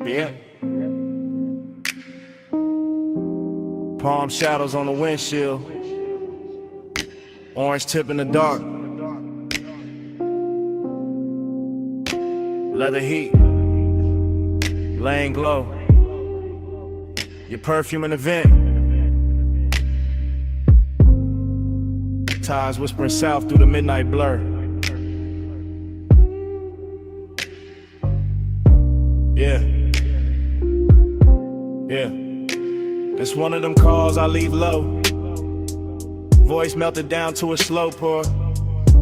Yeah. Palm shadows on the windshield. Orange tip in the dark. Leather heat. Laying glow. Your perfume in the vent. Tides whispering south through the midnight blur. Yeah. Yeah. It's one of them calls I leave low. Voice melted down to a slow pour.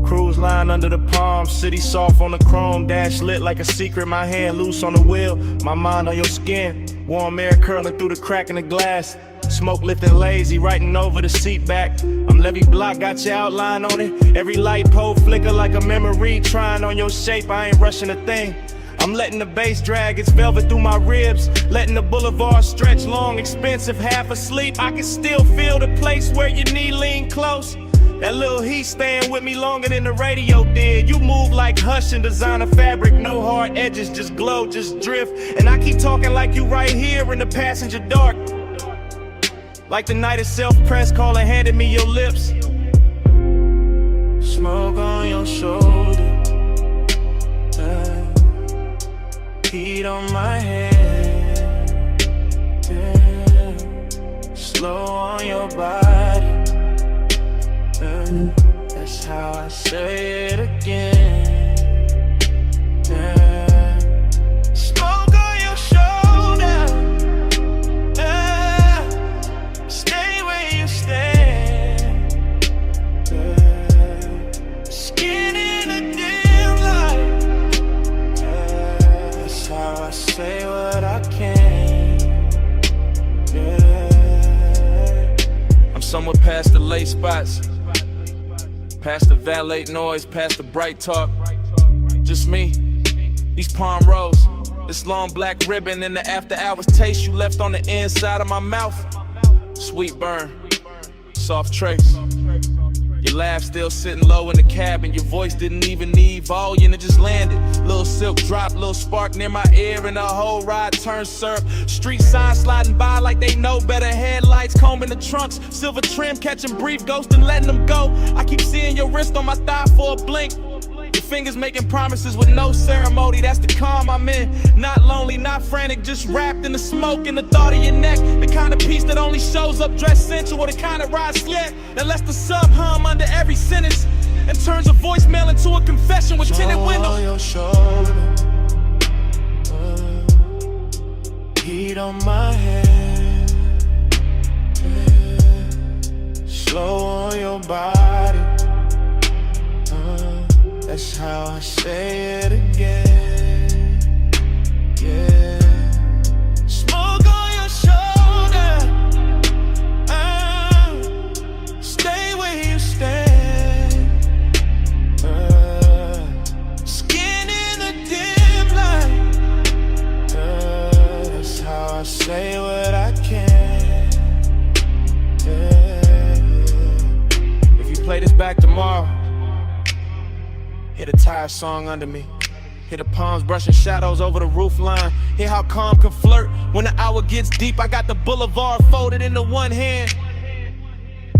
Cruise line under the palm, city soft on the chrome. Dash lit like a secret, my hand loose on the wheel. My mind on your skin, warm air curling through the crack in the glass. Smoke lifting lazy, writing over the seat back. I'm Levy Block, got your outline on it. Every light pole flicker like a memory. Trying on your shape, I ain't rushing a thing. I'm letting the bass drag its velvet through my ribs. Letting the boulevard stretch long, expensive, half asleep. I can still feel the place where your knee lean close. That little heat staying with me longer than the radio did. You move like Hush and designer fabric. No hard edges, just glow, just drift. And I keep talking like you right here in the passenger dark. Like the night itself, press call and handed me your lips. Smoke on your shoulder. Heat on my head. Slow on your body. That's how I say it again. Smoke on your shoulder. Stay where you stand. Skin in a dim light. That's how I say what I can. I'm somewhere past the late spots. Past the valet noise, past the bright talk. Just me, these palm rows, this long black ribbon, and the after hours taste you left on the inside of my mouth. Sweet burn, soft trace. Your laugh still sitting low in the cabin. Your voice didn't even need volume, it just landed. Little silk drop, little spark near my ear, and the whole ride turned syrup. Street signs sliding by like they know better. Headlights combing the trunks, silver trim catching brief ghosts and letting them go. I keep seeing your wrist on my thigh for a blink. Your fingers making promises with no ceremony. That's the calm I'm in. Not lonely, not frantic, just wrapped in the smoke and the thought of your neck. The kind of peace that only shows up dressed sensual, the kind of ride slick that lets the sub hum under every sentence and turns a voicemail into a confession with tinted windows. On your shoulder, heat on my head, slow on your body. That's how I say it again. Yeah. Smoke on your shoulder. Stay where you stand. Skin in the dim light. That's how I say what I can. Yeah. If you play this back tomorrow, hear the tire song under me. Hear the palms brushing shadows over the roof line. Hear how calm can flirt when the hour gets deep. I got the boulevard folded into one hand,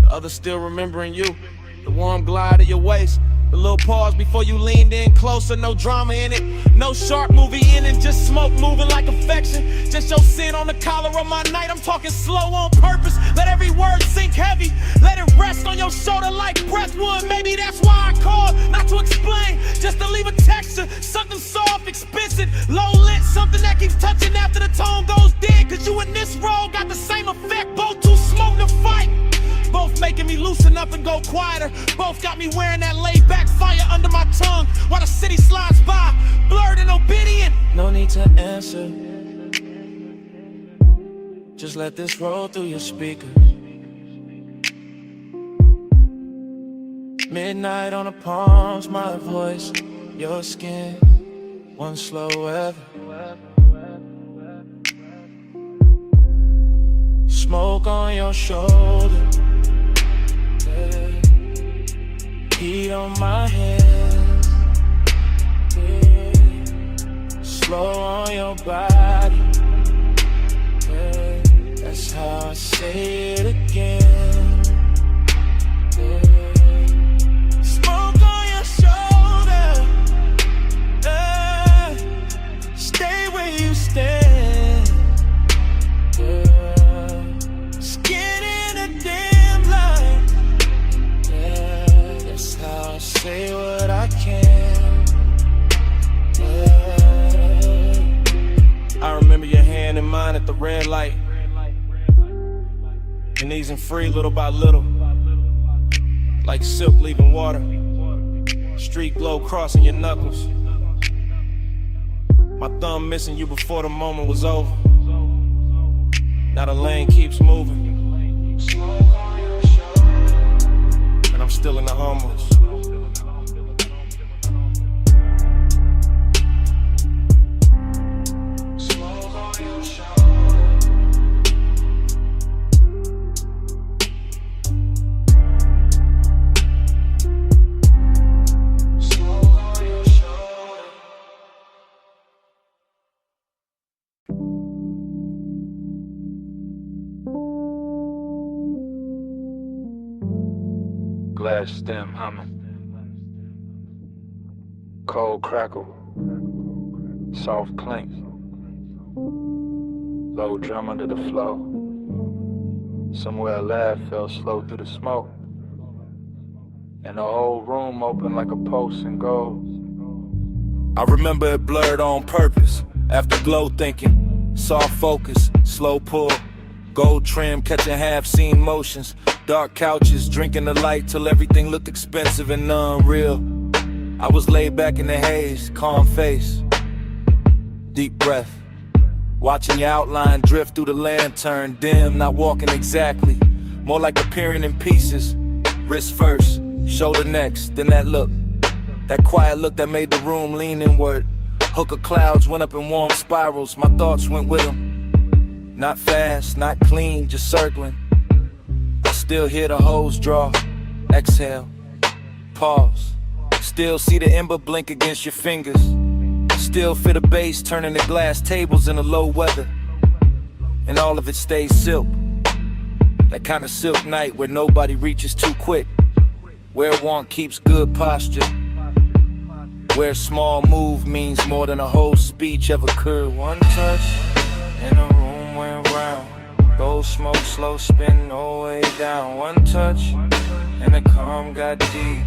the other still remembering you. The warm glide of your waist, the little pause before you leaned in closer. No drama in it, no sharp movie in it, just smoke moving like affection. Just your sin on the collar of my night. I'm talking slow on purpose. Let every word sink heavy. Let it rest on your shoulder like breath would. Maybe that's why I called, not to explain, just to leave a texture. Something soft, expensive, low lit, something that keeps touching after the tone goes dead. Cause you and this role got the same effect. Both too smoke to fight. Both making me loosen up and go quieter. Both got me wearing that laid back fire under my tongue while the city slides by, blurred and obedient. No need to answer, just let this roll through your speakers. Midnight on the palms, my voice, your skin, one slow weather. Smoke on your shoulder, heat on my head, slow on your body. how I say it again. Yeah. Smoke on your shoulder. Stay where you stand. Yeah. Skin in a dim light. Yeah. That's how I say what I can. Yeah. I remember your hand in mine at the red light. And easing free little by little, like silk leaving water. Street glow crossing your knuckles. My thumb missing you before the moment was over. Now the lane keeps moving, and I'm still in the hummus. Glass stem humming, cold crackle, soft clink, low drum under the flow. Somewhere a laugh fell slow through the smoke, and the whole room opened like a pulse in gold. I remember it blurred on purpose, after glow thinking, soft focus, slow pull, gold trim catching half-seen motions. Dark couches, drinking the light till everything looked expensive and unreal. I was laid back in the haze, calm face, deep breath, watching your outline drift through the lantern, dim, not walking exactly, more like appearing in pieces. Wrist first, shoulder next, then that look, that quiet look that made the room lean inward. Hook of clouds went up in warm spirals, my thoughts went with them. Not fast, not clean, just circling. Still hear the hose draw, exhale, pause. Still see the ember blink against your fingers. Still feel the bass turning the glass tables in the low weather. And all of it stays silk. That kind of silk night where nobody reaches too quick. Where one keeps good posture. Where a small move means more than a whole speech ever could. One touch and the room went round. Gold smoke, slow spin, no way down. One touch, and the calm got deep.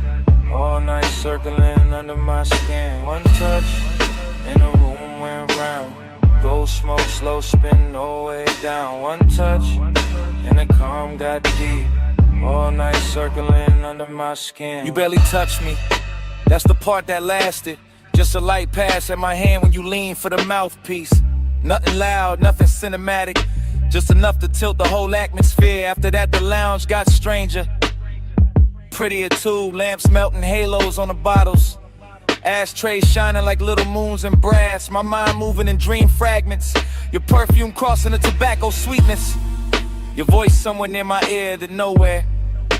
All night circling under my skin. One touch, and the room went round. Gold smoke, slow spin, no way down. One touch, and the calm got deep. All night circling under my skin. You barely touched me, that's the part that lasted. Just a light pass at my hand when you lean for the mouthpiece. Nothing loud, nothing cinematic. Just enough to tilt the whole atmosphere. After that the lounge got stranger. Prettier too, lamps melting halos on the bottles. Ashtrays shining like little moons in brass. My mind moving in dream fragments. Your perfume crossing the tobacco sweetness. Your voice somewhere near my ear, then nowhere.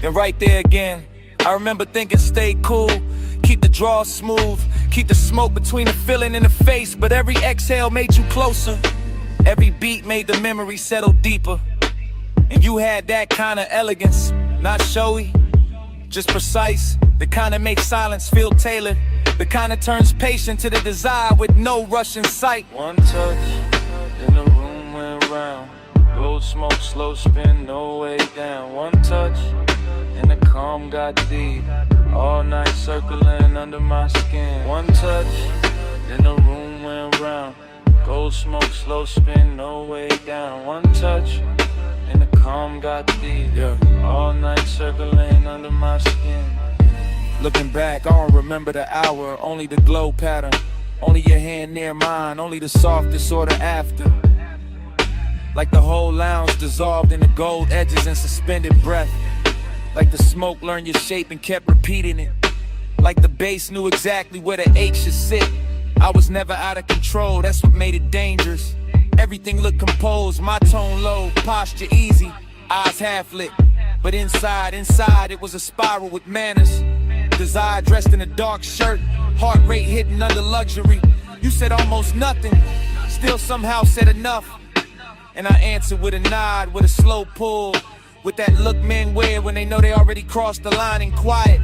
And right there again. I remember thinking stay cool, keep the draw smooth, keep the smoke between the feeling and the face. But every exhale made you closer. Every beat made the memory settle deeper. And you had that kind of elegance, not showy, just precise. The kind that makes silence feel tailored. The kind that turns patient to the desire with no rush in sight. One touch, and the room went round. Gold smoke, slow spin, no way down. One touch, and the calm got deep. All night circling under my skin. One touch, and the room went round. Gold smoke, slow spin, no way down. One touch, and the calm got deep. Yeah. All night circling under my skin. Looking back, I don't remember the hour, only the glow pattern. Only your hand near mine, only the soft disorder after. Like the whole lounge dissolved in the gold edges and suspended breath. Like the smoke learned your shape and kept repeating it. Like the bass knew exactly where the H should sit. I was never out of control, that's what made it dangerous. Everything looked composed, my tone low, posture easy, eyes half lit. But inside it was a spiral with manners. Desire dressed in a dark shirt, heart rate hidden under luxury. You said almost nothing, still somehow said enough. And I answer with a nod, with a slow pull, with that look men wear when they know they already crossed the line and quiet.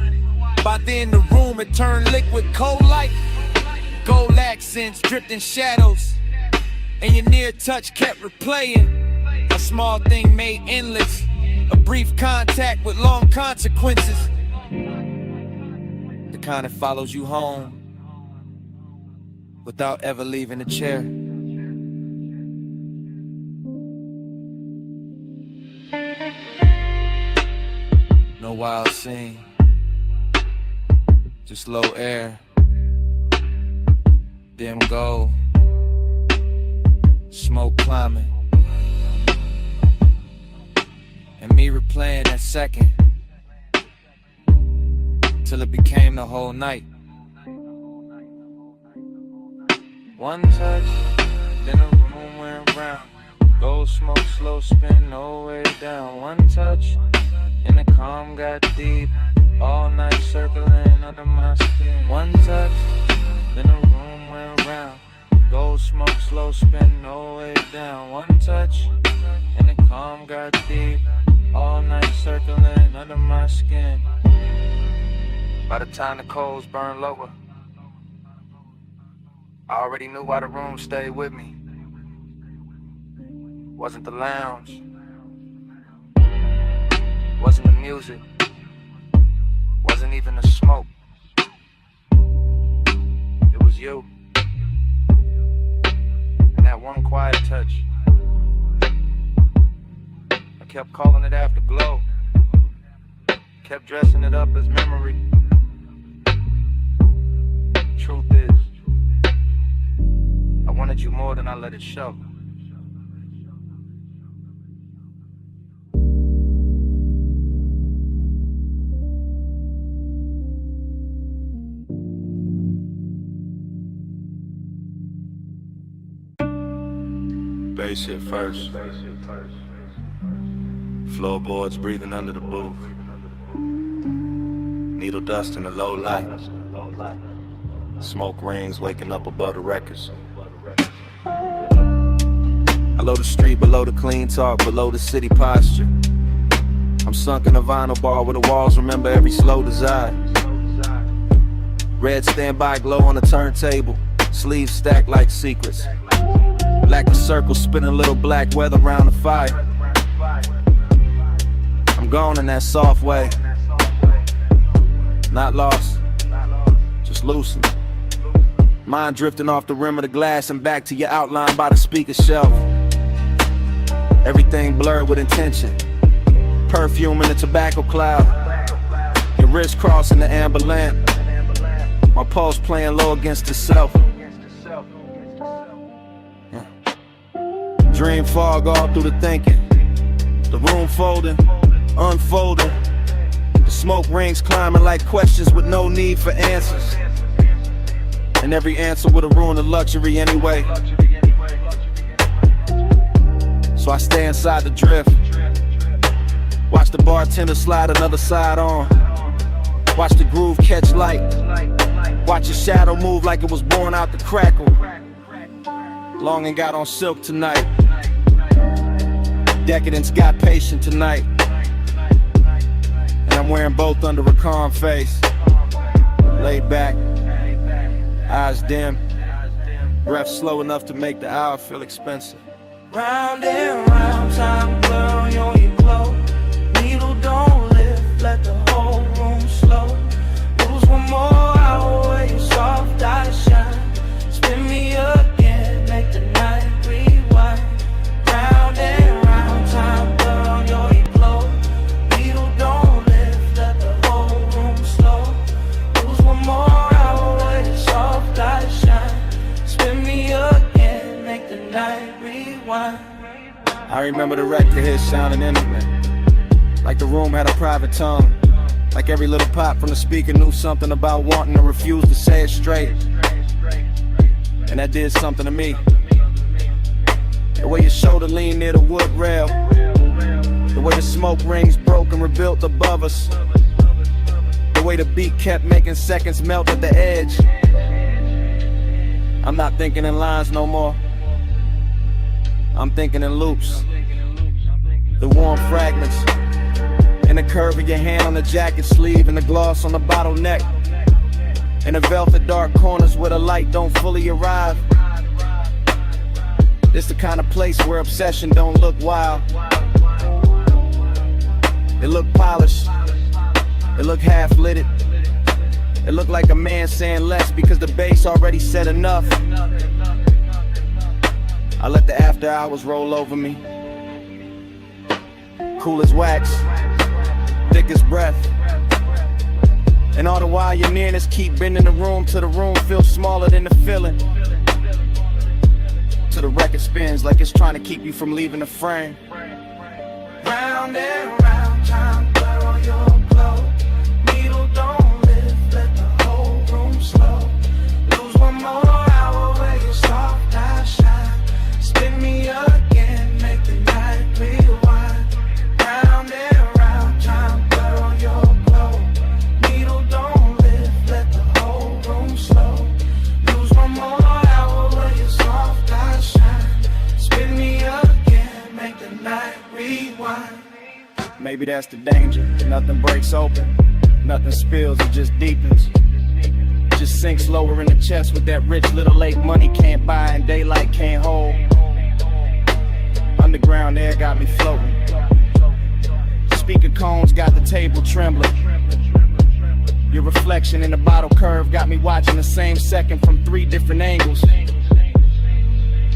By then the room had turned liquid cold light. Gold accents dripped in shadows, and your near touch kept replaying. A small thing made endless, a brief contact with long consequences. The kind that follows you home without ever leaving the chair. No wild scene, just low air, dim gold, smoke climbing, and me replaying that second till it became the whole night. One touch, then the room went round. Gold smoke, slow spin, no way down. One touch, and the calm got deep. All night circling under my skin. One touch, then the room went round. Gold smoke, slow spin, no way down. One touch, and the calm got deep. All night circling under my skin. By the time the coals burned lower, I already knew why the room stayed with me. Wasn't the lounge, wasn't the music, wasn't even the smoke. It was you, and that one quiet touch. I kept calling it afterglow, kept dressing it up as memory. Truth is, I wanted you more than I let it show. Bass hit first. Floorboards breathing under the booth. Needle dust in the low light. Smoke rings waking up above the records. Below the street, below the clean talk, below the city posture. I'm sunk in a vinyl bar where the walls remember every slow desire. Red standby glow on the turntable, sleeves stacked like secrets. Black the circle, spinning little black weather around the fire. I'm gone in that soft way. Not lost, just loosened. Mind drifting off the rim of the glass and back to your outline by the speaker shelf. Everything blurred with intention. Perfume in the tobacco cloud. Your wrist crossing the amber lamp. My pulse playing low against itself. Dream fog all through the thinking. The room folding, unfolding. The smoke rings climbing like questions with no need for answers. And every answer would've ruined the luxury anyway. So I stay inside the drift. Watch the bartender slide another side on. Watch the groove catch light. Watch your shadow move like it was born out the crackle. Longing got on silk tonight. Decadence got patient tonight. And I'm wearing both under a calm face. Laid back, eyes dim, breath slow enough to make the hour feel expensive. Round and round, time blurring on your glow. Needle don't lift, let the whole room slow. Lose one more hour where your soft eyes shine. Spin me again, make the night rewind. Round and round, time blurring on your glow. Needle don't lift, let the whole room slow. Lose one more hour where your soft eyes shine. Spin me again, make the night rewind. I remember the record hit sounding intimate, like the room had a private tongue. Like every little pop from the speaker knew something about wanting to refuse to say it straight. And that did something to me. The way your shoulder leaned near the wood rail, the way the smoke rings broke and rebuilt above us, the way the beat kept making seconds melt at the edge. I'm not thinking in lines no more. I'm thinking in loops. The warm fragments, and the curve of your hand on the jacket sleeve, and the gloss on the bottleneck, and the velvet dark corners where the light don't fully arrive. This the kind of place where obsession don't look wild. It look polished, it look half-lit. It look like a man saying less because the bass already said enough. I let the after hours roll over me. Cool as wax, thick as breath. And all the while your nearness keep bending the room till the room feels smaller than the feeling. Till the record spins like it's trying to keep you from leaving the frame. Round and round, time blur on your glow. Needle don't lift, let the whole room slow. Lose one more hour where your soft eyes shine. Spin me again, make the night rewind. Round and round, time blur on your glow. Needle don't lift, let the whole room slow. Lose one more hour where your soft eyes shine. Spin me again, make the night rewind. Maybe that's the danger. Nothing breaks open, nothing spills, it just deepens. Just sinks lower in the chest with that rich little lake money can't buy and daylight can't hold. Underground air got me floating. Speaker cones got the table trembling. Your reflection in the bottle curve got me watching the same second from 3 different angles.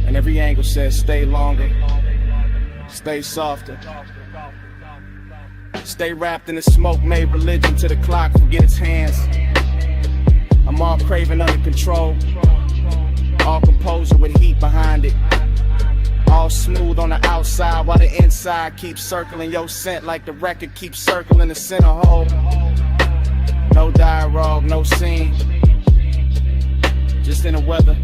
And every angle says stay longer, stay softer. Stay wrapped in the smoke, made religion to the clock, forget its hands. I'm all craving under control, all composure with heat behind it. All smooth on the outside while the inside keeps circling your scent like the record keeps circling the center hole. No dialogue, no scene, just in the weather.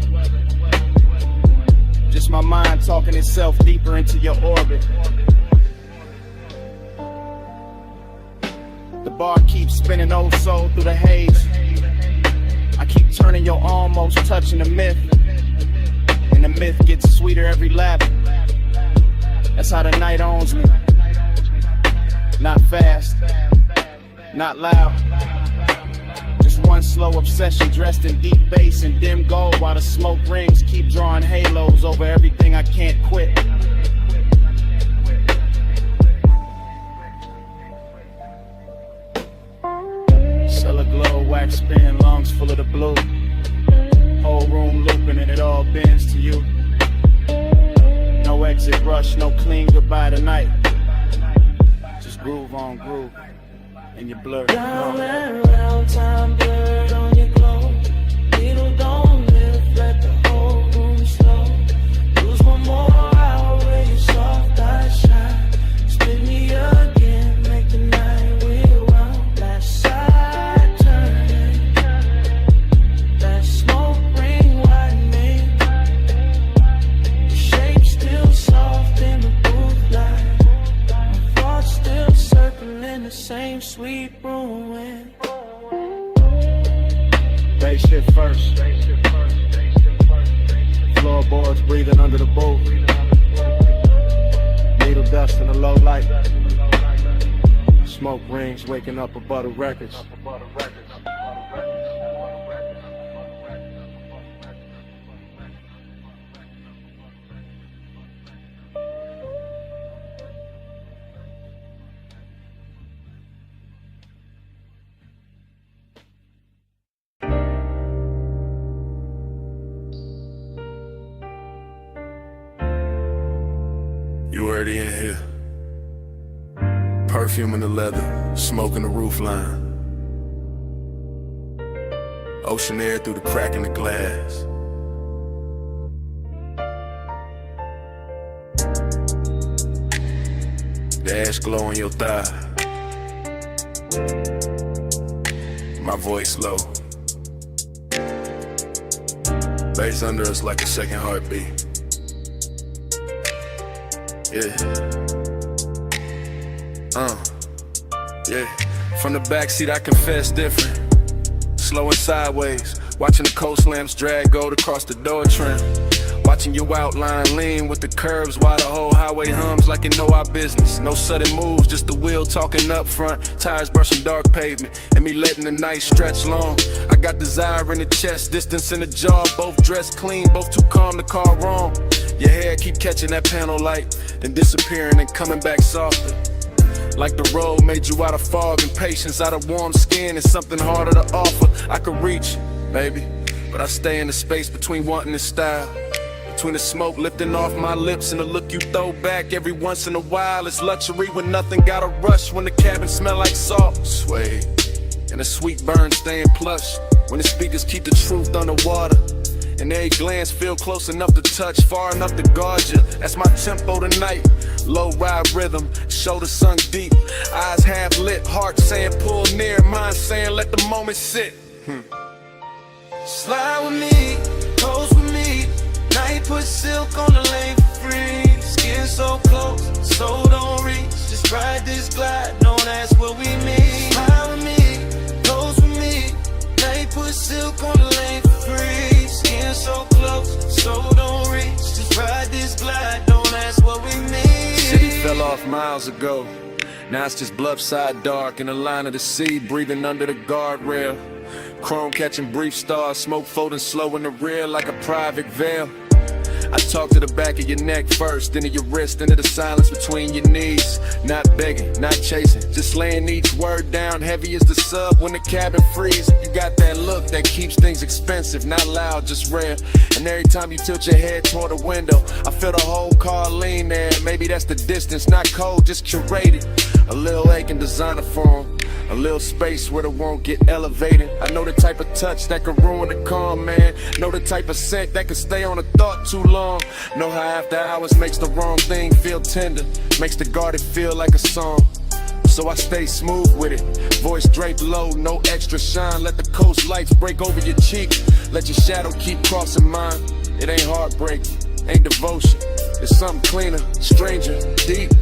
Just my mind talking itself deeper into your orbit. The bar keeps spinning oh so through the haze. I keep turning your almost touching the myth. And the myth gets sweeter every lap. That's how the night owns me. Not fast, not loud. Just one slow obsession dressed in deep bass and dim gold, while the smoke rings keep drawing halos over everything I can't quit. Cellar glow, wax spin, lungs full of the blue. Whole room looping and it all bends to you. No exit rush, no clean goodbye tonight. Just groove on groove, and you're blurred. Round and round, time blurred on your glow. Needle don't lift, let the whole room slow. Lose one more hour where your soft eyes shine. Spin me again, make the night rewind. Last side turning, that smoke ring widening. The shape still soft in the booth light. My thoughts still circling the same sweet ruin. Bass shit first. Floorboards breathing under the booth. Needle dust in the low light. Smoke rings waking up above the records. You already in here. Perfume in the leather, smoke in the roof line. Ocean air through the crack in the glass. The ash glow on your thigh. My voice low. Bass under us like a second heartbeat. Yeah. Yeah. From the backseat I confess different. Slow and sideways, watching the coast lamps drag gold across the door trim. Watching your outline lean with the curves while the whole highway hums like you know our business. No sudden moves, just the wheel talking up front, tires brushing dark pavement, and me letting the night stretch long. I got desire in the chest, distance in the jaw, both dressed clean, both too calm to call wrong. Your hair keep catching that panel light, then disappearing and coming back softer. Like the road made you out of fog and patience, out of warm skin, and something harder to offer. I could reach, baby, but I stay in the space between wanting and style. Between the smoke lifting off my lips and the look you throw back every once in a while. It's luxury when nothing gotta rush, when the cabin smell like salt. Sway, and the sweet burn staying plush, when the speakers keep the truth underwater. And every glance feel close enough to touch, far enough to guard you. That's my tempo tonight. Low ride rhythm, shoulders sunk deep, eyes half lit, heart saying pull near, mind saying let the moment sit. Slide with me, pose with me. Night put silk on the lane for free. Skin so close, so don't reach. Just ride this glide, don't ask what we mean. Slide with me, pose with me. Night put silk on the lane for free. Skin so close, so don't reach. Just ride this glide, don't ask what we mean. City fell off miles ago. Now it's just bluffside dark in the line of the sea, breathing under the guardrail. Chrome catching brief stars, smoke folding slow in the rear like a private veil. I talk to the back of your neck first, then to your wrist, into the silence between your knees. Not begging, not chasing, just laying each word down heavy as the sub when the cabin freezes. You got that look that keeps things expensive, not loud, just rare. And every time you tilt your head toward the window, I feel the whole car lean there. Maybe that's the distance, not cold, just curated. A little aching designer form, a little space where the won't get elevated. I know the type of touch that could ruin the calm, man. Know the type of scent that could stay on a thought too long. Know how after hours makes the wrong thing feel tender, makes the garden feel like a song. So I stay smooth with it, voice draped low, no extra shine. Let the coast lights break over your cheek, let your shadow keep crossing mine. It ain't heartbreak, ain't devotion, it's something cleaner, stranger, deep.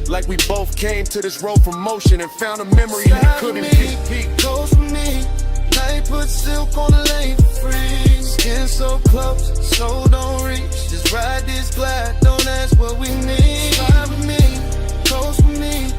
Like we both came to this road from motion and found a memory that couldn't be. Goes with me, night put silk on the lane for free. Skin so close, so don't reach. Just ride this glide, don't ask what we need. Slide with me, goes with me.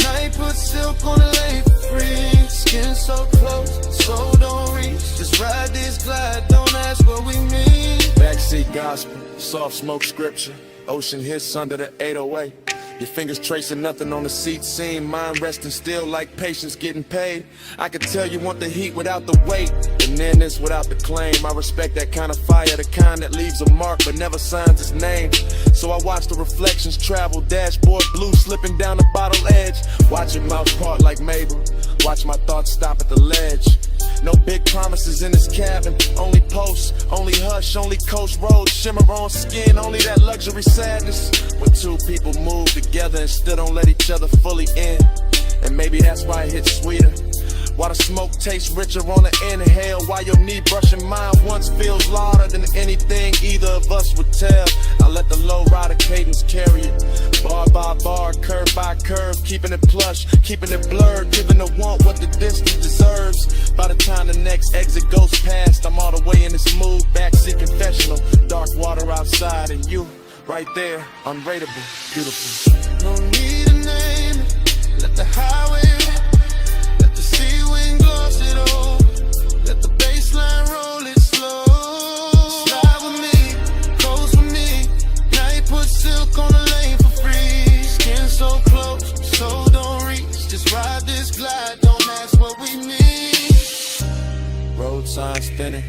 Night put silk on the lane for free. Skin so close, so don't reach. Just ride this glide, don't ask what we need. Backseat gospel, soft smoke scripture, ocean hiss under the 808. Your fingers tracing nothing on the seat seam, mind resting still like patience getting paid. I could tell you want the heat without the weight, and then this without the claim. I respect that kind of fire, the kind that leaves a mark but never signs its name. So I watch the reflections travel, dashboard blue slipping down the bottle edge. Watch your mouth part like Mabel, watch my thoughts stop at the ledge. No big promises in this cabin, only posts, only hush, only coast roads, shimmer on skin, only that luxury sadness. When two people move together and still don't let each other fully in. And maybe that's why it hits sweeter, why the smoke tastes richer on the inhale, why your knee brushing mine once feels louder than anything either of us would tell. I let the low rider cadence carry it, bar by bar, curve by curve, keeping it plush, keeping it blurred, giving the want what the distance deserves. By the time the next exit goes past, I'm all the way in this mood, backseat confessional, dark water outside and you right there, unrateable, beautiful. No need to name it, let the highway rip. Let the sea wind gloss it over. Let the baseline roll it slow. Slide with me, coast with me. Night put silk on the lane for free. Skin so close, so don't reach. Just ride this glide, don't ask what we need. Road signs thinning,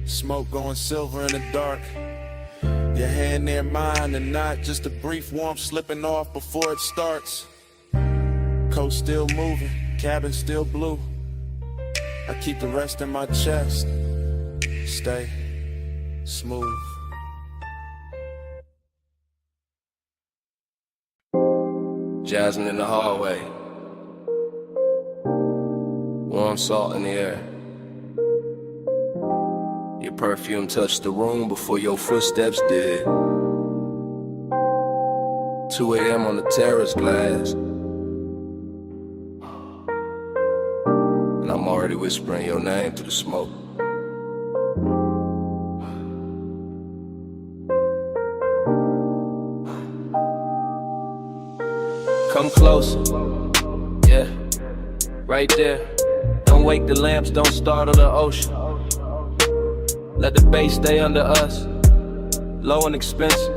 smoke going silver in the dark. Your hand near mine and not just a brief warmth slipping off before it starts. Coast still moving, cabin still blue. I keep the rest in my chest. Stay smooth. Jasmine in the hallway, warm salt in the air. Your perfume touched the room before your footsteps did. 2 a.m. on the terrace glass, and I'm already whispering your name through the smoke. closer. Yeah, right there. Don't wake the lamps, don't startle the ocean. Let the bass stay under us, low and expensive.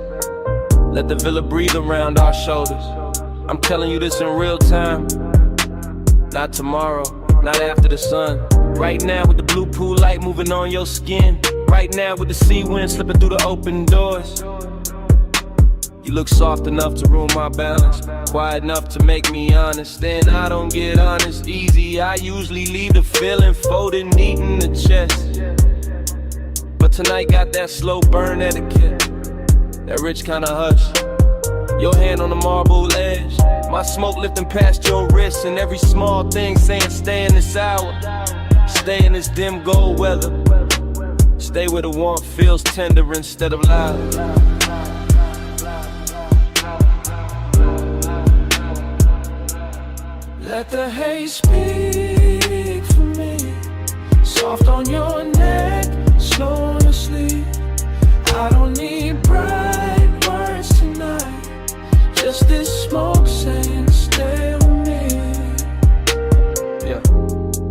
Let the villa breathe around our shoulders. I'm telling you this in real time. Not tomorrow, not after the sun. Right now with the blue pool light moving on your skin. Right now with the sea wind slipping through the open doors. You look soft enough to ruin my balance, quiet enough to make me honest. Then I don't get honest easy. I usually leave the feeling folded neat in the chest. But tonight got that slow burn etiquette, that rich kind of hush. Your hand on the marble edge, my smoke lifting past your wrist, and every small thing saying stay in this hour, stay in this dim gold weather, stay where the warmth feels tender instead of loud. Let the haze speak for me, soft on your neck, slow on your sleep. I don't need bright words tonight, just this smoke saying stay with me. Yeah,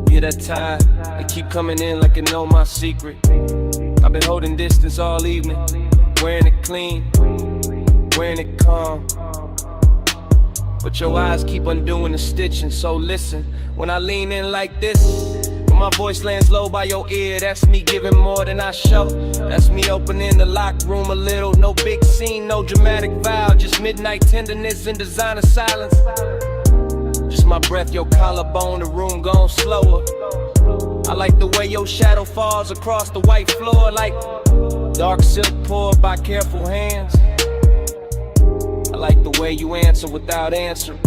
hear that tide, they keep coming in like it know my secret. I've been holding distance all evening, wearing it clean, wearing it calm. But your eyes keep undoing the stitching, so listen. When I lean in like this, when my voice lands low by your ear, that's me giving more than I show. That's me opening the locked room a little. No big scene, no dramatic vow, just midnight tenderness and designer silence. Just my breath, your collarbone, the room gone slower. I like the way your shadow falls across the white floor, like dark silk poured by careful hands. I like the way you answer without answering.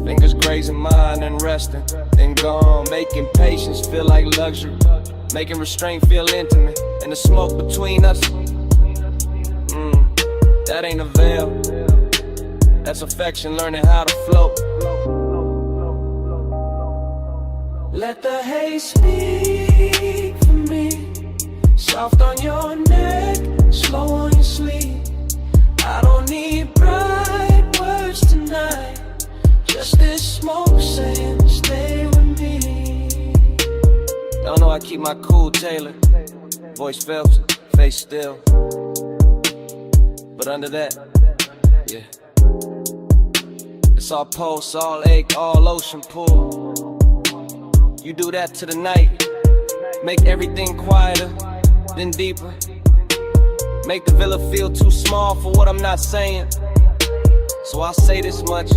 Fingers grazing mine and resting, then gone, making patience feel like luxury, making restraint feel intimate, and the smoke between us, that ain't a veil, that's affection learning how to float. Let the haze speak for me, soft on your neck, slow on your sleep. I don't need bright words tonight, just this smoke saying stay with me. Don't know I keep my cool tailored, voice felt, face still. But under that, yeah, it's all pulse, all ache, all ocean pull. You do that to the night, make everything quieter, then deeper. Make the villa feel too small for what I'm not saying. So I'll say this much,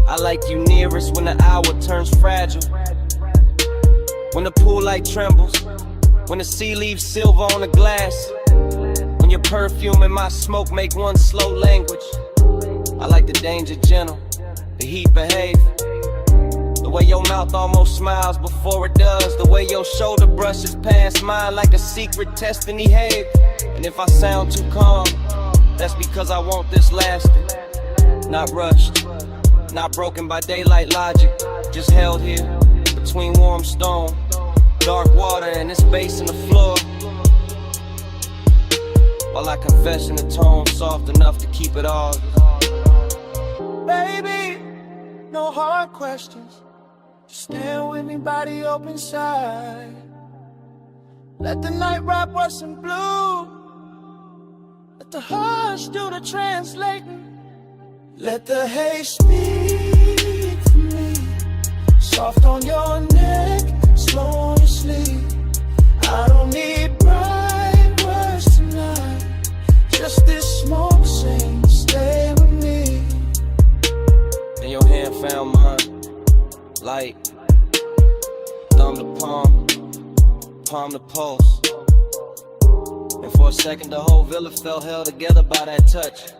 I like you nearest when the hour turns fragile, when the pool light trembles, when the sea leaves silver on the glass, when your perfume and my smoke make one slow language. I like the danger gentle, the heat behave, the way your mouth almost smiles before it does, the way your shoulder brushes past mine like a secret test in behave. And if I sound too calm, that's because I want this lasting, not rushed, not broken by daylight logic, just held here between warm stone, dark water, and this bass in the floor, while I confess in a tone soft enough to keep it all. Baby, no hard questions, just stand with me, body open side. Let the night wrap us in blue, let the hush do the translating. Let the haze speak for me, soft on your neck, slow on your sleep. I don't need bright words tonight, just this smoke saying stay with me. And your hand found mine, light, thumb to palm, palm to pulse. And for a second the whole villa felt held together by that touch.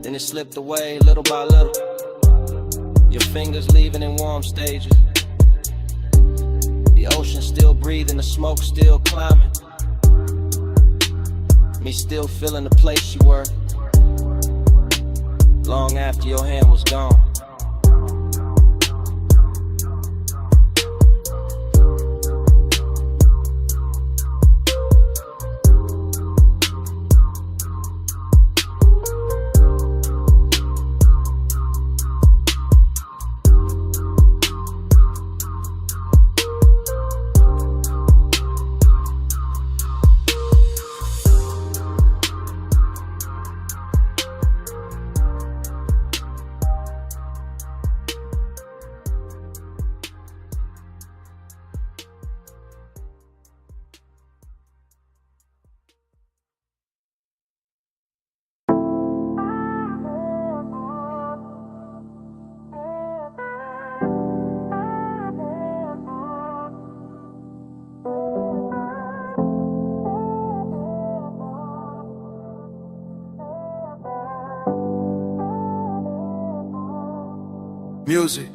Then it slipped away little by little, your fingers leaving in warm stages. The ocean still breathing, the smoke still climbing, me still feeling the place you were, long after your hand was gone. Music,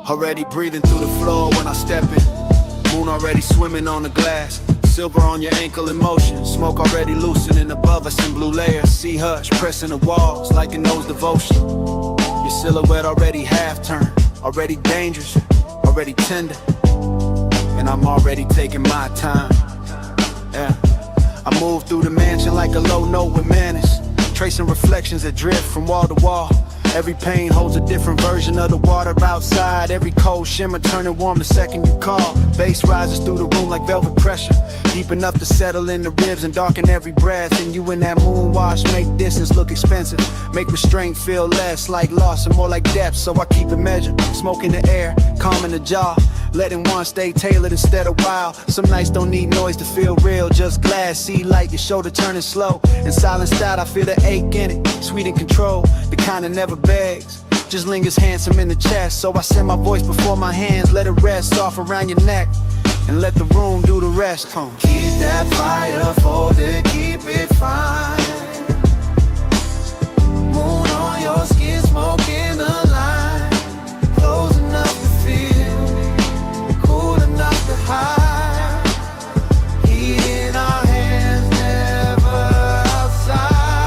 already breathing through the floor when I step in. Moon already swimming on the glass. Silver on your ankle in motion. Smoke already loosening above us in blue layers. Sea hush pressing the walls like it knows devotion. Your silhouette already half turned. Already dangerous, already tender. And I'm already taking my time. Yeah, I move through the mansion like a low note with manners. Tracing reflections that drift from wall to wall. Every pain holds a different version of the water outside. Every cold shimmer turning warm the second you call. Bass rises through the room like velvet pressure, deep enough to settle in the ribs and darken every breath. And you in that moon wash make distance look expensive, make restraint feel less like loss and more like depth. So I keep it measured, smoke in the air, calm in the jaw, letting one stay tailored instead of wild. Some nights don't need noise to feel real, just glass, see light, your shoulder turning slow. And silenced out, I feel the ache in it, sweet in control, the kind that never begs, just lingers handsome in the chest. So I send my voice before my hands, let it rest off around your neck, and let the room do the rest. Keep that fire folded, keep it fine. Moon on your skin, smoke in the line. Close enough to feel, cool enough to hide. Heat in our hands, never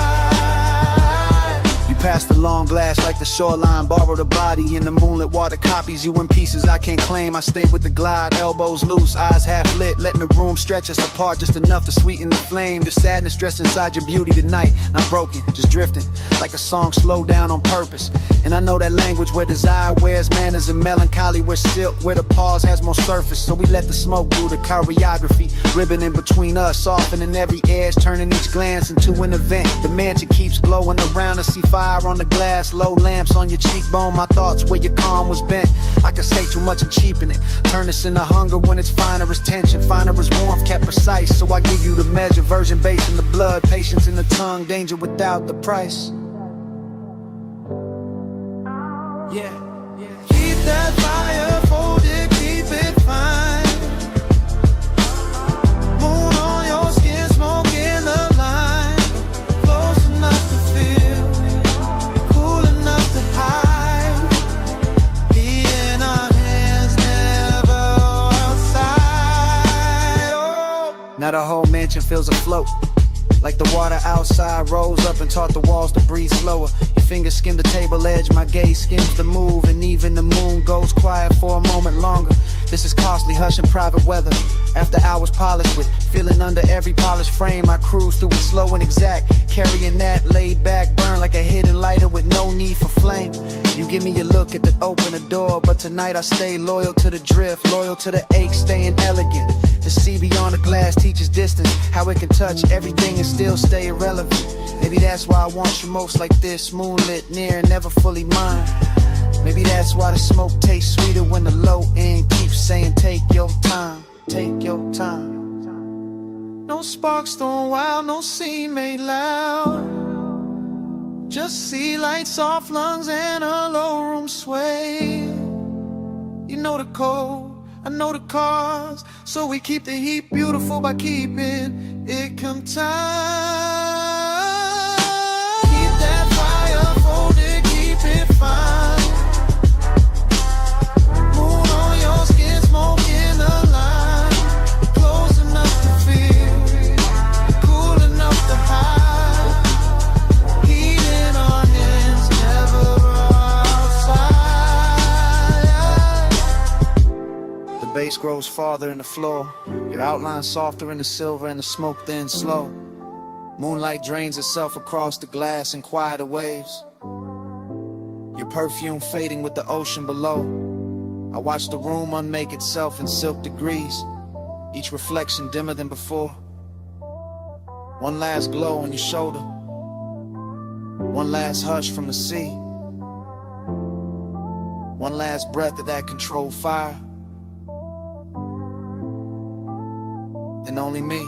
outside. You pass the long glass like the shoreline, borrow the body in the moonlit water, copies you in pieces I can't claim. I stay with the glide, elbows loose, eyes half lit, letting the room stretch us apart just enough to sweeten the flame. The sadness dressed inside your beauty tonight, not broken, just drifting like a song slowed down on purpose. And I know that language where desire wears manners and melancholy where silk, where the pause has more surface. So we let the smoke do the choreography, ribbon in between us, softening every edge, turning each glance into an event. The mansion keeps glowing around us, see fire on the glass, low lamps on your cheekbone. My thoughts where your calm was bent. I could say too much and cheapen it, turn this into hunger when it's finer as tension, finer as warmth, kept precise. So I give you the measure, virgin base in the blood, patience in the tongue, danger without the price. Yeah, Keep that fire folded, keep it fine. Moon on your skin, smoke in the line. Close enough to feel, cool enough to hide. Heat in our hands, never outside. Oh. now the whole mansion feels afloat, like the water outside rose up and taught the walls to breathe slower. Your fingers skim the table edge, my gaze skims the move, and even the moon goes quiet for a moment longer. This is costly, hush and private weather. After hours polished with, feeling under every polished frame, I cruise through it slow and exact, carrying that laid back burn like a hidden lighter with no need for flame. You give me a look at the open the door, but tonight I stay loyal to the drift, loyal to the ache, staying elegant. The sea beyond the glass teaches distance, how it can touch everything and still stay irrelevant. Maybe that's why I want you most like this, moonlit, near and never fully mine. Maybe that's why the smoke tastes sweeter when the low end keeps saying take your time, take your time. No sparks thrown wild, no scene made loud. Just sea lights, soft lungs, and a low room sway. You know the code, I know the cause, so we keep the heat beautiful by keeping it contained. Keep that fire folded, keep it fine. Moon on your skin, smoke in the line. Close enough to feel, cool enough to hide. Heat in our hands, never outside. The bass grows farther in the floor, your outline softer in the silver and the smoke thin slow. Moonlight drains itself across the glass in quieter waves, your perfume fading with the ocean below. I watch the room unmake itself in silk degrees, each reflection dimmer than before. One last glow on your shoulder, one last hush from the sea, one last breath of that controlled fire, and only me.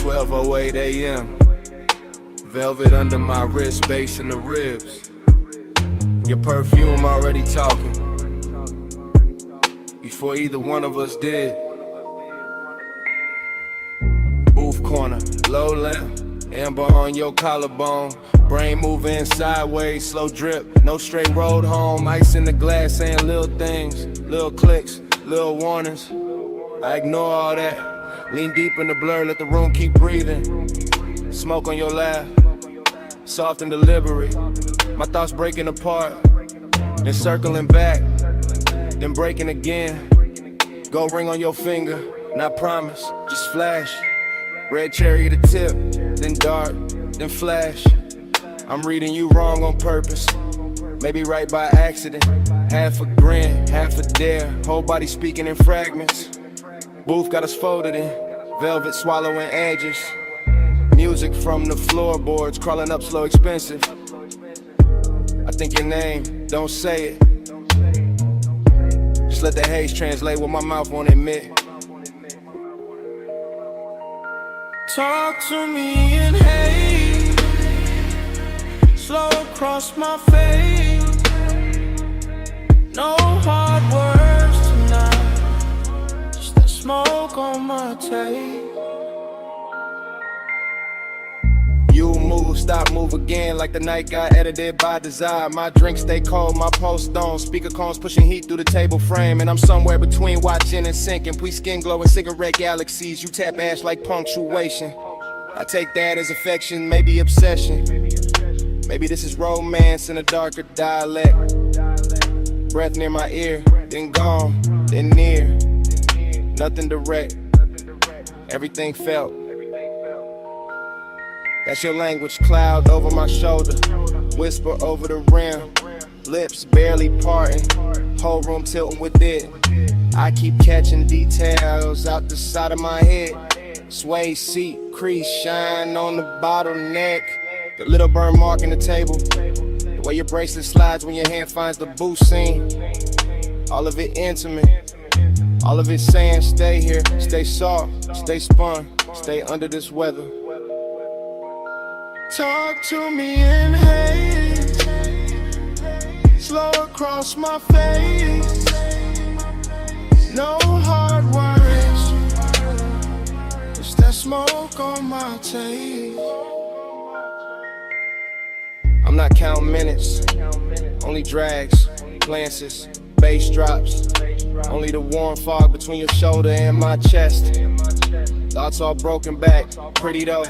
"12:08 a.m. Velvet under my wrist, bass in the ribs. Your perfume already talking before either one of us did. Booth corner, low lamp, amber on your collarbone. Brain moving sideways, slow drip, no straight road home. Ice in the glass saying little things, little clicks, little warnings. I ignore all that, lean deep in the blur, let the room keep breathing. Smoke on your lap, soft and deliberate. My thoughts breaking apart, then circling back, then breaking again. Gold ring on your finger, not promise, just flash. Red cherry at the tip, then dark, then flash. I'm reading you wrong on purpose, maybe right by accident. Half a grin, half a dare, whole body speaking in fragments. Booth got us folded in, velvet swallowing edges. Music from the floorboards, crawling up slow, expensive. I think your name, don't say it. Just let the haze translate what my mouth won't admit. Talk to me in hate, slow across my face. No hard words tonight, just that smoke on my tape. You move, stop, move again, like the night got edited by desire. My drink stay cold, my post on. Speaker cones pushing heat through the table frame. And I'm somewhere between watching and sinking. We skin glowing cigarette galaxies. You tap ash like punctuation. I take that as affection, maybe obsession. Maybe this is romance in a darker dialect. Breath near my ear, then gone, then near. Nothing direct, everything felt. That's your language, cloud over my shoulder, whisper over the rim, lips barely parting, whole room tilting with it. I keep catching details out the side of my head. Sway seat, crease, shine on the bottleneck. The little burn mark in the table, the way your bracelet slides when your hand finds the boot seam. All of it intimate, all of it saying stay here, stay soft, stay spun, stay under this weather. Talk to me in haste, slow across my face. No hard words, just that smoke on my tape. I'm not counting minutes, only drags, glances, bass drops. Only the warm fog between your shoulder and my chest. Thoughts all broken back, pretty though,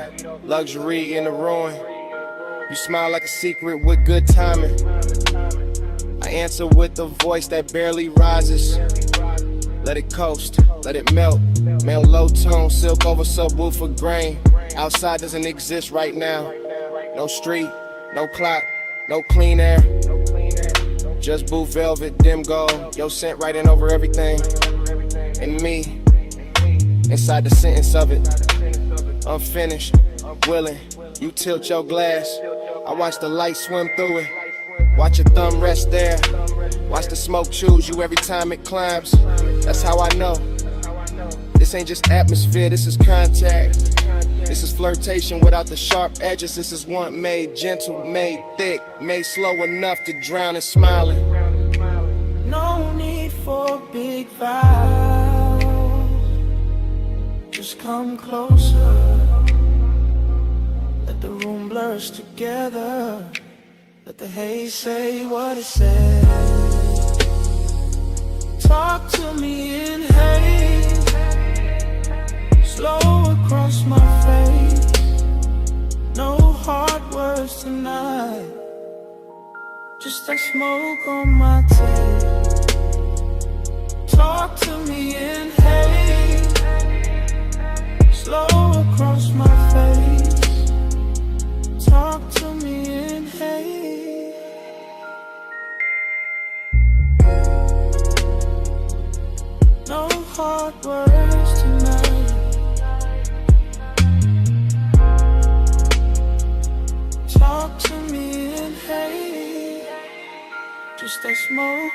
luxury in the ruin. You smile like a secret with good timing. I answer with a voice that barely rises. Let it coast, let it melt. Male low tone, silk over subwoofer grain. Outside doesn't exist right now. No street, no clock, no clean air. Just booth velvet, dim gold. Your scent writing over everything. And me, inside the sentence of it, unfinished, willing. You tilt your glass, I watch the light swim through it. Watch your thumb rest there. Watch the smoke choose you every time it climbs. That's how I know. This ain't just atmosphere, this is contact. This is flirtation without the sharp edges. This is one made gentle, made thick, made slow enough to drown in smiling. No need for big vows, just come closer. Let the room blurs together. Let the haze say what it says. Talk to me in haste, slow across my face. No hard words tonight, just that smoke on my tape. Talk to me in haste, slow across my face. Talk to me in haste. No hard words tonight. smoke.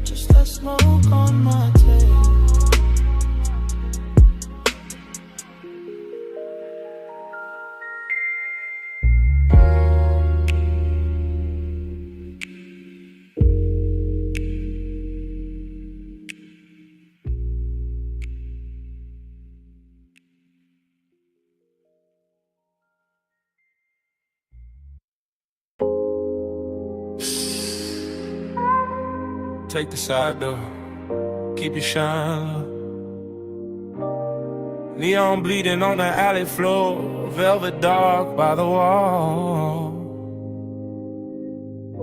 Just that smoke on my tail. Take the side door, keep your shine low. Neon bleeding on the alley floor, velvet dark by the wall.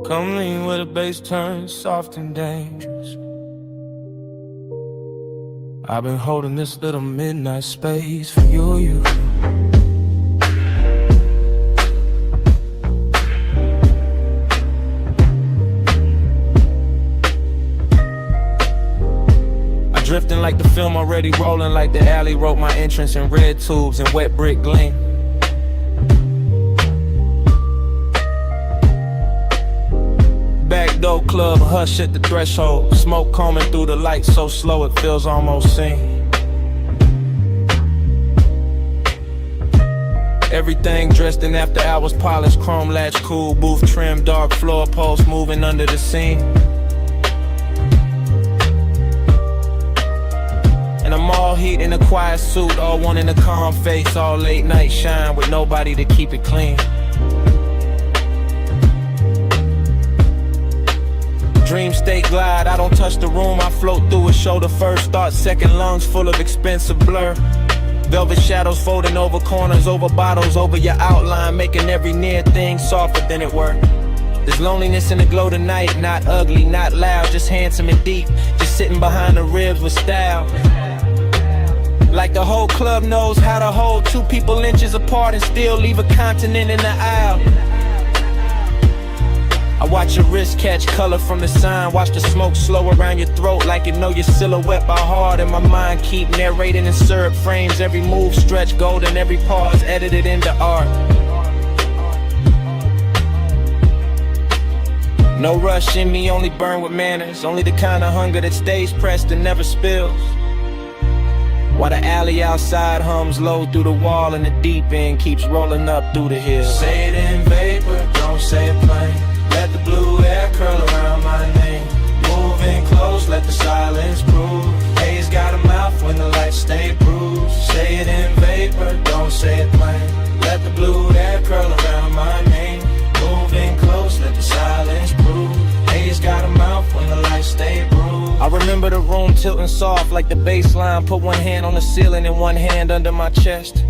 Come lean where the bass turns soft and dangerous. I've been holding this little midnight space for you. Drifting like the film already rolling, like the alley wrote my entrance in red tubes and wet brick gleam. Back door club, hush at the threshold. Smoke combing through the lights so slow it feels almost seen. Everything dressed in after hours, polished, chrome latch, cool, booth trim, dark floor posts moving under the scene. And I'm all heat in a quiet suit, all one in a calm face, all late night shine with nobody to keep it clean. Dream state glide, I don't touch the room, I float through it, shoulder first, thought second, lungs full of expensive blur. Velvet shadows folding over corners, over bottles, over your outline, making every near thing softer than it were. There's loneliness in the glow tonight, not ugly, not loud, just handsome and deep, just sitting behind the ribs with style. Like the whole club knows how to hold two people inches apart and still leave a continent in the aisle. I watch your wrist catch color from the sign, watch the smoke slow around your throat like you know your silhouette by heart. And my mind keep narrating in syrup frames, every move stretch golden, every pause edited into art. No rush in me, only burn with manners, only the kind of hunger that stays pressed and never spills. While the alley outside hums low through the wall and the deep end keeps rolling up through the hills. Say it in vapor, don't say it plain. Let the blue air curl around my name. Moving close, let the silence prove. Haze got a mouth when the lights stay bruised. Say it in vapor, don't say it plain. Let the blue air curl around my name. Moving close, let the silence prove. Haze got a mouth when the lights stay bruised. I remember the room tilting soft like the bass line. Put one hand on the ceiling and one hand under my chest.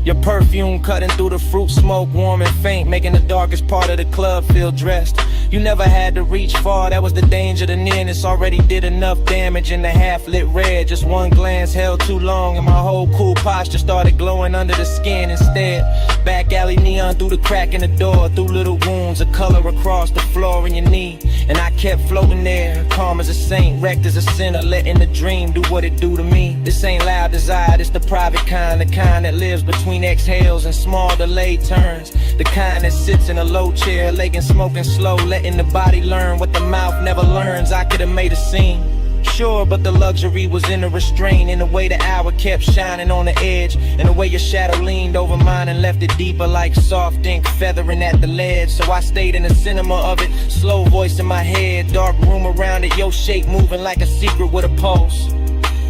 Your perfume cutting through the fruit smoke, warm and faint, making the darkest part of the club feel dressed. You never had to reach far, that was the danger. The nearness already did enough damage in the half-lit red. Just one glance held too long and my whole cool posture started glowing under the skin instead. Back alley neon through the crack in the door, through little wounds of color across the floor in your knee. And I kept floating there, calm as a saint, wrecked as a sinner, letting the dream do what it do to me. This ain't loud desire, it's the private kind, the kind that lives between exhales and small delayed turns. The kind that sits in a low chair, laying smoking slow, letting the body learn what the mouth never learns. I could've made a scene, sure, but the luxury was in the restraint, in the way the hour kept shining on the edge, and the way your shadow leaned over mine and left it deeper like soft ink feathering at the ledge. So I stayed in the cinema of it, slow voice in my head, dark room around it, your shape moving like a secret with a pulse.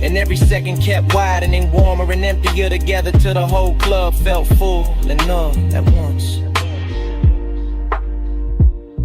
And every second kept widening, warmer and emptier together till the whole club felt full and numb at once.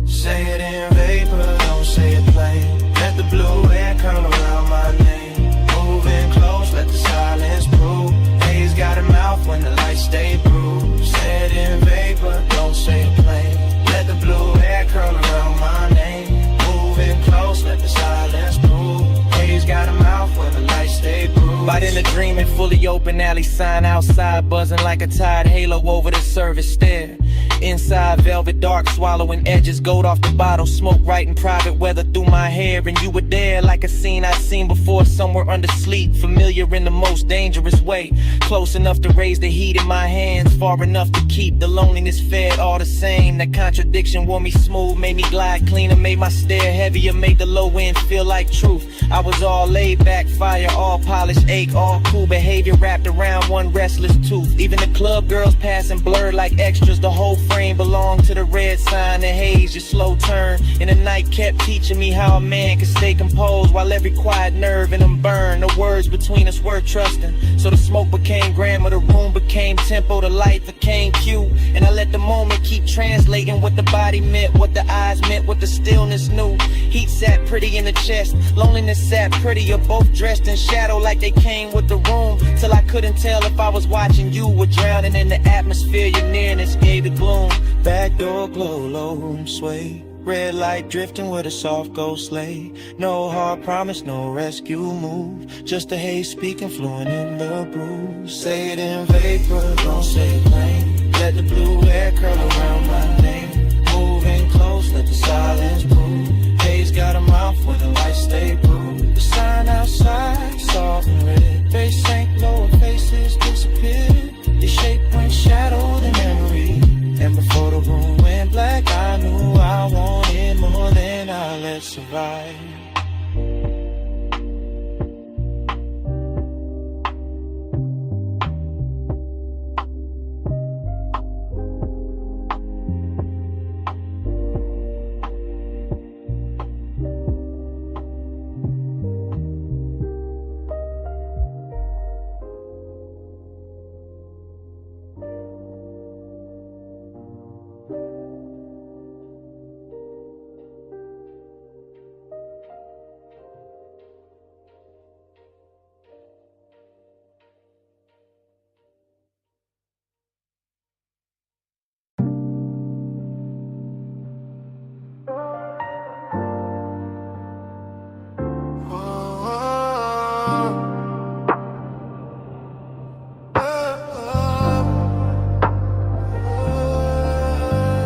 Say it in vapor, don't say it plain. Let the blue air curl around my name. Moving close, let the silence prove. Haze got a mouth when the lights stay bruised. Say it in vapor, don't say it plain. Let the blue air curl around my name. Moving close, let the silence prove. Haze got a mouth when the lights stay bruised. By then the dreaming, fully open alley sign outside, buzzing like a tired halo over the service stair. inside, velvet dark, swallowing edges, gold off the bottle, smoke right in private weather through my hair. And you were there like a scene I'd seen before, somewhere under sleep, familiar in the most dangerous way, close enough to raise the heat in my hands, far enough to keep the loneliness fed all the same. That contradiction wore me smooth, made me glide cleaner, made my stare heavier, made the low end feel like truth. I was all laid back, fire, all polished, ache, all cool behavior wrapped around one restless tooth. Even the club girls passing blurred like extras, the whole frame belonged to the red sign, the haze, your slow turn in the night kept teaching me how a man can stay composed while every quiet nerve in him burned. The words between us were trusting, so the smoke became grammar, the room became tempo, the light became cue, and I let the moment keep translating what the body meant, what the eyes meant, what the stillness knew. Heat sat pretty in the chest, loneliness sat prettier, both dressed in shadow like they came with the room, till I couldn't tell if I was watching you or drowning in the atmosphere. Your nearness gave the gloom. Back door glow, low room sway, red light drifting with a soft ghost sleigh. No hard promise, no rescue move, just the haze speaking fluent in the bruise. Say it in vapor, don't say it plain. Let the blue air curl around my name. Moving close, let the silence prove. Haze got a mouth when the lights stay blue. The sign outside, soft and red. Face sank lower, faces disappeared. Your shape went shadowed in memory. And before the room went black, I knew I wanted more than I let survive.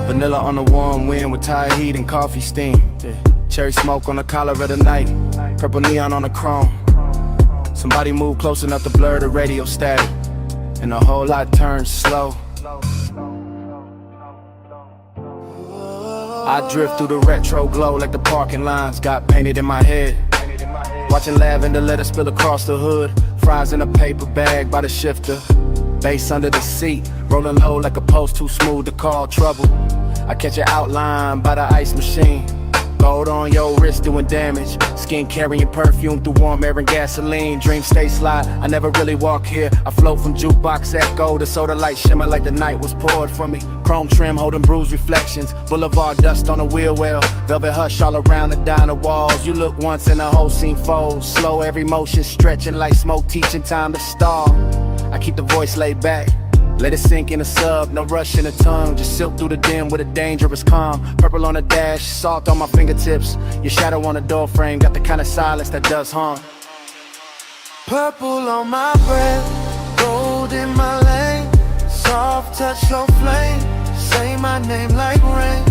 Vanilla on the warm wind with tired heat and coffee steam. Cherry smoke on the collar of the night, purple neon on the chrome. Somebody move close enough to blur the radio static, and the whole lot turns slow. I drift through the retro glow like the parking lines got painted in my head. Watching lavender let it spill across the hood, fries in a paper bag by the shifter. Bass under the seat, rolling low like a post too smooth to call trouble. I catch an outline by the ice machine. Gold on your wrist doing damage. Skin carrying perfume through warm air and gasoline. Dreams stay sly, I never really walk here. I float from jukebox echo to soda light shimmer like the night was poured for me. Chrome trim holding bruised reflections. Boulevard dust on a wheel well. Velvet hush all around the diner walls. You look once and the whole scene folds. Slow every motion stretching like smoke teaching time to stall. I keep the voice laid back, let it sink in a sub, no rush in the tongue. Just silk through the dim with a dangerous calm. Purple on the dash, salt on my fingertips. Your shadow on the door frame, got the kind of silence that does harm. Purple on my breath, gold in my lane. Soft touch, slow flame. Say my name like rain.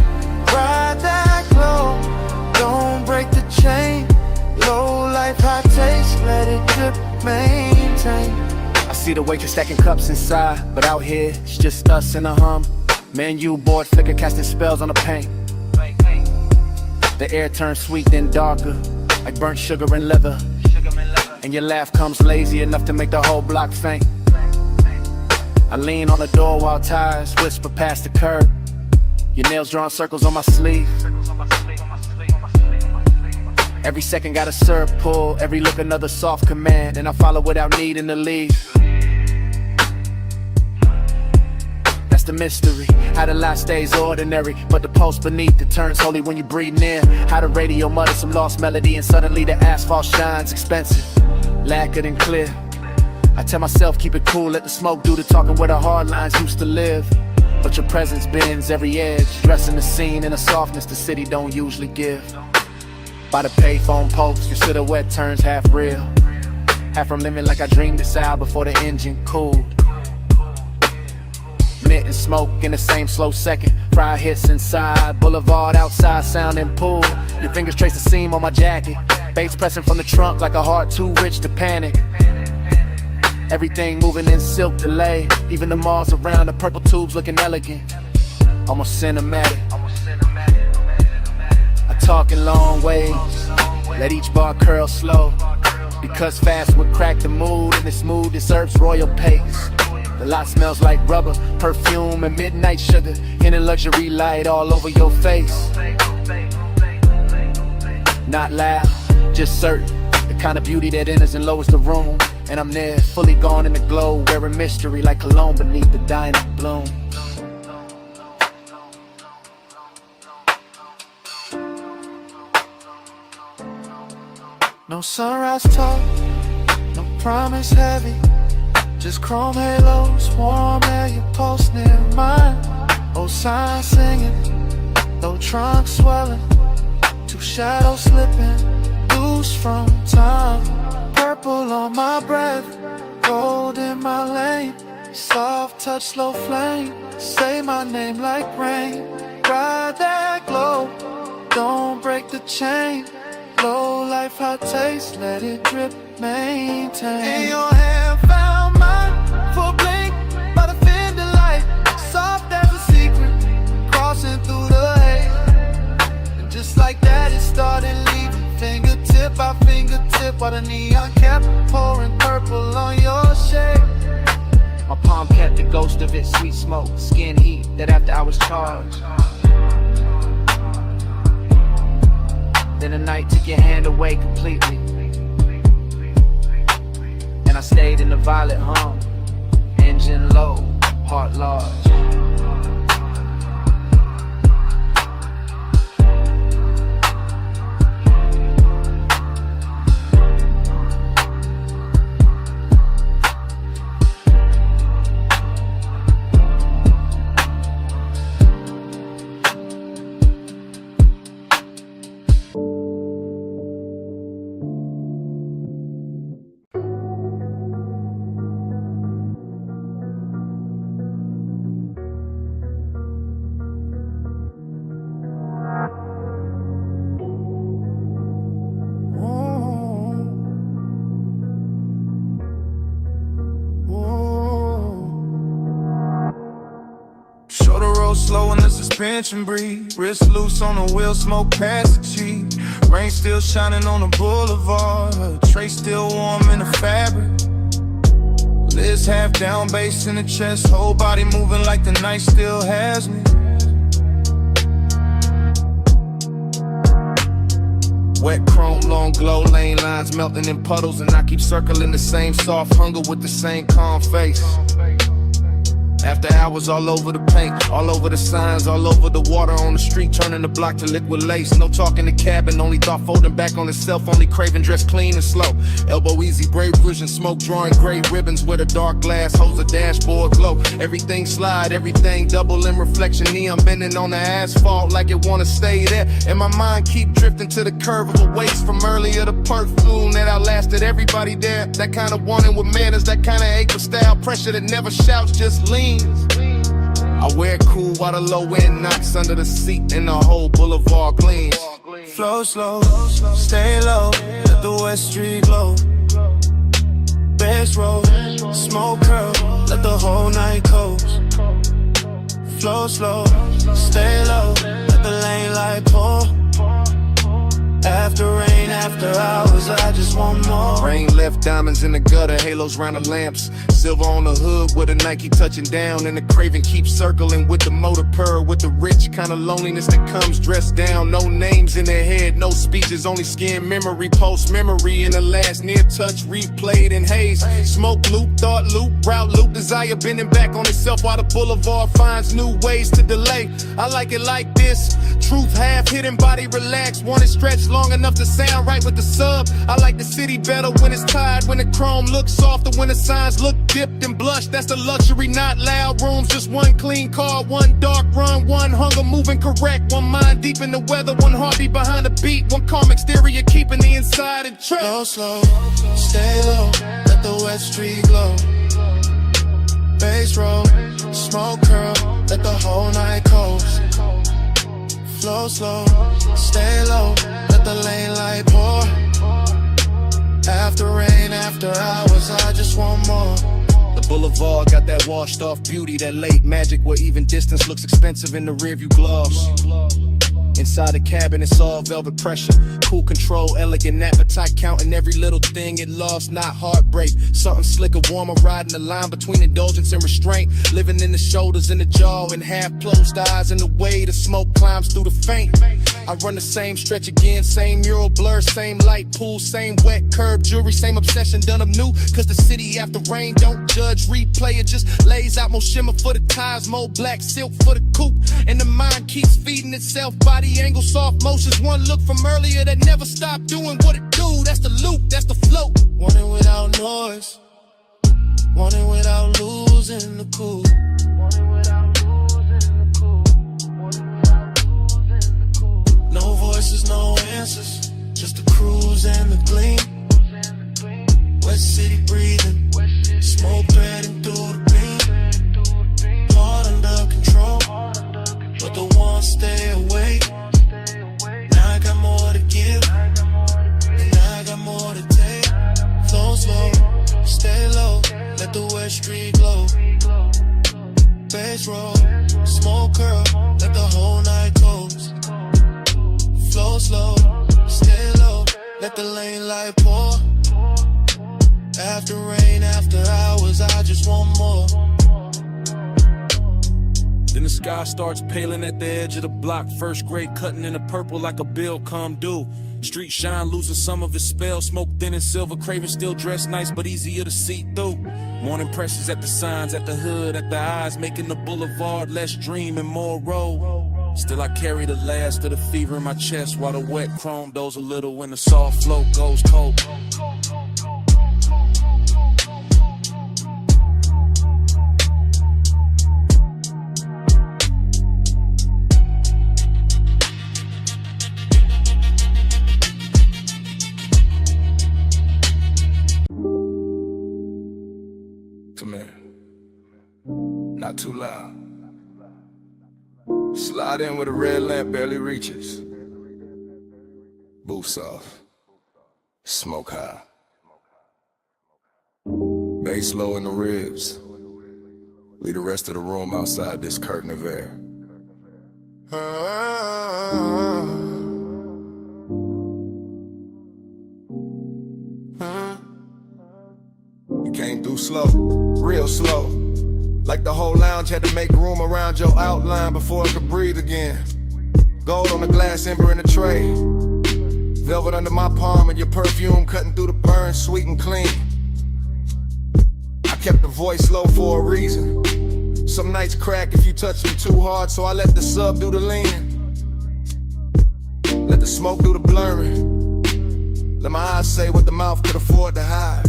Ride that glow, don't break the chain. Low life, high taste, let it drip, maintain. I see the waitress stacking cups inside, but out here, it's just us and a hum. Menu board flicker casting spells on the paint. The air turns sweet then darker, like burnt sugar and leather. And your laugh comes lazy enough to make the whole block faint. I lean on the door while tires whisper past the curb. Your nails drawing circles on my sleeve. Every second got a syrup pull, every look another soft command, and I follow without needing to leave. That's the mystery, how the light stays ordinary, but the pulse beneath it turns holy when you breathe in. How the radio mutters some lost melody and suddenly the asphalt shines expensive, lacquered and clear. I tell myself keep it cool, let the smoke do the talking where the hard lines used to live. But your presence bends every edge, dressing the scene in a softness the city don't usually give. By the payphone post, your silhouette turns half real, half from living like I dreamed this out before the engine cooled. Pavement and smoke in the same slow second. Fry hits inside, boulevard outside, sounding pool. Your fingers trace the seam on my jacket. Bass pressing from the trunk like a heart too rich to panic. Everything moving in silk delay. Even the malls around, the purple tubes looking elegant, almost cinematic. I talk in long waves, let each bar curl slow, because fast would crack the mood, and this mood deserves royal pace. The lot smells like rubber, perfume, and midnight sugar, in a luxury light all over your face. Not loud, just certain, the kind of beauty that enters and lowers the room. And I'm there, fully gone in the glow, wearing mystery like cologne beneath the dying bloom. No sunrise talk, no promise heavy, just chrome halos, warm air, your pulse near mine. Old signs singing, low trunk swelling, two shadows slipping, loose from time. Purple on my breath, gold in my lane, soft touch, slow flame, say my name like rain. Ride that glow, don't break the chain. Low life, hot taste, let it drip, maintain. In your hand, found mine for a blink by the fender light, soft as a secret, crossing through the haze. And just like that, it started leaving, fingertip by fingertip, while the neon kept pouring purple on your shade. My palm kept the ghost of it, sweet smoke, skin heat, that after I was charged. Then the night took your hand away completely, and I stayed in the violet hum, engine low, heart large. Slow in the suspension breathe, wrist loose on the wheel, smoke past the cheek. Rain still shining on the boulevard, tray still warm in the fabric. Lids half down, bass in the chest, whole body moving like the night still has me. Wet chrome, long glow, lane lines melting in puddles, and I keep circling the same soft hunger with the same calm face. After hours all over the paint, all over the signs, all over the water on the street, turning the block to liquid lace. No talk in the cabin, only thought folding back on itself, only craving dress clean and slow. Elbow easy, brave vision, smoke drawing gray ribbons with a dark glass, holds a dashboard glow. Everything slide, everything double in reflection, neon bending on the asphalt like it wanna stay there. And my mind keep drifting to the curve of a waist from earlier, the perfume that outlasted everybody there. That kind of wanting with manners, that kind of ache with style, pressure that never shouts, just lean. I wear it cool while the low end knocks under the seat and the whole boulevard gleams. Flow slow, stay low, let the West Street glow. Bass roll, smoke curl, let the whole night coast. Flow slow, stay low, let the lane light pour. After rain, after hours, I just want more. Rain left diamonds in the gutter, halos round the lamps. Silver on the hood with a Nike touching down, and the craving keeps circling with the motor purr, with the rich kind of loneliness that comes dressed down. No names in their head, no speeches, only skin memory, post memory in the last near touch, replayed in haze. Smoke loop, thought loop, route loop, desire bending back on itself while the boulevard finds new ways to delay. I like it like this, truth half hidden, body relaxed, want it stretched long enough to sound right with the sub. I like the city better when it's tired, when the chrome looks softer, when the signs look dipped and blushed. That's the luxury, not loud rooms, just one clean car, one dark run, one hunger moving correct, one mind deep in the weather, one heartbeat behind the beat, one calm exterior keeping the inside in check. Slow, slow, stay low, let the West Street glow. Bass roll, smoke curl, let the whole night coast. Flow slow, stay low, let the lane light pour. After rain, after hours, I just want more. The boulevard got that washed off beauty, that late magic where even distance looks expensive in the rearview gloss. Inside the cabin, it's all velvet pressure. Cool control, elegant appetite, counting every little thing it lost, not heartbreak. Something slicker, warmer, riding the line between indulgence and restraint. Living in the shoulders and the jaw and half closed eyes, and the way the smoke climbs through the faint. I run the same stretch again, same mural blur, same light pool, same wet curb jewelry, same obsession done up new. Cause the city after rain don't judge, replay it, just lays out more shimmer for the tires, more black silk for the coupe. And the mind keeps feeding itself, body angle, soft motions. One look from earlier that never stopped doing what it do. That's the loop, that's the float. Want it without noise, want it without losing the cool. No voices, no answers, just the cruise and the gleam. West City breathing, smoke threading through the beam. Heart under control, but the ones stay awake. Now I got more to give, and I got more to take. Flow slow, stay low, let the West Street glow. Bass roll, smoke curl, let the whole night coast. Flow slow, stay low, let the lane light pour. After rain, after hours, I just want more. Then the sky starts paling at the edge of the block. First grade cutting in the purple like a bill come due. Street shine losing some of its spell. Smoke thin and silver, craving still dressed nice but easier to see through. Morning presses at the signs, at the hood, at the eyes, making the boulevard less dream and more road. Still I carry the last of the fever in my chest, while the wet chrome doze a little when the soft flow goes cold. Come here. Not too loud. Slide in where the red lamp barely reaches. Booth soft. Smoke high. Bass low in the ribs. Leave the rest of the room outside this curtain of air. You came through slow, real slow. Like the whole lounge had to make room around your outline before it could breathe again. Gold on the glass, ember in the tray. Velvet under my palm and your perfume cutting through the burn, sweet and clean. I kept the voice low for a reason. Some nights crack if you touch them too hard, so I let the sub do the leaning. Let the smoke do the blurring. Let my eyes say what the mouth could afford to hide.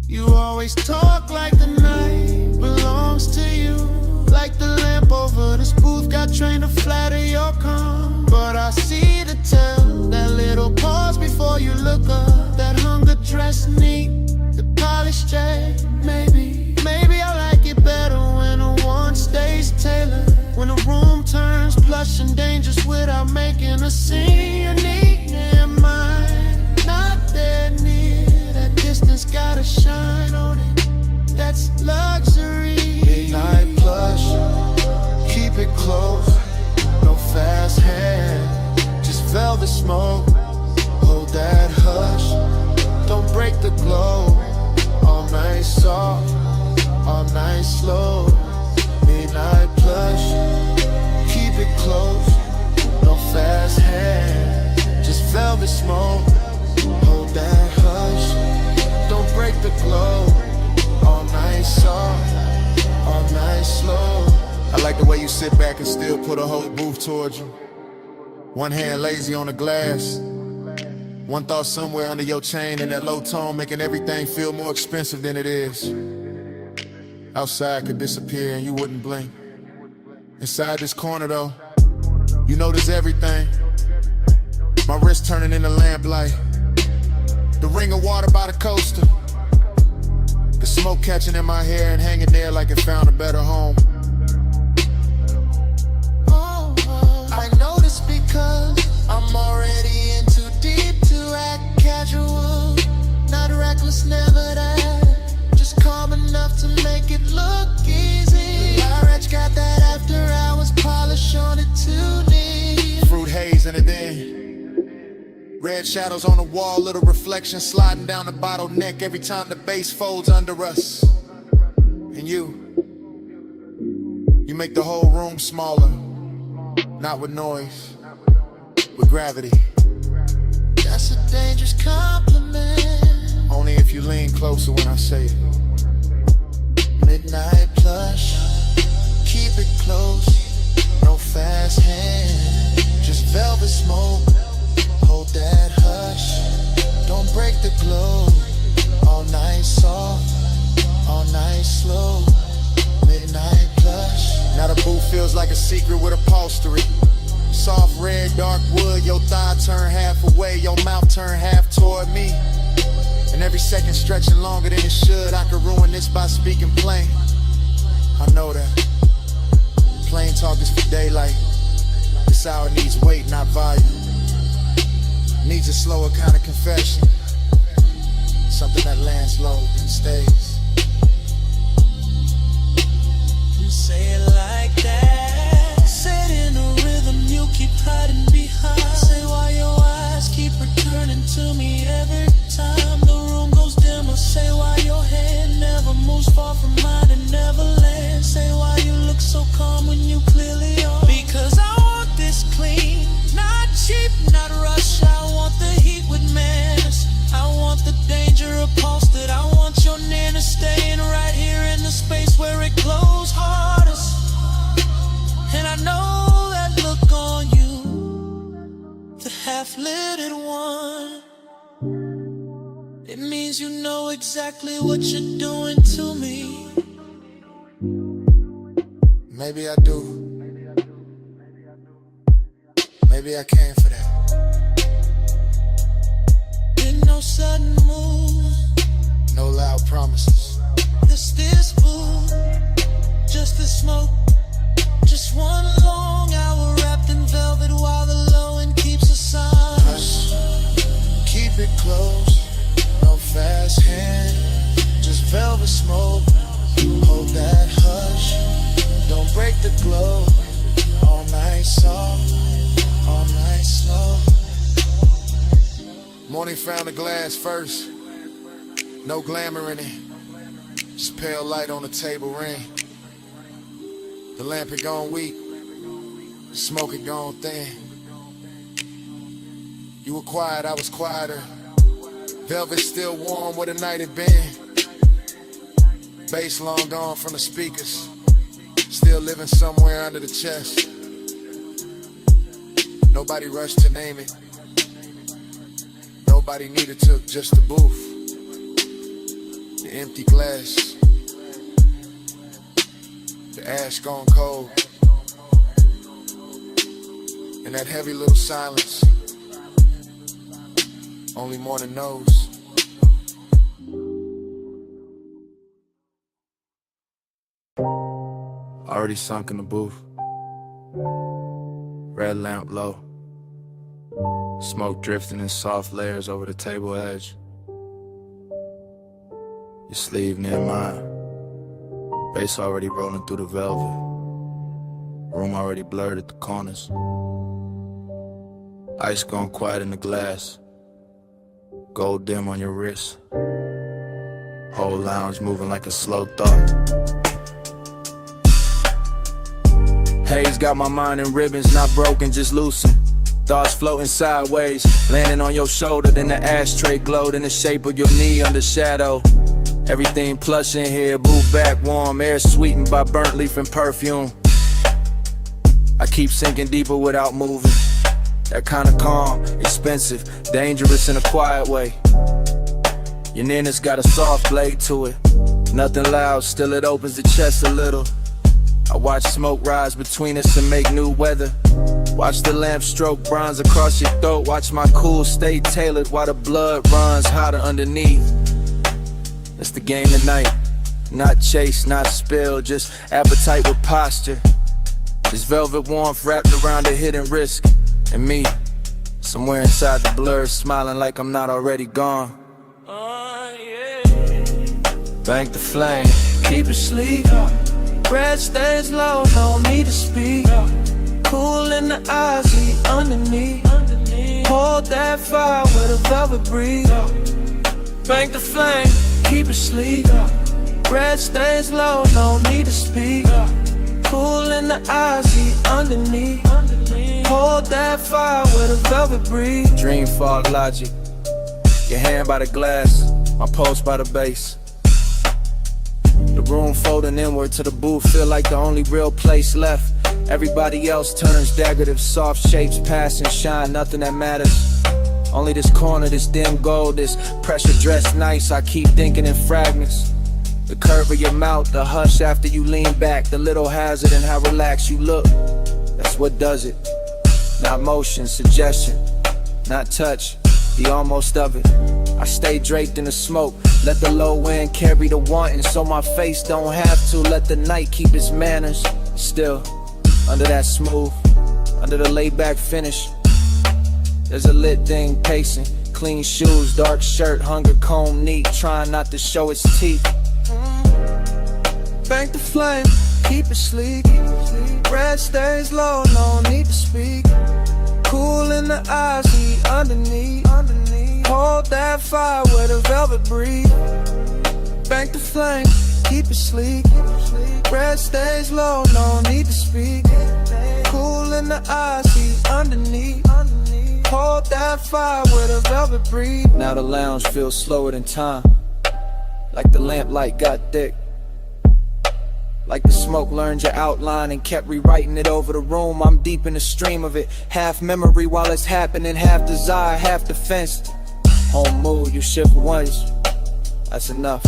You always talk like the night belongs to you. Like the lamp over this booth got trained to flatter your calm. But I see the tell, that little pause before you look up. That hunger dress neat, the polished J. Maybe I like it better when a one stays tailored. When the room turns plush and dangerous without making a scene. You need in mind, not that near. That distance gotta shine on it. That's luxury. Midnight plush, keep it close. No fast hand, just velvet smoke. Hold that hush, don't break the glow. All night soft, all night slow. Midnight plush, keep it close. No fast hand, just velvet smoke. Hold that hush, don't break the glow. All night soft, all night slow. I like the way you sit back and still put a whole booth towards you. One hand lazy on the glass. One thought somewhere under your chain in that low tone, making everything feel more expensive than it is. Outside could disappear and you wouldn't blink. Inside this corner though, you notice everything. My wrist turning into lamplight. The ring of water by the coaster. The Smoke catching in my hair and hanging there like it found a better home. I know this because I'm already in too deep to act casual. Not reckless, never that. Just calm enough to make it look easy. Rich got that after hours polish on it too neat. Fruit haze in it then. Red shadows on the wall, little reflection sliding down the bottleneck every time the bass folds under us. And you make the whole room smaller. Not with noise, with gravity. That's a dangerous compliment. Only if you lean closer when I say it. Midnight plush, keep it close. No fast hand, just velvet smoke. Hold that hush, don't break the glow. All night soft, all night slow. Midnight plush. Now the booth feels like a secret with upholstery. Soft red, dark wood, your thigh turn half away, your mouth turn half toward me. And every second stretching longer than it should. I could ruin this by speaking plain. I know that. Plain talk is for daylight. This hour needs weight, not volume. Needs a slower kind of confession. Something that lands low and stays. You say it like that. Say it in a rhythm you keep hiding behind. Say why your eyes keep returning to me every time the room goes dimmer. Say why your hand never moves far from mine and never lands. Say why you look so calm when you clearly are. Because I want this clean, not cheap, not rush. I want the heat with manners. I want the danger upholstered. I want your nana staying right here in the space where it glows hardest. And I know that look on you, the half-lidded one. It means you know exactly what you're doing to me. Maybe I do. Maybe I came for that. In no sudden move, No loud promises. this food, just the smoke. Just one long hour wrapped in velvet while the low end keeps us on. Hush, keep it close. No fast hand, just velvet smoke. Hold that hush, don't break the glow. All night soft, all night slow. Morning found the glass first. No glamour in it. Just pale light on the table ring. The lamp had gone weak, the smoke had gone thin. You were quiet, I was quieter. Velvet still warm where the night had been. Bass long gone from the speakers, still living somewhere under the chest. Nobody rushed to name it. Nobody needed to, just the booth. The empty glass. The ash gone cold. And that heavy little silence. Only morning knows. Already sunk in the booth. Red lamp low. Smoke drifting in soft layers over the table edge. Your sleeve near mine. Bass already rolling through the velvet. Room already blurred at the corners. Ice gone quiet in the glass. Gold dim on your wrist. Whole lounge moving like a slow thought. Haze got my mind in ribbons, not broken, just loosened. Thoughts floating sideways, landing on your shoulder, then the ashtray glowed in the shape of your knee under shadow. Everything plush in here, booth back warm, air sweetened by burnt leaf and perfume. I keep sinking deeper without moving. That kind of calm, expensive, dangerous in a quiet way. Your nana's got a soft blade to it. Nothing loud, still it opens the chest a little. I watch smoke rise between us and make new weather. Watch the lamp stroke bronze across your throat. Watch my cool stay tailored while the blood runs hotter underneath. It's the game tonight. Not chase, not spill, just appetite with posture. This velvet warmth wrapped around a hidden risk. And me, somewhere inside the blur, smiling like I'm not already gone. Bank the flame, Keep it sleek. Breath stays low, no need to speak. Cool in the eyes, see underneath. Hold that fire with a velvet breeze. Bank the flame, keep it sleek. Breath stays low, no need to speak. Cool in the eyes, see underneath. Hold that fire with a velvet breeze. dream fog logic. Your hand by the glass, my pulse by the base. The room folding inward to the booth, feel like the only real place left. Everybody else turns decorative, soft shapes pass and shine, nothing that matters. Only this corner, this dim gold, this pressure dressed nice, I keep thinking in fragments. The curve of your mouth, the hush after you lean back, the little hazard in how relaxed you look. That's what does it. Not motion, suggestion, not touch, the almost of it. I stay draped in the smoke, let the low wind carry the wanting, so my face don't have to. Let the night keep its manners. Still, under that smooth, under the laid back finish, there's a lit thing pacing. Clean shoes, dark shirt, hunger comb neat, trying not to show its teeth. Bank the flame, keep it sleek. Breath stays low, no need to speak. Cool in the eyes, see underneath. Hold that fire with a velvet breeze. Bank the flame, keep it sleek. Breath stays low, no need to speak. Cool in the eyes, see underneath. Hold that fire with a velvet breeze. Now the lounge feels slower than time, like the lamplight got thick, like the smoke learned your outline and kept rewriting it over the room. I'm deep in the stream of it, half memory while it's happening, half desire, half defense. Home mood, you shift once, that's enough.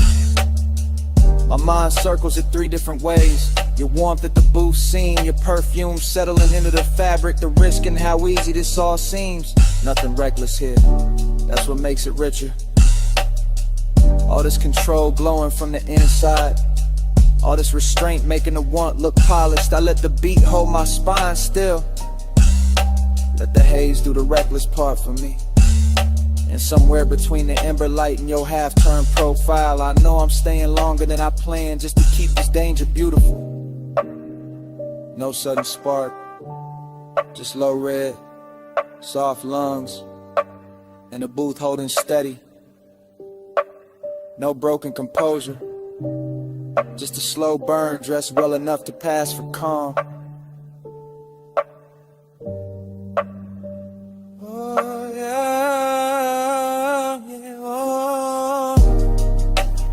My mind circles it 3 different ways. Your warmth at the booth scene, your perfume settling into the fabric, the risk and how easy this all seems. Nothing reckless here, that's what makes it richer. All this control glowing from the inside, all this restraint making the want look polished. I let the beat hold my spine still, let the haze do the reckless part for me. And somewhere between the ember light and your half-turned profile, I know I'm staying longer than I planned just to keep this danger beautiful. No sudden spark, just low red, soft lungs, and the booth holding steady. No broken composure, just a slow burn dressed well enough to pass for calm.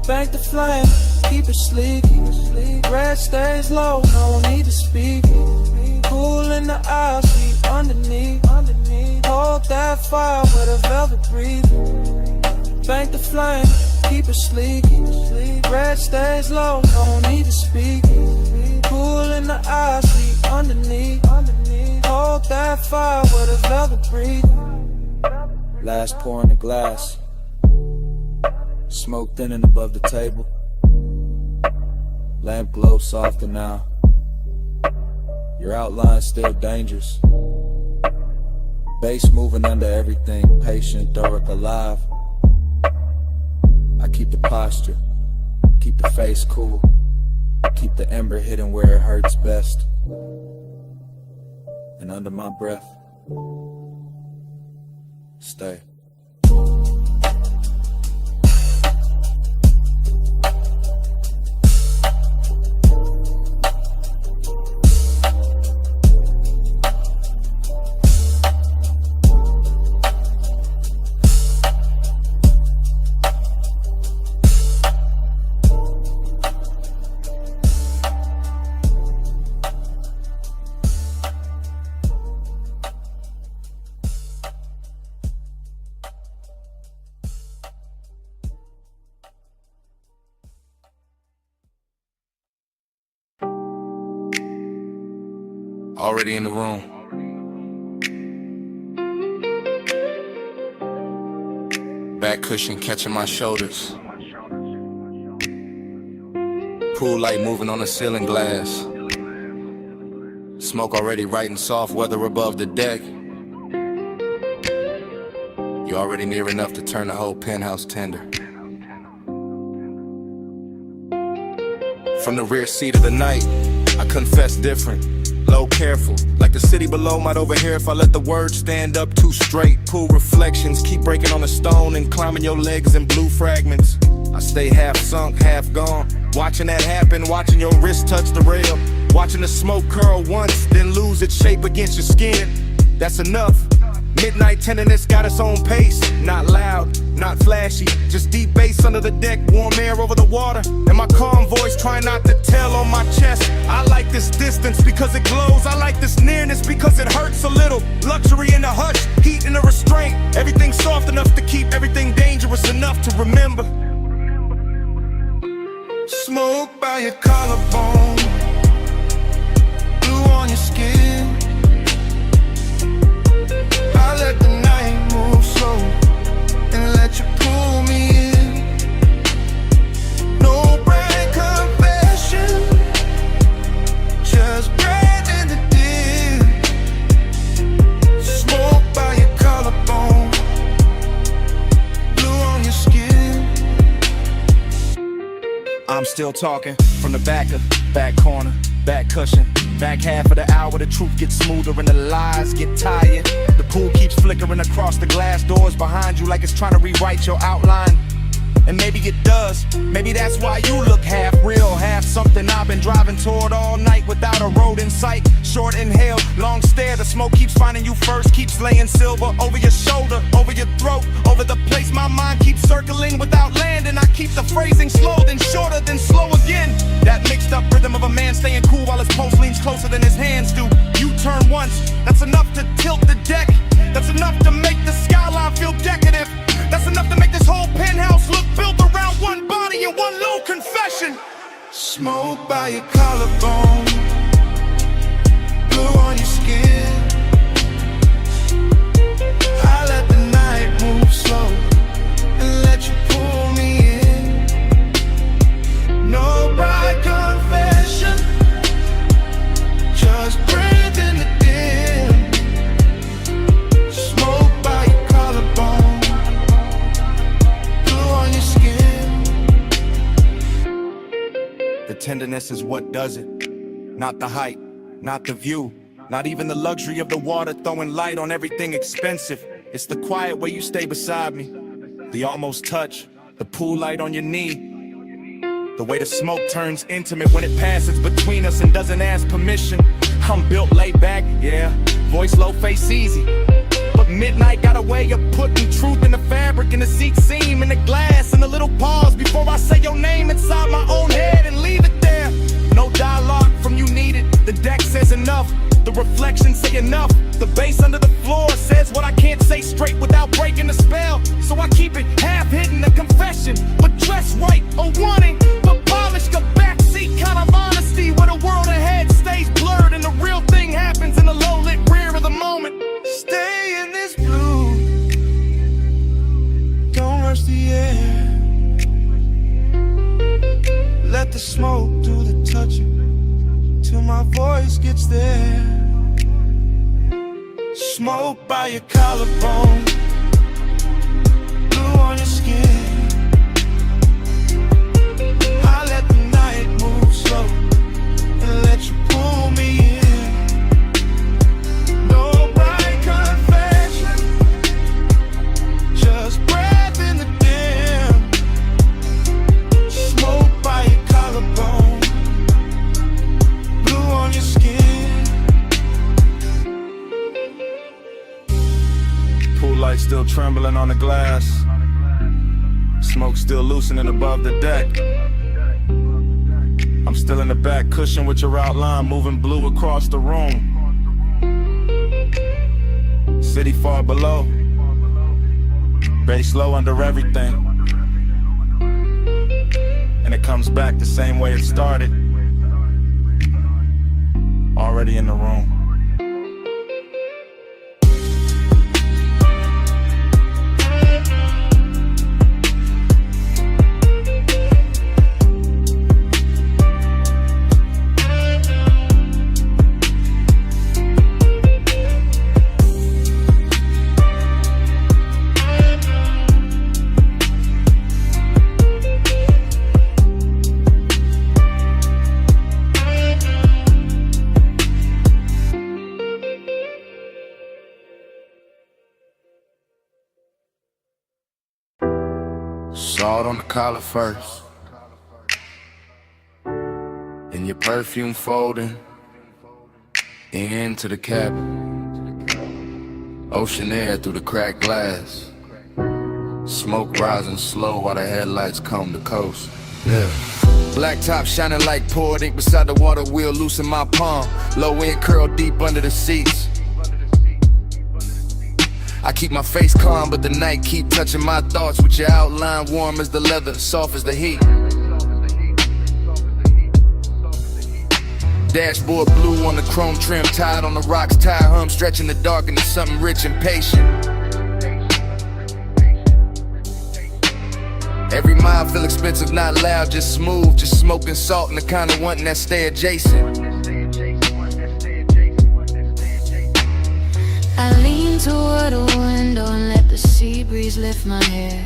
Bank the flame, keep it sleek. Breath stays low, no need to speak. Cool in the eyes, see underneath. Hold that fire with a velvet breeze. Bank the flame, keep it sleek. Breath stays low, no need to speak. Cool in the eyes, see underneath. Hold that fire with a velvet breeze. Last pour in the glass, smoke thinning above the table. Lamp glow softer now, your outline still dangerous. Bass moving under everything, patient, Doric alive. I keep the posture, keep the face cool, keep the ember hidden where it hurts best. And under my breath, stay. Already in the room. Back cushion catching my shoulders. Pool light moving on the ceiling glass. Smoke already writing soft weather above the deck. You're already near enough to turn the whole penthouse tender. From the rear seat of the night, I confess different. Low careful, like the city below might overhear if I let the words stand up too straight. Pool reflections, keep breaking on the stone and climbing your legs in blue fragments. I stay half sunk, half gone, watching that happen, watching your wrist touch the rail, watching the smoke curl once, then lose its shape against your skin. That's enough. Midnight tenderness got its own pace. Not loud, not flashy, just deep bass under the deck, warm air over the water, and my calm voice trying not to tell on my chest. I like this distance because it glows. I like this nearness because it hurts a little. Luxury in the hush, heat in the restraint. Everything soft enough to keep everything dangerous enough to remember. Smoke by your collarbone, blue on your skin. I let the night move slow and let you pull me in. No bright confession, just breath in the dim. Smoke by your collarbone, blue on your skin. I'm still talking from the back corner, back cushion. Back half of the hour, the truth gets smoother and the lies get tired. The pool keeps flickering across the glass doors behind you like it's trying to rewrite your outline. And maybe it does, maybe that's why you look half real, half something I've been driving toward all night without a road in sight. Short inhale, long stare, the smoke keeps finding you first, keeps laying silver over your shoulder, over your throat, over the place my mind keeps circling without landing. I keep the phrasing slow, then shorter, then slow again. That mixed up rhythm of a man staying cool while his pulse leans closer than his hands do. You turn once, that's enough to tilt the deck. That's enough to make the skyline feel decadent. That's enough to make this whole penthouse look built around one body and one little confession. Smoke by your collarbone, blue on your skin. I let the night move slow and let you pull me in. No bright confession, just breathe in the dim. Smoke by your collarbone, blue on your skin. The tenderness is what does it, not the height, not the view, not even the luxury of the water throwing light on everything expensive. It's the quiet way you stay beside me, the almost touch, the pool light on your knee, the way the smoke turns intimate when it passes between us and doesn't ask permission. I'm built laid back, yeah, voice low, face easy, but midnight got a way of putting truth in the fabric, in the seat seam, in the glass, in the little pause before I say your name inside my own head and leave it there. No dialogue from you needed, the deck says enough, the reflections say enough, the bass under the floor says what I can't say straight without breaking the spell. So I keep it half hidden, a confession, but dressed right, a warning, but polished, a backseat kind of honesty where the world ahead stays blurred and the real thing happens in the low-lit rear of the moment. Stay in this blue, don't rush the air. Let the smoke do the touching till my voice gets there. Smoke by your collarbone, blue on your skin. I let the night move slow and let you pull me in. No bright confession, just breath in the dim. Smoke by your collarbone, blue on your skin. Pool light still trembling on the glass, smoke still loosening above the deck. I'm still in the back cushion with your outline moving blue across the room. City far below, bass low under everything, and it comes back the same way it started, already in the room. Salt on the collar first, and your perfume folding into the cabin. Ocean air through the cracked glass, smoke rising slow while the headlights comb the coast. Yeah. Black top shining like poured ink beside the water wheel, loose in my palm. Low end curl deep under the seats. I keep my face calm, but the night keep touching my thoughts with your outline warm as the leather, soft as the heat. Dashboard blue on the chrome trim, tied on the rocks, tire hum stretching the dark into something rich and patient. Every mile feel expensive, not loud, just smooth, just smoking salt and the kind of wanting that stay adjacent. I lean toward a window and let the sea breeze lift my hair,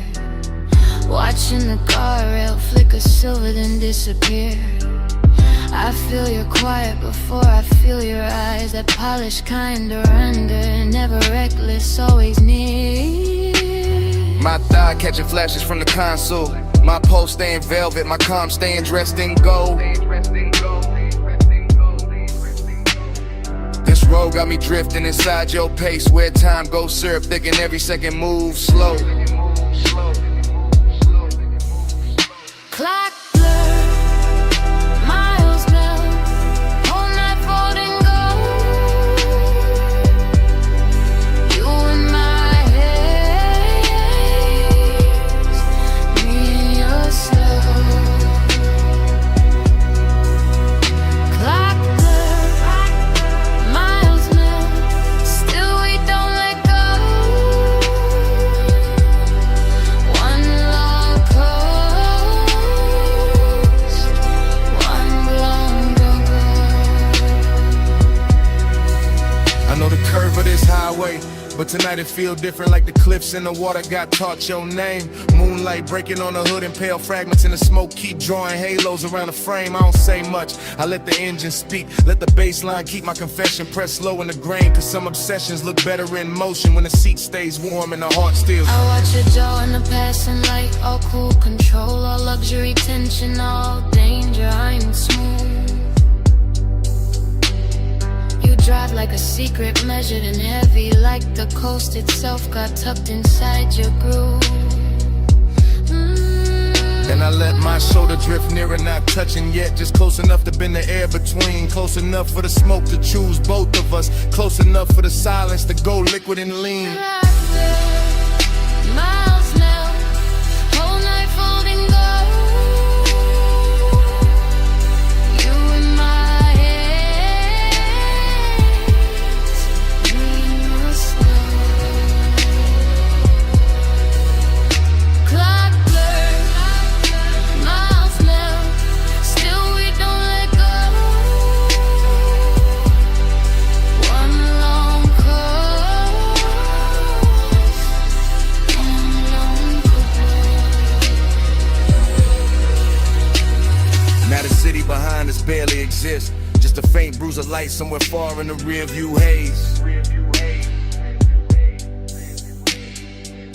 watching the guardrail flicker silver then disappear. I feel your quiet before I feel your eyes, that polished kind of render, never reckless, always near. My thigh catching flashes from the console, my pulse staying velvet, my calm staying dressed in gold. This road got me drifting inside your pace, where time goes syrup thick and every second moves slow. Clock blur, miles melt, whole night folding gold. You in my haze, me in your slow. Clock blur, miles melt, still we don't let go. One long coast, one long go-go. I know the curve of this highway, but tonight it feel different, like the cliffs in the water got taught your name. Moonlight breaking on the hood and pale fragments in the smoke keep drawing halos around the frame. I don't say much, I let the engine speak, let the bass line keep my confession pressed low in the grain. Cause some obsessions look better in motion when the seat stays warm and the heart still. I watch your jaw in the passing light, all cool control, all luxury tension, all danger, I'm smooth. You drive like a secret, measured and heavy, like the coast itself got tucked inside your groove. And I let my shoulder drift nearer, not touching yet, just close enough to bend the air between, close enough for the smoke to choose both of us, close enough for the silence to go liquid and lean. Miles melt, whole night folding gold. You in my haze, me in your slow. Clock blur, miles melt, still we don't let go. One long coast, one long go-go. Now the city behind us barely exists, just a faint bruise of light somewhere far in the rear view haze.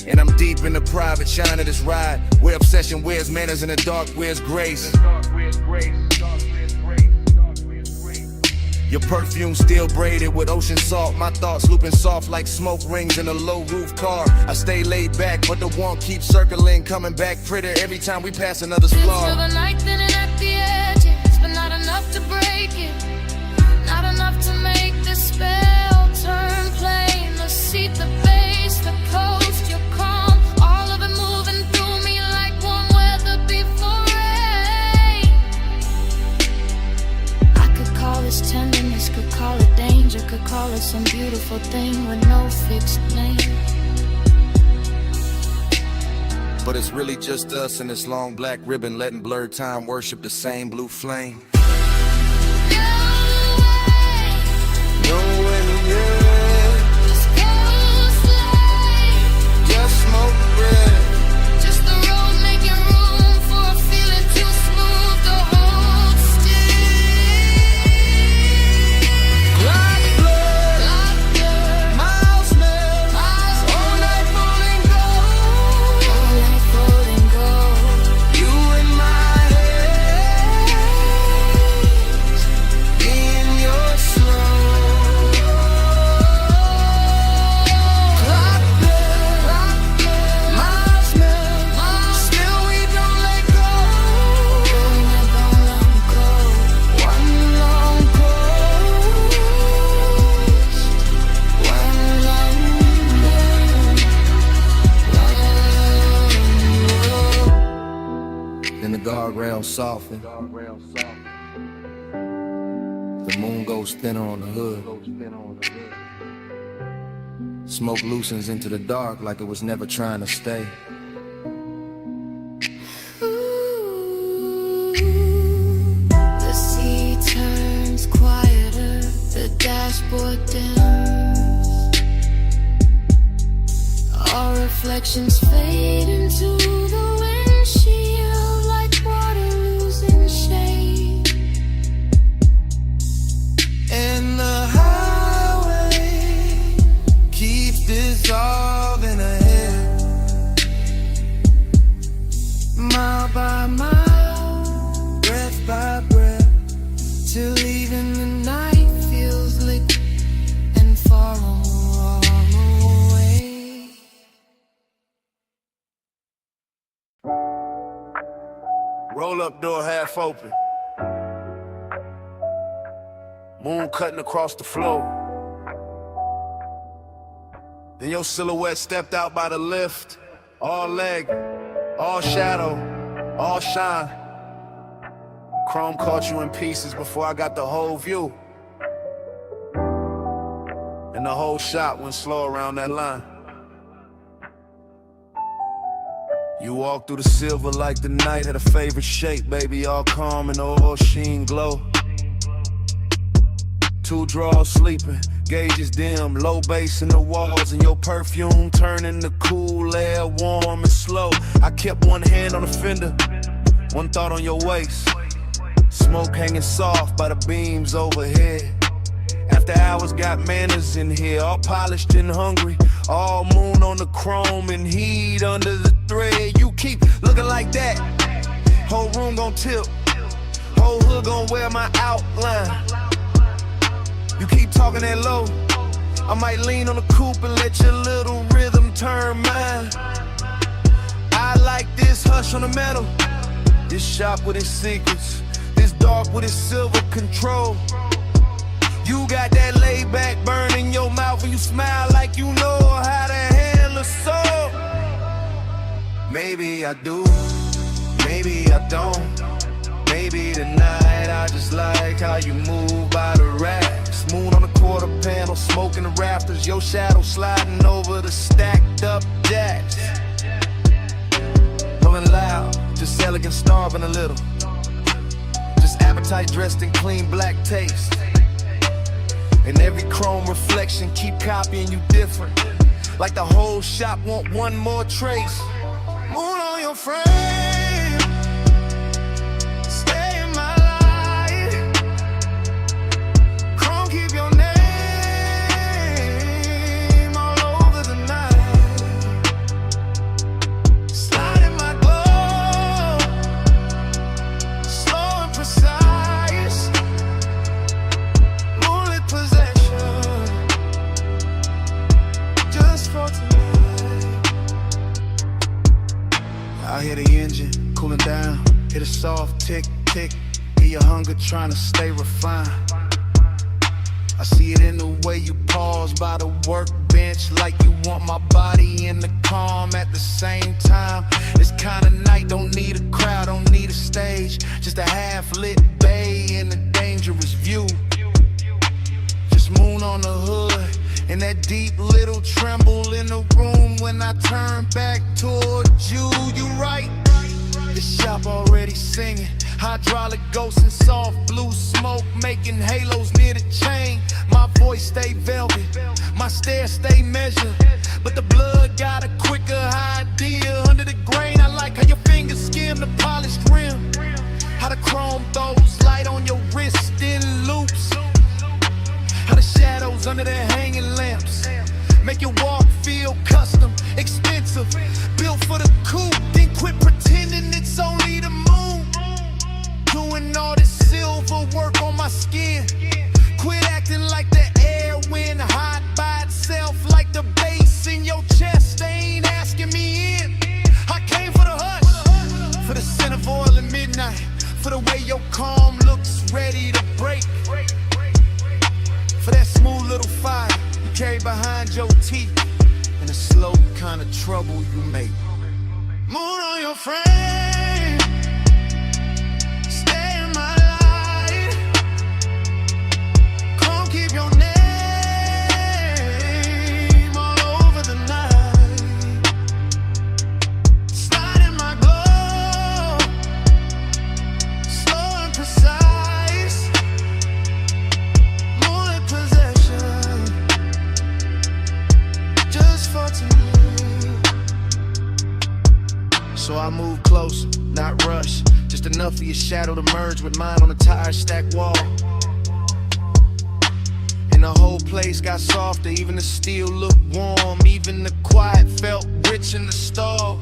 And I'm deep in the private shine of this ride, where obsession wears manners and the dark wears grace. Your perfume still braided with ocean salt, my thoughts looping soft like smoke rings in a low roof car. I stay laid back, but the warmth keeps circling, coming back prettier every time we pass another Till splar. the night thinning at the edges, but not enough to break it, not enough to make the spell turn plain. The seat, the bass, the coast, your calm, all of it moving through me like warm weather before rain. I could call this tenderness, could call it danger, could call it some beautiful thing with no fixed name. But it's really just us and this long black ribbon, letting blurred time worship the same blue flame. No way, yeah. Just go slide, Just smoke bread. just the road making room for a feeling too smooth to hold still. Black blood, Lock your miles melt, eyes, all night falling gold. all night folding gold. soften. The moon goes thinner on the hood. Smoke loosens into the dark like it was never trying to stay. The sea turns quieter, the dashboard dims. Our reflections fade into the windshield like water losing shade. And the highway keeps dissolving ahead, mile by mile, breath by breath, till even the night feels liquid and far away. Roll up door half open. Moon cutting across the floor. Then your silhouette stepped out by the lift. All leg, all shadow, all shine. Chrome caught you in pieces before I got the whole view. And the whole shot went slow around that line. You walked through the silver like the night had a favorite shape, baby, all calm and all sheen glow. Two drawers sleeping, gauges dim, low bass in the walls, and your perfume turning the cool air warm and slow. I kept one hand on the fender, one thought on your waist. Smoke hanging soft by the beams overhead. After hours got manners in here, all polished and hungry. All moon on the chrome and heat under the thread. You keep looking like that, whole room gon' tilt, whole hood gon' wear my outline. You keep talking that low, I might lean on the coupe and let your little rhythm turn mine. I like this hush on the metal, this shop with its secrets, this dark with its silver control. You got that laid back burn in your mouth and you smile like you know how to handle a soul. Maybe I do, maybe I don't. Maybe tonight I just like how you move by the racks. Moon on the quarter panel, smoking the rafters. Your shadow sliding over the stacked up jacks. Pulling loud, just elegant, starving a little. Just appetite dressed in clean black taste. And every chrome reflection keep copying you different. Like the whole shop want one more trace. Moon on your frame, stay in my life. Chrome keep your name all over the night. Slide in my glow, slow and precise. Moonlit possession, just for tonight. I hear the engine cooling down, hear the soft tick, tick. Hear your hunger trying to stay refined. I see it in the way you pause by the workbench, like you want my body in the calm at the same time. This kind of night don't need a crowd, don't need a stage. Just a half-lit bay and a dangerous view. Just moon on the hood and that deep little tremble in the room when I turn back towards you. You right, the shop already singing. Hydraulic ghosts and soft blue smoke making halos near the chain. My voice stay velvet, my stare stay measured, but the blood got a quicker idea. Under the grain, I like how your fingers skim the polished rim, how the chrome throws light on your wrist in loops, how the shadows under the hanging lamps make your walk feel custom, expensive, built for the coupe. Then quit pretending it's only the moon, doing all this silver work on my skin. Quit acting like the air went hot by itself, like the bass in your chest. They ain't asking me in. I came for the hush, for the scent of oil at midnight, for the way your calm looks ready to break, for that smooth little fire you carry behind your teeth, and the slow kind of trouble you make. Moon on your frame, your shadow to merge with mine on the tire stack wall. And the whole place got softer, even the steel looked warm. Even the quiet felt rich in the stall.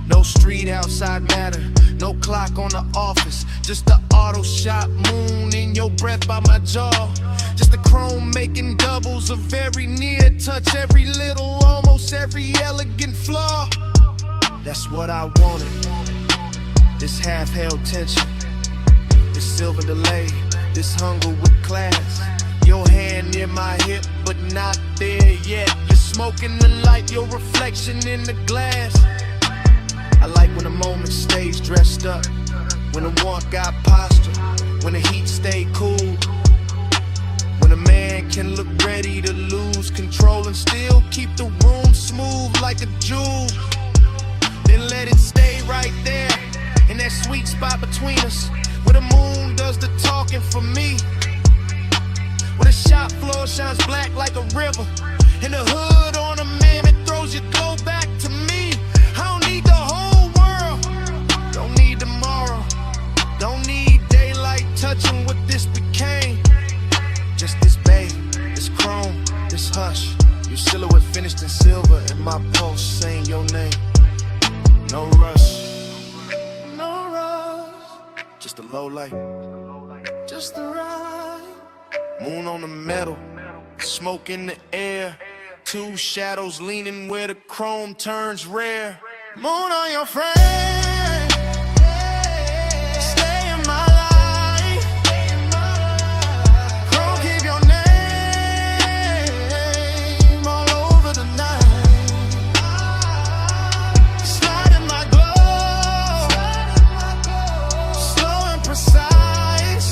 No street outside matter, no clock on the office. Just the auto shop moon in your breath by my jaw. Just the chrome making doubles of every near touch, every little, almost every elegant flaw. That's what I wanted. This half-held tension, this silver delay, this hunger with class. Your hand near my hip, but not there yet. You're smoking the light, your reflection in the glass. I like when the moment stays dressed up, when the warmth got posture, when the heat stay cool, when a man can look ready to lose control and still keep the room smooth like a jewel. Then let it stay right there, in that sweet spot between us, where the moon does the talking for me, where the shop floor shines black like a river, and the hood on a mammoth throws your glow back to me. I don't need the whole world, don't need tomorrow, don't need daylight touching what this became. Just this babe, this chrome, this hush, your silhouette finished in silver, and my pulse saying your name. No rush, no rush, just a low light, just the right. Moon on the metal, smoke in the air, two shadows leaning where the chrome turns rare. Moon on your frame, stay in my life. Chrome keep your name all over the night. Slide in my glow, slow and precise.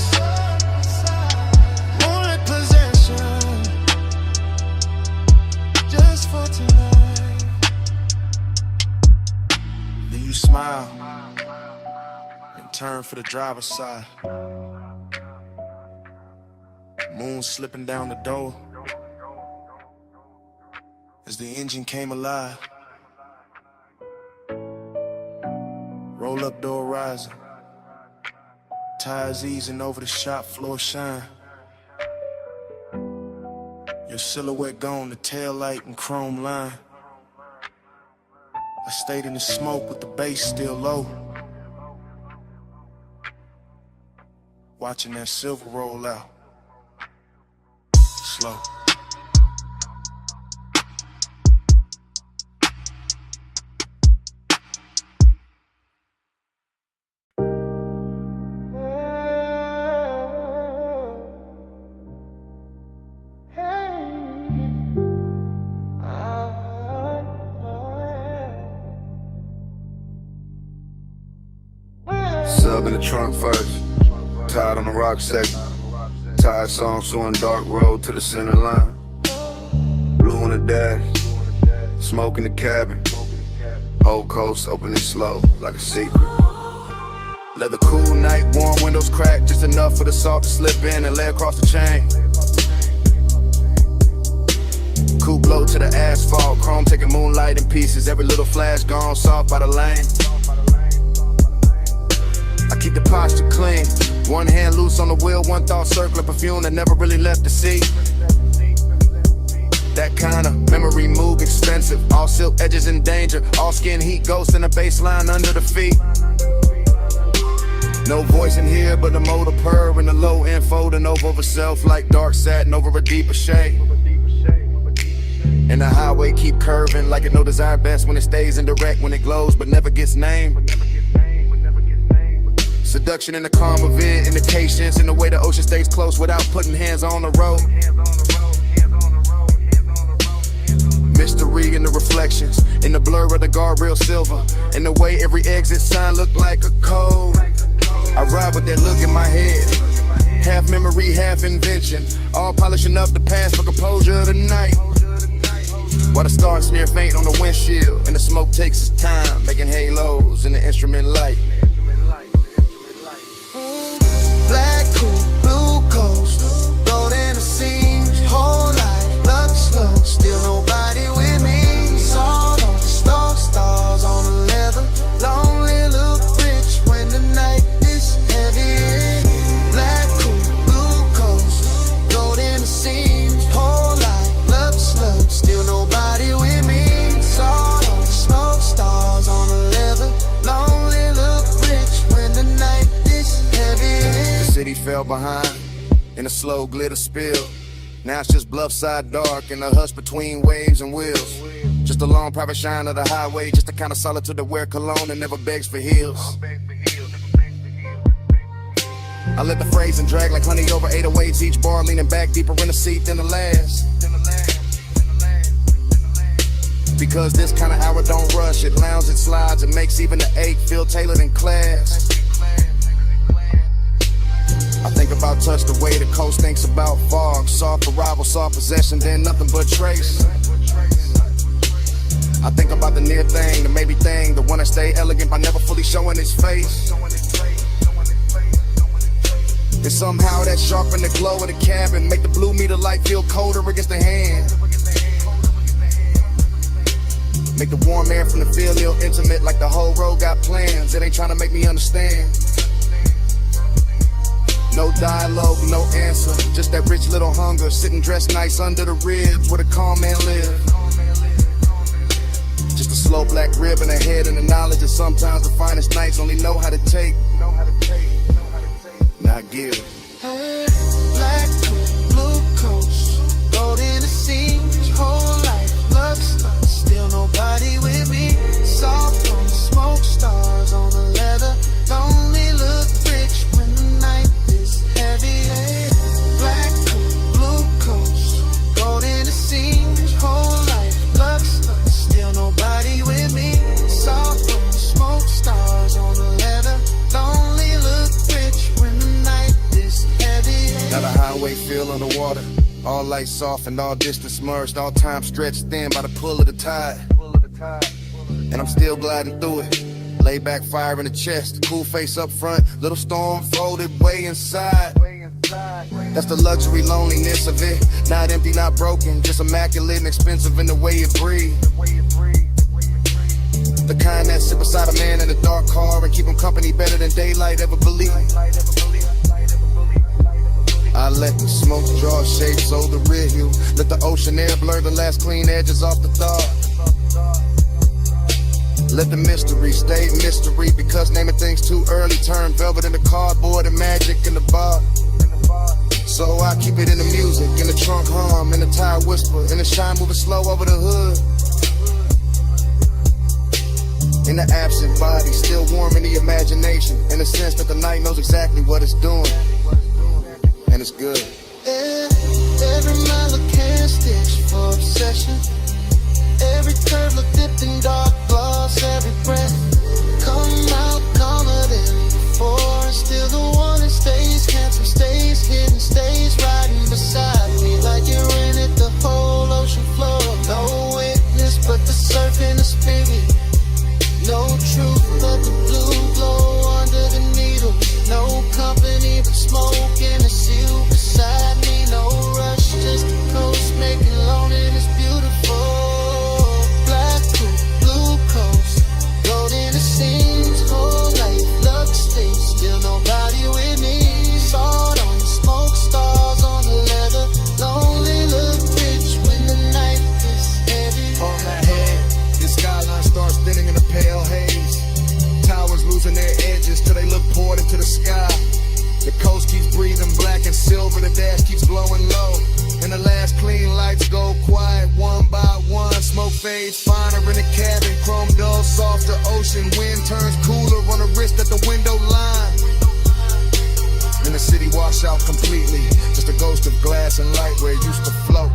Moonlit possession, just for tonight. Then you smile and turn for the driver's side. Moon slipping down the door as the engine came alive. Roll up door rising, tires easing over the shop floor shine. Your silhouette gone, the tail light and chrome line. I stayed in the smoke with the bass still low, watching that silver roll out, slow. Sub in the trunk first, tied on the rock section. Tired song showing dark road to the center line. Blue on the dash, smoke in the cabin. Whole coast opening slow like a secret. Leather cool night, warm windows cracked just enough for the salt to slip in and lay across the chain. Coupe blow to the asphalt, chrome taking moonlight in pieces. Every little flash gone soft by the lane. I keep the posture clean, one hand loose on the wheel, one thought circling perfume that never really left the seat. That kind of memory move expensive, all silk edges in danger, all skin heat ghost in a baseline under the feet. No voice in here but the motor purr and the low end folding over self like dark satin over a deeper shade. And the highway keep curving like it no desire best when it stays indirect, when it glows but never gets named. Seduction in the calm of it, indications in the way the ocean stays close without putting hands on the road. Mystery in the reflections, in the blur of the guardrail silver, in the way every exit sign looked like a code. I ride with that look in my head, half memory, half invention, all polishing up the past for composure tonight. While the stars smear faint on the windshield, and the smoke takes its time, making halos in the instrument light. Black coupe, blue coast, road in the seams, whole life, luck slow, still nobody with me. Sawed on the stars on the leather, lonely look rich when the night city fell behind in a slow glitter spill. Now it's just bluffside dark and a hush between waves and wheels. Just a long private shine of the highway, just the kind of solitude that wear cologne and never begs for heels. I let the phrasing drag like honey over 808s, each bar leaning back deeper in the seat than the last. Because this kind of hour don't rush, it lounges, it slides, it makes even the ache feel tailored in class. I think about touch the way the coast thinks about fog. Soft arrival, soft possession, then nothing but trace. I think about the near thing, the maybe thing, the one that stay elegant by never fully showing its face. And somehow that sharpen the glow of the cabin, make the blue meter light feel colder against the hand. Make the warm air from the field feel intimate, like the whole road got plans. It ain't trying to make me understand. No dialogue, no answer, just that rich little hunger, sitting dressed nice under the ribs where the calm man live. Just a slow black rib in the head and the knowledge that sometimes the finest nights only know how to take. Not give. Hey, black coat, blue coast, gold in the seams, whole life, lux, still nobody with me. Soft on the smoke, stars on the leather, lonely look rich when the night is heavy. Hey, black coat, blue coast, gold in the seams, whole life, lux, still nobody with me. Soft on the smoke, stars on the leather, lonely look rich when the night is heavy. Now the highway feel underwater, all lights off and all distance merged, all time stretched thin by the pull of the tide. And I'm still gliding through it. Lay back, fire in the chest, cool face up front, little storm folded way inside. That's the luxury loneliness of it. Not empty, not broken, just immaculate and expensive in the way it breathes. The kind that sit beside a man in a dark car and keep him company better than daylight ever believed. I let the smoke draw shapes over the rear view. Let the ocean air blur the last clean edges off the thought. Let the mystery stay mystery, because naming things too early turn velvet into cardboard and magic in the bar. So I keep it in the music, in the trunk hum, in the tire whisper, in the shine moving slow over the hood. In the absent body, still warm in the imagination, in the sense that the night knows exactly what it's doing. And it's good. Every mile a can stitch for obsession. Every curve look dipped in dark gloss. Every breath come out calmer than before. And still the one that stays, handsome stays, hidden stays, riding beside me like you're in it. The whole ocean floor, no witness but the surf and the spirit. No truth but the blue glow under the needle. No company but smoke and a seal beside me. No rush, just the coast making loneliness beautiful. Black coat, blue coast, gold in the seams, whole life, love stays, still nobody with me. Salt on the smoke, stars on the leather, lonely look rich when the night is heavy. On my head, the skyline starts thinning in a pale haze. Towers losing their edges till they look poured into the sky. The coast keeps breathing black and silver, the dash keeps blowing low. And the last clean lights go quiet one by one. Smoke fades finer in the cabin, chrome dull, softer ocean. Wind turns cooler on the wrist at the window line. And the city washed out completely, just a ghost of glass and light where it used to float.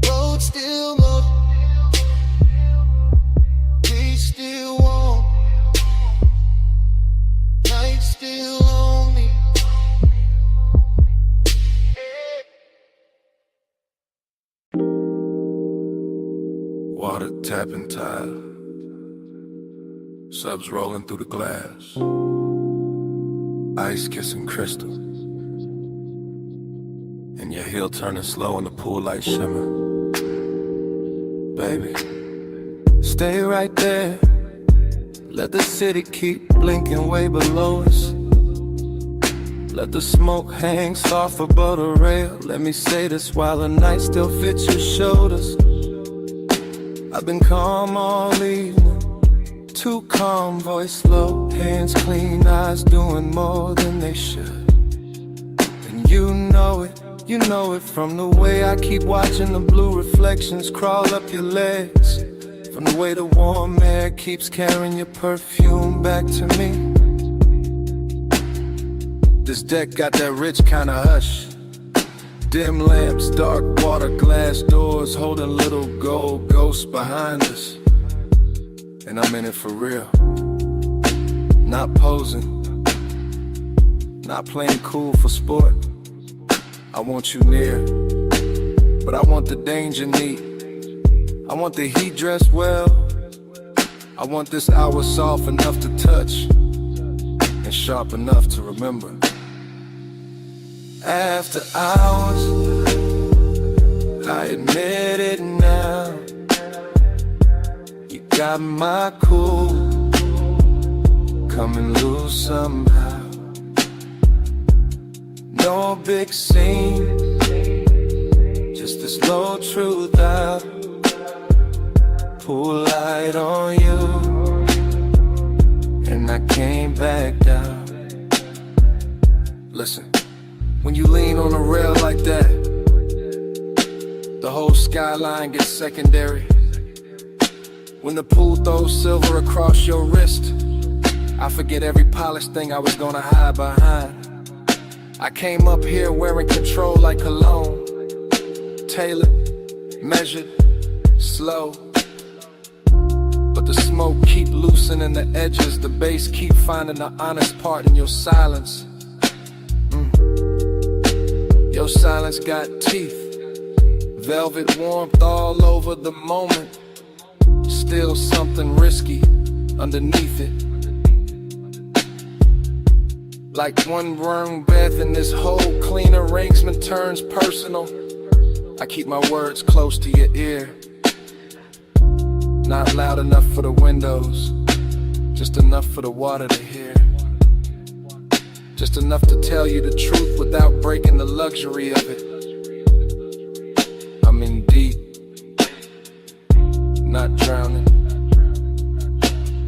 Road still low, we still warm, night still lonely. Water tapping tile, subs rolling through the glass, ice kissing crystal, and your heel turning slow in the pool light shimmer. Baby, stay right there. Let the city keep blinking way below us. Let the smoke hang soft above the rail. Let me say this while the night still fits your shoulders. I've been calm all evening, Too calm, voice low, hands clean, eyes doing more than they should. And you know it from the way I keep watching the blue reflections crawl up your legs, from the way the warm air keeps carrying your perfume back to me. This deck got that rich kind of hush. Dim lamps, dark water, glass doors, holding little gold ghosts behind us. And I'm in it for real. Not posing, not playing cool for sport. I want you near, but I want the danger neat. I want the heat dressed well. I want this hour soft enough to touch and sharp enough to remember. After hours, I admit it now, you got my cool coming loose somehow. No big scene, just this low truth out. Pull light on you, and I came back down. Listen, when you lean on a rail like that, the whole skyline gets secondary. When the pool throws silver across your wrist, I forget every polished thing I was gonna hide behind. I came up here wearing control like cologne, tailored, measured, slow. But the smoke keep loosening the edges, the bass keep finding the honest part in your silence. Your silence got teeth, velvet warmth all over the moment. Still something risky underneath it. Like one wrong breath and this whole clean arrangement turns personal. I keep my words close to your ear, not loud enough for the windows, just enough for the water to hear. Just enough to tell you the truth without breaking the luxury of it. I'm in deep, not drowning.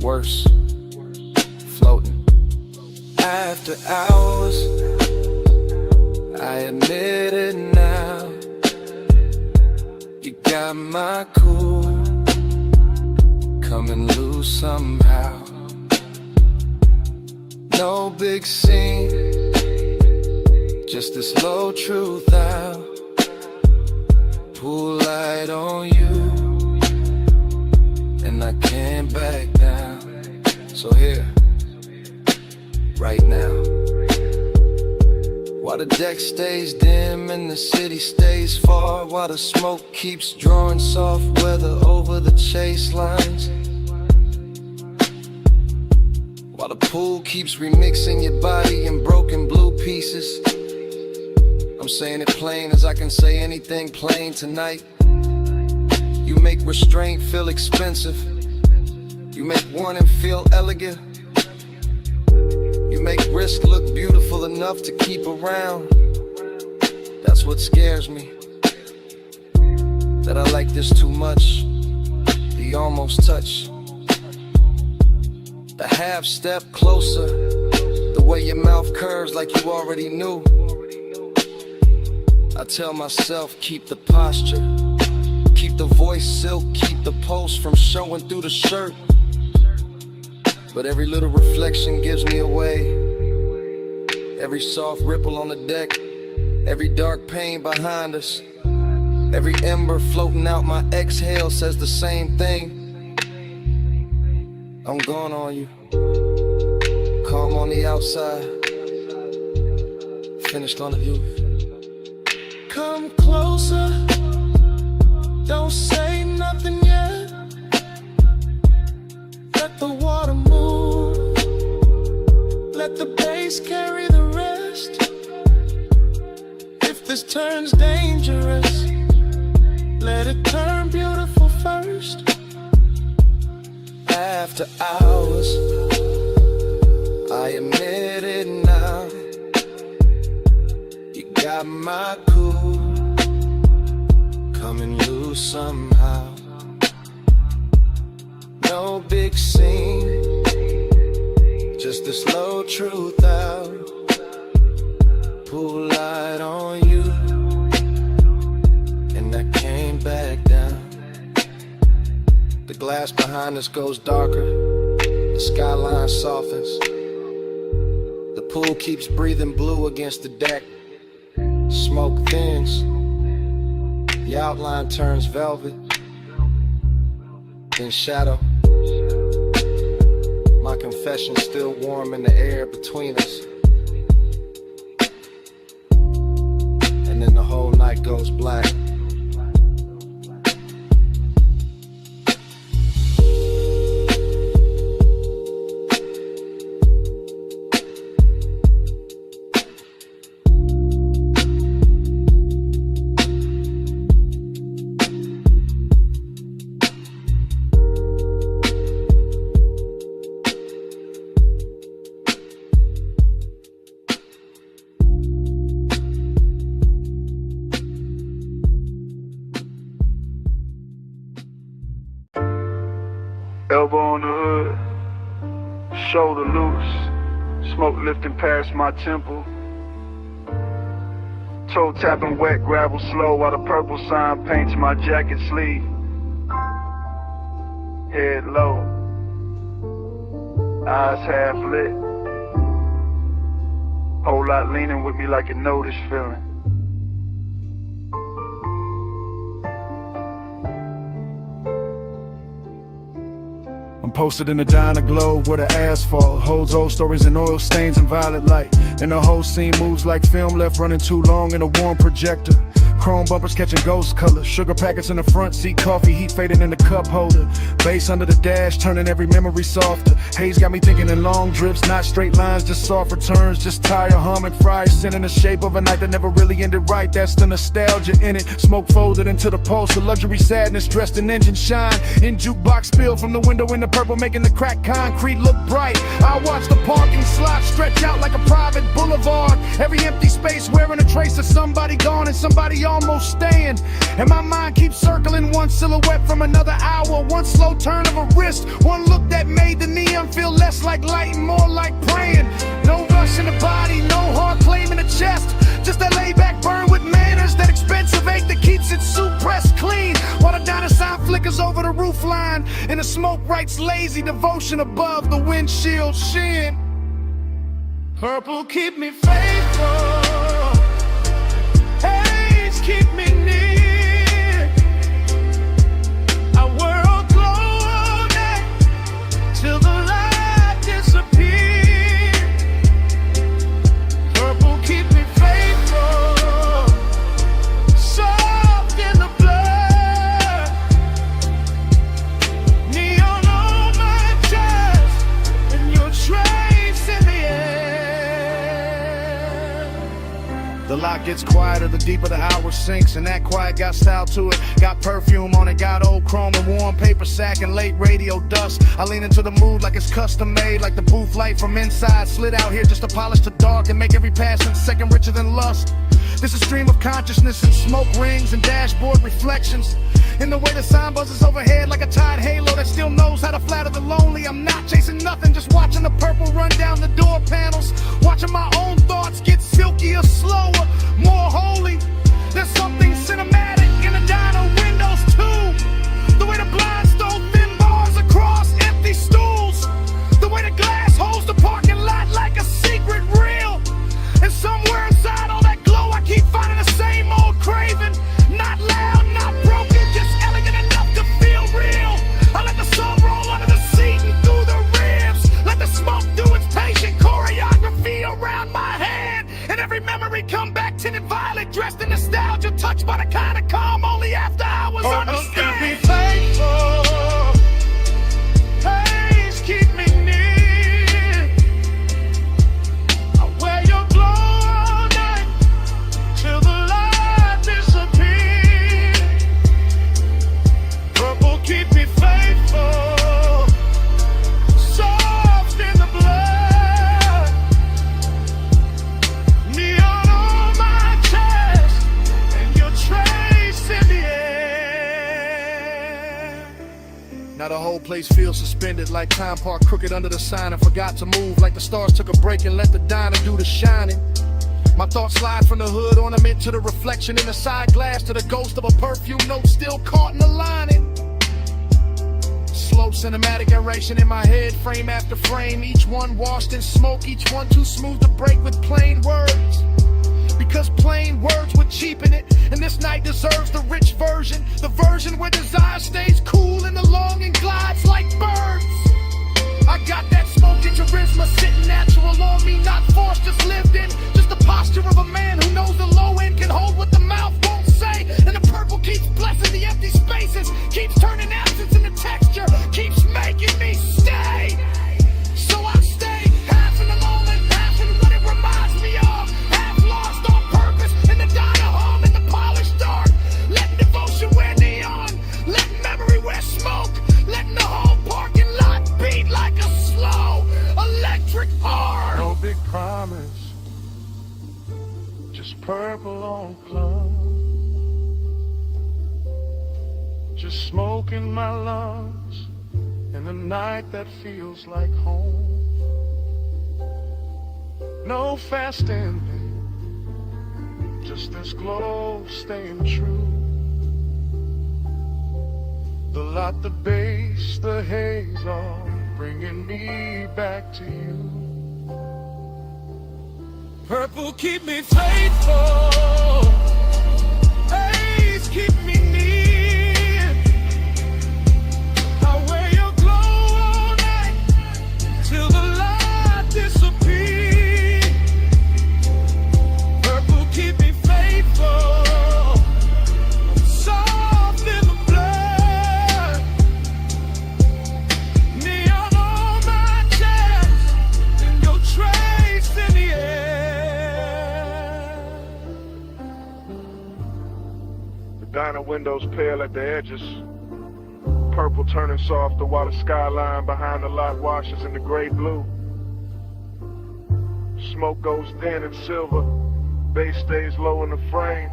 Worse, floating. After hours, I admit it now, you got my cool coming loose somehow. No big scene, just this low truth out. Pull light on you, and I can't back down. So here, right now, while the deck stays dim and the city stays far, while the smoke keeps drawing soft weather over the chase lines, while the pool keeps remixing your body in broken blue pieces. I'm saying it plain as I can say anything plain tonight. You make restraint feel expensive. You make warning feel elegant. You make risk look beautiful enough to keep around. That's what scares me, that I like this too much. The almost touch, the half step closer, the way your mouth curves like you already knew. I tell myself, keep the posture, keep the voice silk, keep the pulse from showing through the shirt. But every little reflection gives me away. Every soft ripple on the deck, every dark pain behind us, every ember floating out my exhale says the same thing. I'm gone on you, calm on the outside, finished on the roof. Come closer, don't say nothing yet. Let the water move, let the bass carry the rest. If this turns dangerous, let it turn beautiful first. After hours, I admit it now, you got my cool coming loose somehow. no big scene, just the slow truth out. Pull light on you, and I came back down. The glass behind us goes darker, the skyline softens. The pool keeps breathing blue against the deck. Smoke thins, the outline turns velvet, then shadow. My confession's still warm in the air between us. And then the whole night goes black. Elbow on the hood, shoulder loose, smoke lifting past my temple. Toe tapping wet gravel slow while the purple sign paints my jacket sleeve. Head low, eyes half lit. Whole lot leaning with me like you know this feeling. I'm posted in the diner globe where the asphalt holds old stories and oil stains and violet light. And the whole scene moves like film left running too long in a warm projector. Chrome bumpers catching ghost colors, sugar packets in the front seat, coffee heat fading in the cup holder. Bass under the dash, turning every memory softer. Haze got me thinking in long drips, not straight lines, just soft returns. Just tire humming, fries sent in the shape of a night that never really ended right. That's the nostalgia in it. Smoke folded into the pulse, the luxury sadness dressed in engine shine. In jukebox spill from the window in the purple, making the cracked concrete look bright. I watch the parking slot stretch out like a private boulevard. Every empty space wearing a trace of somebody gone and somebody almost staying. And my mind keeps circling one silhouette from another hour. One slow turn of a wrist, one look that made the neon feel less like light and more like praying. No rush in the body, no hard claim in the chest. Just that laid back burn with manners, that expensive ache that keeps it suit pressed clean. While the diner sign flickers over the roof line, and the smoke writes lazy devotion above the windshield sheen. Purple keep me faithful, haze keep me near. Our world glowing till the light disappears. Purple keep me faithful, soft in the blood. Neon on my chest, and your trace in the air. The lot gets quieter, the deeper the hour sinks, and that quiet got style to it. Got perfume on it, got old chrome and warm paper sack and late radio dust. I lean into the mood like it's custom made, like the booth light from inside slid out here just to polish the dark and make every passing second richer than lust. This is a stream of consciousness and smoke rings and dashboard reflections. In the way the sign buzzes overhead like a tide halo that still knows how to flatter the lonely. I'm not chasing nothing, just watching the purple run down the door panels. Watching my own thoughts get silkier, slower, more holy. There's something cinematic in the diner windows too. The way the blinds throw thin bars across empty stools. The way the glass holds the parking lot like a secret reel. And somewhere inside all that glow I keep finding the same old craving. Not loud, not broken, just elegant enough to feel real. I let the sun roll under the seat and through the ribs. Let the smoke do its patient choreography around my head. And every memory come back tinted violet, dressed in nostalgia, touched by the kind of place feels suspended, like time parked crooked under the sign and forgot to move, like the stars took a break and let the diner do the shining. My thoughts slide from the hood ornament to the reflection in the side glass, to the ghost of a perfume note still caught in the lining. Slow cinematic narration in my head, frame after frame, each one washed in smoke, each one too smooth to break with plain words. Because plain words would cheapen it, and this night deserves the rich version, the version where desire stays cool and the longing glides like birds. I got that smoky charisma sitting natural on me, not forced, just lived in. Just the posture of a man who knows the low end can hold what the mouth won't say. And the purple keeps blessing the empty spaces, keeps turning absence into texture, keeps making me stay. So I stay, half in the moment, half in what it reminds me of. Half lost on purpose in the diner home in the polished dark. Letting devotion wear neon, letting memory wear smoke, letting the whole parking lot beat like a slow electric heart. No big promise, just purple on clouds. Just smoke in my lungs in a night that feels like home. No fast ending, just this glow staying true. The light, the bass, the haze, all bringing me back to you. Purple keep me faithful, haze keep me near. I wear your glow all night till the light disappears. Purple keep me faithful, soft in the blood. Neon on my chest, and your trace in the air. The diner windows pale at the edges, purple turning softer while the skyline behind the lot washes in the gray blue. Smoke goes thin and silver, bass stays low in the frame,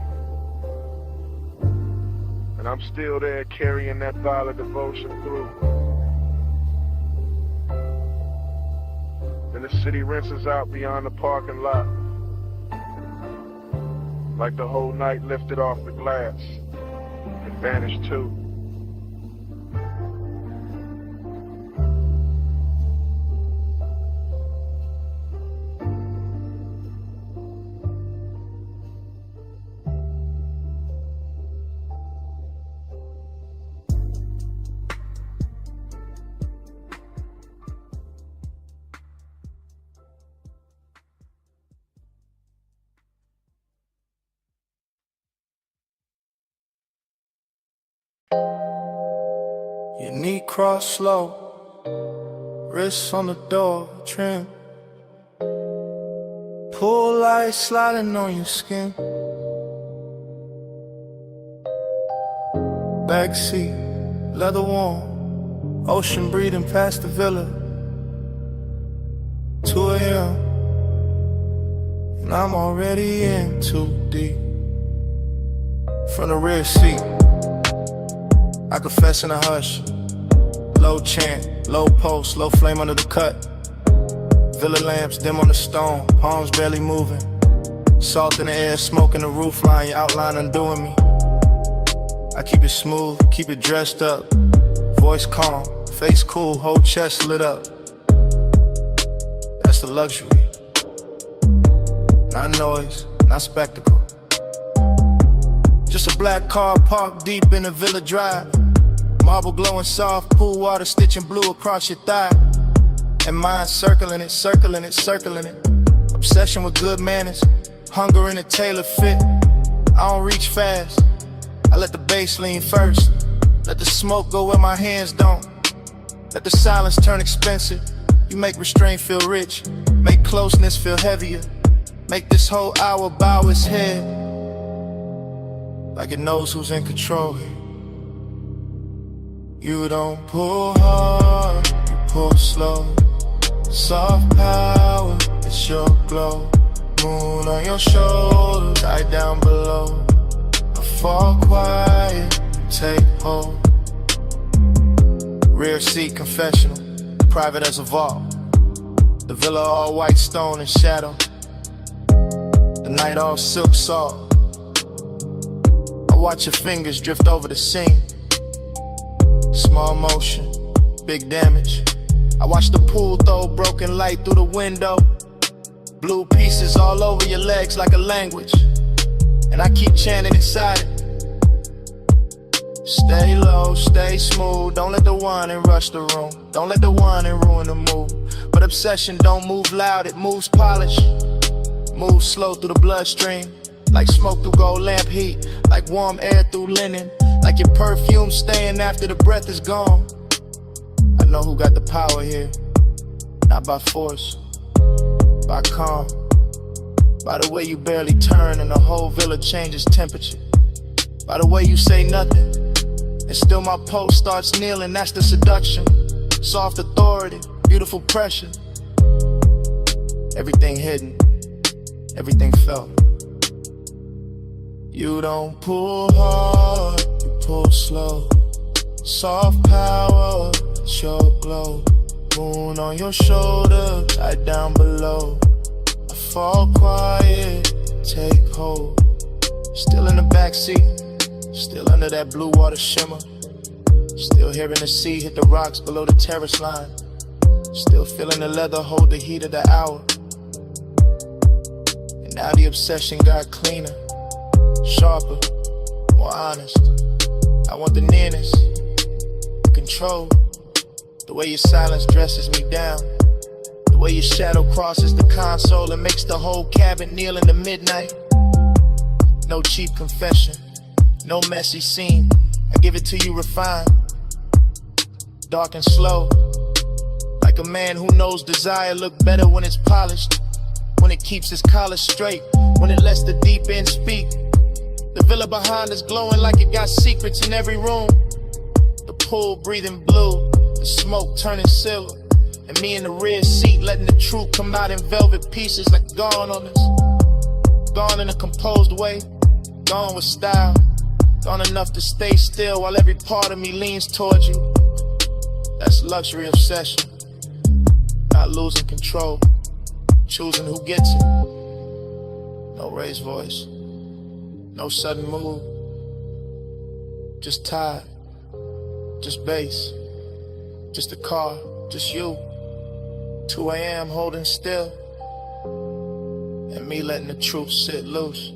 and I'm still there carrying that violet devotion through. Then the city rinses out beyond the parking lot, like the whole night lifted off the glass and vanished too. Your knee cross slow, wrists on the door trim. Pull light sliding on your skin. Backseat, leather warm, ocean breathing past the villa. 2 a.m. and I'm already in too deep. From the rear seat, I confess in a hush. Low chant, low post, low flame under the cut. Villa lamps dim on the stone, palms barely moving. Salt in the air, smoke in the roofline, your outline undoing me. I keep it smooth, keep it dressed up. Voice calm, face cool, whole chest lit up. That's the luxury. Not noise, not spectacle. Just a black car parked deep in the Villa Drive. Marble glowing soft, pool water stitching blue across your thigh. And mine circling it, circling it, circling it. Obsession with good manners, hunger in a tailor fit. I don't reach fast, I let the bass lean first. Let the smoke go where my hands don't. Let the silence turn expensive. You make restraint feel rich, make closeness feel heavier. Make this whole hour bow its head, like it knows who's in control here. You don't pull hard, you pull slow. Soft power, it's your glow. Moon on your shoulders, eye down below. I fall quiet, take hold. Rear seat confessional, private as a vault. The villa all white stone and shadow. The night all silk salt. I watch your fingers drift over the scene. Small motion, big damage. I watch the pool throw broken light through the window. Blue pieces all over your legs like a language. And I keep chanting inside it. Stay low, stay smooth. Don't let the whining rush the room. Don't let the whining ruin the mood. But obsession don't move loud, it moves polished. Moves slow through the bloodstream. Like smoke through gold lamp heat. Like warm air through linen. Like your perfume staying after the breath is gone. I know who got the power here. Not by force, by calm. By the way you barely turn and the whole villa changes temperature. By the way you say nothing and still my pulse starts kneeling. That's the seduction. Soft authority, beautiful pressure. Everything hidden, everything felt. You don't pull hard, you pull slow. Soft power, it's your glow. Moon on your shoulder, right down below. I fall quiet, take hold. Still in the backseat, still under that blue water shimmer. Still hearing the sea hit the rocks below the terrace line. Still feeling the leather hold the heat of the hour. And now the obsession got cleaner, sharper, more honest. I want the nearness, the control. The way your silence dresses me down. The way your shadow crosses the console and makes the whole cabin kneel in the midnight. No cheap confession, no messy scene. I give it to you refined, dark and slow. Like a man who knows desire look better when it's polished. When it keeps its collar straight, when it lets the deep end speak. The villa behind us glowing like it got secrets in every room. The pool breathing blue, the smoke turning silver. And me in the rear seat letting the truth come out in velvet pieces like gone on us. Gone in a composed way, gone with style. Gone enough to stay still while every part of me leans towards you. That's luxury obsession. Not losing control, choosing who gets it. No raised voice, no sudden move. Just tired, just bass, just a car, just you. 2 a.m. holding still, and me letting the truth sit loose.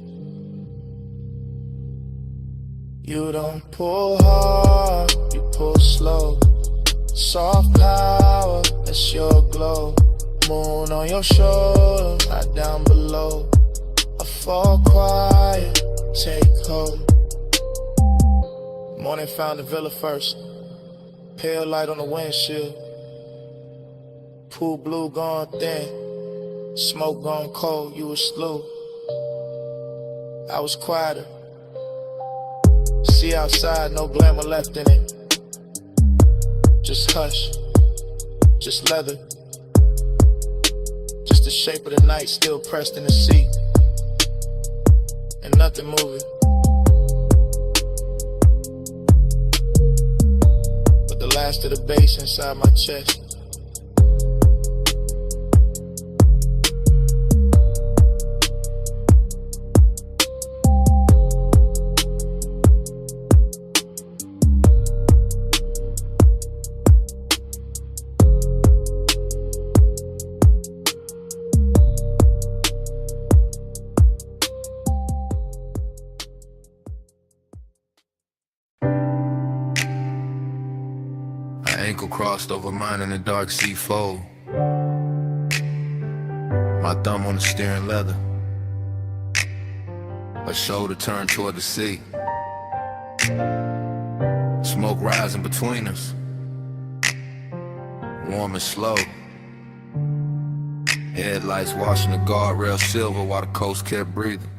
You don't pull hard, you pull slow. Soft power, that's your glow. Moon on your shoulder, right down below. I fall quiet, take hold. Morning found the villa first. Pale light on the windshield. Pool blue gone thin. Smoke gone cold, you was slow. I was quieter. See outside, no glamour left in it. Just hush, just leather. Just the shape of the night still pressed in the seat. And nothing moving. But the last of the bass inside my chest. Ankle crossed over mine in the dark sea fold. My thumb on the steering leather. A shoulder turned toward the sea. Smoke rising between us. Warm and slow. Headlights washing the guardrail silver while the coast kept breathing.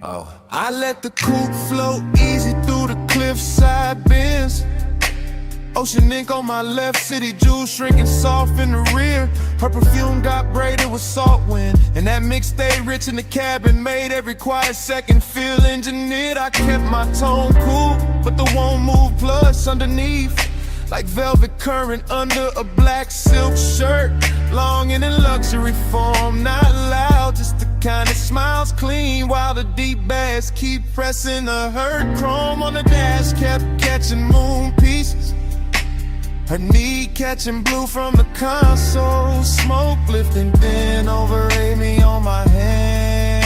Oh. I let the coupe float easy through the cliffside bends. Ocean ink on my left, city jewels shrinking soft in the rear. Her perfume got braided with salt wind, and that mix stayed rich in the cabin, made every quiet second feel engineered. I kept my tone cool, but the won't move plus underneath. Like velvet current under a black silk shirt. Longing in luxury form, not loud, just the kind that smiles clean while the deep bass keep pressing the hurt. Chrome on the dash kept catching moon pieces. Her knee catching blue from the console. Smoke lifting, then over Amy on my hand.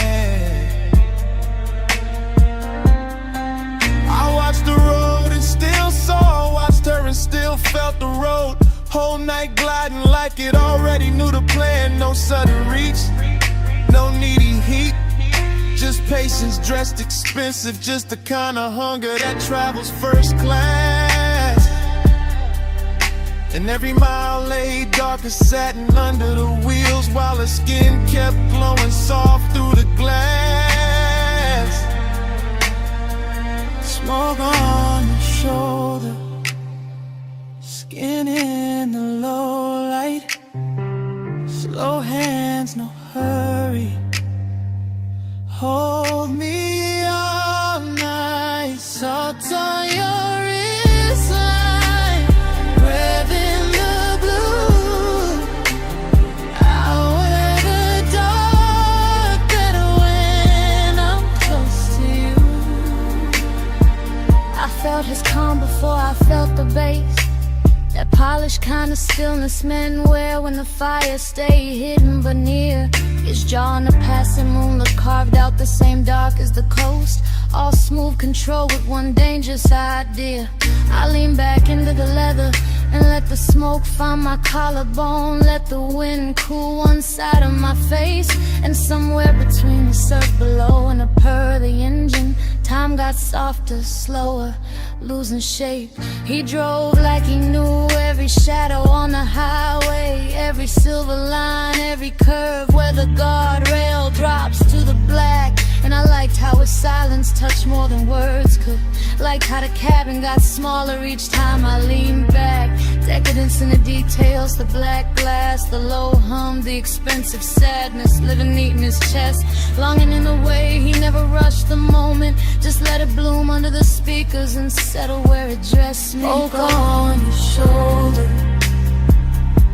I watched the road and still saw, watched her and still felt the road. Whole night gliding like it already knew the plan. No sudden reach, no needy heat, just patience dressed expensive. Just the kind of hunger that travels first class. And every mile lay dark as satin under the wheels, while her skin kept glowing soft through the glass. Smoke on your shoulder, skin in the low light. Slow hands, no hurry. Hold me all night. Salt on your wristline, breath in the blue. I'll wear the dark better when I'm close to you. I felt his calm before I felt the bass. That polished kind of stillness men wear when the fire stay hidden but near. His jaw in the passing moonlit carved out the same dark as the coast. All smooth control with one dangerous idea. I lean back into the leather and let the smoke find my collarbone. Let the wind cool one side of my face. And somewhere between the surf below and the purr of the engine, time got softer, slower, losing shape. He drove like he knew every shadow on the highway, every silver line, every curve where the guardrail drops to the black. And I liked how his silence touched more than words could. Liked how the cabin got smaller each time I leaned back. Decadence in the details, the black glass, the low hum, the expensive sadness living neat in his chest. Longing in a way he never rushed the moment, just let it bloom under the speakers and settle where it dressed me. Smoke on your shoulder,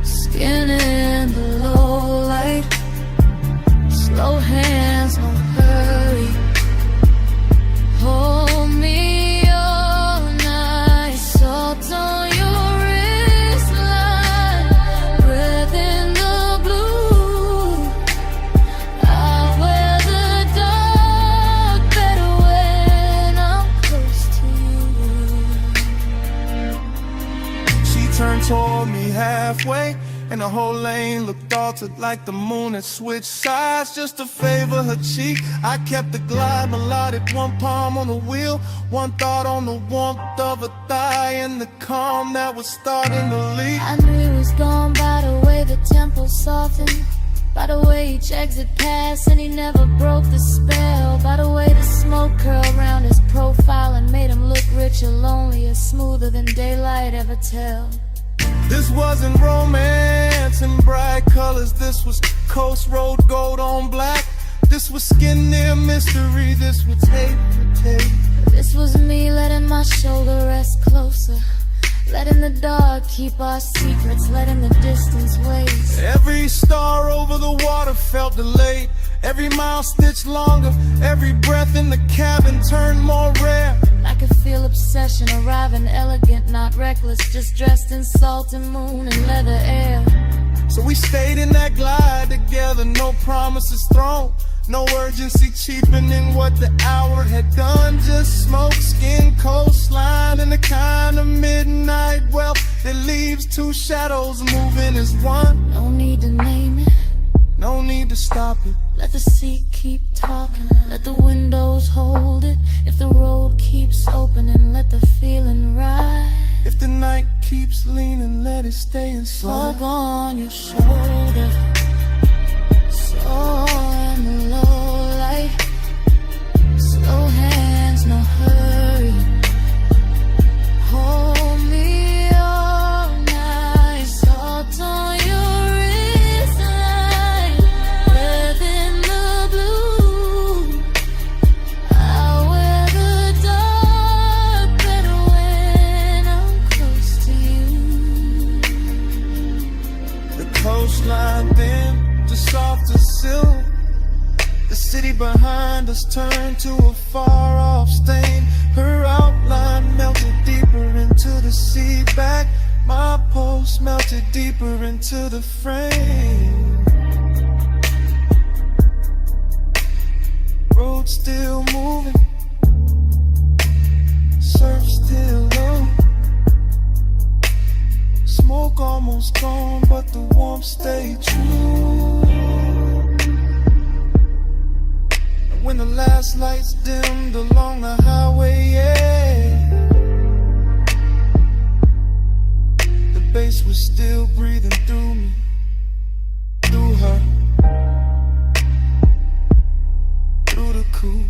skin in the low light. Slow hands, no hurry. Hold me all night. Salt on your wristline, breath in the blue. I'll wear the dark better when I'm close to you. She turned toward me halfway, and the whole lane looked altered like the moon had switched sides just to favor her cheek. I kept the glide melodic, one palm on the wheel, one thought on the warmth of a thigh and the calm that was starting to leak. I knew he was gone by the way the tempo softened, by the way each exit passed and he never broke the spell, by the way the smoke curled around his profile and made him look richer, lonelier, smoother than daylight ever tell. This wasn't romance in bright colors, this was coast road gold on black. This was skin near mystery, this was tape for tape. This was me letting my shoulder rest closer, letting the dark keep our secrets, letting the distance waste. Every star over the water felt delayed, every mile stitched longer, every breath in the cabin turned more rare. I could feel obsession arriving elegant, not reckless, just dressed in salt and moon and leather air. So we stayed in that glide together, no promises thrown, no urgency cheapening what the hour had done. Just smoke, skin, coastline, and the kind of midnight wealth that leaves two shadows moving as one. No need to name it, no need to stop it. let the seat keep talking, let the windows hold it. If the road keeps opening, let the feeling ride. If the night keeps leaning, let it stay inside. Smoke on your shoulder, so in the low light. Slow hands, no hurry. Hold me all night. Salt on your wristline, breath in the blue. I'll wear the dark better outline bent to soft as silk. The city behind us turned to a far-off stain. Her outline melted deeper into the sea back. My pulse melted deeper into the frame. Road still moving, surf still low. Smoke almost gone, but the warmth stayed true. And when the last lights dimmed along the highway, yeah, the bass was still breathing through me, through her, through the coupe.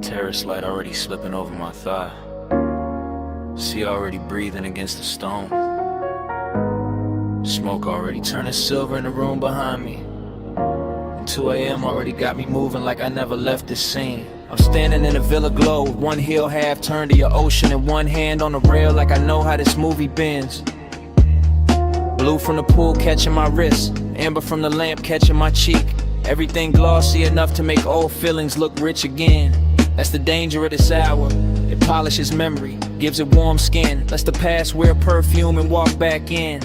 Terrace light already slipping over my thigh. Sea already breathing against the stone. Smoke already turning silver in the room behind me. And 2 a.m. already got me moving like I never left this scene. I'm standing in a villa glow with one heel half turned to your ocean and one hand on the rail like I know how this movie bends. Blue from the pool catching my wrist, amber from the lamp catching my cheek. Everything glossy enough to make old feelings look rich again. That's the danger of this hour. It polishes memory, gives it warm skin, lets the past wear perfume and walk back in.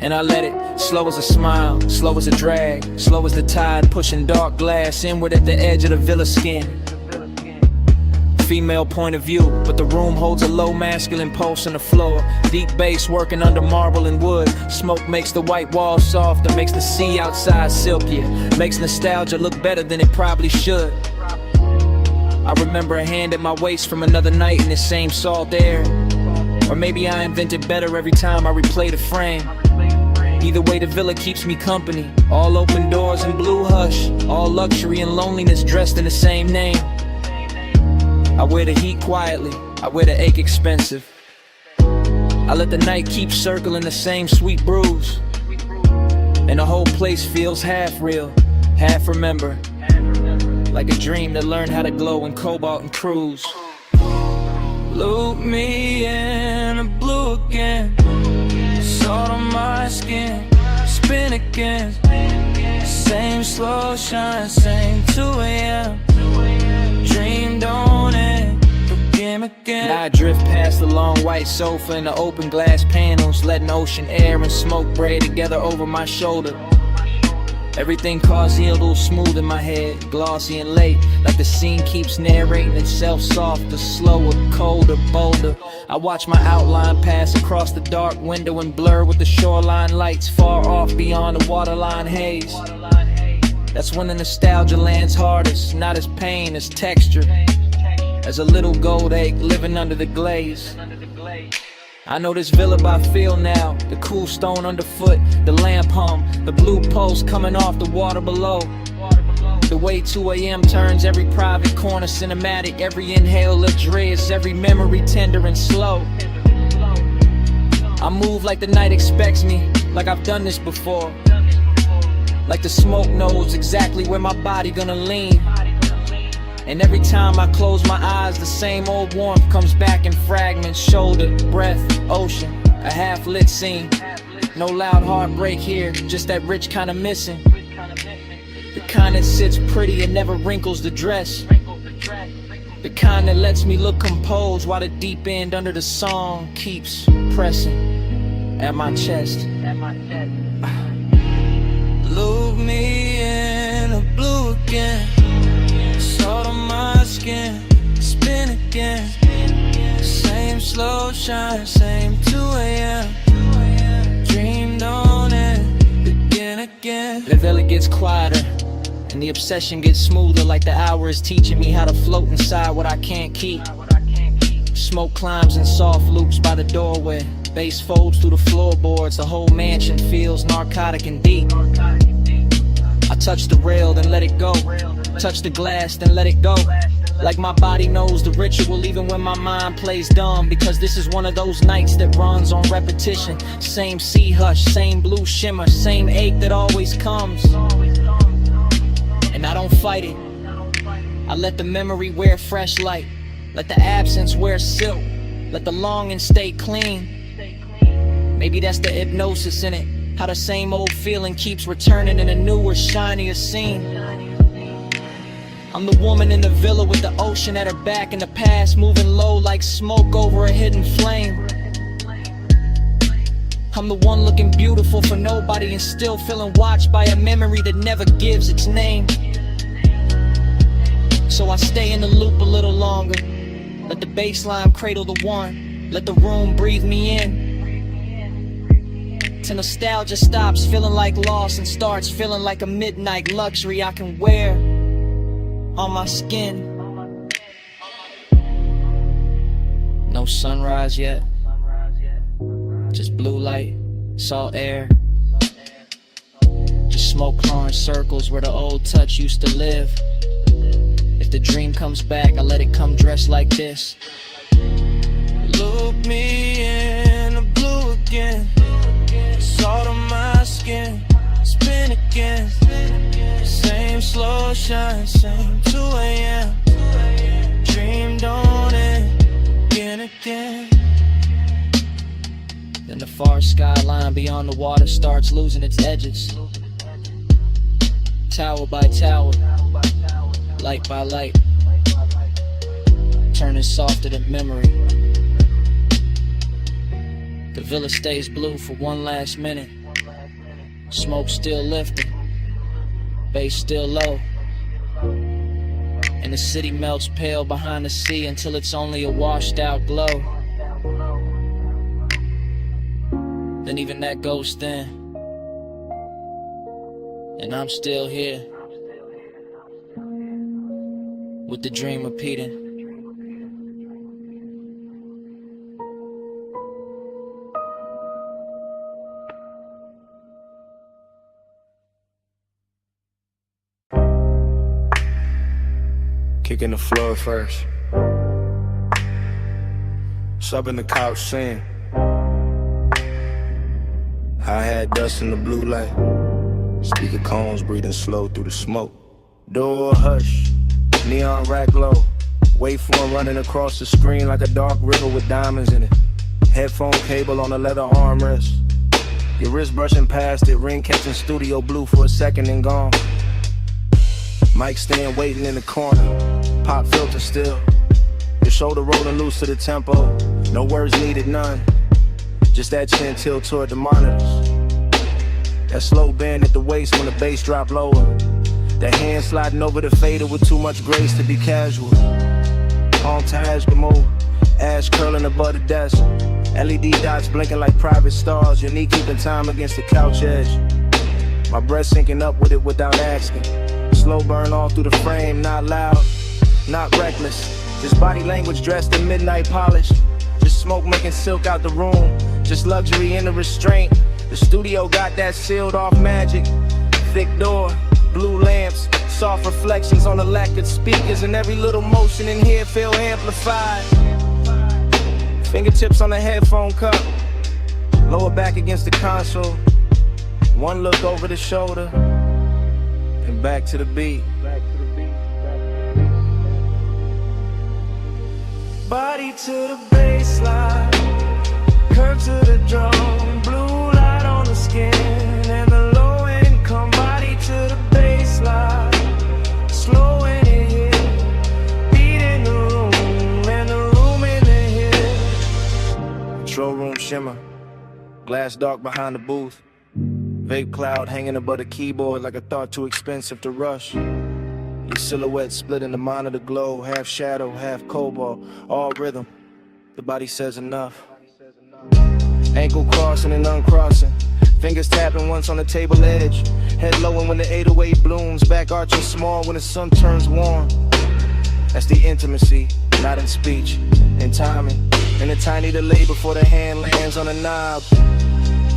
And I let it, slow as a smile, slow as a drag, slow as the tide pushing dark glass inward at the edge of the villa skin. Female point of view, but the room holds a low masculine pulse on the floor. Deep bass working under marble and wood. Smoke makes the white walls softer, makes the sea outside silkier, makes nostalgia look better than it probably should. I remember a hand at my waist from another night in this same salt air. Or maybe I invented better every time I replay the frame. Either way, the villa keeps me company. All open doors and blue hush, all luxury and loneliness dressed in the same name. I wear the heat quietly, I wear the ache expensive. I let the night keep circling the same sweet brews. And the whole place feels half real, half remember. Like a dream that learned how to glow in cobalt and cruise. Look me in the blue again, salt on my skin, spin again. Same slow shine, same 2 a.m. Dream don't end, begin again. Now I drift past the long white sofa and the open glass panels, letting ocean air and smoke braid together over my shoulder. Everything causey, a little smooth in my head, glossy and late, like the scene keeps narrating itself softer, slower, colder, bolder. I watch my outline pass across the dark window and blur with the shoreline lights far off beyond the waterline haze. That's when the nostalgia lands hardest, not as pain, as texture, as a little gold egg living under the glaze. I know this villa by feel now, the cool stone underfoot, the lamp hum, the blue pulse coming off the water below. The way 2 a.m. turns every private corner cinematic, every inhale luxurious, every memory tender and slow. I move like the night expects me, like I've done this before. Like the smoke knows exactly where my body gonna lean. And every time I close my eyes, the same old warmth comes back in fragments. Shoulder, breath, ocean, a half-lit scene. No loud heartbreak here, just that rich kind of missing. The kind that sits pretty and never wrinkles the dress. The kind that lets me look composed while the deep end under the song keeps pressing at my chest. Look me in the blue again, salt on my skin, spin again. Same slow shine, same 2 a.m. Dream don't end, begin again. The villa gets quieter, and the obsession gets smoother, like the hour is teaching me how to float inside what I can't keep. Smoke climbs in soft loops by the doorway. Bass folds through the floorboards, the whole mansion feels narcotic and deep. I touch the rail, then let it go. Touch the glass, then let it go. Like my body knows the ritual even when my mind plays dumb. Because this is one of those nights that runs on repetition. Same sea hush, same blue shimmer, same ache that always comes. And I don't fight it. I let the memory wear fresh light. Let the absence wear silk. Let the longing stay clean. Maybe that's the hypnosis in it. How the same old feeling keeps returning in a newer, shinier scene. I'm the woman in the villa with the ocean at her back, in the past moving low like smoke over a hidden flame. I'm the one looking beautiful for nobody and still feeling watched by a memory that never gives its name. So I stay in the loop a little longer. Let the bassline cradle the one. Let the room breathe me in. Till nostalgia stops feeling like loss and starts feeling like a midnight luxury I can wear on my skin. No sunrise yet, just blue light, salt air. Just smoke clearing circles where the old touch used to live. If the dream comes back, I let it come dressed like this. Look me in the blue again. Salt on my skin, spin again. Same slow shine, same 2 a.m. Dreamed on it, again. Then the far skyline beyond the water starts losing its edges. Tower by tower, light by light, turning softer than memory. The villa stays blue for one last minute. Smoke still lifting, bass still low. And the city melts pale behind the sea until it's only a washed out glow. Then even that goes thin, and I'm still here, with the dream repeating. Kicking the floor first. Subbing the couch saying I had dust in the blue light. Speaker cones breathing slow through the smoke. Door hush, neon rack low. Waveform running across the screen like a dark river with diamonds in it. Headphone cable on a leather armrest. Your wrist brushing past it, ring catching studio blue for a second and gone. Mic stand waiting in the corner, pop filter still. Your shoulder rolling loose to the tempo, no words needed, none. Just that chin tilt toward the monitors. That slow bend at the waist when the bass drop lower. That hand sliding over the fader with too much grace to be casual. Palm to move, ash curling above the desk. LED dots blinking like private stars, your knee keeping time against the couch edge. My breath sinking up with it without asking. Slow burn all through the frame, not loud, not reckless. Just body language dressed in midnight polish. Just smoke making silk out the room. Just luxury in the restraint. The studio got that sealed off magic. Thick door, blue lamps, soft reflections on the lacquered speakers. And every little motion in here feel amplified. Fingertips on the headphone cup, lower back against the console. One look over the shoulder, and back to the beat. Body to the baseline, curve to the drum, blue light on the skin, and the low income. Body to the baseline, slow in it here, beat in the room, and the room in the here. Control room shimmer, glass dark behind the booth. Vape cloud hanging above the keyboard like a thought too expensive to rush. Your silhouette split in the monitor glow, half shadow, half cobalt, all rhythm. The body says enough. Ankle crossing and uncrossing, fingers tapping once on the table edge. Head lowering when the 808 blooms, back arching small when the sun turns warm. That's the intimacy, not in speech, in timing. And a tiny delay before the hand lands on the knob.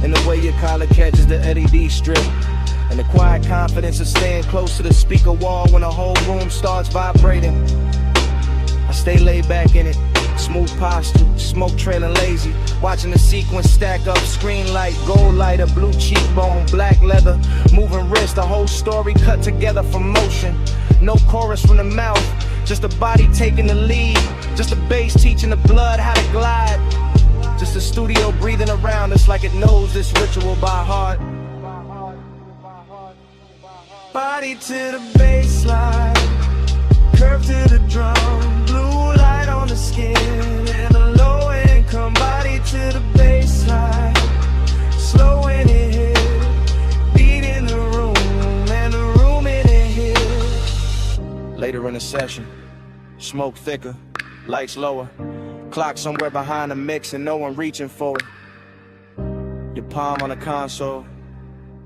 And the way your collar catches the LED strip. And the quiet confidence of staying close to the speaker wall when the whole room starts vibrating. stay laid back in it. Smooth posture, smoke trailing lazy. Watching the sequence stack up, screen light, gold lighter, blue cheekbone, black leather, moving wrist, the whole story cut together from motion. No chorus from the mouth, just a body taking the lead, just a bass teaching the blood how to glide. Just a studio breathing around us like it knows this ritual by heart. Body to the baseline, curve to the drum, blue light on the skin, and a low income. Body to the baseline, slow in it hit, beat in the room, and the room in it hit. Later in the session, smoke thicker, lights lower, clock somewhere behind the mix and no one reaching for it. Your palm on the console,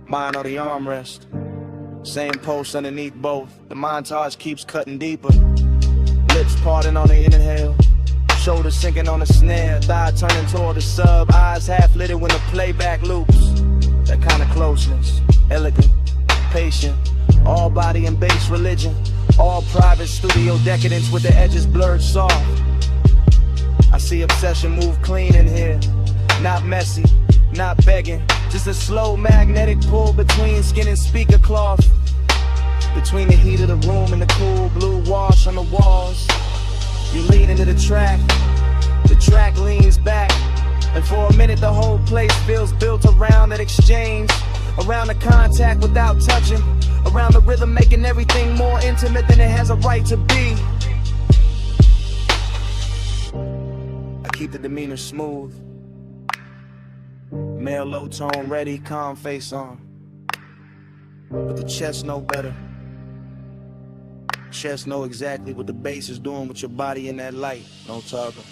mine on the armrest. Same post underneath both. The montage keeps cutting deeper. Lips parting on the inhale, shoulders sinking on the snare, thigh turning toward the sub, eyes half lit when the playback loops. That kind of closeness, elegant, patient, all body and bass religion, all private studio decadence with the edges blurred soft. I see obsession move clean in here, not messy, not begging, just a slow magnetic pull between skin and speaker cloth, between the heat of the room and the cool blue wash on the walls. You lean into the track leans back, and for a minute the whole place feels built around that exchange, around the contact without touching, around the rhythm making everything more intimate than it has a right to be. I keep the demeanor smooth, male low tone ready, calm face on, but the chest know better. Chest know exactly what the bass is doing with your body in that light. No talking.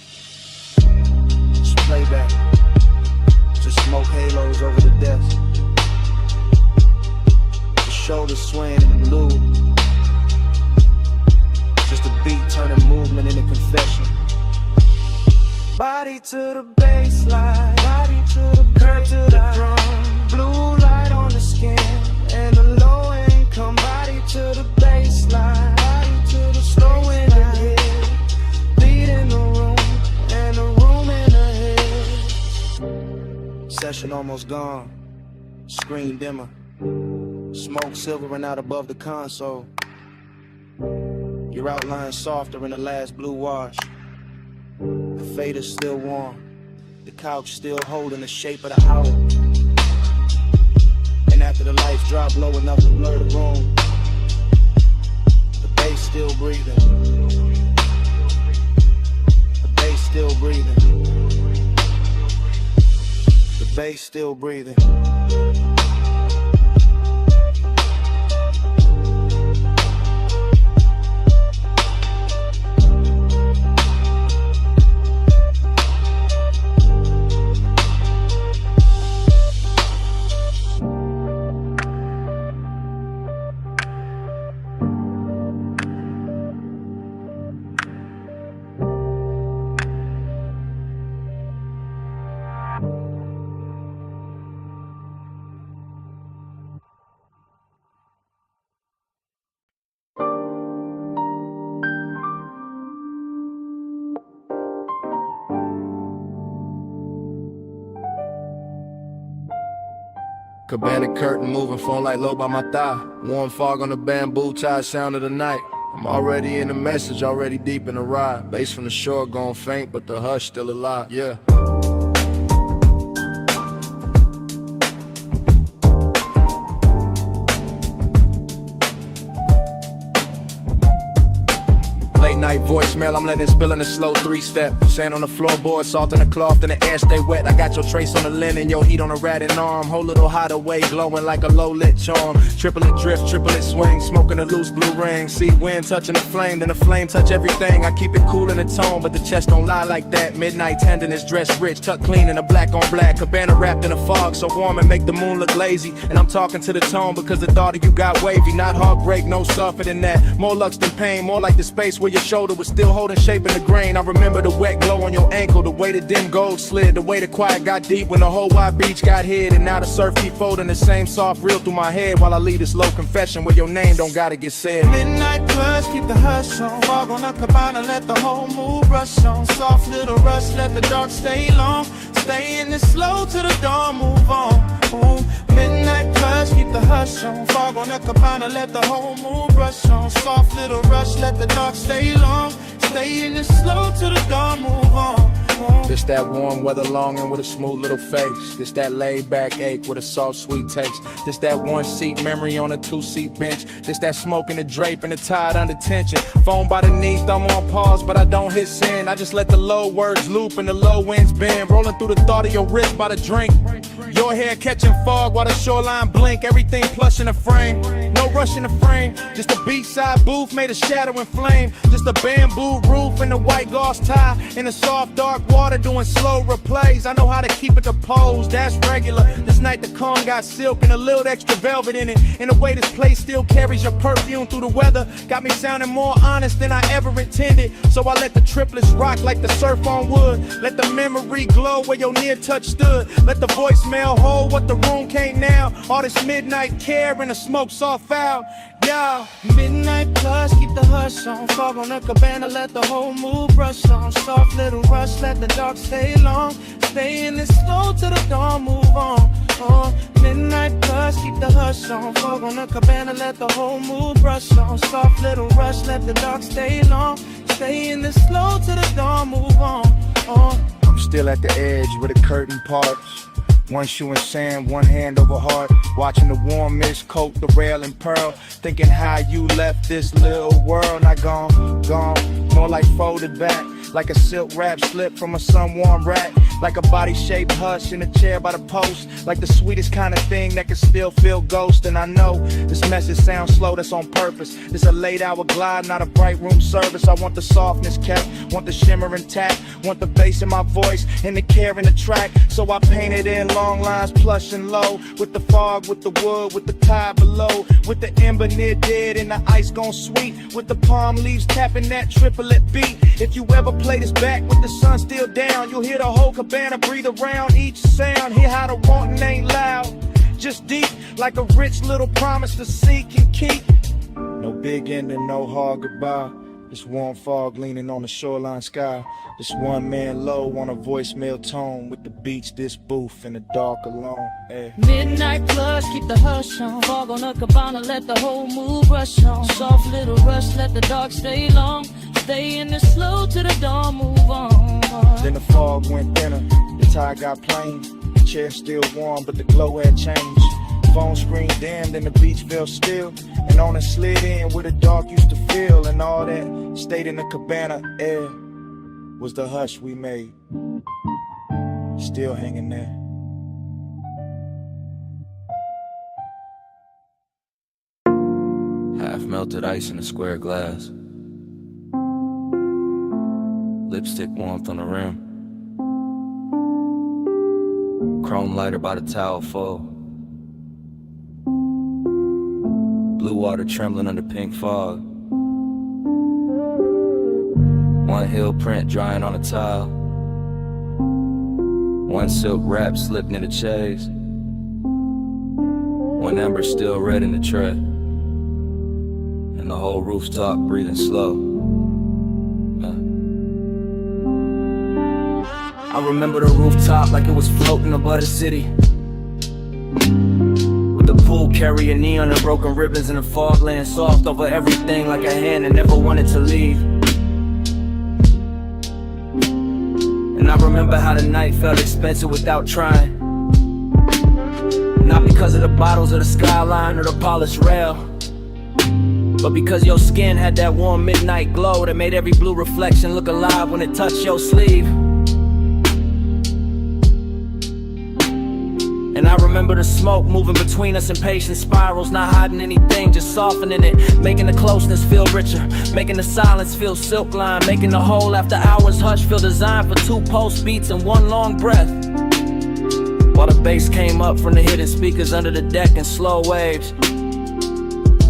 Just playback. Just smoke halos over the desk. Just shoulders swaying in the loop. Just a beat turning movement into confession. Body to the baseline, body to the curve to the drum, blue light on the skin, and the low income. Body to the baseline, body to the slow in the head, beat in the room, and the room in the head. Session almost gone, screen dimmer, smoke silvering out above the console. Your outline softer in the last blue wash. The fader's still warm, the couch still holding the shape of the owl. And after the lights drop low enough to blur the room, the bass still breathing. The bass still breathing. The bass still breathing. Cabana curtain moving, phone light low by my thigh. Warm fog on the bamboo tie, sound of the night. I'm already in the message, already deep in the ride. Bass from the shore gone faint, but the hush still alive, yeah. Night voicemail, I'm letting it spill in a slow 3-step. Sand on the floorboard, salt in the cloth, and the air stay wet. I got your trace on the linen, your heat on a ratted arm. Whole little hideaway, glowing like a low-lit charm. Triplet drift, triplet swing, smoking a loose blue ring. See wind touching the flame, then the flame touch everything. I keep it cool in the tone, but the chest don't lie like that. Midnight tenderness, dressed rich, tucked clean in a black on black. Cabana wrapped in a fog, so warm and make the moon look lazy. And I'm talking to the tone because the thought of you got wavy. Not heartbreak, no softer than that. More lux than pain, more like the space where your shoulder was still holding shape in the grain. I remember the wet glow on your ankle, the way the dim gold slid, the way the quiet got deep when the whole wide beach got hid. And now the surf keep folding the same soft reel through my head while I leave this low confession where your name don't gotta get said. Midnight plus, keep the hush on. Fog on the cabana, let the whole mood rush on. Soft little rush, let the dark stay long. Stay in this slow till the dawn, move on. Ooh. Midnight plus, keep the hush on. Fog on the cabana, let the whole mood rush on. Soft little rush, let the dark stay long. Stay in this slow till the dawn, move on. This that warm weather longing with a smooth little face. This that laid back ache with a soft sweet taste. This that one seat memory on a two-seat bench. This that smoke in the drape and the tide under tension. Phone by the knee, thumb on pause, but I don't hit send. I just let the low words loop and the low winds bend. Rolling through the thought of your wrist by the drink. Your hair catching fog while the shoreline blink. Everything plush in the frame, no rush in the frame. Just a beachside booth made of shadow and flame. Just a bamboo roof and a white gauze tie. In the soft dark water doing slow replays. I know how to keep it composed, that's regular. This night the calm got silk and a little extra velvet in it. In a way this place still carries your perfume through the weather. Got me sounding more honest than I ever intended. So I let the triplets rock like the surf on wood. Let the memory glow where your near touch stood. Let the voicemail hold what the room can't now. All this midnight care and the smoke soft foul. Yeah. Midnight plus, keep the hush on. Fog on the cabana, let the whole mood brush on. Soft little rush, let the dark stay long. Stay in this slow till the dawn, move on. Oh, midnight plus, keep the hush on. Fog on the cabana, let the whole mood brush on. Soft little rush, let the dark stay long. Stay in this slow till the dawn, move on. Oh. I'm still at the edge where the curtain parts. One shoe in sand, one hand over heart. Watching the warm mist coat the rail and pearl. Thinking how you left this little world. Not gone, more like folded back. Like a silk wrap slip from a sun-warm rack. Like a body-shaped hush in a chair by the post. Like the sweetest kind of thing that can still feel ghost. And I know this message sounds slow, that's on purpose. This a late hour glide, not a bright room service. I want the softness kept, want the shimmer intact. Want the bass in my voice and the care in the track. So I painted in long lines, plush and low. With the fog, with the wood, with the tide below. With the ember near dead and the ice gone sweet. With the palm leaves tapping that triplet beat. If you ever play this back with the sun still down, you'll hear the whole cabana breathe around each sound. Hear how the wanting ain't loud, just deep, like a rich little promise to seek and keep. No big ending, no hard goodbye. This warm fog leaning on the shoreline sky. This one man low on a voicemail tone. With the beach, this booth in the dark alone. Hey. Midnight plus, keep the hush on. Fog on the cabana, let the whole mood rush on. Soft little rush, let the dark stay long. Stay in the slow till the dawn, move on. Then the fog went thinner, the tide got plain. The chair still warm, but the glow had changed. Phone screen dimmed and the beach felt still. And on it slid in where the dark used to feel. And all that stayed in the cabana air was the hush we made. Still hanging there. Half melted ice in a square glass. Lipstick warmth on the rim. Chrome lighter by the towel full. Blue water trembling under pink fog. One heel print drying on a tile. One silk wrap slipped in the chaise. One ember still red in the tray. And the whole rooftop breathing slow. I remember the rooftop like it was floating above the city. With the pool carrying neon and broken ribbons and the fog laying soft over everything like a hand that never wanted to leave. And I remember how the night felt expensive without trying. Not because of the bottles or the skyline or the polished rail, but because your skin had that warm midnight glow that made every blue reflection look alive when it touched your sleeve. And I remember the smoke moving between us in patient spirals, not hiding anything, just softening it, making the closeness feel richer, making the silence feel silk lined, making the whole after hours hush feel designed for 2 pulse beats and 1 long breath. While the bass came up from the hidden speakers under the deck in slow waves,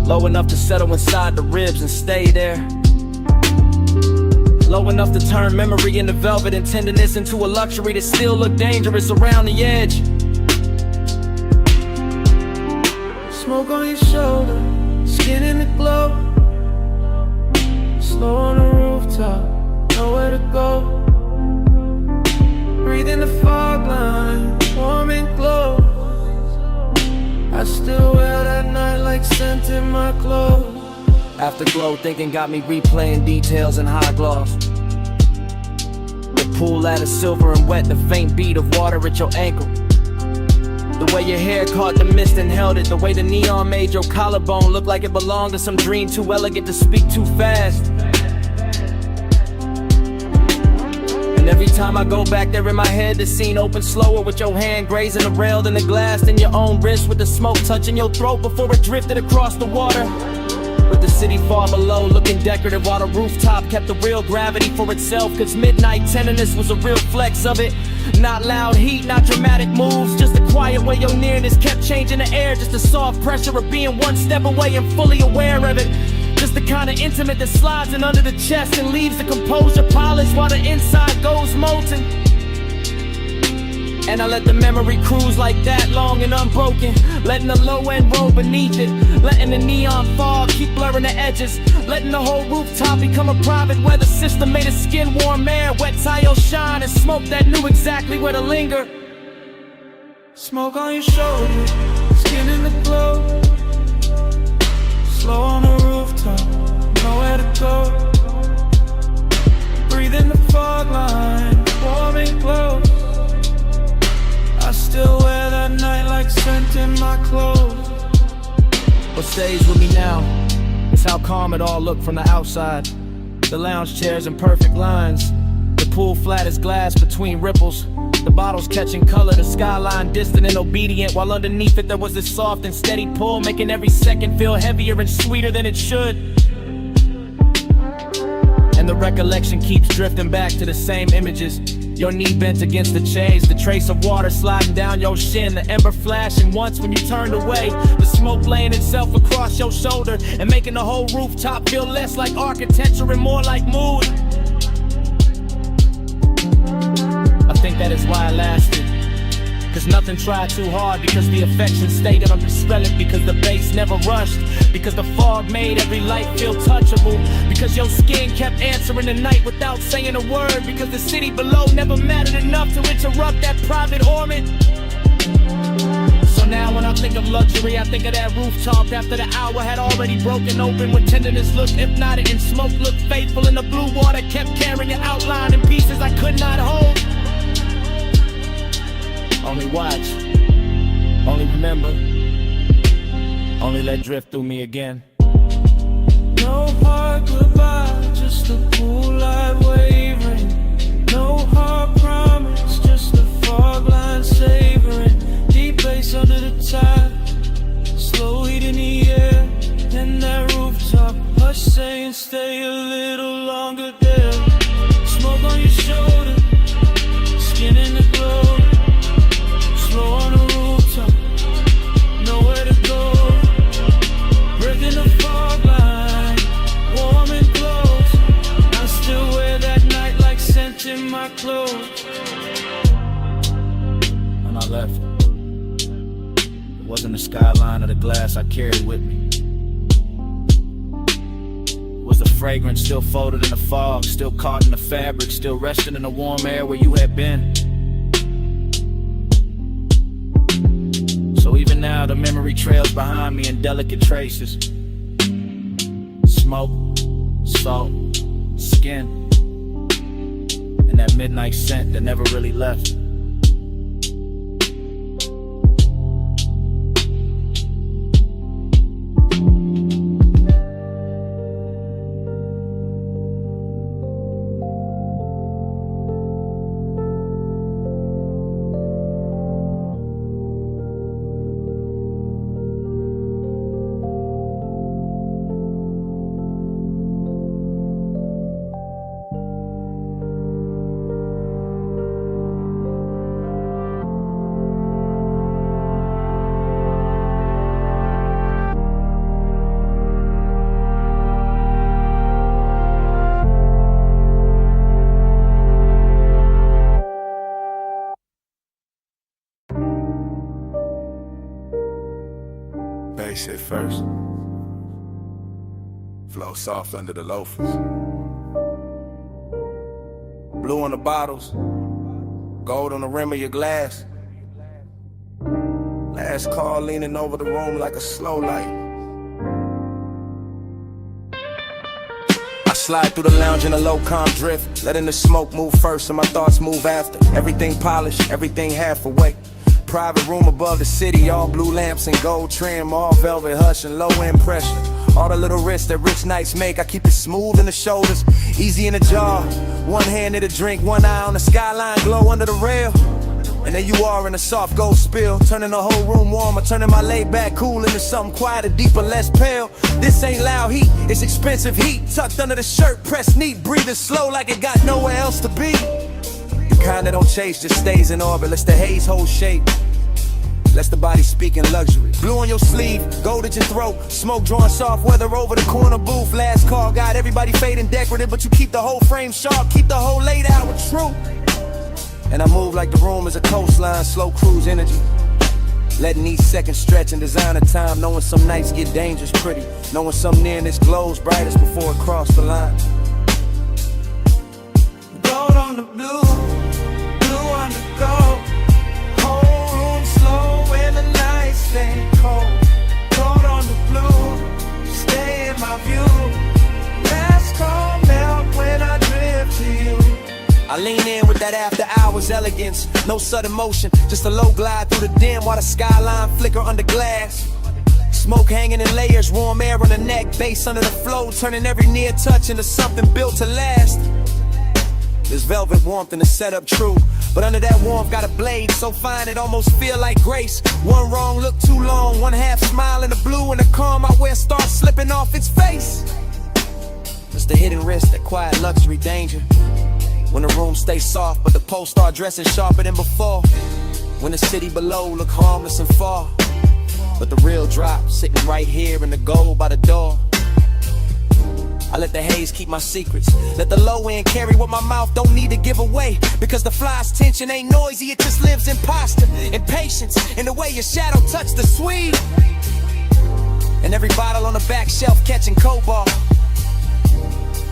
low enough to settle inside the ribs and stay there. Low enough to turn memory into velvet and tenderness into a luxury that still look dangerous around the edge. Smoke on your shoulder, skin in the glow. Slow on the rooftop, nowhere to go. Breathe in the fog line, warm and close. I still wear that night like scent in my clothes. Afterglow thinking got me replaying details in high gloss. The pool ladder silver and wet, the faint beat of water at your ankle. The way your hair caught the mist and held it. The way the neon made your collarbone look like it belonged to some dream too elegant to speak too fast. And every time I go back there in my head, the scene opens slower with your hand grazing the rail than the glass, then your own wrist with the smoke touching your throat before it drifted across the water. With the city far below looking decorative while the rooftop kept the real gravity for itself. Cause midnight tenderness was a real flex of it. Not loud heat, not dramatic moves, just a quiet way your nearness kept changing the air. Just the soft pressure of being one step away and fully aware of it. Just the kind of intimate that slides in under the chest and leaves the composure polished while the inside goes molten. And I let the memory cruise like that, long and unbroken. Letting the low end roll beneath it. Letting the neon fog keep blurring the edges. Letting the whole rooftop become a private weather system made of skin warm air. Wet tile shine and smoke that knew exactly where to linger. Smoke on your shoulder, skin in the glow. Slow on the rooftop, nowhere to go. Breathe in the fog line, warm and close. I still wear that night like scent in my clothes. What stays with me now is how calm it all looked from the outside. The lounge chairs in perfect lines. The pool flat as glass between ripples. The bottles catching color, the skyline distant and obedient. While underneath it there was this soft and steady pull, making every second feel heavier and sweeter than it should. And the recollection keeps drifting back to the same images. Your knee bent against the chaise, the trace of water sliding down your shin, the ember flashing once when you turned away, the smoke laying itself across your shoulder and making the whole rooftop feel less like architecture and more like mood. I think that is why I lasted. Cause nothing tried too hard, because the affection stayed undispelled, because the bass never rushed, because the fog made every light feel touchable, because your skin kept answering the night without saying a word, because the city below never mattered enough to interrupt that private orbit. So now when I think of luxury, I think of that rooftop after the hour had already broken open, when tenderness looked hypnotic and smoke looked faithful, and the blue water kept carrying your outline in pieces I could not hold. Only watch, only remember, only let drift through me again. No hard goodbye, just a pool light wavering. No hard promise, just a fog line savoring. Deep bass under the tide, slow heat in the air. And that rooftop, hush saying stay a little longer there. Smoke on your shoulder, skin in the glow. Slow on the rooftop, nowhere to go. Breath in the fog line, warm and close. I still wear that night like scent in my clothes. And I left. It wasn't the skyline or the glass I carried with me. It was the fragrance still folded in the fog, still caught in the fabric, still resting in the warm air where you had been. So even now the memory trails behind me in delicate traces. Smoke, salt, skin, and that midnight scent that never really left. bass hit first. Flow soft under the loafers. Blue on the bottles, gold on the rim of your glass. Last call leaning over the room like a slow light. I slide through the lounge in a low calm drift, letting the smoke move first and my thoughts move after. Everything polished, everything half awake. Private room above the city, all blue lamps and gold trim, all velvet hush and low end pressure. All the little risks that rich nights make, I keep it smooth in the shoulders, easy in the jaw. One hand in the drink, one eye on the skyline, glow under the rail. And there you are in a soft gold spill, turning the whole room warmer, turning my laid back cool into something quieter, deeper, less pale. This ain't loud heat, it's expensive heat, tucked under the shirt, pressed neat, breathing slow like it got nowhere else to be. The kind that don't chase, just stays in orbit, lets the haze hold shape. Lets the body speak in luxury. Blue on your sleeve, gold at your throat, smoke drawing soft weather over the corner booth. Last call, got everybody fading decorative, but you keep the whole frame sharp, keep the whole laid out with truth. And I move like the room is a coastline, slow cruise energy. Letting each second stretch in designer time, knowing some nights get dangerous pretty, knowing some nearness glows brightest before it crossed the line. Gold on the blue, blue on the gold. Whole room slow when the nights stay cold. Gold on the blue, stay in my view. Last call melt when I drift to you. I lean in with that after hours elegance, no sudden motion, just a low glide through the dim while the skyline flicker under glass. Smoke hanging in layers, warm air on the neck, bass under the flow, turning every near touch into something built to last. There's velvet warmth in the setup, true, but under that warmth got a blade so fine it almost feel like grace. One wrong look too long, one half smile in the blue, and the calm I wear starts slipping off its face. Just the hidden risk, that quiet luxury danger. When the room stays soft, but the posts start dressing sharper than before. When the city below look harmless and far, but the real drop sitting right here in the gold by the door. I let the haze keep my secrets, let the low end carry what my mouth don't need to give away. Because the fly's tension ain't noisy, it just lives in posture, in patience, in the way your shadow touch the sweet. And every bottle on the back shelf catching cobalt.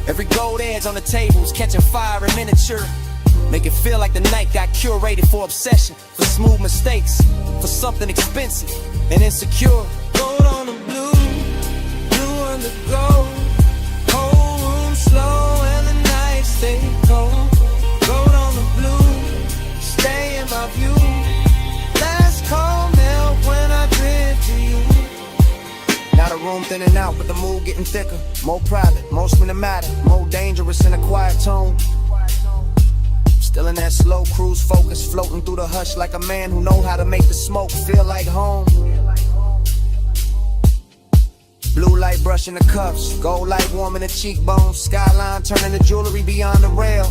Every gold edge on the tables catching fire in miniature. Make it feel like the night got curated for obsession, for smooth mistakes, for something expensive and insecure. Gold on the blue, blue on the gold. Whole room slow and the nights stay cold. Gold on the blue, stay in my view. Last call melt when I drift to you. Now the room thinning out, but the mood getting thicker. More private, more cinematic, more dangerous in a quiet tone. Still in that slow cruise focus, floating through the hush like a man who know how to make the smoke feel like home. Blue light brushing the cuffs, gold light warming the cheekbones, skyline turning the jewelry beyond the rail.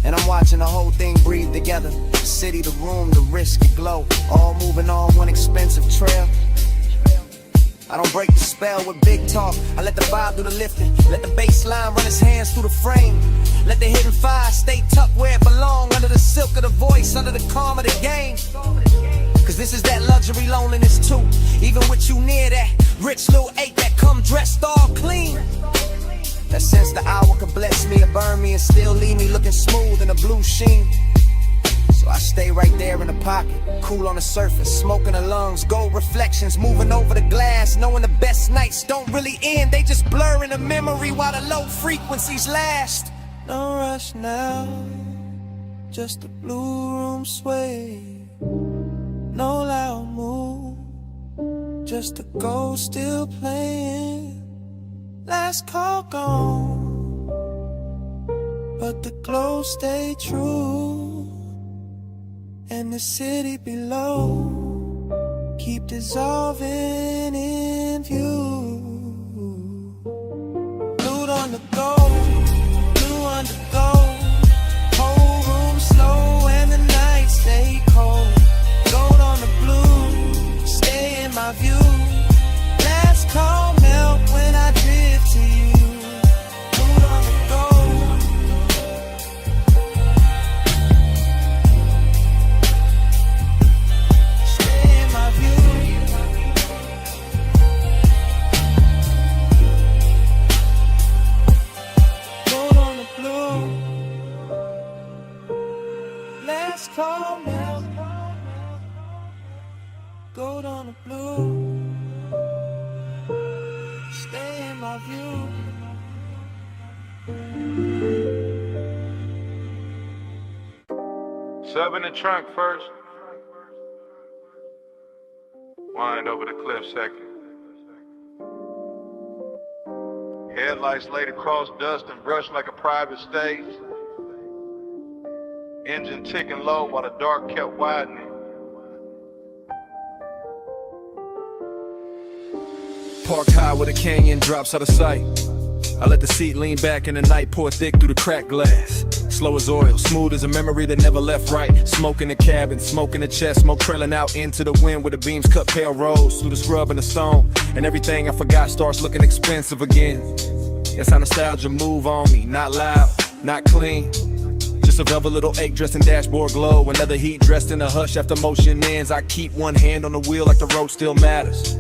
And I'm watching the whole thing breathe together. The city, the room, the risk, the glow, all moving on one expensive trail. I don't break the spell with big talk, I let the vibe do the lifting. Let the bass line run its hands through the frame. Let the hidden fire stay tucked where it belong, under the silk of the voice, under the calm of the game. Cause this is that luxury loneliness too. Even with you near that rich little ache that come dressed all clean. That sense the hour could bless me or burn me and still leave me looking smooth in a blue sheen. So I stay right there in the pocket, cool on the surface, smoking the lungs, gold reflections moving over the glass, knowing the best nights don't really end, they just blur in the memory while the low frequencies last. No rush now, just the blue room sway. No loud move, just the ghost still playing. Last call gone, but the glow stay true. And the city below keep dissolving in view. Blue on the gold, blue on the gold. Whole room slow and the nights stay cold. Gold on the blue, stay in my view. Last call melt when I drift to you. Blue on the gold. Stay in my view. gold on the blue. Stay in my view. Sub in the trunk first. Wind over the cliff second. Headlights laid across dust and brushed like a private stage. Engine ticking low while the dark kept widening. Parked high where the canyon drops out of sight. I let the seat lean back and the night pour thick through the cracked glass. Slow as oil, smooth as a memory that never left right. Smoke in the cabin, smoke in the chest, smoke trailing out into the wind where the beams cut pale roads through the scrub and the stone. And everything I forgot starts looking expensive again. That's how nostalgia move on me, not loud, not clean. Just a velvet little ache dressed in dashboard glow. Another heat dressed in a hush after motion ends. I keep one hand on the wheel like the road still matters.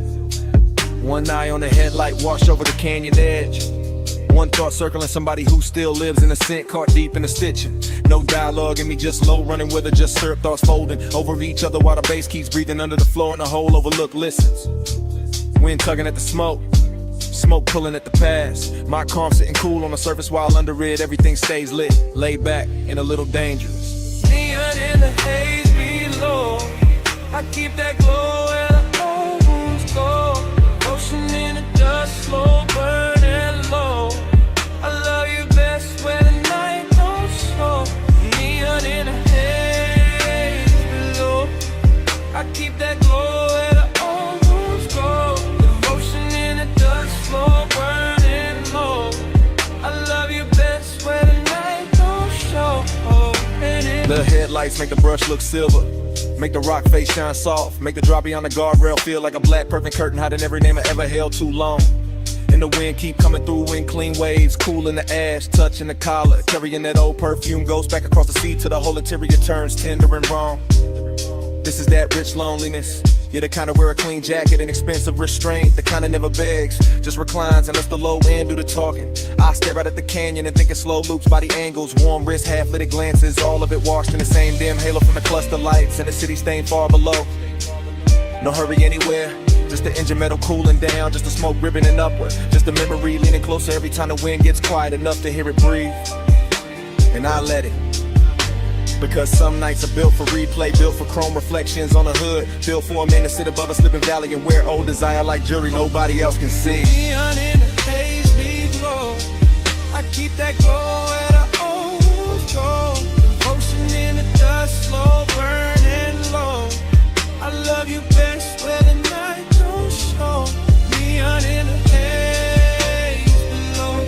One eye on the headlight washed over the canyon edge. One thought circling somebody who still lives in a scent, caught deep in the stitching. No dialogue in me, just low running with her, just syrup thoughts folding over each other while the bass keeps breathing under the floor and the whole overlook listens. Wind tugging at the smoke, smoke pulling at the past. My calm sitting cool on the surface while under it everything stays lit, laid back and a little dangerous. Neon in the haze below. I keep that glow where the old wounds go. Ocean in the dust, slow burning low. I love you best when the night don't show. Neon in the haze below. I keep that glow where the old wounds go. Devotion in the dust, slow burning low. I love you best when the night don't show. The headlights make the brush look silver, make the rock face shine soft, make the drop beyond the guardrail feel like a black perfect curtain hiding every name I ever held too long. And the wind keep coming through in clean waves, cool in the ash, touching the collar, carrying that old perfume, goes back across the sea till the whole interior turns tender and wrong. This is that rich loneliness. Yeah, the kind of wear a clean jacket and expensive restraint. The kind of never begs, just reclines and lets the low end do the talking. I stare out at the canyon and think in slow loops by the angles. Warm wrist, half-lit glances, all of it washed in the same dim halo from the cluster lights and the city staying far below. No hurry anywhere, just the engine metal cooling down, just the smoke ribboning upward, just the memory leaning closer every time the wind gets quiet enough to hear it breathe. And I let it. Because some nights are built for replay, built for chrome reflections on the hood, built for a man to sit above a slipping valley and wear old desire like jewelry nobody else can see. Neon in the haze below. I keep that glow where the old go. Devotion in the dust, slow burning low. I love you best where the night don't show. Neon in the haze below.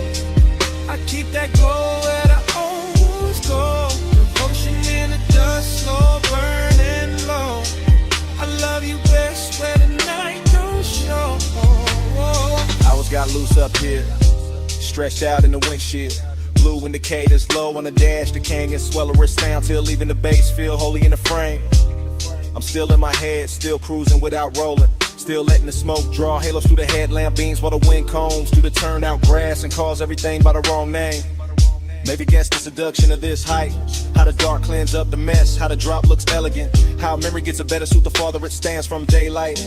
I keep that glow where the old go. Slow burning low. I love you best where the night don't show. Hours got loose up here, stretched out in the windshield. Blue indicators low on the dash, the canyon swell a wrist down till leaving the base feel holy in the frame. I'm still in my head, still cruising without rolling. Still letting the smoke draw halos through the headlamp beams while the wind combs through the turned out grass and calls everything by the wrong name. Maybe guess the seduction of this height, how the dark cleans up the mess, how the drop looks elegant, how memory gets a better suit the farther it stands from daylight.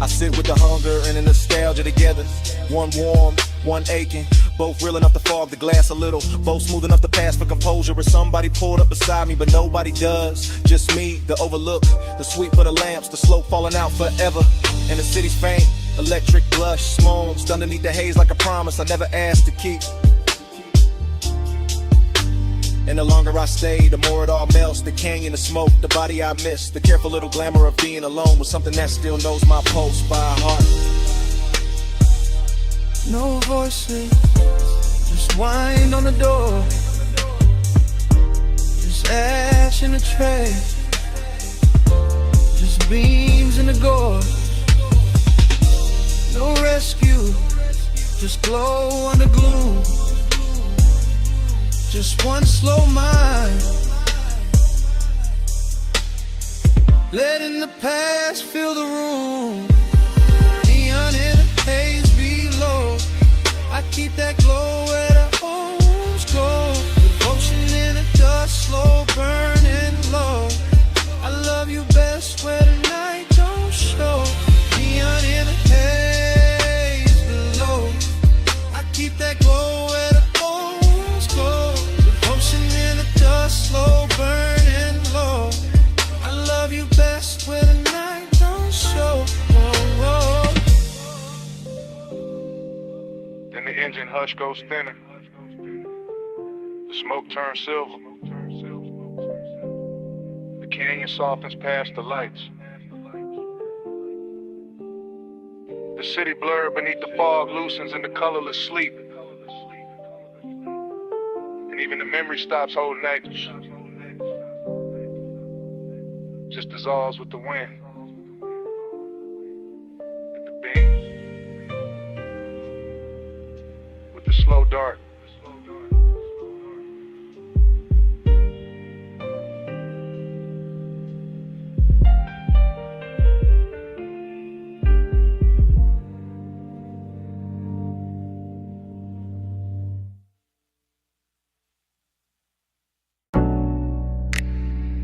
I sit with the hunger and the nostalgia together, one warm, one aching, both real enough to fog the glass a little, both smooth enough to pass for composure. If somebody pulled up beside me, but nobody does, just me, the overlook, the sweep of the lamps, the slope falling out forever, and the city's faint. Electric blush, smokes underneath the haze like a promise I never asked to keep. And the longer I stay, the more it all melts. The canyon, the smoke, the body I miss. The careful little glamour of being alone with something that still knows my pulse by heart. No voices, just wind on the door. Just ash in the tray. Just beams in the gore. No rescue, just glow under gloom. Just one slow mind, letting the past fill the room. Neon in the haze below. I keep that glow where the homes go. Devotion in the dust, slow burning low. I love you best the engine hush goes thinner. The smoke turns silver. The canyon softens past the lights. The city blurred beneath the fog loosens into colorless sleep. And even the memory stops holding anchors. Just dissolves with the wind. With the beam. With the slow dart.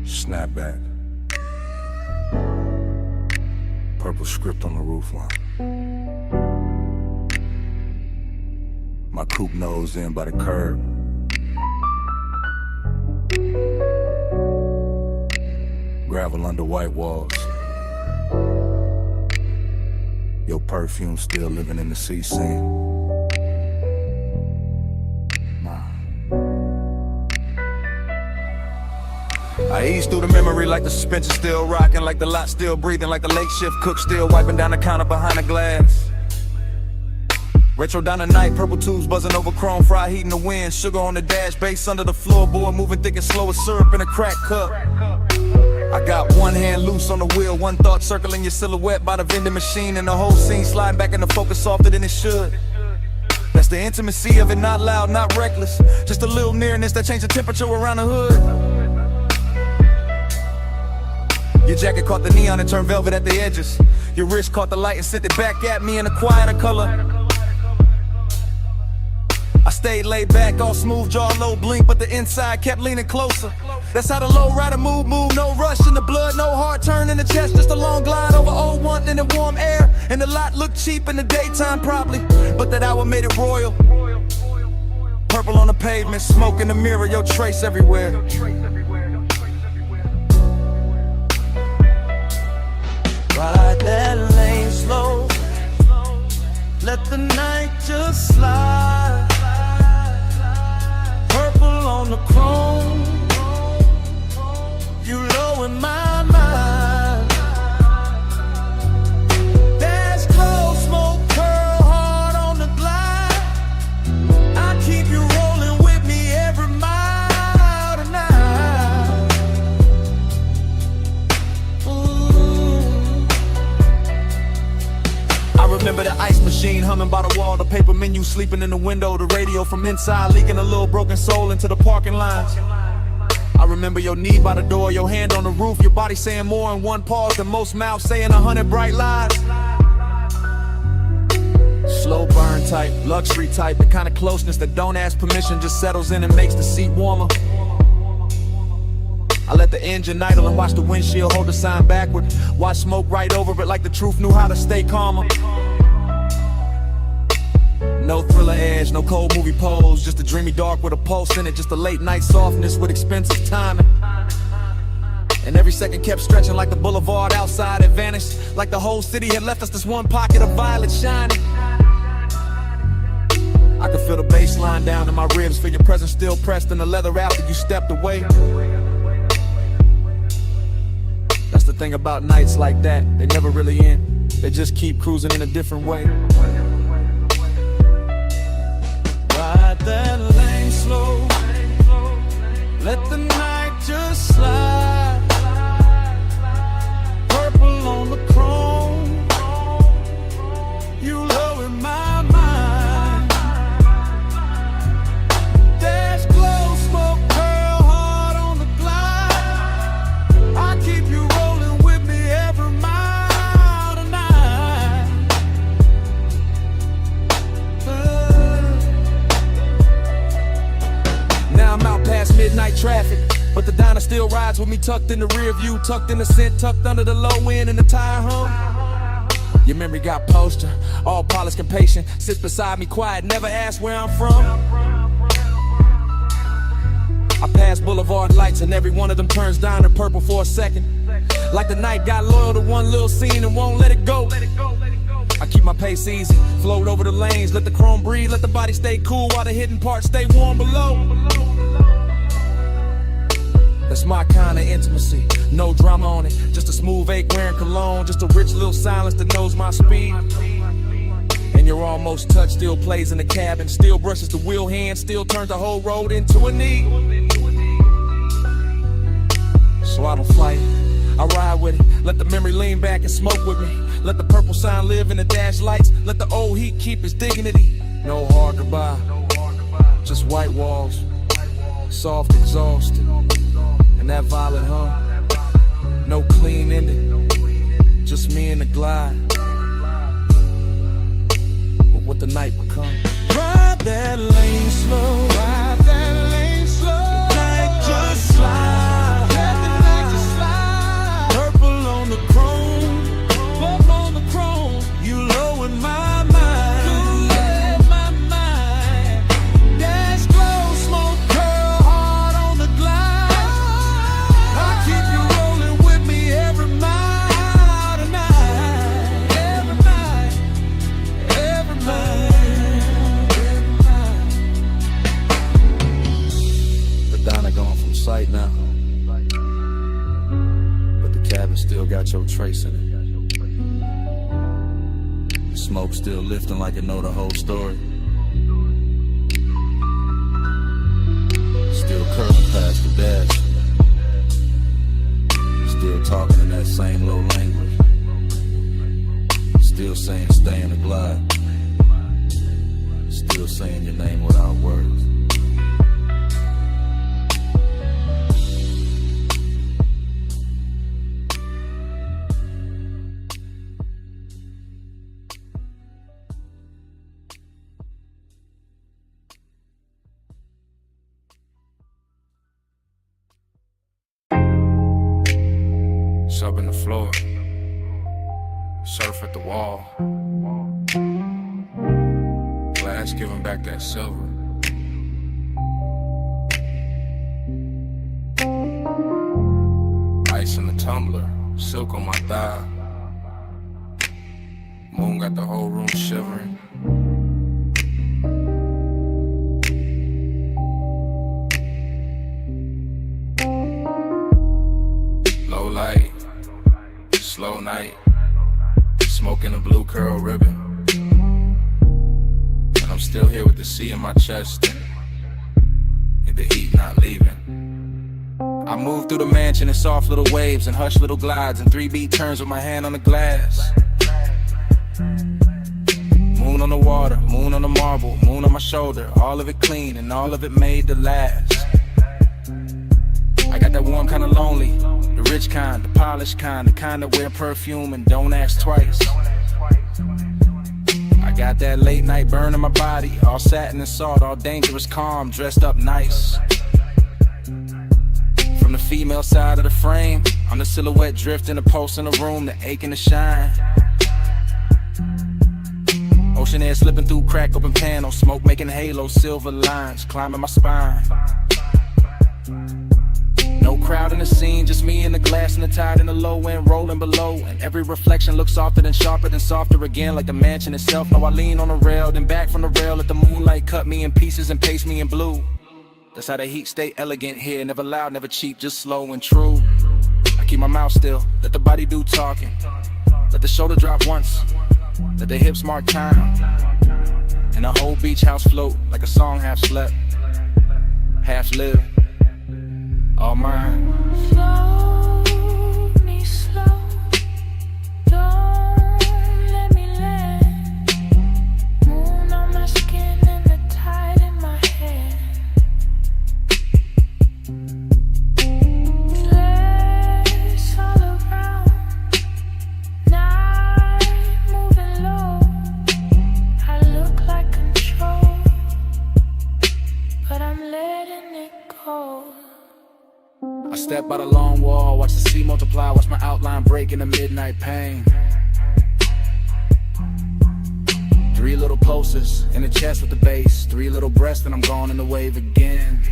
Snapback. Purple script on the roofline. My coupe nose in by the curb. Gravel under white walls. Your perfume still living in the sea scene. I ease through the memory like the suspension still rocking, like the lot still breathing, like the late shift cook still wiping down the counter behind the glass. Retro down the night, purple tubes buzzing over chrome, fry heat in the wind, sugar on the dash, bass under the floorboard, moving thick and slow as syrup in a crack cup. I got one hand loose on the wheel, one thought circling your silhouette by the vending machine, and the whole scene sliding back into focus softer than it should. That's the intimacy of it, not loud, not reckless, just a little nearness that changed the temperature around the hood. Your jacket caught the neon and turned velvet at the edges. Your wrist caught the light and sent it back at me in a quieter color. I stayed laid back, all smooth jaw, low blink, but the inside kept leaning closer. That's how the low rider move, no rush in the blood, no hard turn in the chest, just a long glide over old one in the warm air. And the lot looked cheap in the daytime probably, but that hour made it royal. Purple on the pavement, smoke in the mirror, your trace everywhere. Ride that lane slow. Let the night just slide. Purple on the chrome. You low in my mind. Dash close, smoke curl hard on the glide. I keep you rolling with me every mile tonight. I remember the ice machine humming by the wall, the paper menu sleeping in the window, the radio from inside leaking a little broken soul into the parking lines. I remember your knee by the door, your hand on the roof, your body saying more in one pause than most mouths saying 100 bright lies. Slow burn type, luxury type, the kind of closeness that don't ask permission, just settles in and makes the seat warmer. I let the engine idle and watch the windshield hold the sign backward. Watch smoke right over it like the truth knew how to stay calmer. No thriller edge, no cold movie pose, just a dreamy dark with a pulse in it, just a late night softness with expensive timing. And every second kept stretching like the boulevard outside had vanished, like the whole city had left us this one pocket of violet shining. I could feel the bass line down in my ribs, feel your presence still pressed in the leather after you stepped away. That's the thing about nights like that, they never really end, they just keep cruising in a different way. Ride that lane slow. Let the night just slide. Purple on the chrome. You low in my mind. Dash close, smoke curl hard on the glide. I keep you rolling with me every mile tonight. Now I'm out past midnight traffic, but the diner still rides with me tucked in the rear view, tucked in the scent, tucked under the low end and the tire hum. Your memory got posture, all polished and patient, sits beside me quiet, never asked where I'm from. I pass boulevard lights and every one of them turns down to purple for a second, like the night got loyal to one little scene and won't let it go. I I keep my pace easy, float over the lanes, let the chrome breathe, let the body stay cool while the hidden parts stay warm below. That's my kind of intimacy, no drama on it, just a smooth ache wearing cologne, just a rich little silence that knows my speed. And your almost touch still plays in the cabin, still brushes the wheel hand, still turns the whole road into a knee. So I don't fight it, I ride with it, let the memory lean back and smoke with me. Let the purple sign live in the dash lights, let the old heat keep its dignity. No hard goodbye, just white walls, soft exhaust, and that violet hum. No clean ending, just me and the glide. But what the night become. Ride that lane slow, ride that lane slow. The night just slide, let the night just slide. Purple on the chrome, purple on the chrome. You low in my mind, you low in my mind. Dash glow, smoke curl hard on the glide. I keep you rolling with me every mile tonight, every night, every night. Donna gone from sight now, but the cabin still got your trace in it. Smoke still lifting like it know the whole story. Still curling past the dash, still talking in that same low language. Still saying stay in the glide, still saying your name without words. Up in the floor, surf at the wall, glass giving back that silver. Ice in the tumbler, silk on my thigh. Moon got the whole room shivering. Low light, slow night, smoking a blue curl ribbon. And I'm still here with the sea in my chest, and the heat not leaving. I move through the mansion in soft little waves and hush little glides and 3-beat turns with my hand on the glass. Moon on the water, moon on the marble, moon on my shoulder, all of it clean and all of it made to last. I got that warm kind of lonely, the rich kind, the polished kind, the kind that wear perfume and don't ask twice. I got that late night burn in my body, all satin and salt, all dangerous calm, dressed up nice. From the female side of the frame, I'm the silhouette drifting, a pulse in the room, the ache and the shine. Ocean air slipping through crack open panels, smoke making halos, silver lines climbing my spine. No crowd in the scene, just me and the glass and the tide in the low end rolling below. And every reflection looks softer than sharper than softer again, like the mansion itself. Now I lean on the rail, then back from the rail, let the moonlight cut me in pieces and paste me in blue. That's how the heat stay elegant here, never loud, never cheap, just slow and true. I keep my mouth still, let the body do talking. Let the shoulder drop once, let the hips mark time. And the whole beach house float like a song half slept, half lived. All mine. Slow me slow, don't let me land. Moon on my skin and the tide in my hair. Glass all around, night moving low. I look like control, but I'm letting it go. I step by the long wall, watch the sea multiply, watch my outline break in the midnight pain. 3 little pulses in the chest with the bass, 3 little breaths and I'm gone in the wave again.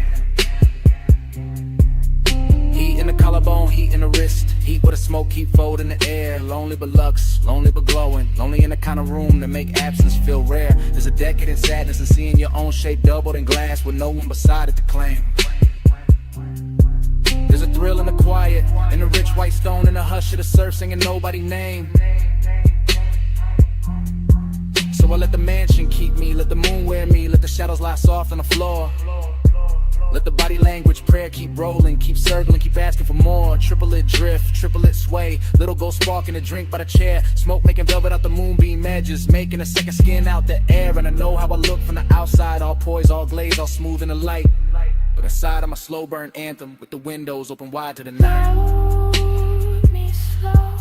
Heat in the collarbone, heat in the wrist, Heat with a smoke, keep folding the air. Lonely but lux, lonely but glowing. Lonely in the kind of room that make absence feel rare. There's a decadent sadness in seeing your own shape doubled in glass with no one beside it to claim. There's a thrill in the quiet, in the rich white stone, in the hush of the surf singing nobody's name. So I let the mansion keep me, let the moon wear me, let the shadows lie soft on the floor. Let the body language prayer keep rolling, keep circling, keep asking for more. Triplet drift, triplet sway, little gold spark in a drink by the chair. Smoke making velvet out the moonbeam edges, making a second skin out the air. And I know how I look from the outside, all poised, all glazed, all smooth in the light. But inside I'm a slow burn anthem with the windows open wide to the night. Hold me slow,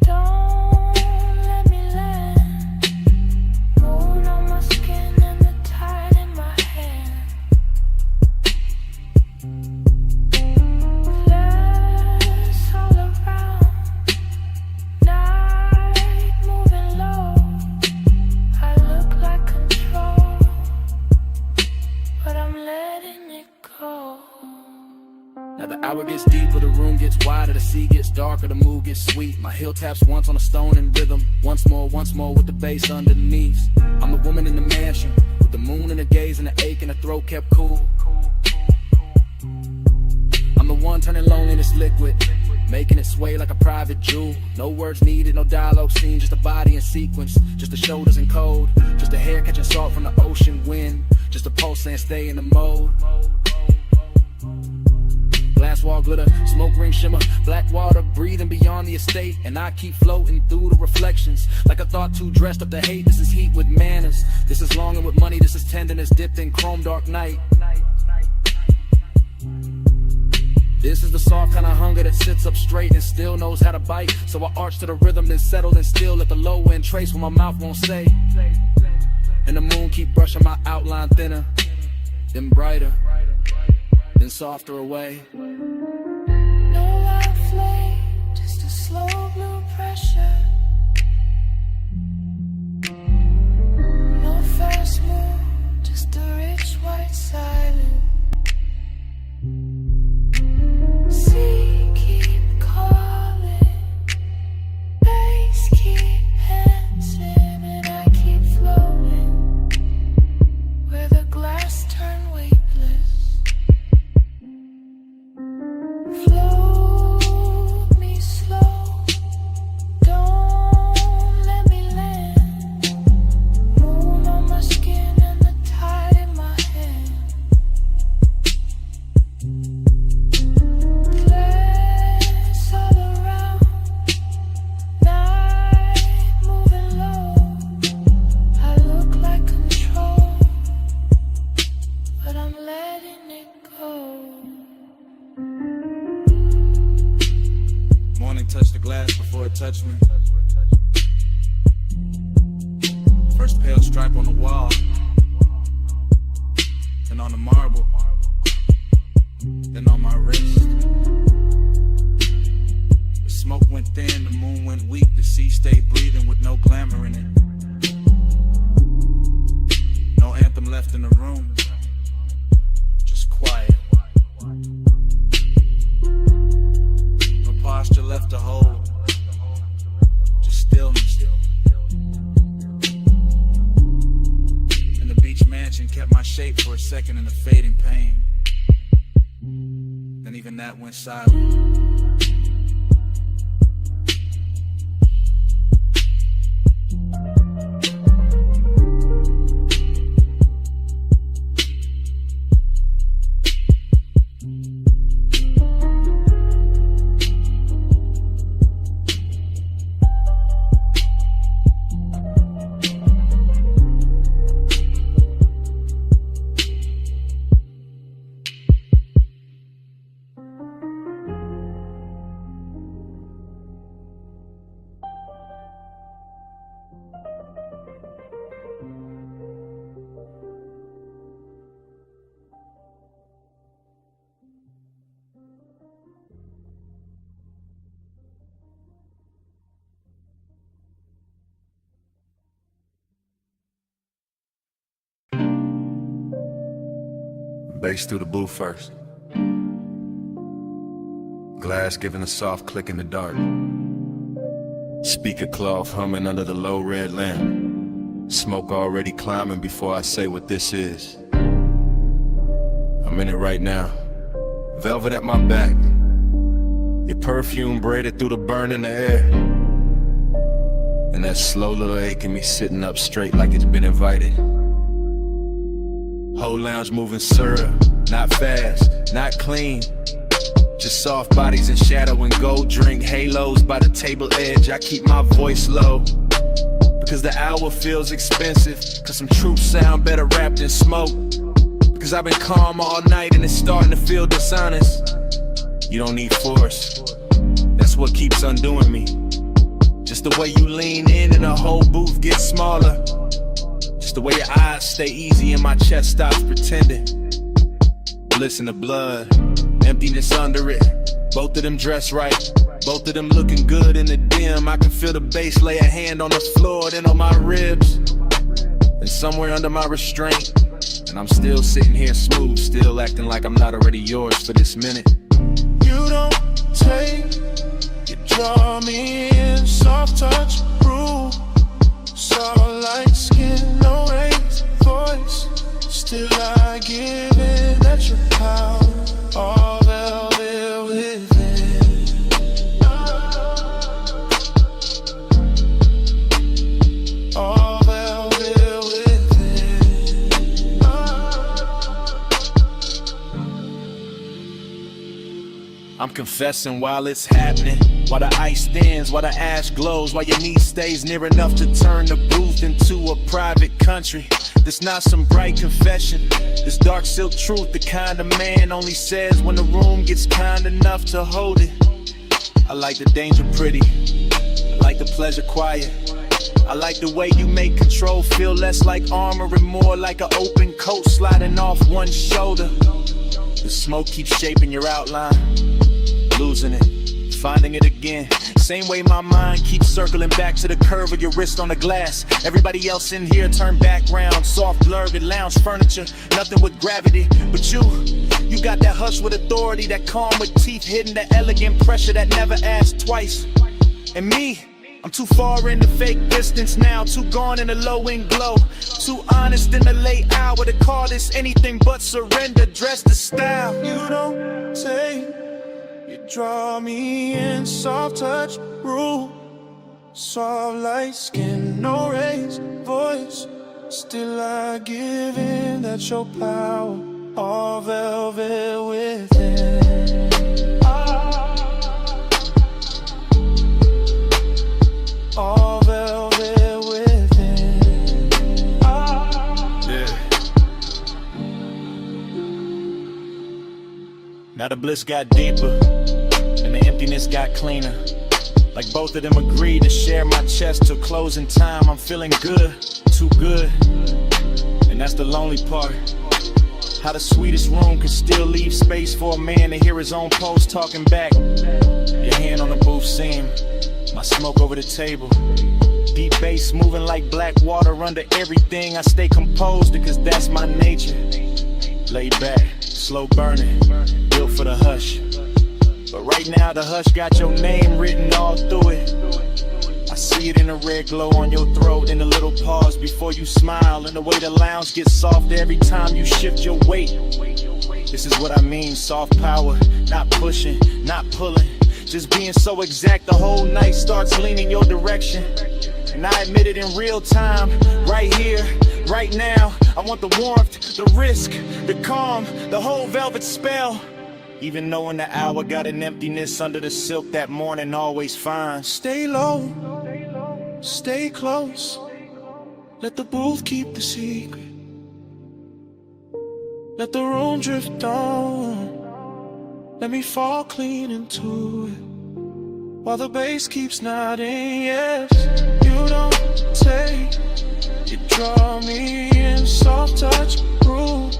don't let me land. Moon on my skin and the tide in my hand. Glass all around, night moving low. I look like control, but I'm letting it go. Now the hour gets deeper, the room gets wider, the sea gets darker, the mood gets sweet. My heel taps once on a stone in rhythm, once more with the bass underneath. I'm the woman in the mansion, with the moon in the gaze and the ache in the throat kept cool. I'm the one turning loneliness liquid, making it sway like a private jewel. No words needed, no dialogue scene, just a body in sequence, just the shoulders in code, just a hair catching salt from the ocean wind, just a pulse saying stay in the mode. Glass wall glitter, smoke ring shimmer, black water breathing beyond the estate. And I keep floating through the reflections, like a thought too dressed up to hate. This is heat with manners, this is longing with money, this is tenderness dipped in chrome dark night. This is the soft kind of hunger that sits up straight and still knows how to bite. So I arch to the rhythm, then settle and still let the low end trace what my mouth won't say. And the moon keep brushing my outline thinner, then brighter, then softer away. No loud flame, just a slow blue pressure. No fast move, just a rich white silence. Sea keep calling, bass keep dancing, and I keep floating where the glass turn weightless. Float me slow, don't let me land. Moon on my skin and the tide in my hand. Glass all around, night moving low. I look like control, but I'm letting it go. Morning touched the glass before it touched me. First pale stripe on the wall, then on the marble, then on my wrist. The smoke went thin, the moon went weak, the sea stayed breathing with no glamour in it. No anthem left in the room, just quiet. No posture left to hold, just stillness. And the beach mansion kept my shape for a second in the fading pain. Then even that went silent. Bass through the blue first. Glass giving a soft click in the dark. Speaker cloth humming under the low red lamp. Smoke already climbing before I say what this is. I'm in it right now. Velvet at my back. Your perfume braided through the burn in the air. And that slow little ache in me sitting up straight like it's been invited. Whole lounge moving syrup, not fast, not clean. Just soft bodies in shadow and gold drink halos by the table edge. I keep my voice low because the hour feels expensive. Cause some truth sound better wrapped in smoke. Cause I've been calm all night and it's starting to feel dishonest. You don't need force, that's what keeps undoing me. Just the way you lean in and the whole booth gets smaller. Just the way your eyes stay easy and my chest stops pretending. Bliss in the blood, emptiness under it. Both of them dressed right, both of them looking good in the dim. I can feel the bass lay a hand on the floor, then on my ribs. And somewhere under my restraint. And I'm still sitting here smooth, still acting like I'm not already yours for this minute. You don't take, you draw me in, soft touch, rule. Soft light skin, no raised voice. Still I give in at your power, all velvet within. All velvet within. I'm confessing while it's happening, while the ice thins, while the ash glows, while your knee stays near enough to turn the booth into a private country. This not some bright confession, this dark silk truth, the kind of man only says when the room gets kind enough to hold it. I like the danger pretty, I like the pleasure quiet. I like the way you make control feel less like armor and more like an open coat sliding off one shoulder. The smoke keeps shaping your outline, losing it, finding it again. Same way my mind keeps circling back to the curve of your wrist on the glass. Everybody else in here turn background, soft blurred lounge furniture, nothing with gravity. But you got that hush with authority, that calm with teeth hidden, that elegant pressure that never asks twice. And me, I'm too far in the fake distance now, too gone in the low end glow, too honest in the late hour to call this anything but surrender. Dress the style. You don't take, you draw me in, soft touch, rule. Soft light skin, no raised voice. Still I give in, that's your power, all velvet within. All velvet within. Yeah. Now the bliss got deeper and the emptiness got cleaner. Like both of them agreed to share my chest till closing time. I'm feeling good, too good. And that's the lonely part. How the sweetest room can still leave space for a man to hear his own pulse talking back. Your hand on the booth seam, my smoke over the table. Deep bass moving like black water under everything. I stay composed because that's my nature. Laid back, slow burning, built for the hush. But right now the hush got your name written all through it. I see it in the red glow on your throat, in the little pause before you smile, and the way the lounge gets softer every time you shift your weight. This is what I mean, soft power, not pushing, not pulling, just being so exact the whole night starts leaning your direction. And I admit it in real time, right here, right now. I want the warmth, the risk, the calm, the whole velvet spell. Even knowing the hour got an emptiness under the silk that morning always finds. Stay low, stay close. Let the booth keep the secret. Let the room drift on. Let me fall clean into it. While the bass keeps nodding, yes. You don't take, you draw me in, soft touch, rule.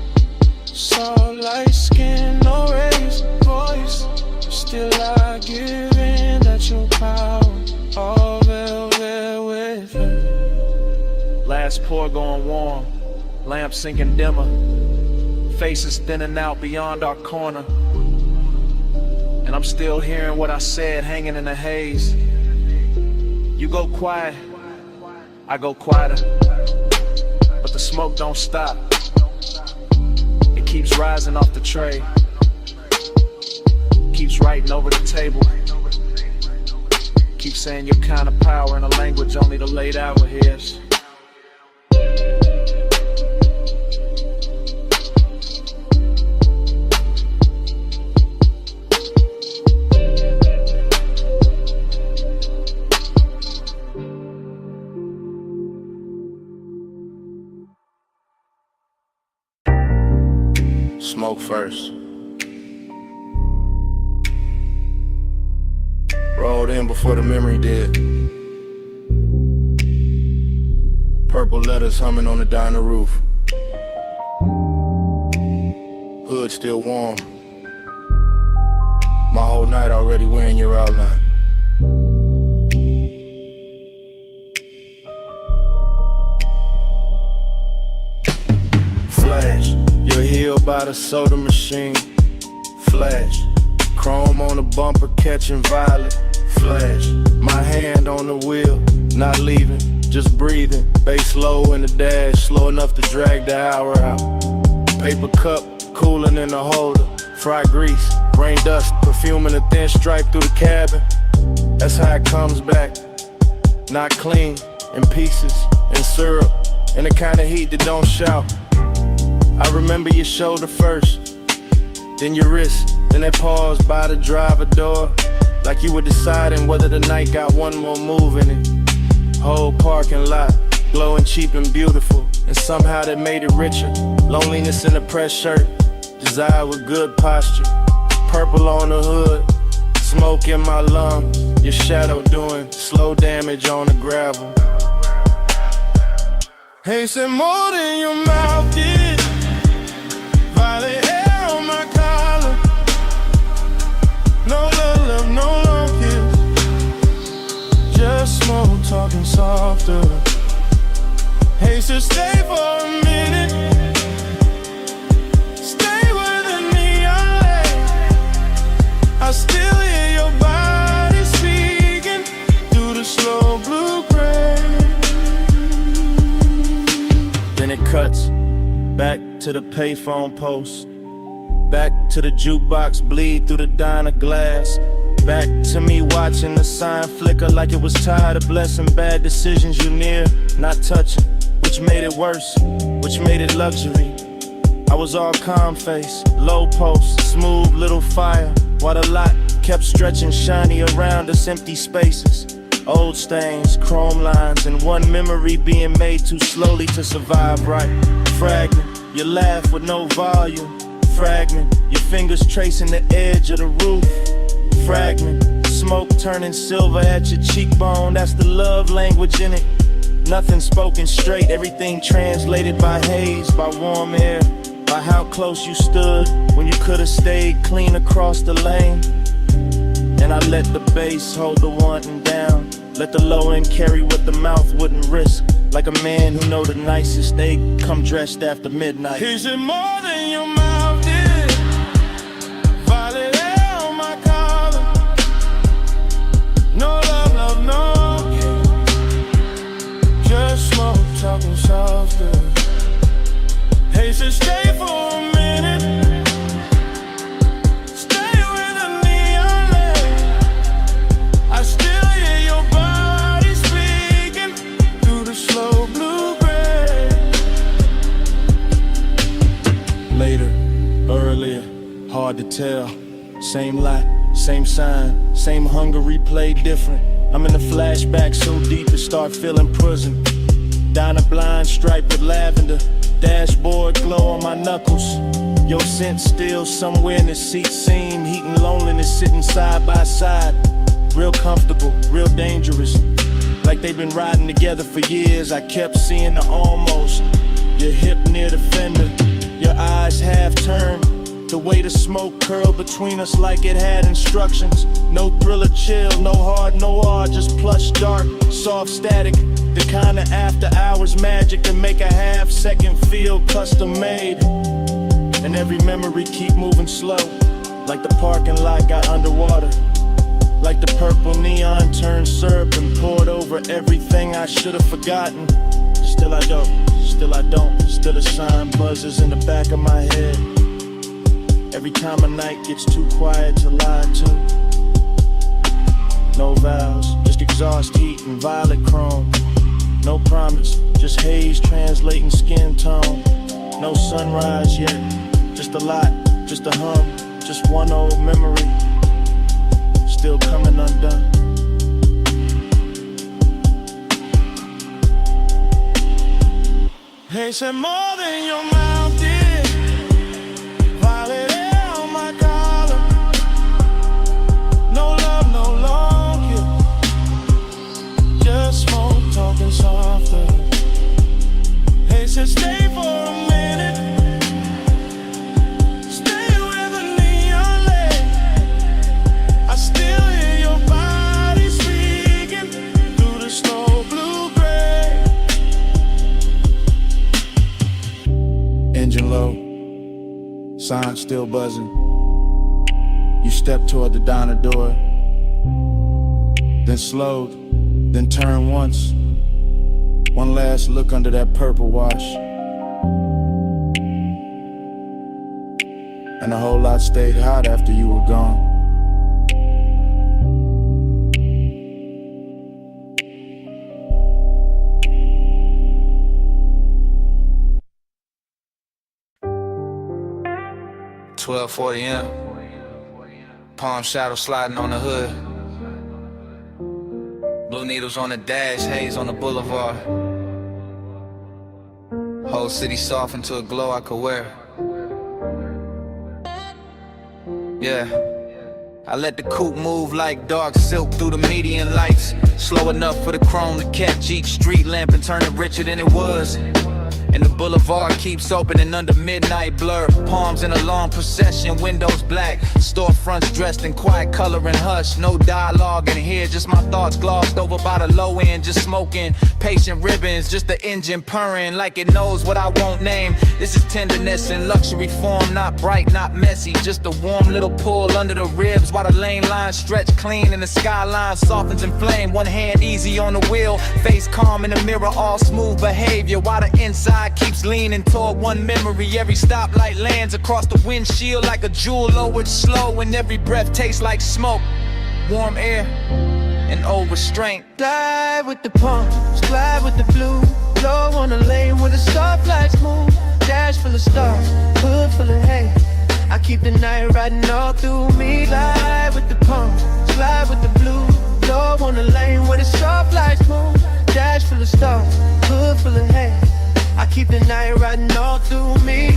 Soft light skin, no raised voice. Still I give in, that's your power, all velvet within. Last pour going warm, lamp sinking dimmer, faces thinning out beyond our corner. And I'm still hearing what I said hanging in the haze. You go quiet, I go quieter. But the smoke don't stop. It keeps rising off the tray. Keeps writing over the table. Keep saying your kind of power in a language only the late hour hears. Smoke first. Rolled in before the memory did. Purple letters humming on the diner roof. Hood still warm. My whole night already wearing your outline. Flash, you're healed by the soda machine. Flash, chrome on the bumper catching violet. Flash, my hand on the wheel, not leaving, just breathing. Bass low in the dash, slow enough to drag the hour out. Paper cup, cooling in the holder. Fried grease, rain dust, perfume in a thin stripe through the cabin. That's how it comes back. Not clean, in pieces, in syrup, in the kind of heat that don't shout. I remember your shoulder first, then your wrist, then that pause by the driver door. Like you were deciding whether the night got one more move in it. Whole parking lot, glowing cheap and beautiful, and somehow that made it richer. Loneliness in a pressed shirt, desire with good posture. Purple on the hood, smoke in my lungs. Your shadow doing slow damage on the gravel. Hey, said more than your mouth did. Violet hair on my collar. No love, no long kiss. Just smoke talking softer. Hey, so stay for a minute. Stay where the neon lay. I still hear your body speaking through the slow blue gray. Then it cuts back to the payphone post. Back to the jukebox, bleed through the diner glass. Back to me watching the sign flicker like it was tired of blessing bad decisions you near, not touching, which made it worse, which made it luxury. I was all calm face, low post, smooth little fire, while the lot kept stretching shiny around us, empty spaces. Old stains, chrome lines, and one memory being made too slowly to survive right. Fragment, you laugh with no volume. Fragment, your fingers tracing the edge of the roof. Fragment, smoke turning silver at your cheekbone. That's the love language in it. Nothing spoken straight, everything translated by haze, by warm air, by how close you stood when you could have stayed clean across the lane. And I let the bass hold the wanting down. Let the low end carry what the mouth wouldn't risk. Like a man who know the nicest, they come dressed after midnight. Is it more than your mouth did? Violet hair on my collar. No love, no. Just smoke talking softer. Hey, so stay for a minute. Hard to tell, same lot, same sign, same hunger replayed different. I'm in the flashback so deep it start feeling prison. Diner blind striped with lavender, dashboard glow on my knuckles. Your scent still somewhere in the seat seam, heat and loneliness sitting side by side. Real comfortable, real dangerous, like they've been riding together for years. I kept seeing the almost, your hip near the fender, your eyes half turned. The way the smoke curled between us like it had instructions. No thriller chill, no hard noir, just plush dark, soft static. The kind of after hours magic to make a half second feel custom made. And every memory keep moving slow. Like the parking lot got underwater. Like the purple neon turned syrup and poured over everything I should have forgotten. Still I don't, still the sign buzzes in the back of my head. Every time a night gets too quiet to lie to. No vows, just exhaust heat and violet chrome. No promise, just haze translating skin tone. No sunrise yet, just a lot, just a hum, just one old memory. Still coming undone. Hey, said more than your mouth did. Violet air on my collar. No love, no long kiss. Just smoke, talking softer. Hey, said stay for a minute. Stay where the neon lay. I still hear your body speaking through the snow blue gray. Engine low, sign still buzzing. You step toward the diner door, then slowed, then turn once. One last look under that purple wash, and a whole lot stayed hot after you were gone. M. Palm shadow sliding on the hood. Blue needles on the dash, haze on the boulevard. Whole city softened to a glow I could wear. Yeah, I let the coupe move like dark silk through the median lights. Slow enough for the chrome to catch each street lamp and turn it richer than it was. And the boulevard keeps opening under midnight blur. Palms in a long procession, windows black. Storefronts dressed in quiet color and hush. No dialogue in here, just my thoughts glossed over by the low end. Just smoking, patient ribbons, just the engine purring like it knows what I won't name. This is tenderness in luxury form, not bright, not messy. Just a warm little pull under the ribs while the lane lines stretch clean and the skyline softens in flame. One hand easy on the wheel, face calm in the mirror, all smooth behavior while the inside keeps leaning toward one memory. Every stoplight lands across the windshield like a jewel lowered slow, and every breath tastes like smoke, warm air, and old restraint. Glide with the palms, glide with the blue. Blow on the lane where the stoplights move. Dash full of stars, hood full of hay. I keep the night riding all through me. Glide with the palms, glide with the blue. Blow on the lane where the stoplights move. Dash full of stars, hood full of hay. I keep the night riding all through me.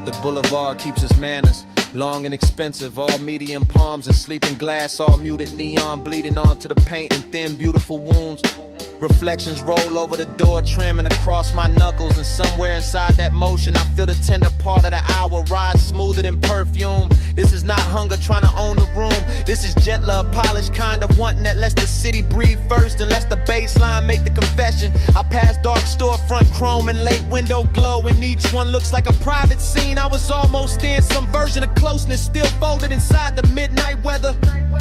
The boulevard keeps its manners, long and expensive, all medium palms and sleeping glass, all muted neon bleeding onto the paint and thin beautiful wounds. Reflections roll over the door trim and across my knuckles, and somewhere inside that motion I feel the tender part of the hour ride smoother than perfume. This is not hunger trying to own the room. This is gentler, polished kind of wanting that lets the city breathe first and lets the baseline make the confession. I pass dark storefront chrome and late window glow, and each one looks like a private scene. I was almost in some version of closeness, still folded inside the midnight weather.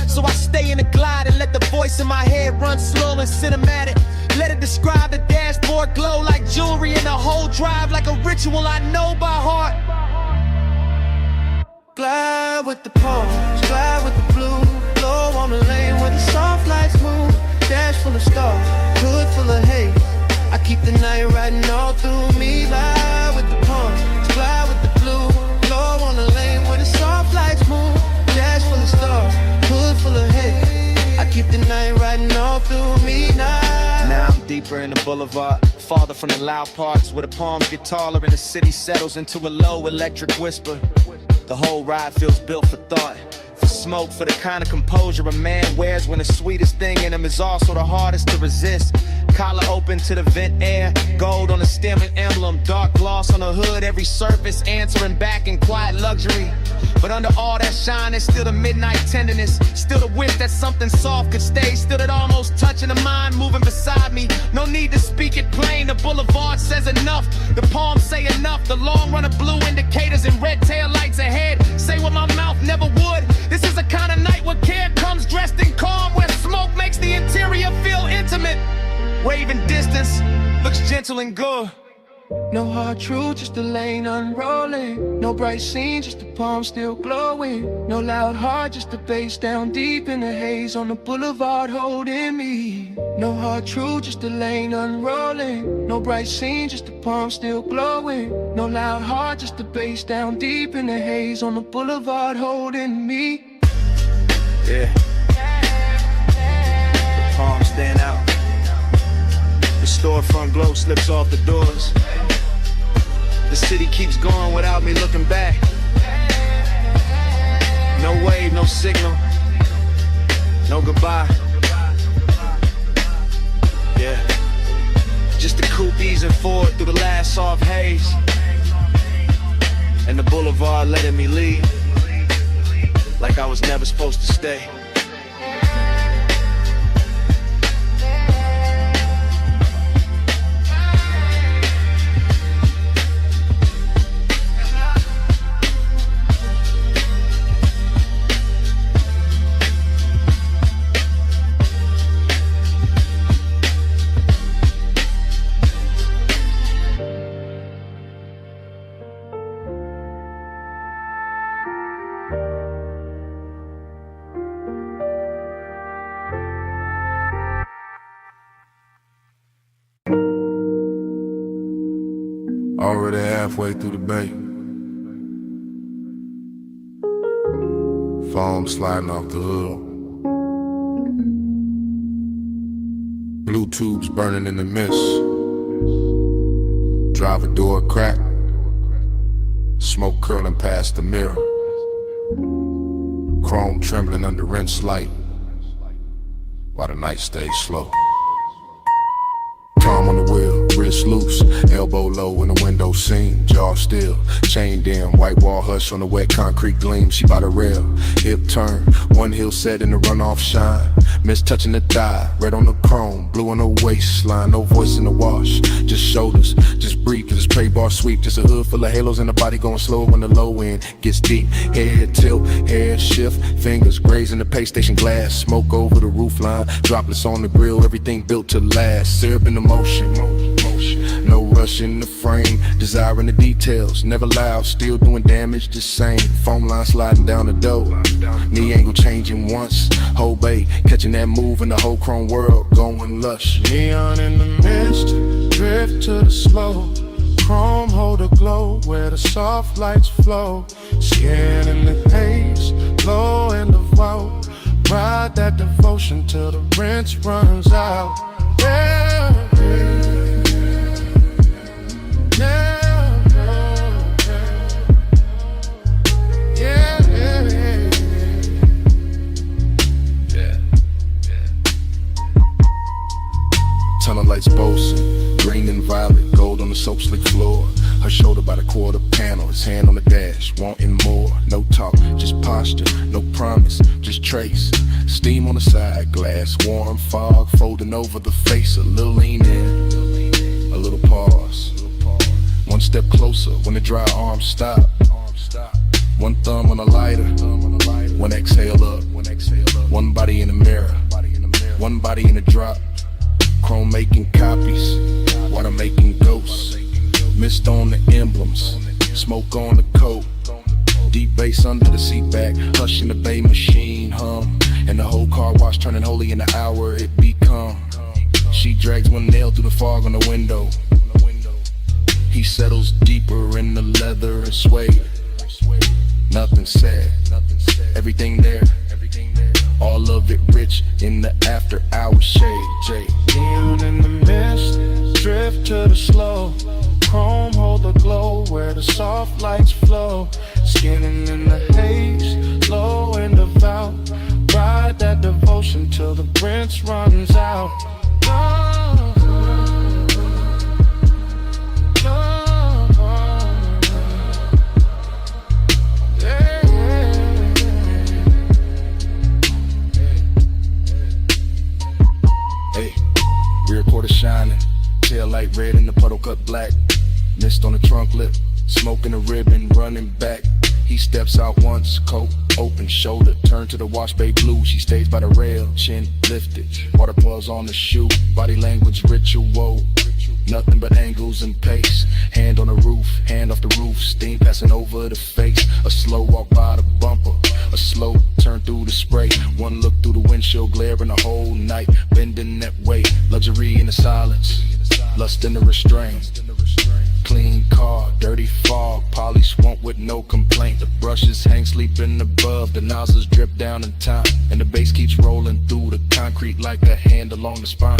So I stay in the glide and let the voice in my head run slow and cinematic. Let it describe the dashboard glow like jewelry, and the whole drive like a ritual I know by heart. Glide with the palms, glide with the blue. Blow on the lane where the soft lights move. Dash full of stars, hood full of hay. I keep the night riding all through me. Glide with the palms, glide with the blue. Blow on the lane where the soft lights move. Dash full of stars, hood full of hay. I keep the night riding all through me now. Now I'm deeper in the boulevard, farther from the loud parts where the palms get taller and the city settles into a low electric whisper. The whole ride feels built for thought, for smoke, for the kind of composure a man wears when the sweetest thing in him is also the hardest to resist. Collar open to the vent air, gold on the stem and emblem, dark gloss on the hood, every surface answering back in quiet luxury. But under all that shine, there's still the midnight tenderness, still the wish that something soft could stay, still that almost touching the mind moving beside me. No need to speak it plain, the boulevard says enough, the palms say enough, the long run of blue indicators and red tail lights ahead say what my mouth Waving distance, looks gentle and good. No hard truth, just the lane unrolling. No bright scene, just the palm still glowing. No loud heart, just the bass down deep in the haze on the boulevard holding me. No hard truth, just the lane unrolling. No bright scene, just the palm still glowing. No loud heart, just the bass down deep in the haze on the boulevard holding me. Yeah. The palms stand out. The storefront glow slips off the doors. The city keeps going without me looking back. No wave, no signal, no goodbye. Yeah. Just the coupe easing forward through the last soft haze. And the boulevard letting me leave like I was never supposed to stay. Already halfway through the bay. Foam sliding off the hood. Blue tubes burning in the mist. Driver door cracked. Smoke curling past the mirror. Chrome trembling under rinse light while the night stays slow. Palm on the wheel, wrist loose, elbow low in the window scene, jaw still, chain dim, white wall hush on the wet concrete gleam. She by the rail, hip turn, one heel set in the runoff shine. Miss touching the thigh, red on the chrome, blue on the waistline. No voice in the wash, just shoulders, just breathe. Cause it's tray bar sweep, just a hood full of halos and the body going slow when the low end gets deep. Head tilt, hair shift, fingers grazing the pay station glass. Smoke over the roof line, droplets on the grill, everything built to last. Syrup in the motion, no rush in the frame, desiring the details, never loud, still doing damage the same. Foam line sliding down the door, knee angle changing once. Whole bay catching that move in the whole chrome world going lush. Neon in the mist, drift to the slow. Chrome hold a glow where the soft lights flow. Skin in the haze, low in the vault. Ride that devotion till the rinse runs out. Yeah, yeah, yeah, yeah. Tunnel lights boasting, green and violet, gold on the soap slick floor. Her shoulder by the quarter panel, his hand on the dash, wanting more. No talk, just posture, no promise, just trace. Steam on the side, glass, warm fog, folding over the face. A little lean in, a little pause. One step closer when the dry arms stop. One thumb on the lighter, one exhale up. One body in the mirror, one body in the drop. Chrome making copies, water making ghosts. Mist on the emblems, smoke on the coat. Deep bass under the seat back, hush in the bay machine hum. And the whole car wash turning holy in the hour it become. She drags one nail through the fog on the window. He settles deeper in the leather and suede. Nothing said, everything there. All of it rich in the after hour shade. Jay. Neon in the mist, drift to the slow. Chrome hold the glow where the soft lights flow. Skinning in the haze, low in the vault. Ride that devotion till the rinse runs out. Oh, oh, oh, yeah, yeah. Hey, rear quarter shining, tail light red and the puddle cut black. Mist on the trunk lip, smoking a ribbon, running back. He steps out once, coat open, shoulder turned to the wash bay blue. She stays by the rail, chin lifted, water paws on the shoe. Body language ritual, nothing but angles and pace. Hand on the roof, hand off the roof, steam passing over the face. A slow walk by the bumper, a slow turn through the spray. One look through the windshield, glaring the whole night, bending that way. Luxury in the silence, lust in the restraint. Clean car, dirty fog, polish won't with no complaint. The brushes hang sleeping above, the nozzles drip down in time, and the bass keeps rolling through the concrete like a hand along the spine.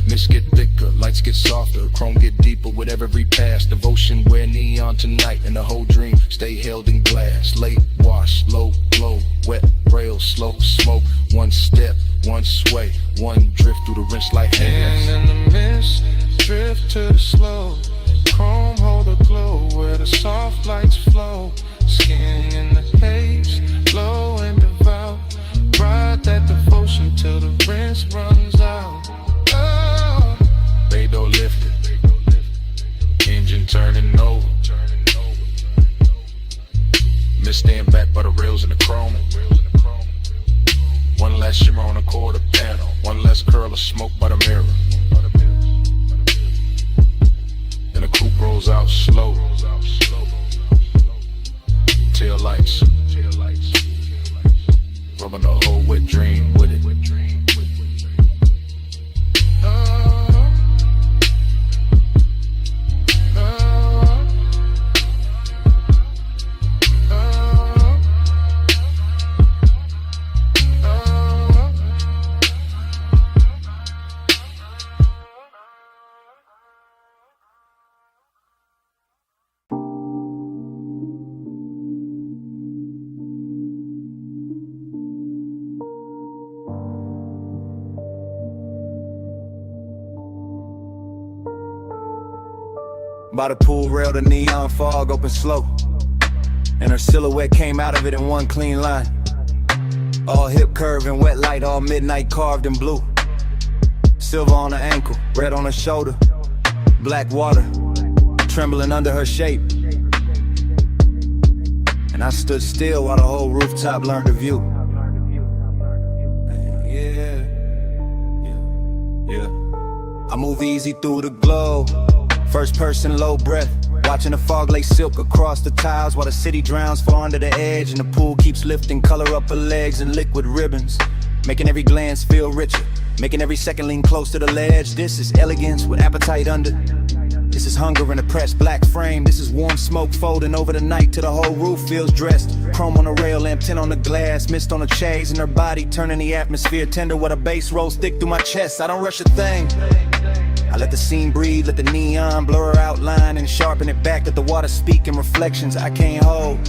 Mist get thicker, lights get softer, chrome get deeper with every pass. Devotion wear neon tonight, and the whole dream stay held in glass. Late wash, low glow, wet rail, slow smoke. One step, one sway, one drift through the rinse like hands. And in the mist, drift to the slow. Chrome hold the glow where the soft lights flow. Skin in the haze, low and devout. Ride that devotion till the rinse runs out. Oh. Beidou lifted, engine turning over. Mist stand back by the rails in the chrome. One last shimmer on the quarter panel, one less curl of smoke by the mirror. And the coupe rolls out slow. Tail lights, rubbing the whole wet dream with it. By the pool rail, the neon fog opened slow, and her silhouette came out of it in one clean line. All hip curve and wet light, all midnight carved in blue. Silver on her ankle, red on her shoulder, black water trembling under her shape. And I stood still while the whole rooftop learned the view. I move easy through the glow, first person low breath, watching the fog lay silk across the tiles while the city drowns far under the edge, and the pool keeps lifting color up her legs in liquid ribbons, making every glance feel richer, making every second lean close to the ledge. This is elegance with appetite under. This is hunger in a pressed black frame. This is warm smoke folding over the night till the whole roof feels dressed. Chrome on the rail, lamp tint on the glass, mist on the chains, and her body turning the atmosphere tender with a bass rolls thick through my chest. I don't rush a thing. I let the scene breathe, let the neon blur her outline and sharpen it back, let the water speak in reflections I can't hold.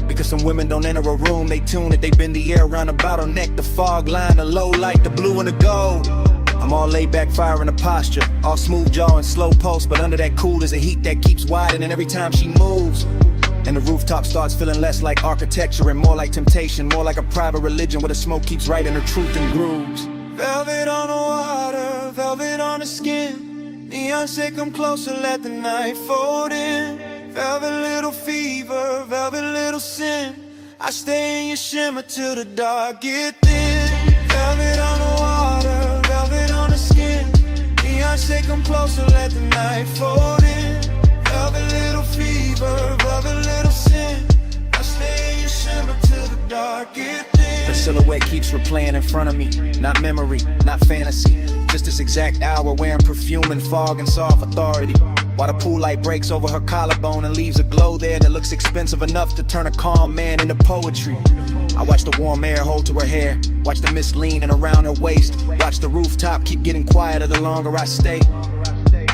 Because some women don't enter a room, they tune it, they bend the air around a bottleneck, the fog line, the low light, the blue and the gold. I'm all laid back, fire in a posture, all smooth jaw and slow pulse, but under that cool is a heat that keeps widening every time she moves. And the rooftop starts feeling less like architecture and more like temptation, more like a private religion where the smoke keeps writing her truth in grooves. Velvet on the water, velvet on the skin. Neon say come closer, let the night fold in. Velvet little fever, velvet little sin. I stay in your shimmer till the dark get thin. Velvet on the water, velvet on the skin. Neon say come closer, let the night fold in. Velvet little fever, velvet little sin. I stay in your shimmer till the dark get thin. Her silhouette keeps replaying in front of me, not memory, not fantasy. Just this exact hour wearing perfume and fog and soft authority. While the pool light breaks over her collarbone and leaves a glow there that looks expensive enough to turn a calm man into poetry. I watch the warm air hold to her hair, watch the mist leaning around her waist, watch the rooftop keep getting quieter the longer I stay.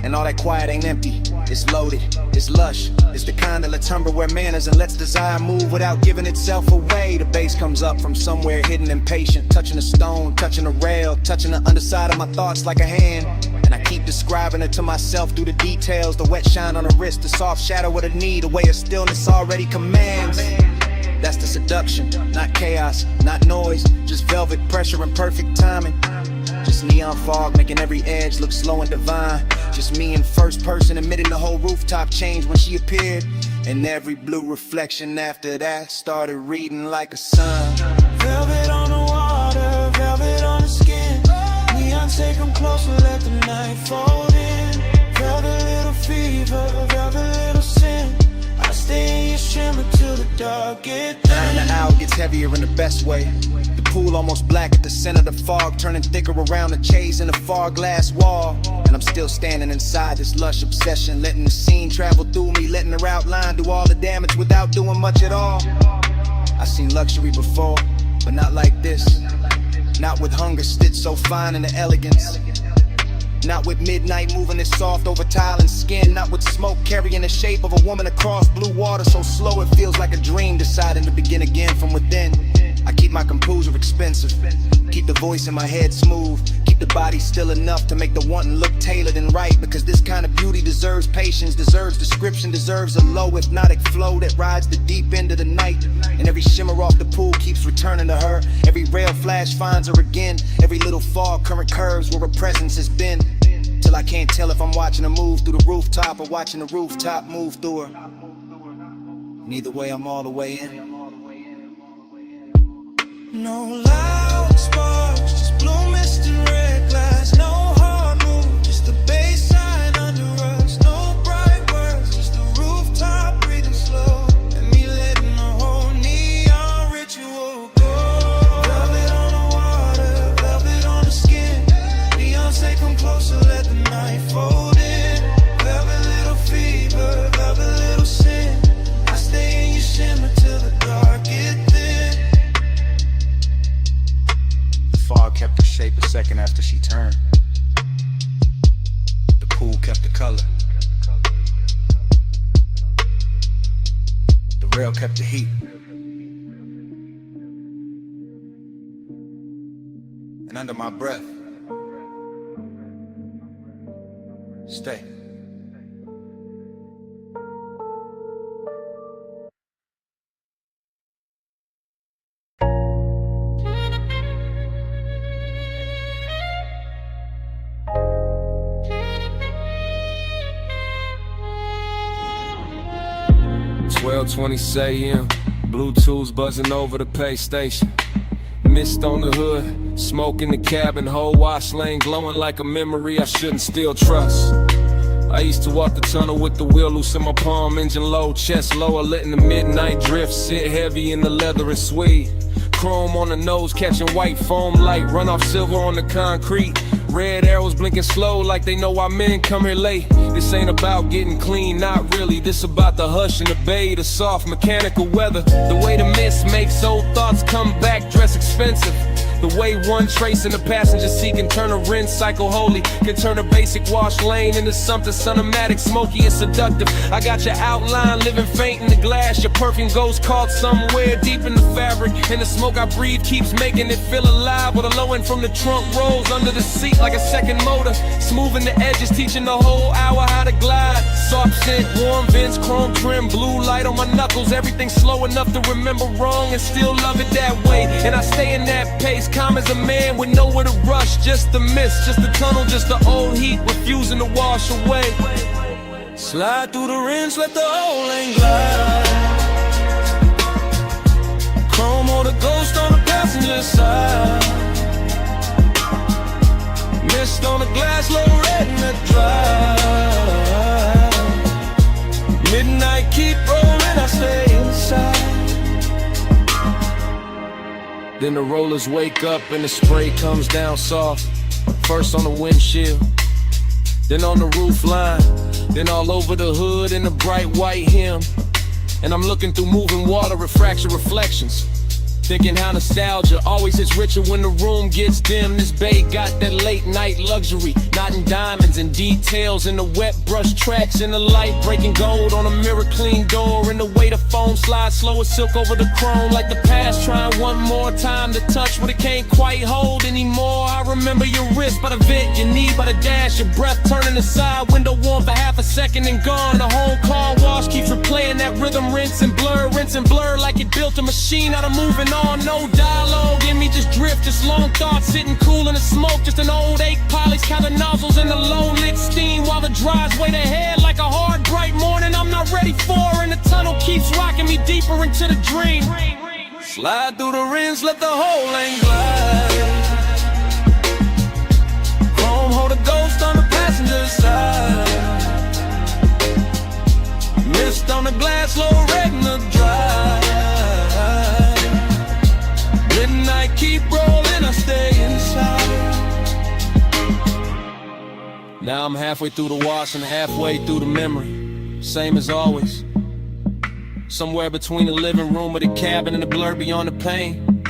And all that quiet ain't empty, it's loaded, it's lush. It's the kind that lets Tupperware manners and lets desire move without giving itself away. The bass comes up from somewhere hidden and patient, touching a stone, touching a rail, touching the underside of my thoughts like a hand. And I keep describing it to myself through the details, the wet shine on her wrist, the soft shadow of the knee, the way of stillness already commands. That's the seduction, not chaos, not noise, just velvet pressure and perfect timing. Just neon fog making every edge look slow and divine. Just me in first person admitting the whole rooftop changed when she appeared. And every blue reflection after that started reading like a sun. Velvet on the water, velvet on the skin. Neon, take 'em closer, let the night fold in. Velvet little fever, velvet little sin. I stay in your shimmer till the dark get thin. And the hour gets heavier in the best way. The pool almost black at the center of the fog, turning thicker around the chase in the far glass wall. And I'm still standing inside this lush obsession, letting the scene travel through me, letting her outline do all the damage without doing much at all. I've seen luxury before, but not like this. Not with hunger stitched so fine in the elegance. Not with midnight moving it soft over tile and skin. Not with smoke carrying the shape of a woman across blue water so slow it feels like a dream deciding to begin again from within. I keep my composure expensive, keep the voice in my head smooth, keep the body still enough to make the wanting look tailored and right. Because this kind of beauty deserves patience, deserves description, deserves a low hypnotic flow that rides the deep end of the night. And every shimmer off the pool keeps returning to her. Every rail flash finds her again. Every little fog current curves where her presence has been. Till I can't tell if I'm watching her move through the rooftop or watching the rooftop move through her. Neither way, I'm all the way in. No loud sparks, just blue mist and red glass. No hard move, just the bass sign under us. No bright words, just the rooftop breathing slow. And me letting the whole neon ritual go. Velvet on the water, velvet on the skin. Beyonce, come closer, let the night fold in. Velvet little fever, velvet little sin. I stay in your shimmer till the dark get thin. Fog kept her shape a second after she turned. The pool kept the color. The rail kept the heat. And under my breath, stay. .20 a.m. Bluetooth buzzing over the pay station. Mist on the hood, smoke in the cabin, whole wash lane glowing like a memory I shouldn't still trust. I used to walk the tunnel with the wheel loose in my palm, engine low, chest lower, letting the midnight drift sit heavy in the leather and suede. Chrome on the nose, catching white foam light, run off silver on the concrete. Red arrows blinking slow like they know why men come here late. This ain't about getting clean, not really. This about the hush and the bay, the soft mechanical weather. The way the mist makes old thoughts come back, dress expensive. The way one trace in the passenger seat can turn a rinse cycle holy, can turn a basic wash lane into something cinematic, smoky and seductive. I got your outline living faint in the glass. Your perfume goes caught somewhere deep in the fabric, and the smoke I breathe keeps making it feel alive. With a low end from the trunk rolls under the seat like a second motor, smoothing the edges, teaching the whole hour how to glide. Soft scent, warm vents, chrome trim, blue light on my knuckles. Everything slow enough to remember wrong and still love it that way. And I stay in that pace, calm as a man with nowhere to rush. Just the mist, just the tunnel, just the old heat refusing to wash away. Slide through the rinse, let the whole lane glide. Chrome or the ghost on the passenger side. Mist on the glass, low red in the drive. Midnight keep rolling, I stay inside. Then the rollers wake up and the spray comes down soft. First on the windshield, then on the roof line, then all over the hood in the bright white hem. And I'm looking through moving water, refraction reflections, thinking how nostalgia always is richer when the room gets dim. This bay got that late night luxury, knotting diamonds and details in the wet brush tracks, in the light breaking gold on a mirror clean door, and the way the foam slides slow as silk over the chrome, like the past trying one more time to touch what it can't quite hold anymore. I remember your wrist by the vent, your knee by the dash, your breath turning aside, window warm for half a second and gone. The whole car wash keeps replaying that rhythm, rinse and blur like it built a machine out of moving on. No dialogue in me, just drift, just long thoughts sitting cool in the smoke, just an old ache polish, counting nozzles in the low lit steam while the drives wait ahead like a hard bright morning I'm not ready for. In the tunnel keeps rocking me deeper into the dream. Slide through the rims, let the whole lane glide. Chrome hold a ghost on the passenger side. Mist on the glass, low red in the drive. Midnight keep rolling, I stay inside. Now I'm halfway through the wash and halfway through the memory. Same as always. Somewhere between the living room or the cabin and the blur beyond the pain.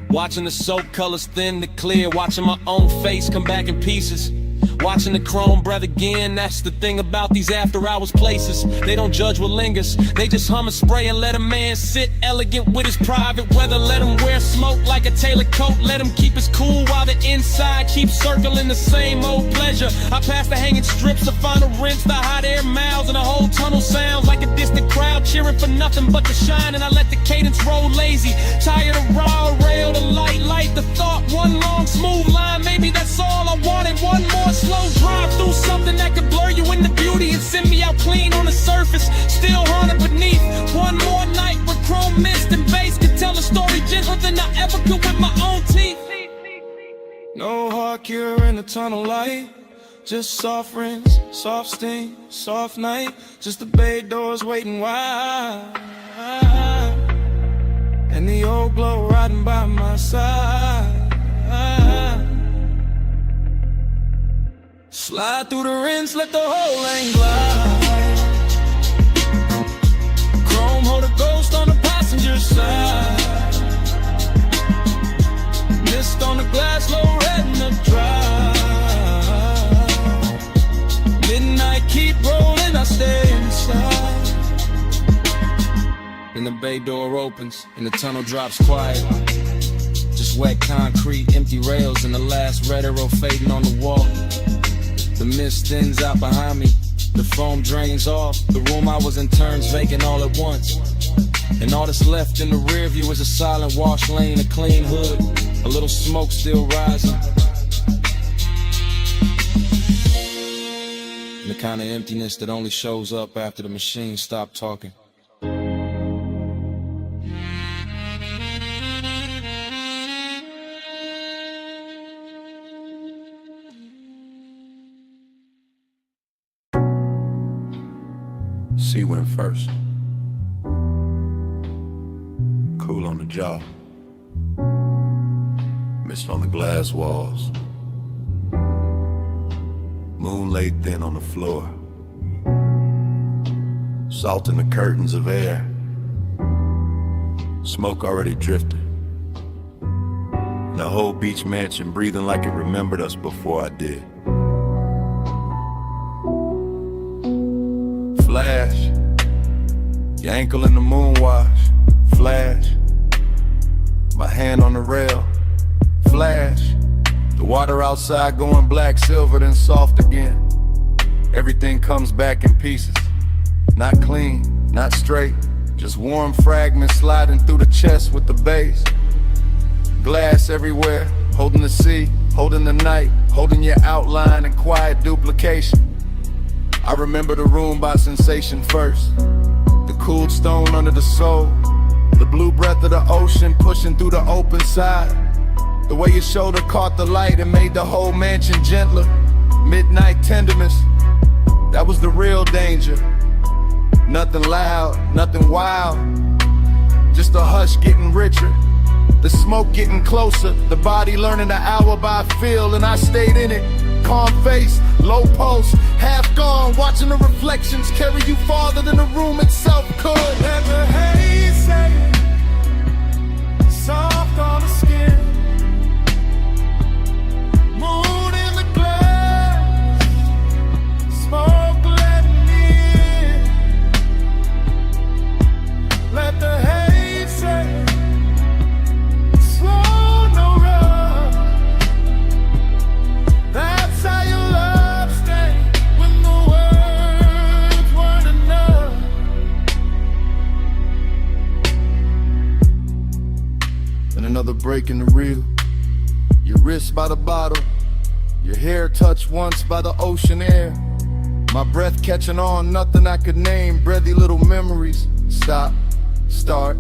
Watching the soap colors thin to clear. Watching my own face come back in pieces. Watching the chrome breath again. That's the thing about these after hours places. They don't judge what lingers. They just hum and spray and let a man sit elegant with his private weather. Let him wear smoke like a tailored coat. Let him keep his cool while the inside keeps circling the same old pleasure. I pass the hanging strips, the final rinse, the hot air miles, and the whole tunnel sounds like a distant crowd cheering for nothing but the shine. And I let the cadence roll lazy. Tired of raw rail, the light, the thought. One long smooth line, maybe that's all I wanted. One more slow drive through something that could blur you into beauty and send me out clean on the surface, still haunted beneath. One more night with chrome mist and bass could tell a story gentler than I ever could with my own teeth. No hard cure in the tunnel light, just soft rinse, soft steam, soft night. Just the bay doors waiting wide, and the old glow riding by my side. Slide through the rinse, let the whole lane glide. Chrome hold a ghost on the passenger side. Mist on the glass, low red in the drive. Midnight keep rolling, I stay inside. And the bay door opens, and the tunnel drops quiet. Just wet concrete, empty rails, and the last red arrow fading on the wall. The mist thins out behind me, the foam drains off. The room I was in turns vacant all at once. And all that's left in the rear view is a silent wash lane, a clean hood, a little smoke still rising. And the kind of emptiness that only shows up after the machine stopped talking. Sea went first. Cool on the jaw. Mist on the glass walls. Moon laid thin on the floor. Salt in the curtains of air. Smoke already drifted. And the whole beach mansion breathing like it remembered us before I did. Flash, your ankle in the moon wash. Flash, my hand on the rail. Flash, the water outside going black, silver, then soft again. Everything comes back in pieces. Not clean, not straight, just warm fragments sliding through the chest with the base. Glass everywhere, holding the sea, holding the night, holding your outline and quiet duplication. I remember the room by sensation first. The cooled stone under the soul. The blue breath of the ocean pushing through the open side. The way your shoulder caught the light and made the whole mansion gentler. Midnight tenderness, that was the real danger. Nothing loud, nothing wild, just a hush getting richer. The smoke getting closer, the body learning the hour by feel, and I stayed in it. Calm face, low pulse, half gone, watching the reflections carry you farther than the room itself could. Let the haze say, soft on the skin. Moon in the glass, smoke letting in. Let the haze say, slow, no rush. That's how your love stayed when the words weren't enough. And another break in the reel. Your wrist by the bottle, your hair touched once by the ocean air. My breath catching on, nothing I could name, breathy little memories. stop, start.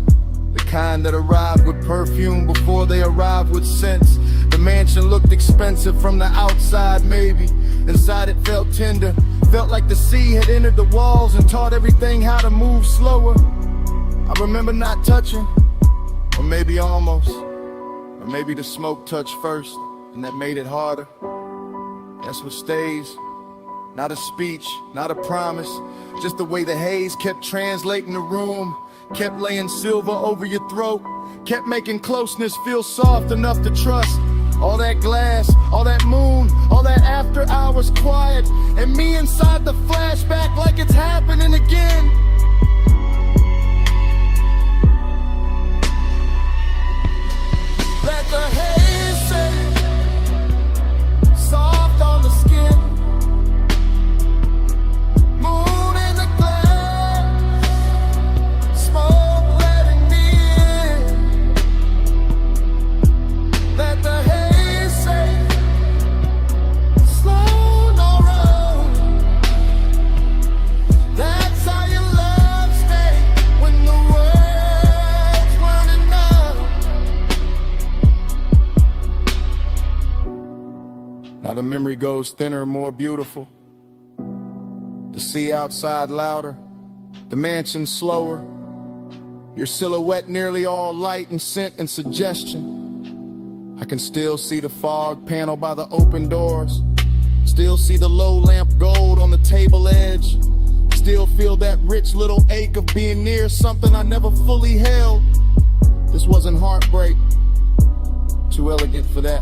The kind that arrived with perfume before they arrived with scents. The mansion looked expensive from the outside, maybe. Inside it felt tender, felt like the sea had entered the walls and taught everything how to move slower. I remember not touching, or maybe almost. Or maybe the smoke touched first, and that made it harder. That's what stays. Not a speech, not a promise. Just the way the haze kept translating the room. Kept laying silver over your throat. Kept making closeness feel soft enough to trust. All that glass, all that moon, all that after hours quiet. And me inside the flashback like it's happening again. Let the haze sit soft on the skin. Moon in the glass, smoke letting me in. Let the haze sit slow, no road. That's how your love stay when the world's running out. Now the memory goes thinner, more beautiful. The sea outside louder, the mansion slower. Your silhouette nearly all light and scent and suggestion. I can still see the fog panel by the open doors. Still see the low lamp gold on the table edge. Still feel that rich little ache of being near something I never fully held. This wasn't heartbreak, too elegant for that.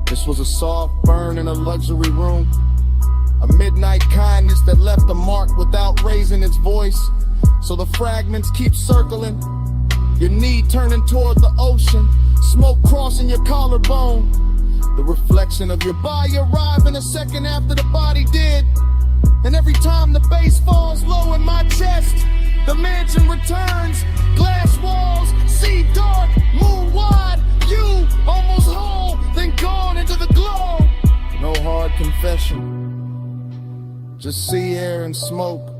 This was a soft burn in a luxury room. A midnight kindness that left a mark without raising its voice. So the fragments keep circling, your knee turning toward the ocean, smoke crossing your collarbone. The reflection of your body arriving a second after the body did. And every time the bass falls low in my chest, the mansion returns. Glass walls, sea dark, moon wide. You almost whole, then gone into the glow. No hard confession, just sea air and smoke.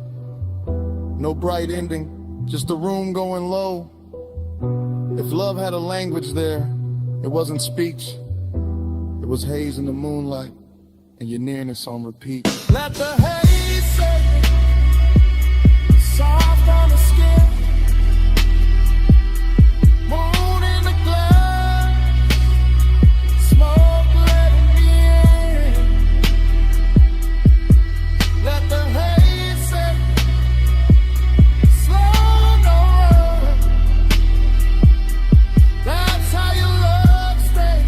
No bright ending, just the room going low. If love had a language there, it wasn't speech. It was haze in the moonlight, and your nearness on repeat. Let the haze sit soft on the skin. Moon in the glass, smoke letting me in. Let the haze sit slow, no rush. That's how your love stay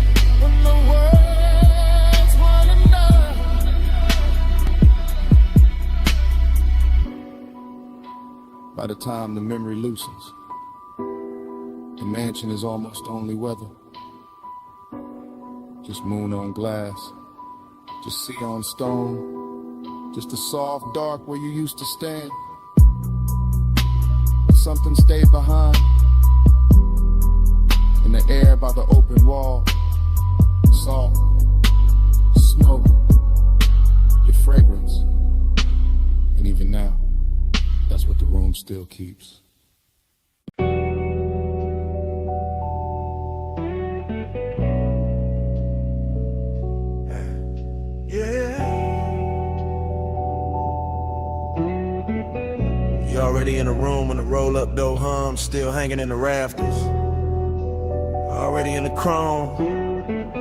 when the world's running out. By the time the memory loosens, the mansion is almost only weather. Just moon on glass, just sea on stone, just a soft dark where you used to stand. But something stayed behind, in the air by the open wall. Salt, smoke, your fragrance. And even now, that's what the room still keeps. You already in the room when the roll-up door hums, still hanging in the rafters. Already in the chrome,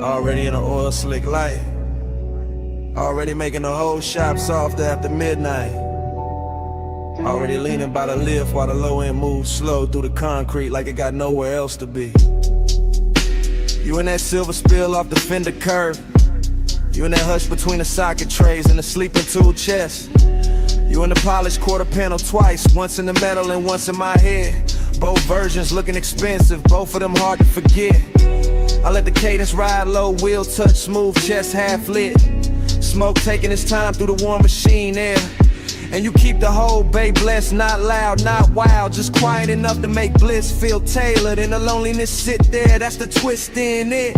already in the oil slick light. Already making the whole shop soft after midnight. Already leaning by the lift while the low end moves slow through the concrete like it got nowhere else to be. You in that silver spill off the fender curve. You in that hush between the socket trays and the sleeping tool chest. You in the polished quarter panel twice, once in the metal and once in my head. Both versions looking expensive, both of them hard to forget. I let the cadence ride low, wheel touch smooth, chest half lit. Smoke taking its time through the warm machine air. And you keep the whole bay blessed, not loud, not wild, just quiet enough to make bliss feel tailored. And the loneliness sit there, that's the twist in it.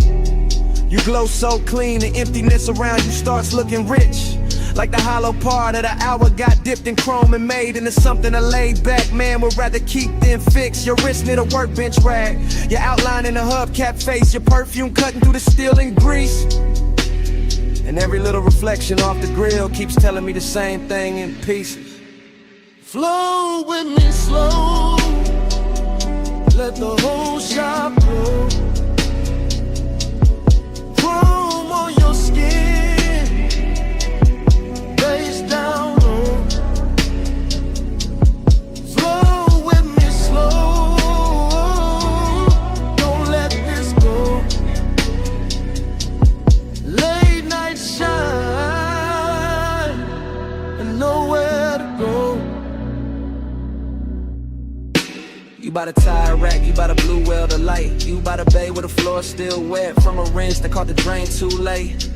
You glow so clean, the emptiness around you starts looking rich. Like the hollow part of the hour got dipped in chrome and made into something a laid back man would rather keep than fix. Your wrist near the workbench rag, your outline in the hubcap face, your perfume cutting through the steel and grease. And every little reflection off the grill keeps telling me the same thing in pieces. Flow with me slow, let the whole shop blow. Chrome on your skin, face down low. Flow with me slow, don't let this go. Late night shine and nowhere to go. You by the tire rack, you by the blue well the light. You by the bay where the floor still wet from a rinse that caught the drain too late.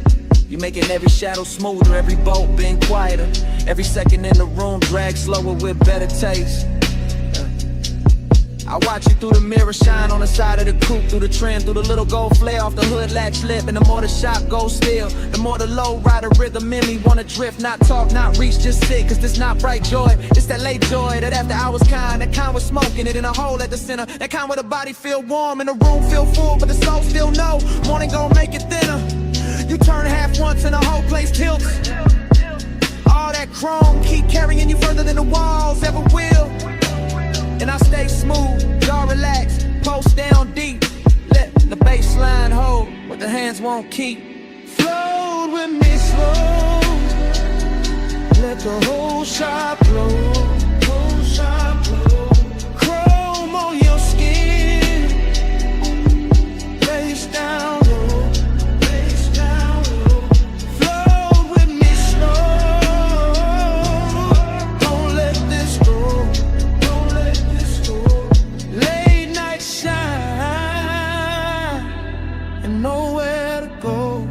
You making every shadow smoother, every bolt been quieter. Every second in the room drag slower with better taste. I watch you through the mirror shine on the side of the coupe, through the trim, through the little gold flare off the hood latch lip. And the more the shop goes still, the more the low rider rhythm in me wanna drift, not talk, not reach, just sit. Cause this not bright joy, it's that late joy, that after hours kind, that kind with smoking it in a hole at the center, that kind where the body feel warm and the room feel full, but the soul still know morning gon' make it thinner. You turn half once and the whole place tilts. All that chrome keep carrying you further than the walls ever will. And I stay smooth, y'all relax, post down deep. Let the bass line hold what the hands won't keep. Float with me slow, let the whole shop blow. Whole shop blow. Chrome on your skin, face down low, face down low. Float with me slow, don't let this go. Nowhere to go.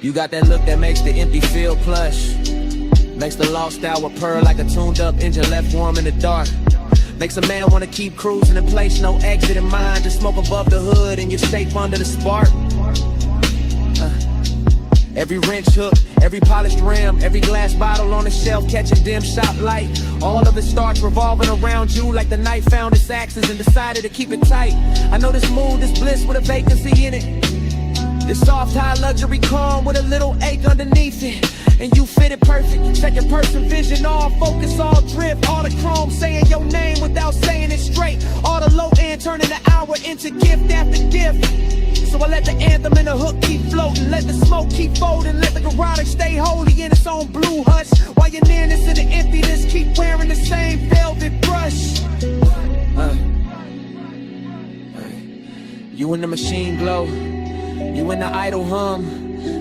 You got that look that makes the empty feel plush, makes the lost hour purr like a tuned up engine left warm in the dark. Makes a man wanna keep cruising in place, no exit in mind. Just smoke above the hood and you're safe under the spark. Every wrench hook, every polished rim, every glass bottle on the shelf catching dim shop light. All of it starts revolving around you like the night found its axis and decided to keep it tight. I know this mood, this bliss with a vacancy in it. This soft high luxury calm with a little ache underneath it. And you fit it perfect, second person vision, all focus, all drift. All the chrome saying your name without saying it straight. All the low end turning the hour into gift after gift. So I let the anthem and the hook keep floating, let the smoke keep folding, let the garage stay holy in its own blue hush. While your nearness and the emptiness keep wearing the same velvet brush. You in the machine glow, you in the idle hum,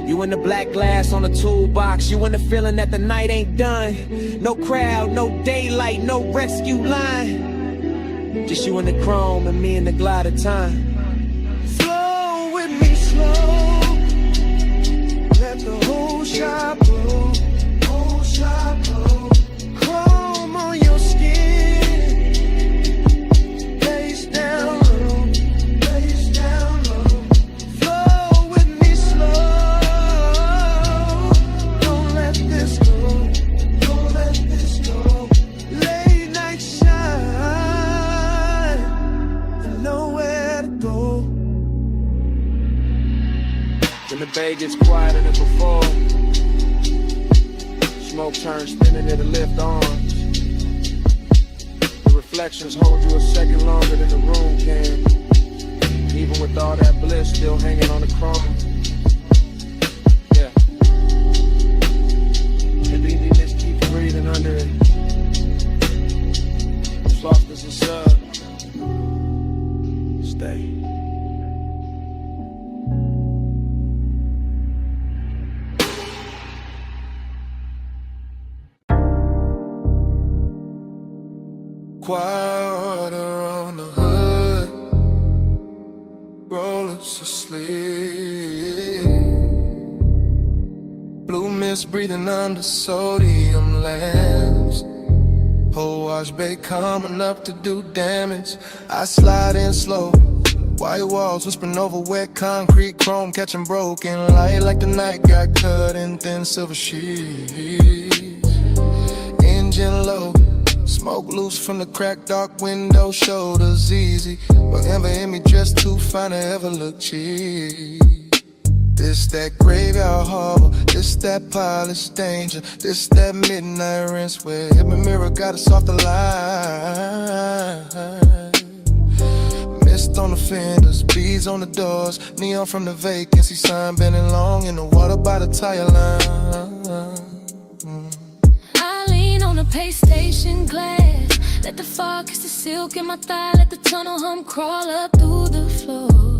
you in the black glass on the toolbox, you in the feeling that the night ain't done. No crowd, no daylight, no rescue line. Just you in the chrome and me in the glide of time. Slow, let the whole shop blow, whole shop blow. Chrome on your skin, face down low, face down low. Flow with me slow, don't let this go, don't let this go. Late night shine, and nowhere to go. When the bay gets quieter than before, smoke turns spinning in the lift arms. The reflections hold you a second longer than the room can. Even with all that bliss still hanging on the chrome. Yeah. The DD keeps breathing under it. Soft as a sub. Stay. Water on the hood, rollers asleep. Blue mist breathing under sodium lamps. Whole wash bay coming up to do damage. I slide in slow, White walls whispering over wet concrete, chrome catching broken light like the night got cut in thin silver sheets. Engine low, smoke loose from the cracked dark window, shoulders easy, but ever in me dressed too fine to ever look cheap. This that graveyard harbor, this that polished danger, this that midnight rinse where every mirror got a softer line. Mist on the fenders, beads on the doors, neon from the vacancy sign, bending long in the water by the tire line. I lean on the pay station glass, let the fog kiss the silk in my thigh, let the tunnel hum crawl up through the floor.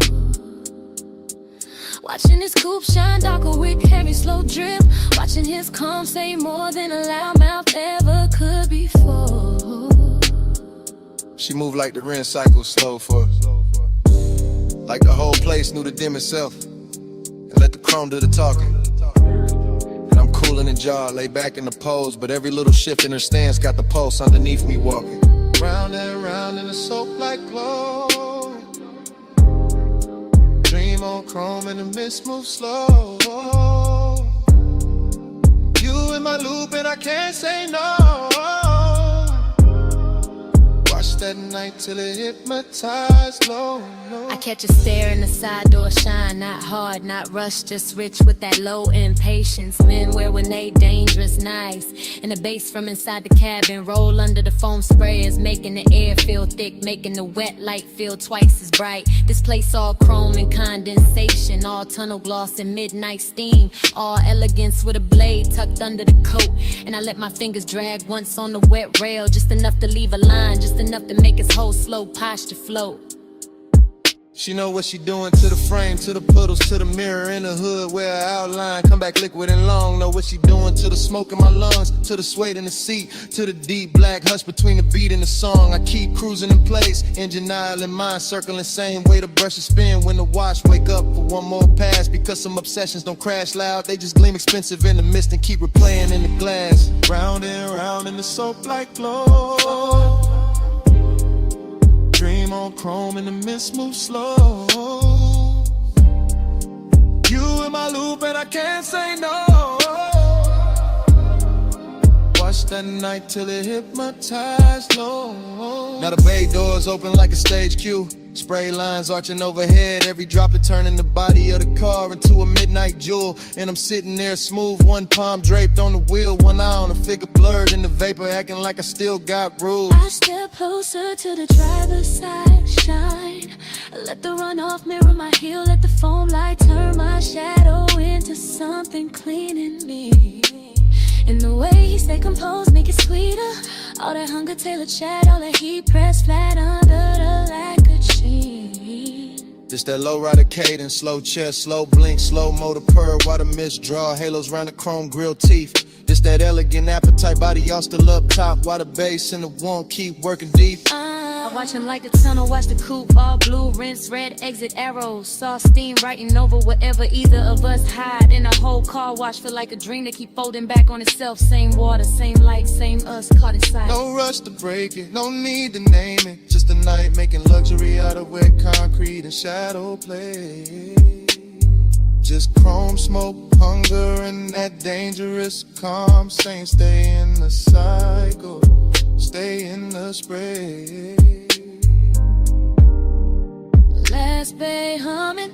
Watching his coupe shine darker with heavy slow drip, watching his calm say more than a loudmouth ever could before. She moved like the Ren cycle slow for us, like the whole place knew the dim itself, and let the chrome do the talking. And I'm cool in the jaw, lay back in the pose, but every little shift in her stance got the pulse underneath me walking. Round and round in the soap-like glow, dream on chrome and the mist moves slow. You in my loop and I can't say no. Watch that night till it hypnotized low. I catch a stare in the side door shine, not hard, not rushed, just rich with that low impatience. Men wear when they dangerous, nice. And the bass from inside the cabin roll under the foam sprayers, making the air feel thick, making the wet light feel twice as bright. This place all chrome and condensation, all tunnel gloss and midnight steam, all elegance with a blade tucked under the coat. And I let my fingers drag once on the wet rail, just enough to leave a line, just enough to make his whole slow posture float. She know what she doing to the frame, to the puddles, to the mirror in the hood where her outline come back liquid and long. Know what she doing to the smoke in my lungs, to the suede in the seat, to the deep black hush between the beat and the song. I keep cruising in place, engine aisle in mind, circling same way the brush is spin when the watch wake up for one more pass. Because some obsessions don't crash loud, they just gleam expensive in the mist and keep replaying in the glass. Round and round in the soap-like glow, dream on chrome and the mist moves slow. You in my loop and I can't say no. Watch that night till it hypnotized low. Now the bay doors open like a stage cue, spray lines arching overhead, every droplet turning the body of the car into a midnight jewel. And I'm sitting there smooth, one palm draped on the wheel, one eye on the figure blurred in the vapor, acting like I still got rules. I step closer to the driver's side, shine. Let the runoff mirror my heel, let the foam light turn my shadow into something clean in me. And the way he stay composed, make it sweeter. All that hunger tailored chat, all that heat pressed flat under the lacquered sheet. Just that low rider cadence, slow chest, slow blink, slow motor purr, while the mist draw halos round the chrome grille teeth. Just that elegant appetite, body all still up top, while the bass and the warmth keep working deep. I watch him like the tunnel, watch the coupe, all blue, rinse, red, exit arrows. Saw steam writing over wherever either of us hide. In a whole car wash, feel like a dream that keep folding back on itself. Same water, same light, same us, caught inside. No rush to break it, no need to name it. Just a night making luxury out of wet concrete and shadow play. Just chrome smoke, hunger, and that dangerous calm saying stay in the cycle, stay in the spray. Last bay humming,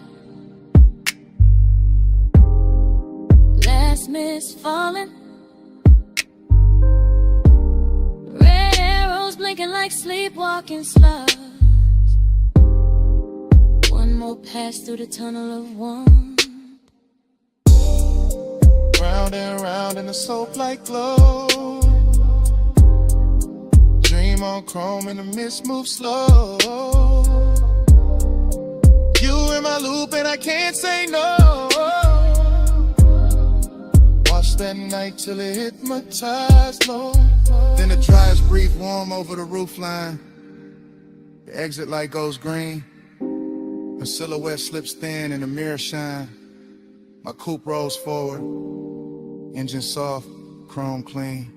last mist falling, red arrows blinking like sleepwalking slugs. One more pass through the tunnel of one. Round and round in the soap-like glow, dream on chrome and the mist moves slow. You in my loop and I can't say no. Watch that night till it hypnotized low. Then the dryers breathe warm over the roofline. The exit light goes green. A silhouette slips thin and the mirror shine. My coupe rolls forward, engine soft, chrome clean.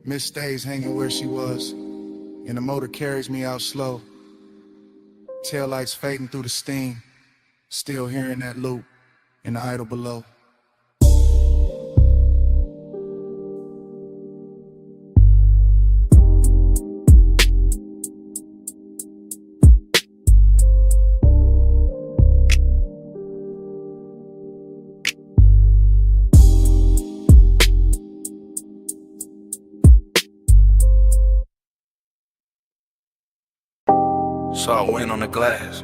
Miss stays hanging where she was, and the motor carries me out slow. Taillights fading through the steam. Still hearing that loop in the idle below. Saw wind on the glass,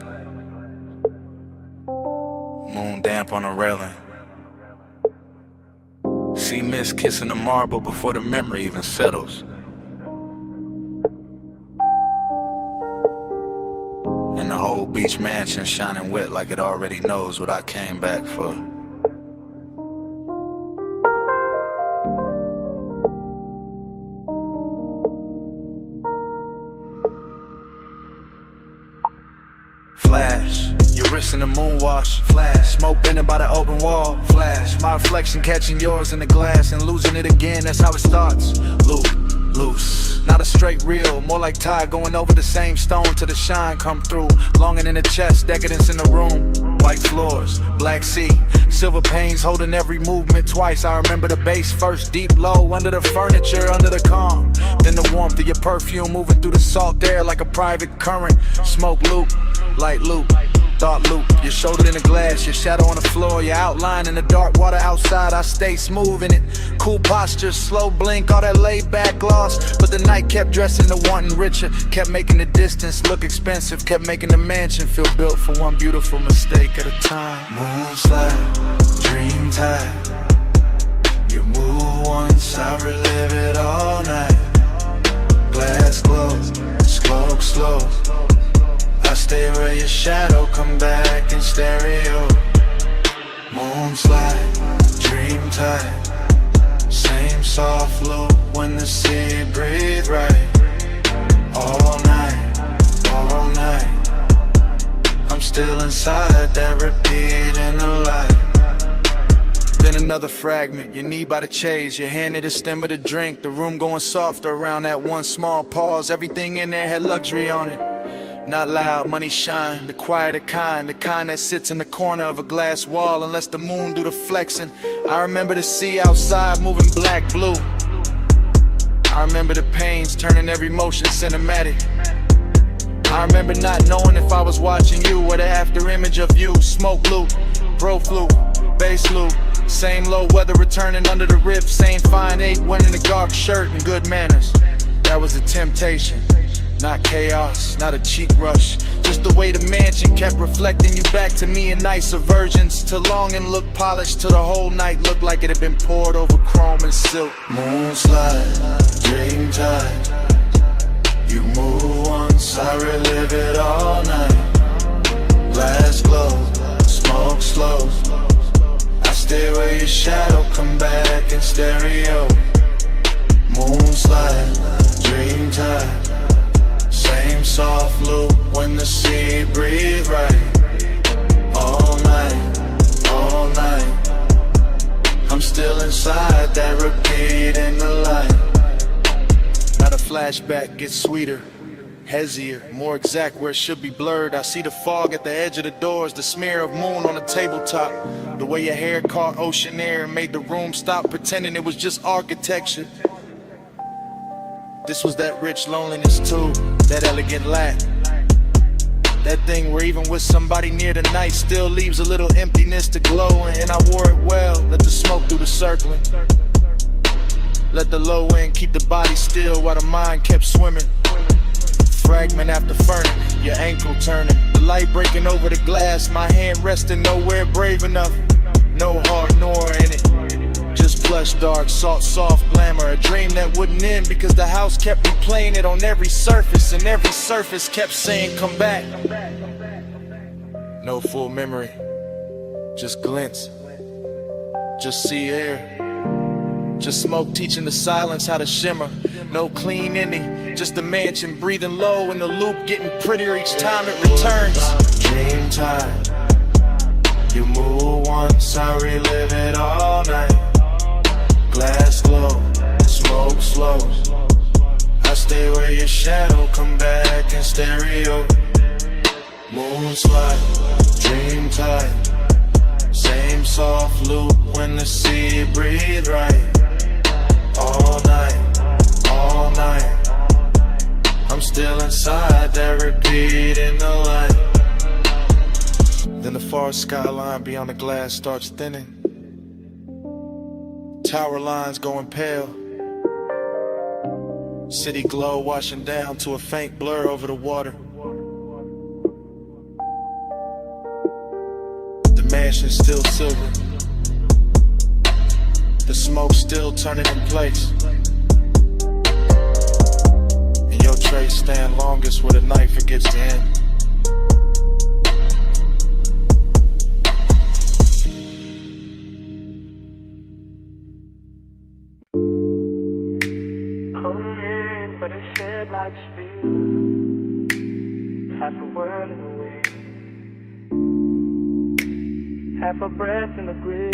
moon damp on the railing. See mist kissing the marble before the memory even settles. And the whole beach mansion shining wet like it already knows what I came back for. Flash, your wrist in the moon wash. Flash, smoke bending by the open wall. Flash, my reflection catching yours in the glass and losing it again, that's how it starts. Loop, loose, not a straight reel, more like tide going over the same stone till the shine come through. Longing in the chest, decadence in the room. White floors, black sea, silver panes holding every movement twice. I remember the bass first, deep low, under the furniture, under the calm. Then the warmth of your perfume moving through the salt air like a private current. Smoke loop, light loop, thought loop. Your shoulder in the glass, your shadow on the floor, your outline in the dark water outside. I stay smooth in it, cool posture, slow blink, all that laid back gloss. But the night kept dressing to wanting richer, kept making the distance look expensive, kept making the mansion feel built for one beautiful mistake at a time. Moonslide, dream tide, you move once, I relive it all night. Glass glows, smoke slow, I stay where your shadow come back in stereo. Moonslide, dream tide, same soft loop when the sea breathe right. All night, all night, I'm still inside that repeat in the light. Then another fragment, your knee by the chase, your hand at the stem of the drink, the room going softer around that one small pause. Everything in there had luxury on it. Not loud, money shine, the quieter kind, the kind that sits in the corner of a glass wall and lets the moon do the flexing. I remember the sea outside moving black, blue. I remember the pains turning every motion cinematic. I remember not knowing if I was watching you or the after image of you. Smoke loop, bro flute, bass loop, same low weather returning under the rift, same fine 8 winning the dark shirt and good manners. That was a temptation. Not chaos, not a cheek rush, just the way the mansion kept reflecting you back to me in nicer versions, till long and look polished, till the whole night looked like it had been poured over chrome and silk. Moonslide, dream tide, you move once, I relive it all night. Glass glow, smoke slow, I stay where your shadow come back in stereo. Moonslide, dream tide, same soft loop when the sea breathe right. All night, I'm still inside that repeat in the light. Now the flashback gets sweeter, hazier, more exact where it should be blurred. I see the fog at the edge of the doors, the smear of moon on the tabletop, the way your hair caught ocean air and made the room stop pretending it was just architecture. This was that rich loneliness too, that elegant lack. That thing where even with somebody near the night still leaves a little emptiness to glow. And I wore it well, let the smoke do the circling. Let the low end keep the body still while the mind kept swimming. Fragment after fragment, your ankle turning, the light breaking over the glass, my hand resting nowhere brave enough. No heart nor in it, just plush dark, soft glamour. A dream that wouldn't end because the house kept replaying it on every surface, and every surface kept saying come back. No full memory, just glints, just sea air, just smoke teaching the silence how to shimmer. No clean ending, just a mansion breathing low and the loop getting prettier each time it returns. Dream time, you move once, I relive it all night. Glass glow, smoke slow, I stay where your shadow come back in stereo. Moonslide, dream tight. Same soft loop when the sea breathe right. All night, all night. I'm still inside that repeat in the light. Then the far skyline beyond the glass starts thinning. Tower lines going pale. City glow washing down to a faint blur over the water. The mansion's still silver. The smoke still turning in place. And your trace stand longest where the night forgets to end. But it's said like speed, half a word in a week, half a breath in the grave.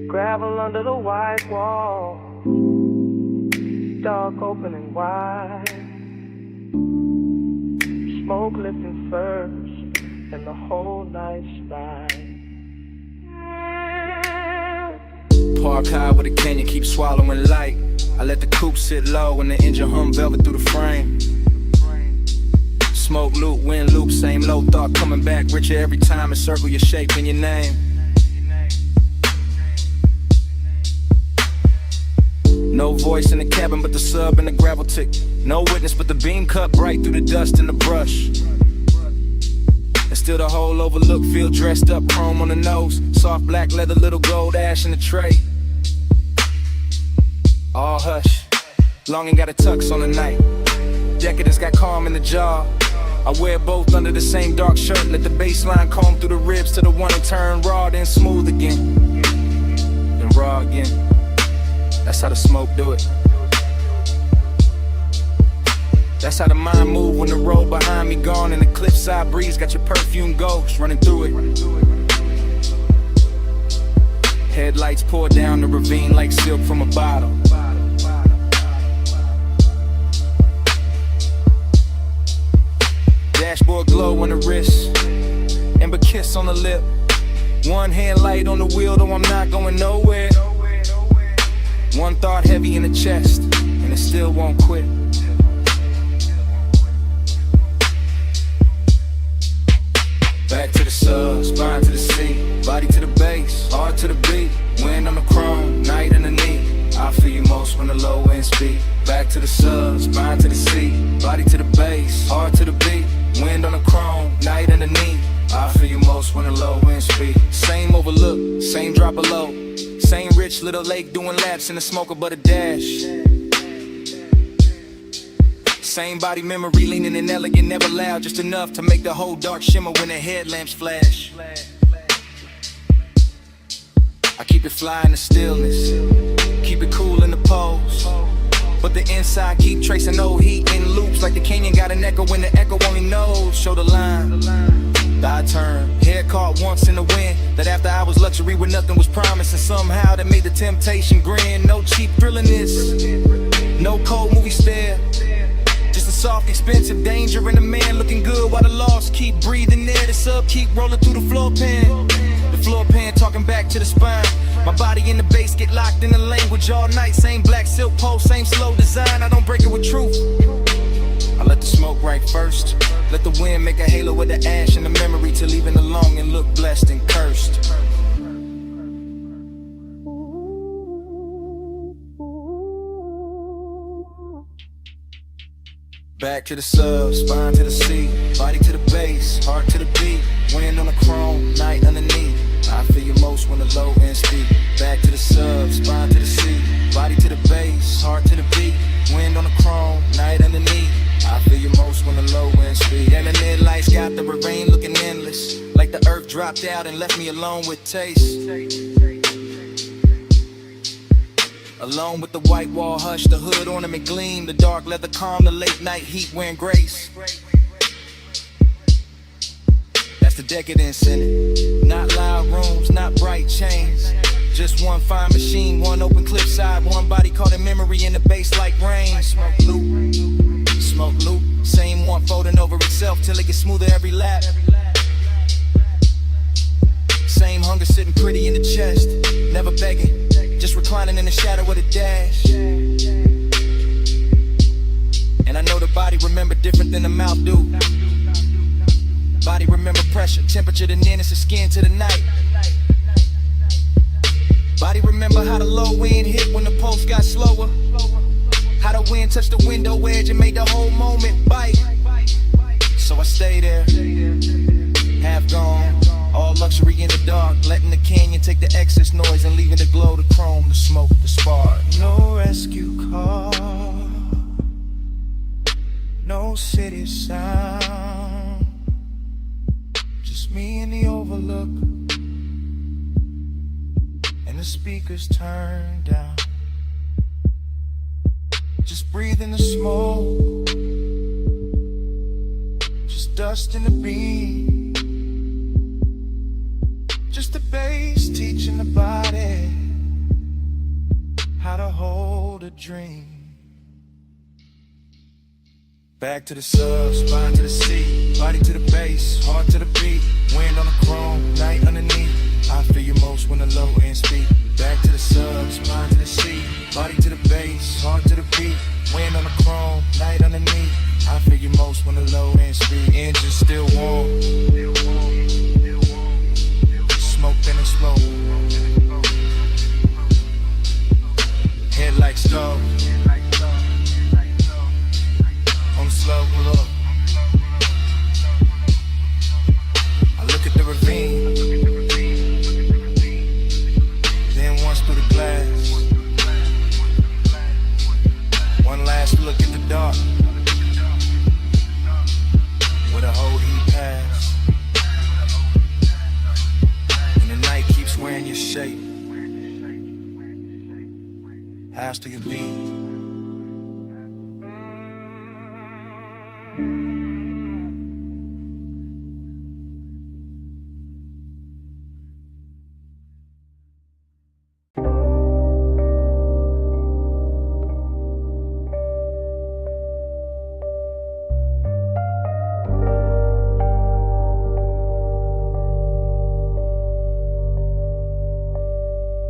Gravel under the white wall, dark opening wide, smoke lifting first, and the whole night's ride. Park high with a canyon, keep swallowing light. I let the coupe sit low and the engine hum velvet through the frame. Smoke loop, wind loop, same low thought coming back richer every time. And circle your shape and your name. No voice in the cabin but the sub and the gravel tick. No witness but the beam cut bright through the dust and the brush. And still the whole overlook feel dressed up, chrome on the nose. Soft black leather, little gold ash in the tray. All hush, longing got a tux on the night. Decadence got calm in the jaw. I wear both under the same dark shirt. Let the baseline comb through the ribs to the one and turn raw, then smooth again, then raw again. That's how the smoke do it. That's how the mind move when the road behind me gone and the cliffside breeze got your perfume ghost running through it. Headlights pour down the ravine like silk from a bottle. Dashboard glow on the wrist, amber kiss on the lip. One hand light on the wheel, though I'm not going nowhere. One thought heavy in the chest, and it still won't quit. Back to the sub, spine to the seat, body to the base, heart to the beat. Wind on the chrome, night in the knee. I feel you most when the low end speed. Back to the sub, spine to the seat, body to the base, heart to the beat. Wind on the chrome, night in the knee. I feel you most when the low end speed. Same overlook, same drop of low. Same rich little lake doing laps in the smoker but a dash. Same body memory leaning and elegant, never loud, just enough to make the whole dark shimmer when the headlamps flash. I keep it fly in the stillness, keep it cool in the pose. But the inside keep tracing old heat in loops like the canyon got an echo when the echo only knows. Show the line, I turn, head caught once in the wind. That after hours luxury where nothing was promised, and somehow that made the temptation grin. No cheap thrilling this, no cold movie stare. Just a soft, expensive danger and a man looking good while the lost keep breathing there. The sub keep rolling through the floor pan. The floor pan talking back to the spine. My body in the bass get locked in the language all night. Same black silk pole, same slow design. I don't break it with truth. I let the smoke right first. Let the wind make a halo with the ash and the memory to leaving alone and look blessed and cursed. Back to the sub, spine to the seat, body to the base, heart to the beat. Wind on the chrome, night underneath. I feel you most when the low end speed. Back to the sub, spine to the seat, body to the base, heart to the beat. Wind on the chrome, night underneath. I feel you most when the low end speed. And the midlights got the rain looking endless, like the earth dropped out and left me alone with taste. Alone with the white wall hush, the hood ornament gleam, the dark leather calm, the late night heat wearing grace. That's the decadence in it. Not loud rooms, not bright chains. Just one fine machine, one open clip side, one body caught in memory in the bass like rain. Smoke loop, same one folding over itself till it gets smoother every lap. Same hunger sitting pretty in the chest, never begging, just reclining in the shadow of the dash. And I know the body remember different than the mouth do. Body remember pressure, temperature, the nearness of skin to the night. Body remember how the low wind hit when the pulse got slower. How the wind touched the window edge and made the whole moment bite. So I stay there, half gone, all luxury in the dark, letting the canyon take the excess noise and leaving the glow, the chrome, the smoke, the spark. No rescue call, no city sound, just me in the overlook, and the speakers turned down. Just breathing the smoke, just dust in the beam, just the bass teaching the body how to hold a dream. Back to the sub, spine to the seat, body to the bass, heart to the beat, wind on the chrome, night underneath. I feel you most when the low end speak. Back to the sub, spine to the seat, body to the bass, heart to the beat, wind on the chrome, night underneath. I feel you most when the low end speed. Engine still warm, smoke in the slow, headlights low, on the slow look. I look at the ravine, then once through the glass. One last look at the dark, where the whole heat pass, and the night keeps wearing your shape. House to your beat.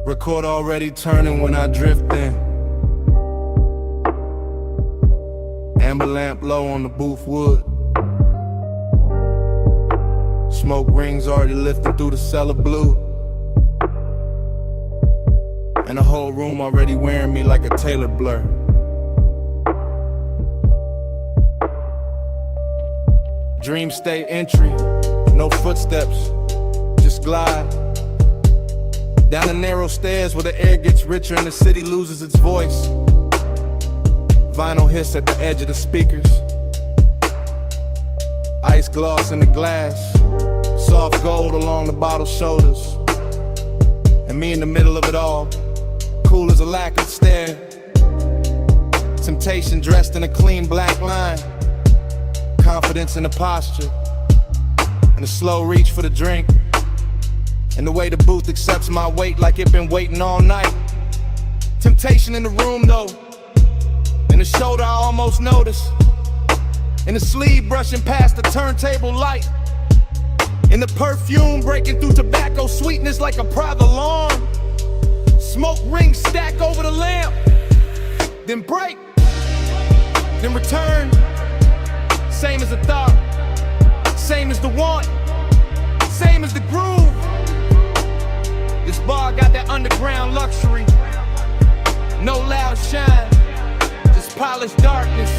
Record already turning when I drift in. Amber lamp low on the booth wood. Smoke rings already lifting through the cellar blue. And the whole room already wearing me like a tailored blur. Dream state entry, no footsteps, just glide. Down the narrow stairs where the air gets richer and the city loses its voice. Vinyl hiss at the edge of the speakers. Ice gloss in the glass. Soft gold along the bottle's shoulders. And me in the middle of it all, cool as a lacquered stare. Temptation dressed in a clean black line. Confidence in the posture. And a slow reach for the drink. And the way the booth accepts my weight like it been waiting all night. Temptation in the room though. In the shoulder I almost notice. In the sleeve brushing past the turntable light. In the perfume breaking through tobacco sweetness like a private alarm. Smoke rings stack over the lamp. Then break. Then return. Same as the thought. Same as the want. Same as the groove. This bar got that underground luxury. No loud shine, just polished darkness.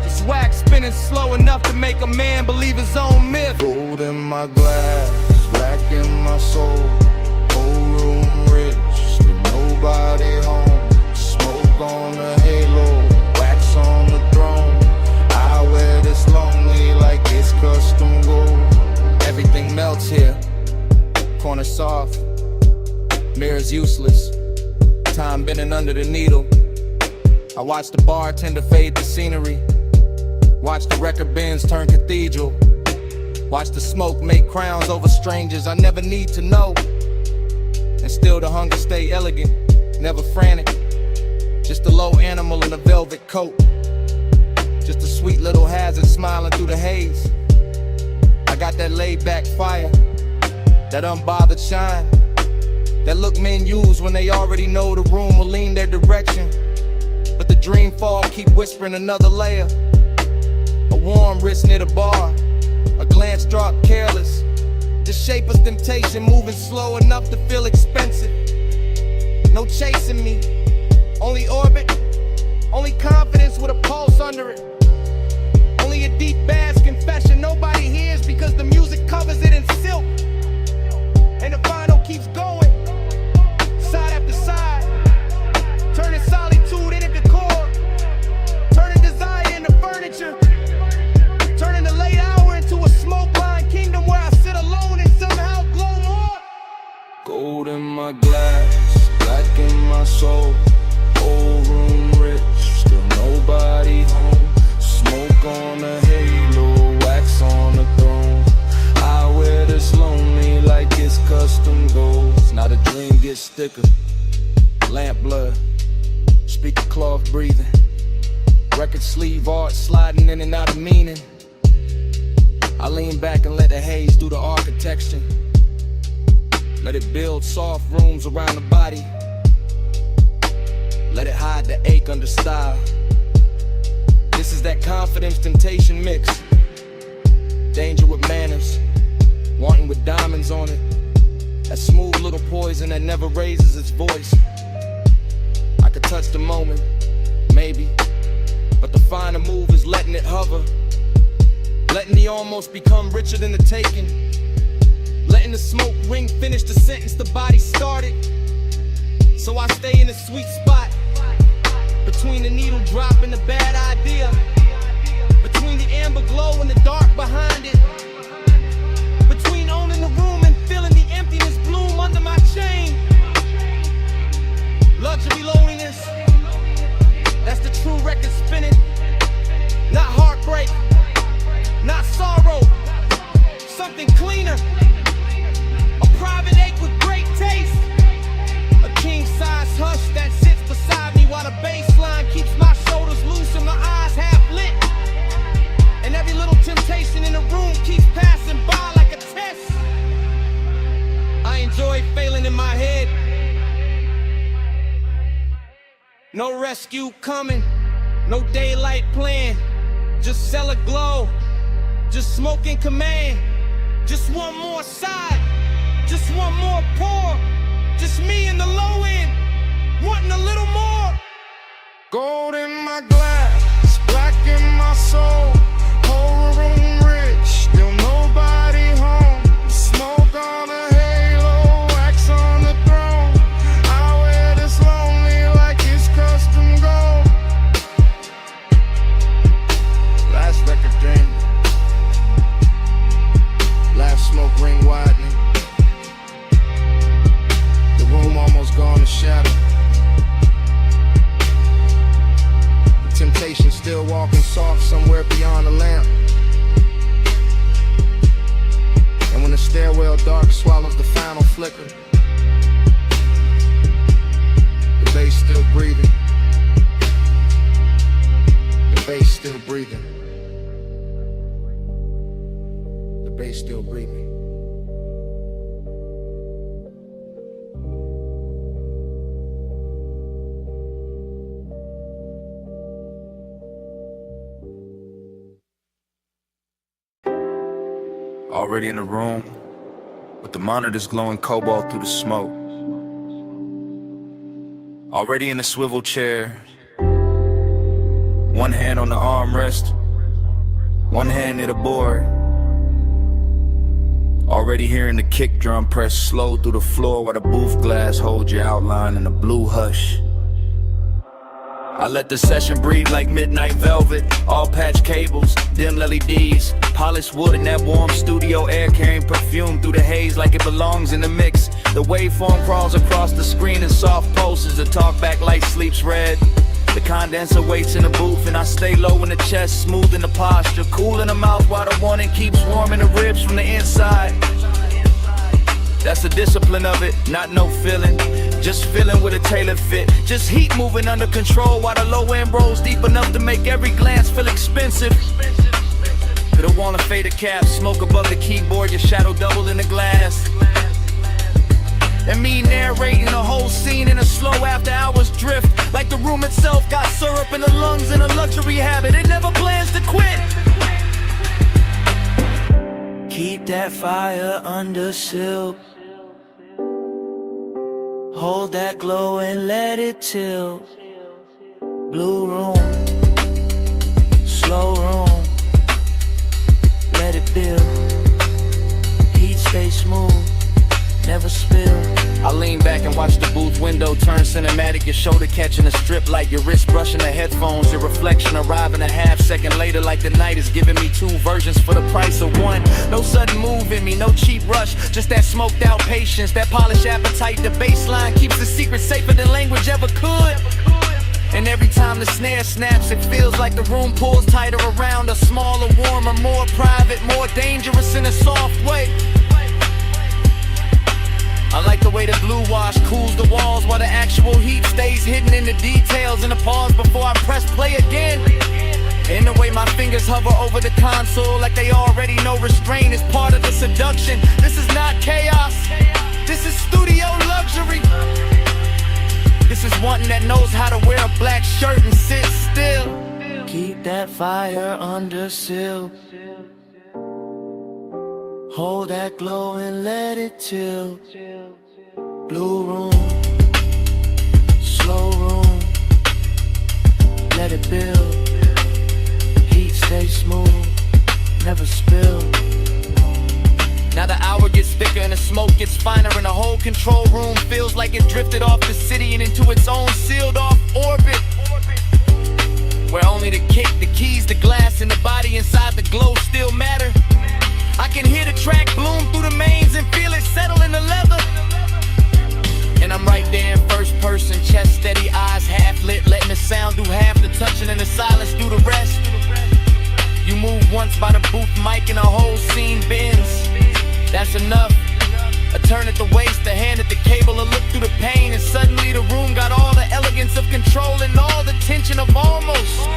Just wax spinning slow enough to make a man believe his own myth. Gold in my glass, black in my soul. Whole room rich, still nobody home. Smoke on the halo, wax on the throne. I wear this lonely like it's custom gold. Everything melts here. Corner soft, mirrors useless. Time bending under the needle. I watch the bartender fade the scenery. Watch the record bins turn cathedral. Watch the smoke make crowns over strangers I never need to know. And still the hunger stay elegant, never frantic. Just a low animal in a velvet coat. Just a sweet little hazard smiling through the haze. I got that laid back fire, that unbothered shine, that look men use when they already know the room will lean their direction. But the dream fall keep whispering another layer. A warm wrist near the bar, a glance drop careless. The shape of temptation moving slow enough to feel expensive. No chasing me, only orbit, only confidence with a pulse under it. Only a deep bass confession nobody hears because the music covers it in silk. And the vinyl keeps going, side after side, turning solitude into decor, turning desire into furniture, turning the late hour into a smoke-lined kingdom where I sit alone and somehow glow more. Gold in my glass, black in my soul, old room rich, still nobody home. Smoke on a halo, wax on a throne. I wear this lonely like it's custom gold. Now the dream gets thicker, lamp blood, speaker cloth breathing, record sleeve art sliding in and out of meaning. I lean back and let the haze do the architecture. Let it build soft rooms around the body. Let it hide the ache under style. This is that confidence temptation mix. Danger with manners, wanting with diamonds on it. That smooth little poison that never raises its voice. I could touch the moment, maybe, but the finer move is letting it hover. Letting the almost become richer than the taking. Letting the smoke ring finish the sentence the body started. So I stay in a sweet spot, between the needle drop and the bad idea, between the amber glow and the dark behind it, between owning the room and feeling the emptiness bloom under my chain. Luxury loneliness, that's the true record spinning. Not heartbreak, not sorrow, something cleaner. A private ache with great taste. A king-size hush that sits beside me while the bass line keeps my shoulders loose and my eyes half lit. And every little temptation in the room keeps passing by like a test. I enjoy failing in my head. No rescue coming, no daylight plan. Just cellar glow, just smoke in command. Just one more side, just one more pour. Just me in the low end, wanting a little more. Gold in my glass, black in my soul, whole room rich, still nobody home. Smoke on a halo, wax on the throne. I wear this lonely like it's custom gold. Last record dream, laugh smoke ring widening. The room almost gone to shadow. The temptation still walking soft somewhere beyond the lamp. And when the stairwell dark swallows the final flicker, the bass still breathing. The bass still breathing. The bass still breathing. Already in the room, with the monitors glowing cobalt through the smoke. Already in the swivel chair, one hand on the armrest, one hand near the board. Already hearing the kick drum press slow through the floor while the booth glass holds your outline in a blue hush. I let the session breathe like midnight velvet, all patch cables, dim LEDs, polished wood and that warm studio air carrying perfume through the haze like it belongs in the mix. The waveform crawls across the screen in soft pulses, the talkback light sleeps red. The condenser waits in the booth and I stay low in the chest, smooth in the posture, cool in the mouth while the warning keeps warming the ribs from the inside. That's the discipline of it, not no feeling. Just feeling with a tailored fit. Just heat moving under control while the low end rolls deep enough to make every glance feel expensive. Could have worn a faded cap, smoke above the keyboard, your shadow doubled in the glass. And me narrating the whole scene in a slow after hours drift. Like the room itself got syrup in the lungs and a luxury habit. It never plans to quit. Keep that fire under silk. Hold that glow and let it tilt. Blue room, slow room, let it build. Heat stay smooth, never spill. I lean back and watch the booth window turn cinematic. Your shoulder catching a strip light, your wrist brushing the headphones. Your reflection arriving a half second later, like the night is giving me two versions for the price of one. No sudden move in me, no cheap rush, just that smoked out patience, that polished appetite. The baseline keeps the secret safer than language ever could. And every time the snare snaps, it feels like the room pulls tighter around us. Smaller, warmer, more private, more dangerous in a soft way. I like the way the blue wash cools the walls while the actual heat stays hidden in the details. And the pause before I press play again. And the way my fingers hover over the console like they already know restraint is part of the seduction. This is not chaos, this is studio luxury. This is one that knows how to wear a black shirt and sit still. Keep that fire under seal. Hold that glow and let it tilt. Blue room, slow room, let it build. Heat stay smooth, never spill. Now the hour gets thicker and the smoke gets finer, and the whole control room feels like it drifted off the city and into its own sealed off orbit, where only the kick, the keys, the glass, and the body inside the glow still matter. I can hear the track bloom through the mains and feel it settle in the leather. And I'm right there in first person, chest steady, eyes half lit, letting the sound do half the touching and the silence do the rest. You move once by the booth mic and the whole scene bends. That's enough. A turn at the waist, a hand at the cable, a look through the pain, and suddenly the room got all the elegance of control and all the tension of almost.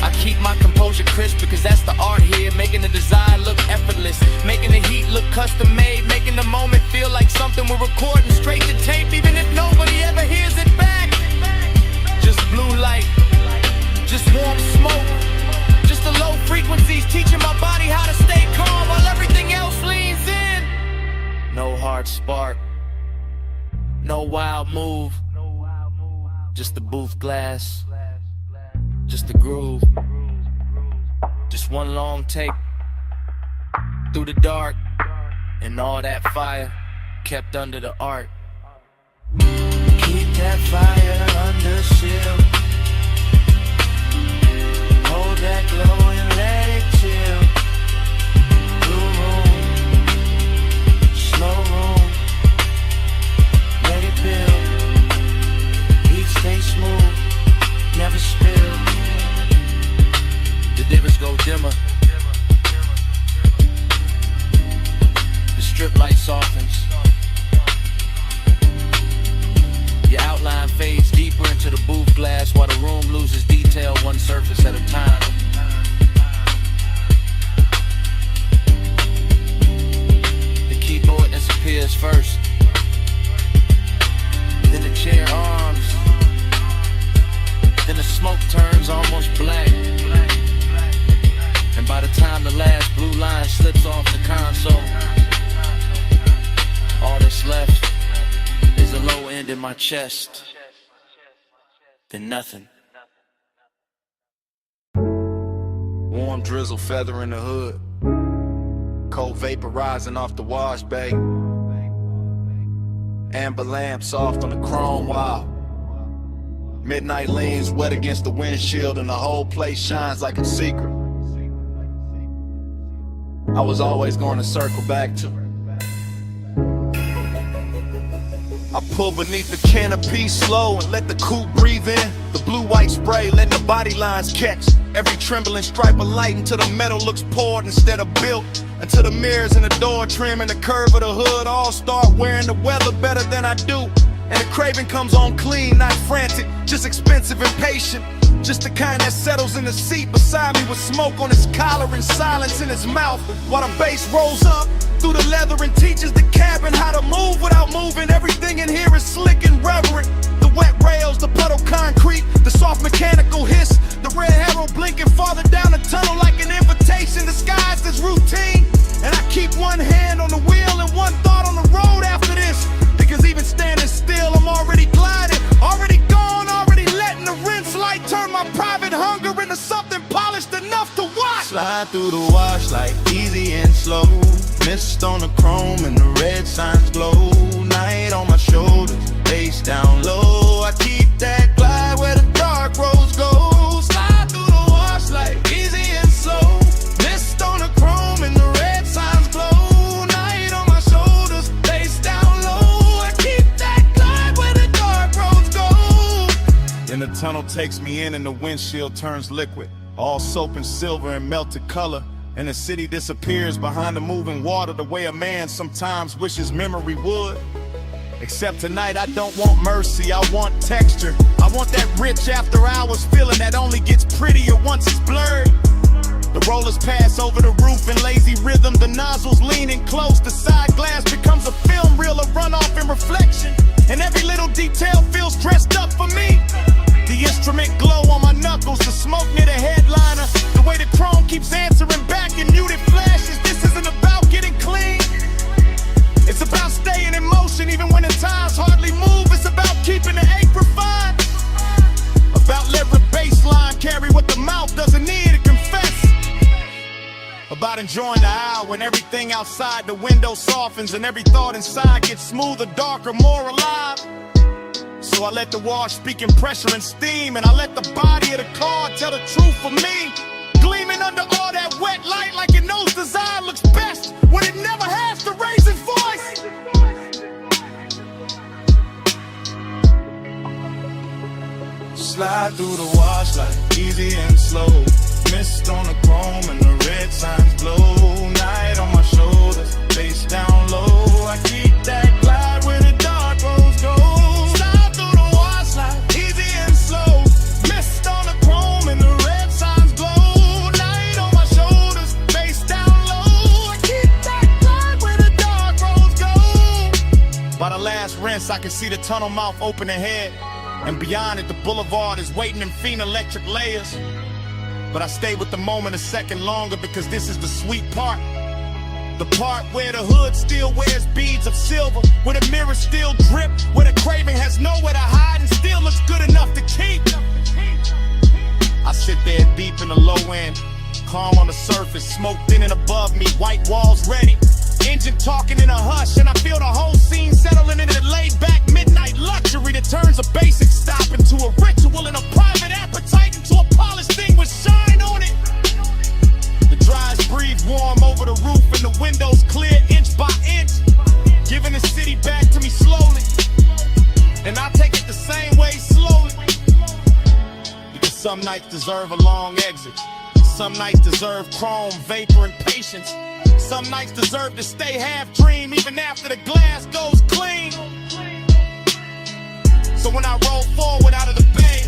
I keep my composure crisp because that's the art here, making the design look effortless, making the heat look custom made, making the moment feel like something we're recording straight to tape, even if nobody ever hears it back. Just blue light, just warm smoke, just the low frequencies teaching my body how to stay calm while everything else leans in. No hard spark, no wild move, just the booth glass, just the groove, just one long take through the dark, and all that fire kept under the art. Keep that fire under seal. Hold that glow and let it chill. Blue room, slow room, let it build. Heat stay smooth, never spill. The divots go dimmer, the strip light softens, your outline fades deeper into the booth glass while the room loses detail one surface at a time. The keyboard disappears first, then the chair arms, then the smoke turns almost black. And by the time the last blue line slips off the console, all that's left is a low end in my chest, then nothing. Warm drizzle feathering the hood, cold vapor rising off the wash bay, amber lamp soft on the chrome wall. Midnight leans wet against the windshield and the whole place shines like a secret I was always going to circle back to. I pull beneath the canopy slow and let the coupe breathe in. The blue-white spray letting the body lines catch every trembling stripe of light until the metal looks poured instead of built. until the mirrors and the door trim and the curve of the hood all start wearing the weather better than I do. And the craving comes on clean, not frantic, just expensive and patient. Just the kind that settles in the seat beside me with smoke on his collar and silence in his mouth while the bass rolls up through the leather and teaches the cabin how to move without moving. Everything in here is slick and reverent. The wet rails, the puddle concrete, the soft mechanical hiss, the red arrow blinking farther down the tunnel like an invitation disguised as routine. And I keep one hand on the wheel and one thought on the road after this, because even standing still I'm already gliding, already gone, already letting the rinse light turn my private hunger into something polished enough to watch. Slide through the wash like easy and slow. Mist on the chrome and the red signs glow. Night on my shoulders, face down low. I keep that glide where the dark roads go. Slide through the wash like easy and slow. Mist on the chrome and the red signs glow. Night on my shoulders, face down low. I keep that glide where the dark roads go. Then the tunnel takes me in and the windshield turns liquid, all soap and silver and melted color. And the city disappears behind the moving water the way a man sometimes wishes memory would. Except tonight I don't want mercy, I want texture. I want that rich after hours feeling that only gets prettier once it's blurred. The rollers pass over the roof in lazy rhythm, the nozzles leaning close, the side glass becomes a film reel of runoff and reflection. And every little detail feels dressed up for me. The instrument glow on my knuckles, the smoke near the headliner, the way the chrome keeps answering back in muted flashes. This isn't about getting clean, it's about staying in motion even when the tires hardly move. It's about keeping the ache refined, about letting the baseline carry what the mouth doesn't need to confess, about enjoying the hour when everything outside the window softens and every thought inside gets smoother, darker, more alive. So I let the wash speak in pressure and steam, and I let the body of the car tell the truth for me. Gleaming under all that wet light like it knows design looks best when it never has to raise its voice. Slide through the wash like easy and slow. Mist on the chrome and the red signs glow. Night on my shoulders, face down low. I keep that glide where the dark roads go. By the last rinse, I can see the tunnel mouth open ahead, and beyond it, the boulevard is waiting in faint electric layers. But I stay with the moment a second longer because this is the sweet part. The part where the hood still wears beads of silver, where the mirrors still drip, where the craving has nowhere to hide and still looks good enough to keep. I sit there deep in the low end, calm on the surface, smoke thin and above me, white walls ready. Engine talking in a hush, and I feel the whole scene settling into the laid-back midnight luxury that turns a basic stop into a ritual and a private appetite into a polished thing with shine on it. The dries breathe warm over the roof and the windows clear inch by inch, giving the city back to me slowly. And I take it the same way slowly, because some nights deserve a long exit. Some nights deserve chrome, vapor, and patience. Some nights deserve to stay half dream even after the glass goes clean. So when I roll forward out of the bay,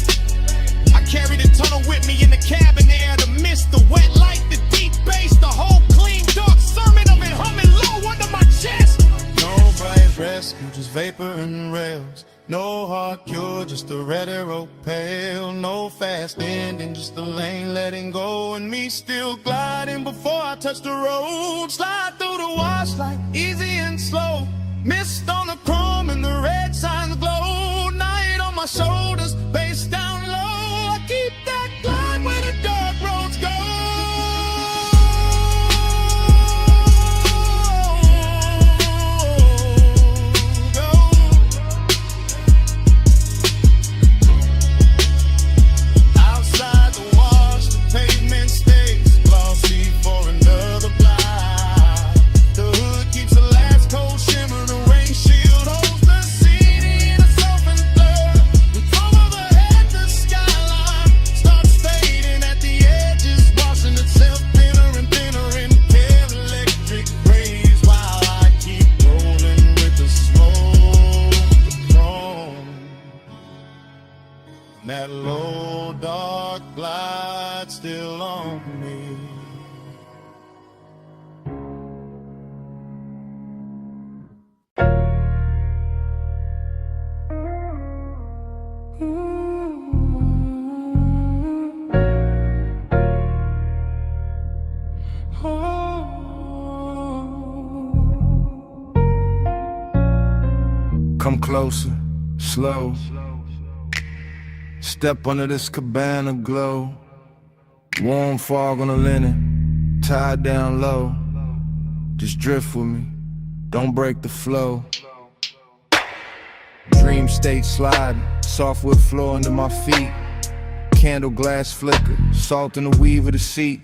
I carry the tunnel with me in the cabin air, the mist, the wet light, the deep bass, the whole clean dark sermon of it humming low under my chest. No bright rescue, just vapor and rails. No hard cure, just a red arrow pale. No fast ending, just the lane letting go, and me still gliding before I touch the road. Slide through the wash like easy and slow. Mist on the chrome and the red signs glow. Night on my shoulders, face down low. I keep that glide where the dark roads go. Over on me. Come closer, slow. Step under this cabana glow. Warm fog on the linen, tied down low. Just drift with me, don't break the flow. Dream state sliding, softwood floor under my feet. Candle glass flicker, salt in the weave of the seat.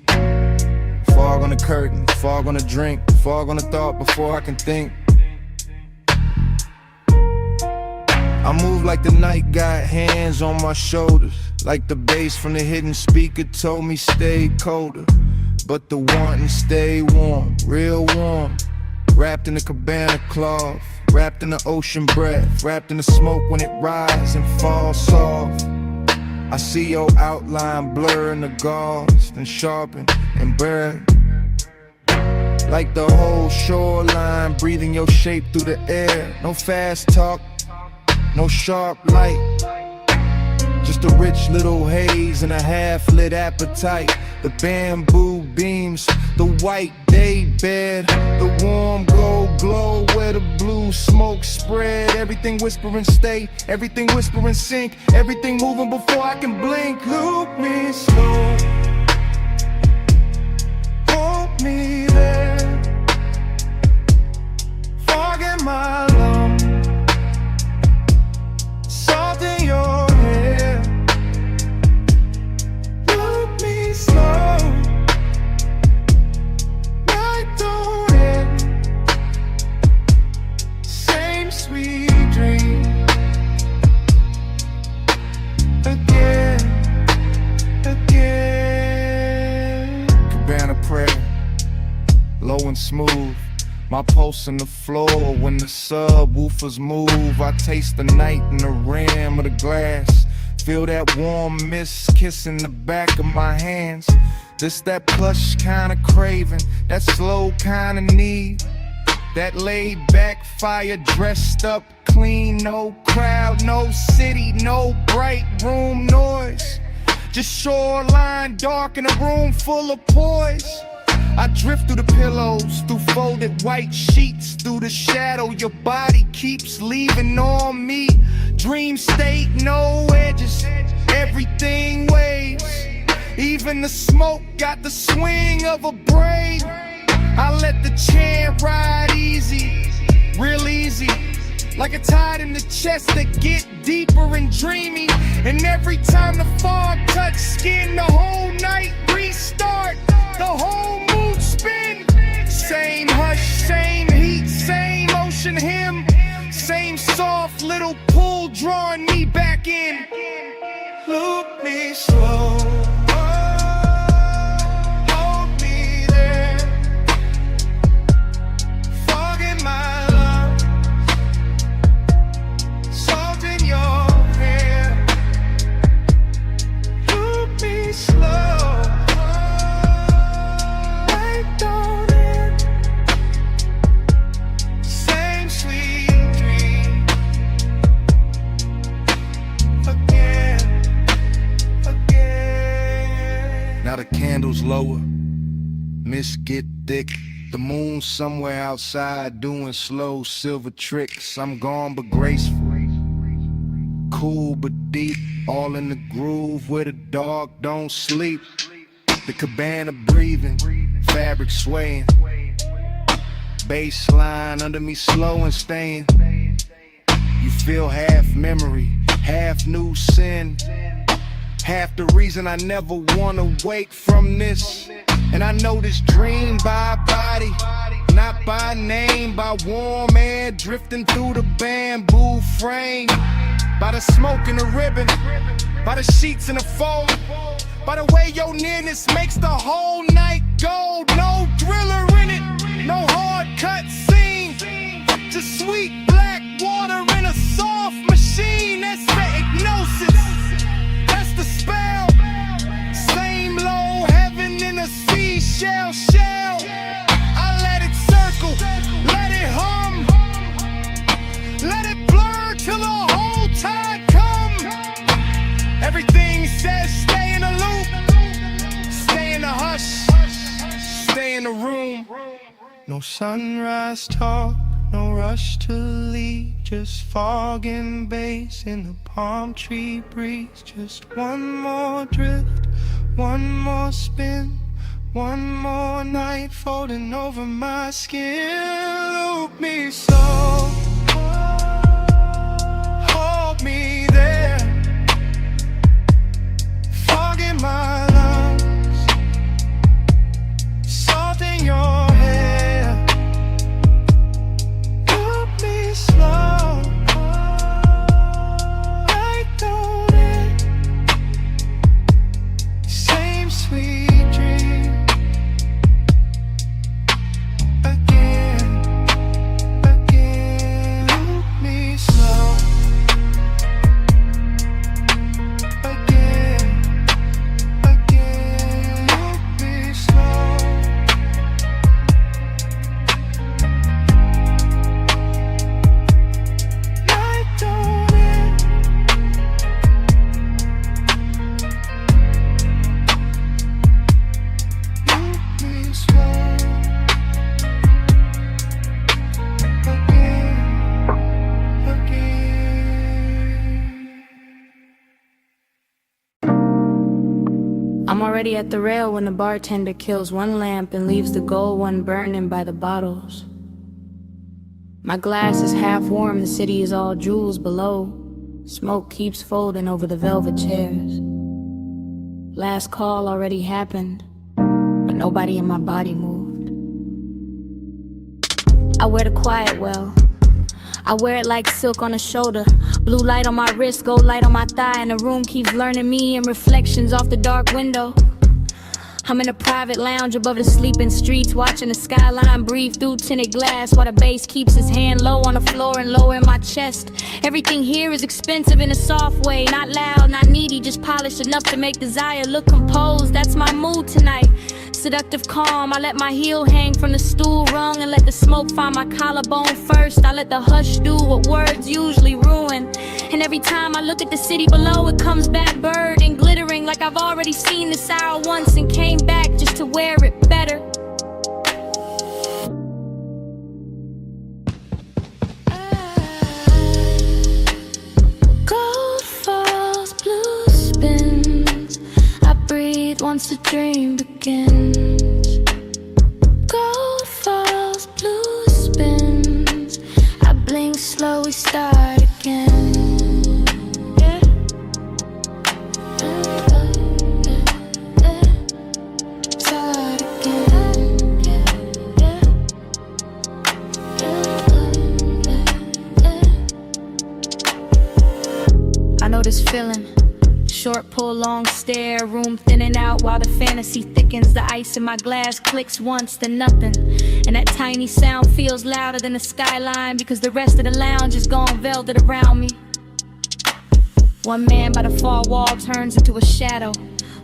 Fog on the curtain, fog on the drink, fog on the thought before I can think. I move like the night got hands on my shoulders, like the bass from the hidden speaker told me stay colder. But the wanting stay warm, real warm. Wrapped in a cabana cloth, wrapped in the ocean breath, wrapped in the smoke when it rises and falls soft. I see your outline blur in the gauze, then sharpen and burn. Like the whole shoreline, breathing your shape through the air. No fast talk, no sharp light, just a rich little haze and a half-lit appetite. The bamboo beams, the white day bed, the warm gold glow where the blue smoke spread. Everything whispering stay, everything whispering sink, everything moving before I can blink. Loop me slow, hold me there, fog in my lungs, salt in your hair. Loop me slow, night don't end, same sweet dream. Again, again. Cabana prayer, low and smooth. My pulse on the floor when the subwoofers move. I taste the night in the rim of the glass. Feel that warm mist kissing the back of my hands. This that plush kind of craving, that slow kind of need. That laid back fire dressed up clean. No crowd, no city, no bright room noise. Just shoreline dark in a room full of poise. I drift through the pillows, through folded white sheets, through the shadow your body keeps leaving on me. Dream state, no edges, everything waves. Even the smoke got the swing of a braid. I let the chant ride easy, real easy, like a tide in the chest that get deeper and dreamy. And every time the fog touch skin, the whole night restart, the whole mood spin. Same hush, same heat, same ocean hymn, same soft little pull drawing me back in. Loop me slow, hold me there, fog in my lungs, salt in your hair. Loop me slow, night don't end, same sweet dream. Again, again. Now the candles lower, mist get thick. The moon somewhere outside doing slow silver tricks. I'm gone but graceful, cool but deep, all in the groove where the dog don't sleep. The cabana breathing, fabric swaying, baseline under me slow and staying. You feel half memory, half new sin, half the reason I never wanna wake from this. And I know this dream by body, not by name, by warm air drifting through the bamboo frame, by the smoke and the ribbon, by the sheets and the foam, by the way your nearness makes the whole night gold. No thriller in it, no hard cut scene, just sweet black water in a soft machine. That's the hypnosis, that's the spell. Same low heaven in the room. No sunrise talk, no rush to leave, just fog and bass in the palm tree breeze. Just one more drift, one more spin, one more night folding over my skin. Loop me slow, hold me there, fog in my lungs, salt in your hair. Loop me slow, I don't end. Same sweet dream again, again. Loop me slow again, again. Loop me slow. Night don't end. Loop me slow again, again. I'm already at the rail when the bartender kills one lamp and leaves the gold one burning by the bottles. My glass is half warm, the city is all jewels below. Smoke keeps folding over the velvet chairs. Last call already happened, but nobody in my body moved. I wear the quiet well. I wear it like silk on the shoulder. Blue light on my wrist, gold light on my thigh, and the room keeps learning me and reflections off the dark window. I'm in a private lounge above the sleeping streets, watching the skyline breathe through tinted glass while the bass keeps his hand low on the floor and lower in my chest. Everything here is expensive in a soft way, not loud, not needy, just polished enough to make desire look composed. That's my mood tonight. Seductive calm, I let my heel hang from the stool rung and let the smoke find my collarbone first. I let the hush do what words usually ruin. And every time I look at the city below, it comes back bird and glittering like I've already seen this hour once and came back just to wear it better. Gold falls, blue spins. I breathe once the dream begins. Gold falls, blue spins. I blink slow, we start again. Yeah. Start again. Yeah. I know this feeling. Short pull, long stare, room thinning out while the fantasy thickens. The ice in my glass clicks once, then nothing. And that tiny sound feels louder than the skyline because the rest of the lounge is gone velvet around me. One man by the far wall turns into a shadow.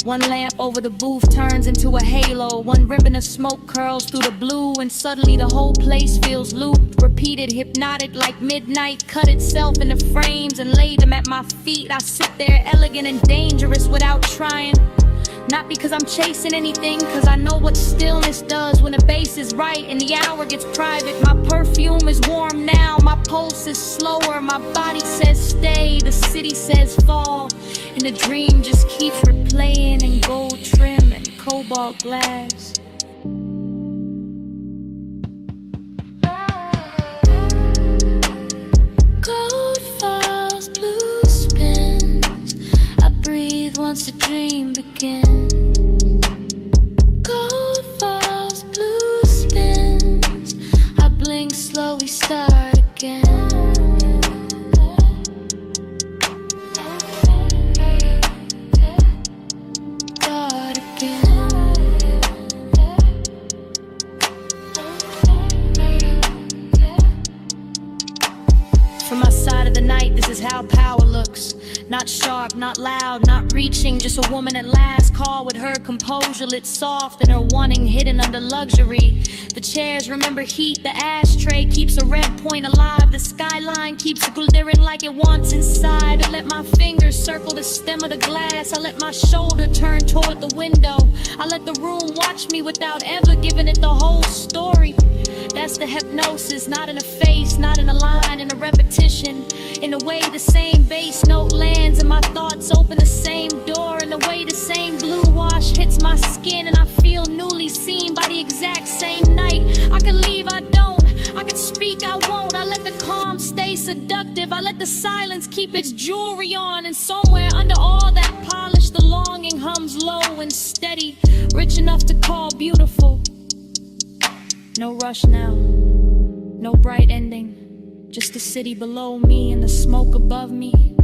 One lamp over the booth turns into a halo. One ribbon of smoke curls through the blue, and suddenly the whole place feels looped, repeated, hypnotic like midnight. Cut itself into frames and laid them at my feet. I sit there elegant and dangerous without trying. Not because I'm chasing anything, cause I know what stillness does when the bass is right and the hour gets private. My perfume is warm now, my pulse is slower. My body says stay, the city says fall. And the dream just keeps replaying in gold trim and cobalt glass. Gold falls, blue spins. I breathe once the dream begins. Gold falls, blue spins. I blink slow, we start again. Start again. From my side of the night, this is how power looks. Not sharp, not loud, not reaching, just a woman at last. Call with her composure lit soft and her wanting hidden under luxury. The chairs remember heat, the ashtray keeps a red point alive. The skyline keeps glittering like it wants inside. I let my fingers circle the stem of the glass. I let my shoulder turn toward the window. I let the room watch me without ever giving it the whole story. That's the hypnosis, not in a face, not in a line, in a repetition. In the way the same bass note lands and my thoughts open the same door. In the way the same blue wash hits my skin and I feel newly seen by the exact same night. I could leave, I don't. I could speak, I won't. I let the calm stay seductive. I let the silence keep its jewelry on. And somewhere under all that polish, the longing hums low and steady, rich enough to call beautiful. No rush now, no bright ending, just the city below me and the smoke above me.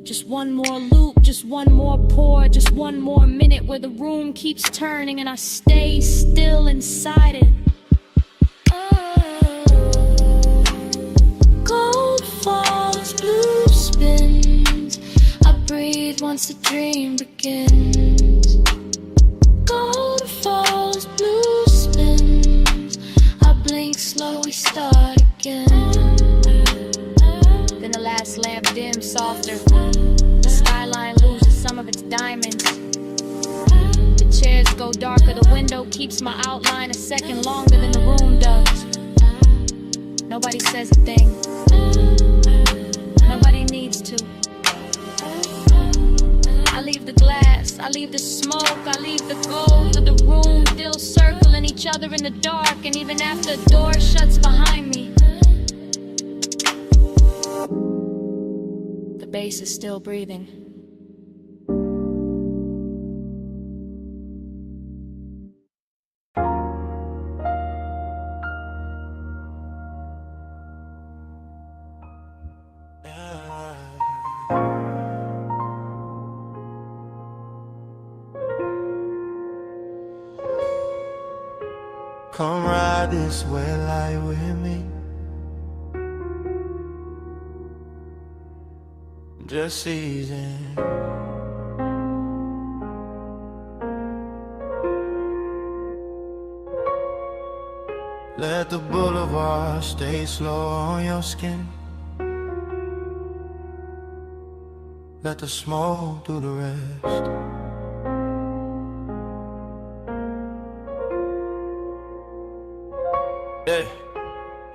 Just one more loop, just one more pour, just one more minute where the room keeps turning and I stay still inside it. Gold falls, blue spins, I breathe once the dream begins. Gold falls, blue spins, I blink slow, we start again. Then the last lamp dims softer, the skyline loses some of its diamonds. The chairs go darker, the window keeps my outline a second longer than the room does. Nobody says a thing, nobody needs to. I leave the glass, I leave the smoke, I leave the gold of the room still circling each other in the dark. And even after the door shuts behind me, the bass is still breathing. Come ride this way light with me. Just easing. Let the boulevard stay slow on your skin. Let the smoke do the rest. Yeah.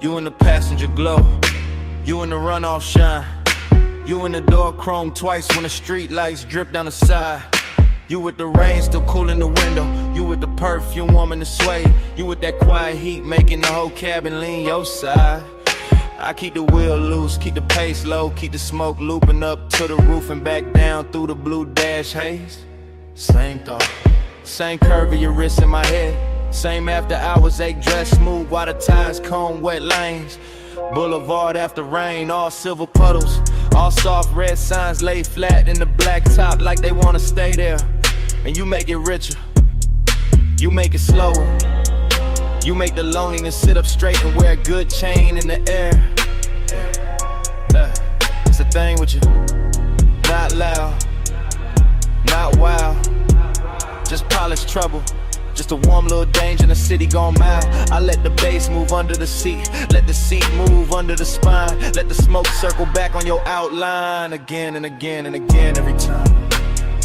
You in the passenger glow, you in the runoff shine, you in the door chrome twice when the street lights drip down the side. You with the rain still cool in the window, you with the perfume warming the sway, you with that quiet heat making the whole cabin lean your side. I keep the wheel loose, keep the pace low, keep the smoke looping up to the roof and back down through the blue dash haze. Same thought, same curve of your wrist in my head, same after hours ache dress smooth while the tires comb wet lanes. Boulevard after rain, all silver puddles, all soft red signs laid flat in the black top like they wanna stay there. And you make it richer, you make it slower, you make the loneliness sit up straight and wear a good chain in the air. It's a thing with you, not loud, not wild, just polished trouble. Just a warm little danger in the city gone mild. I let the bass move under the seat, let the seat move under the spine, let the smoke circle back on your outline again and again and again every time.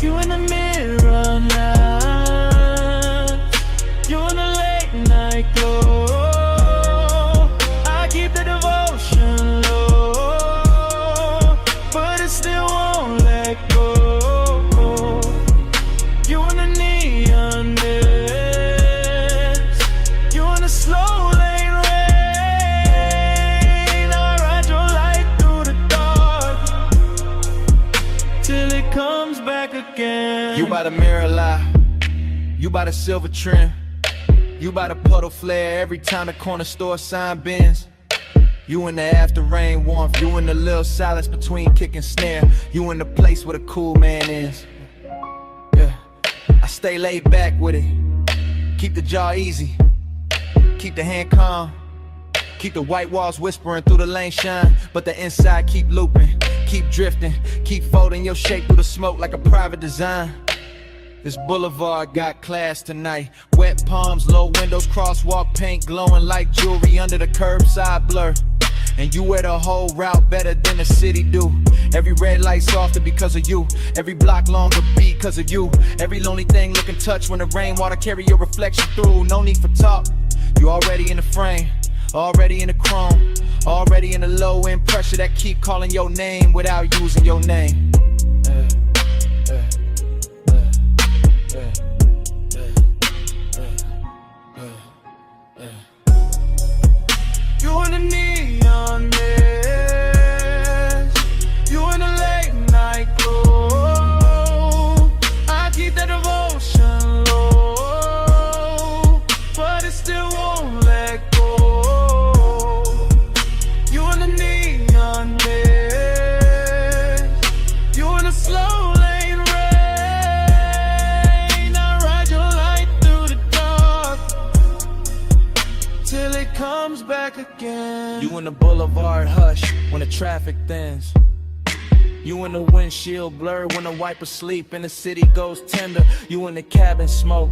You in the mirror now, you in the late night glow. I keep the devotion low, but it still won't let go. You in the neon mist, you in the slow lane rain. I ride your light through the dark till it comes back again. You by the mirror lie, you by the silver trim, you by the puddle flare every time the corner store sign bends. You in the after rain warmth, you in the little silence between kick and snare, you in the place where the cool man is. Yeah, I stay laid back with it, keep the jaw easy, keep the hand calm, keep the white walls whispering through the lane shine, but the inside keep looping. keep drifting, keep folding your shape through the smoke like a private design. This boulevard got class tonight. Wet palms, low windows, crosswalk paint glowing like jewelry under the curbside blur. And you wear the whole route better than the city do. Every red light softer because of you. Every block longer because of you. Every lonely thing looking touch when the rainwater carry your reflection through. No need for talk, you already in the frame, already in the chrome, already in the low end pressure that keep calling your name without using your name. You in the neon mist, you in the late night glow. I keep that devotion low, but it still won't let go. You in the neon mist, you in the slow lane rain. I ride your light through the dark till it comes back again. You in the boulevard hush when the traffic thins. You in the windshield blur when the wipers sleep and the city goes tender. You in the cabin smoke.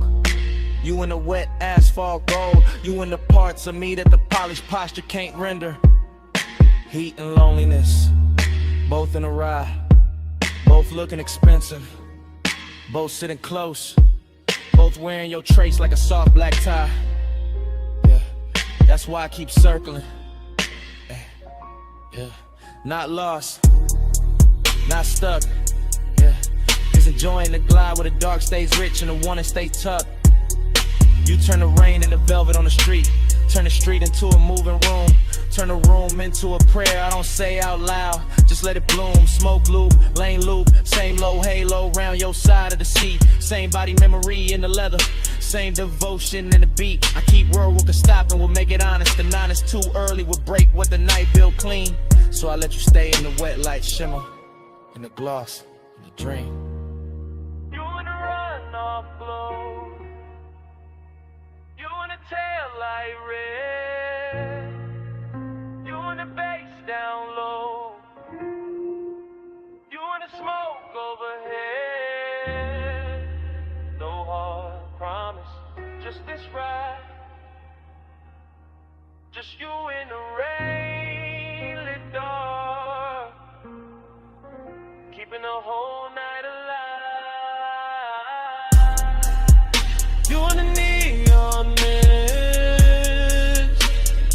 You in the wet asphalt gold. You in the parts of me that the polished posture can't render. Heat and loneliness, both in a ride, both looking expensive, both sitting close, both wearing your trace like a soft black tie. Yeah, that's why I keep circling. Yeah, not lost, not stuck. Yeah, just enjoying the glide where the dark stays rich and the one that stays tucked. You turn the rain into velvet on the street, turn the street into a moving room, turn the room into a prayer I don't say out loud, just let it bloom. Smoke loop, lane loop, same low halo round your side of the seat, same body memory in the leather, same devotion in the beat. I keep word we can stop and we'll make it honest. The 9 is too early, we'll break what the night built clean. So I let you stay in the wet light shimmer, in the gloss, in the dream. You in the runoff glow, you in the tail light red, you in the bass down low, you in the smoke overhead. No hard promise, just this ride, just you in the rain lit dark, keeping the whole night alive. You in the neon mist,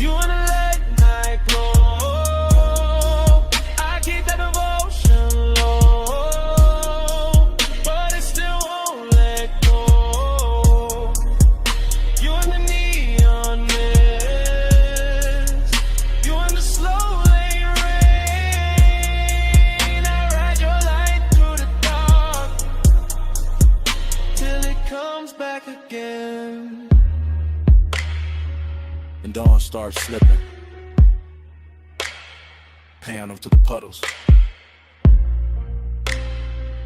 you in the late night glow. I keep that devotion low, but it still won't let go. You in the neon mist, you in the slow lane rain. I ride your light through the dark till it comes back again. And dawn starts slipping, piano to the puddles.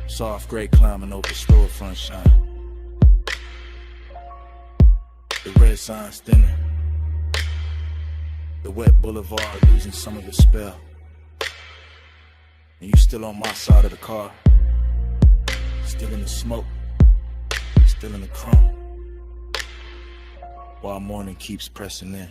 Soft gray climbing over storefront shine. The red signs thinning. The wet boulevard losing some of its spell. And you still on my side of the car, still in the smoke, still in the chrome, while morning keeps pressing in.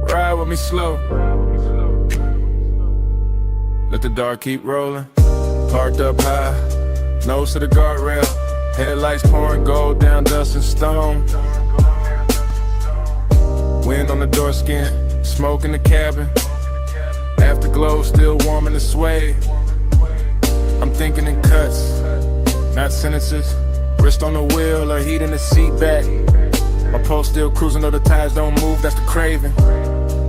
Ride with me slow. Let the dark keep rolling. Parked up high, nose to the guardrail. Headlights pouring gold down dust and stone. Wind on the door skin, smoke in the cabin. Afterglow still warm in the suede. I'm thinking in cuts, not sentences. Wrist on the wheel or heat in the seat back. My pulse still cruising though the tires don't move, that's the craving.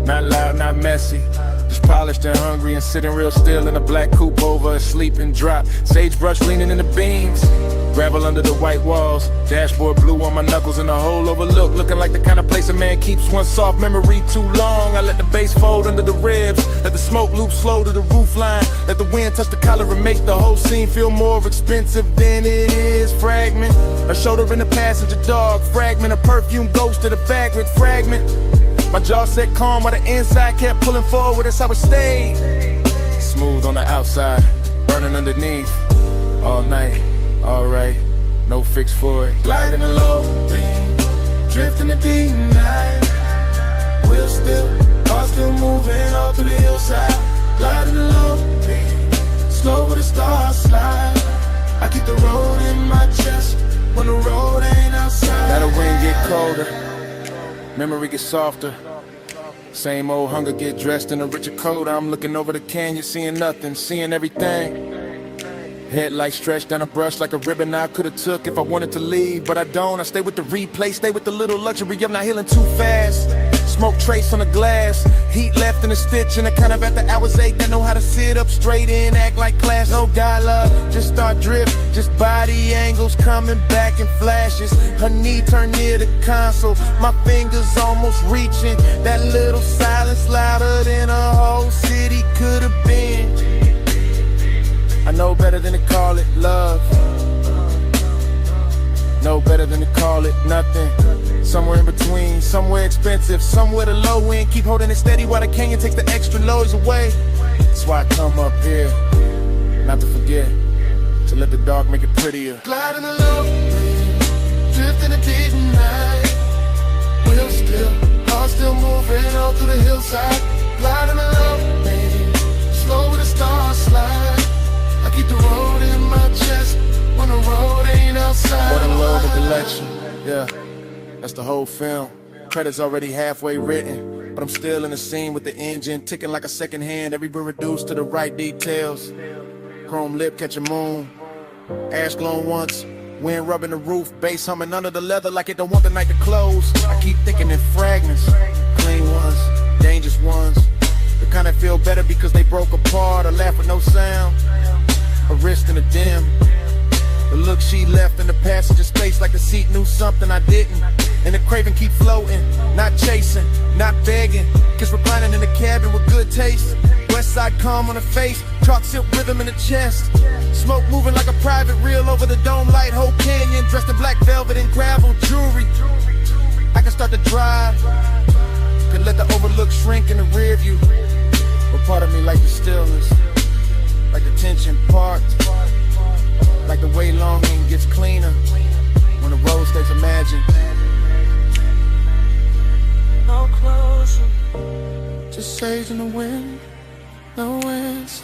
Not loud, not messy. Just polished and hungry and sitting real still in a black coupe over a sleeping drop. Sagebrush leaning in the beams. Gravel under the white walls. Dashboard blue on my knuckles and the whole overlook. Looking like the kind of place a man keeps one soft memory too long. I let the bass fold under the ribs. Let the smoke loop slow to the roof line. Let the wind touch the collar and make the whole scene feel more expensive than it is. Fragment. A shoulder in the passenger dog. Fragment. A perfume ghost to the vagrant. Fragment. My jaw set calm while the inside kept pulling forward. That's how it stayed. Smooth on the outside. Burning underneath. All night. Alright, no fix for it. Gliding a low beam, drifting the deep night. Wheel still, car still moving all through the hillside. Gliding a low beam, slow with the stars slide. I keep the road in my chest when the road ain't outside. Now the wind get colder, memory gets softer. Same old hunger get dressed in a richer coat. I'm looking over the canyon, seeing nothing, seeing everything. Headlights stretched down a brush like a ribbon I could've took if I wanted to leave, but I don't. I stay with the replay, stay with the little luxury of not healing too fast. Smoke trace on the glass, heat left in a stitch, and the kind of at the hours 8 that know how to sit up straight and act like class. No dialogue, just start drift, just body angles coming back in flashes. Her knee turned near the console, my fingers almost reaching. That little silence louder than a whole city could've been. I know better than to call it love. Know better than to call it nothing. Somewhere in between, somewhere expensive, somewhere the low end. Keep holding it steady while the canyon takes the extra noise away. That's why I come up here, not to forget, to let the dark make it prettier. Gliding a low beam, drifting the deep night. Wheel still, car still moving all through the hillside. Gliding a low beam, slow with the stars slide. I keep the road in my chest when the road ain't outside. What a load of collection, yeah, that's the whole film. Credits already halfway written, but I'm still in the scene with the engine ticking like a second hand, everywhere reduced to the right details. Chrome lip catching moon, ash glowing once, wind rubbing the roof, bass humming under the leather like it don't want the night to close. I keep thinking in fragments, clean ones, dangerous ones, the kind that feel better because they broke apart or laugh with no sound. A wrist in a dim. The look she left in the passenger space like the seat knew something I didn't. And the craving keep floating, not chasing, not begging. Kiss reclining in the cabin with good taste. West side calm on the face, chalk silk rhythm in the chest. Smoke moving like a private reel over the dome light. Whole canyon dressed in black velvet and gravel jewelry. I can start to drive, could let the overlook shrink in the rear view. But part of me like the stillness, like the tension parked, like the way longing gets cleaner when the road stays imagined. No closure, just sage in the wind, no answer.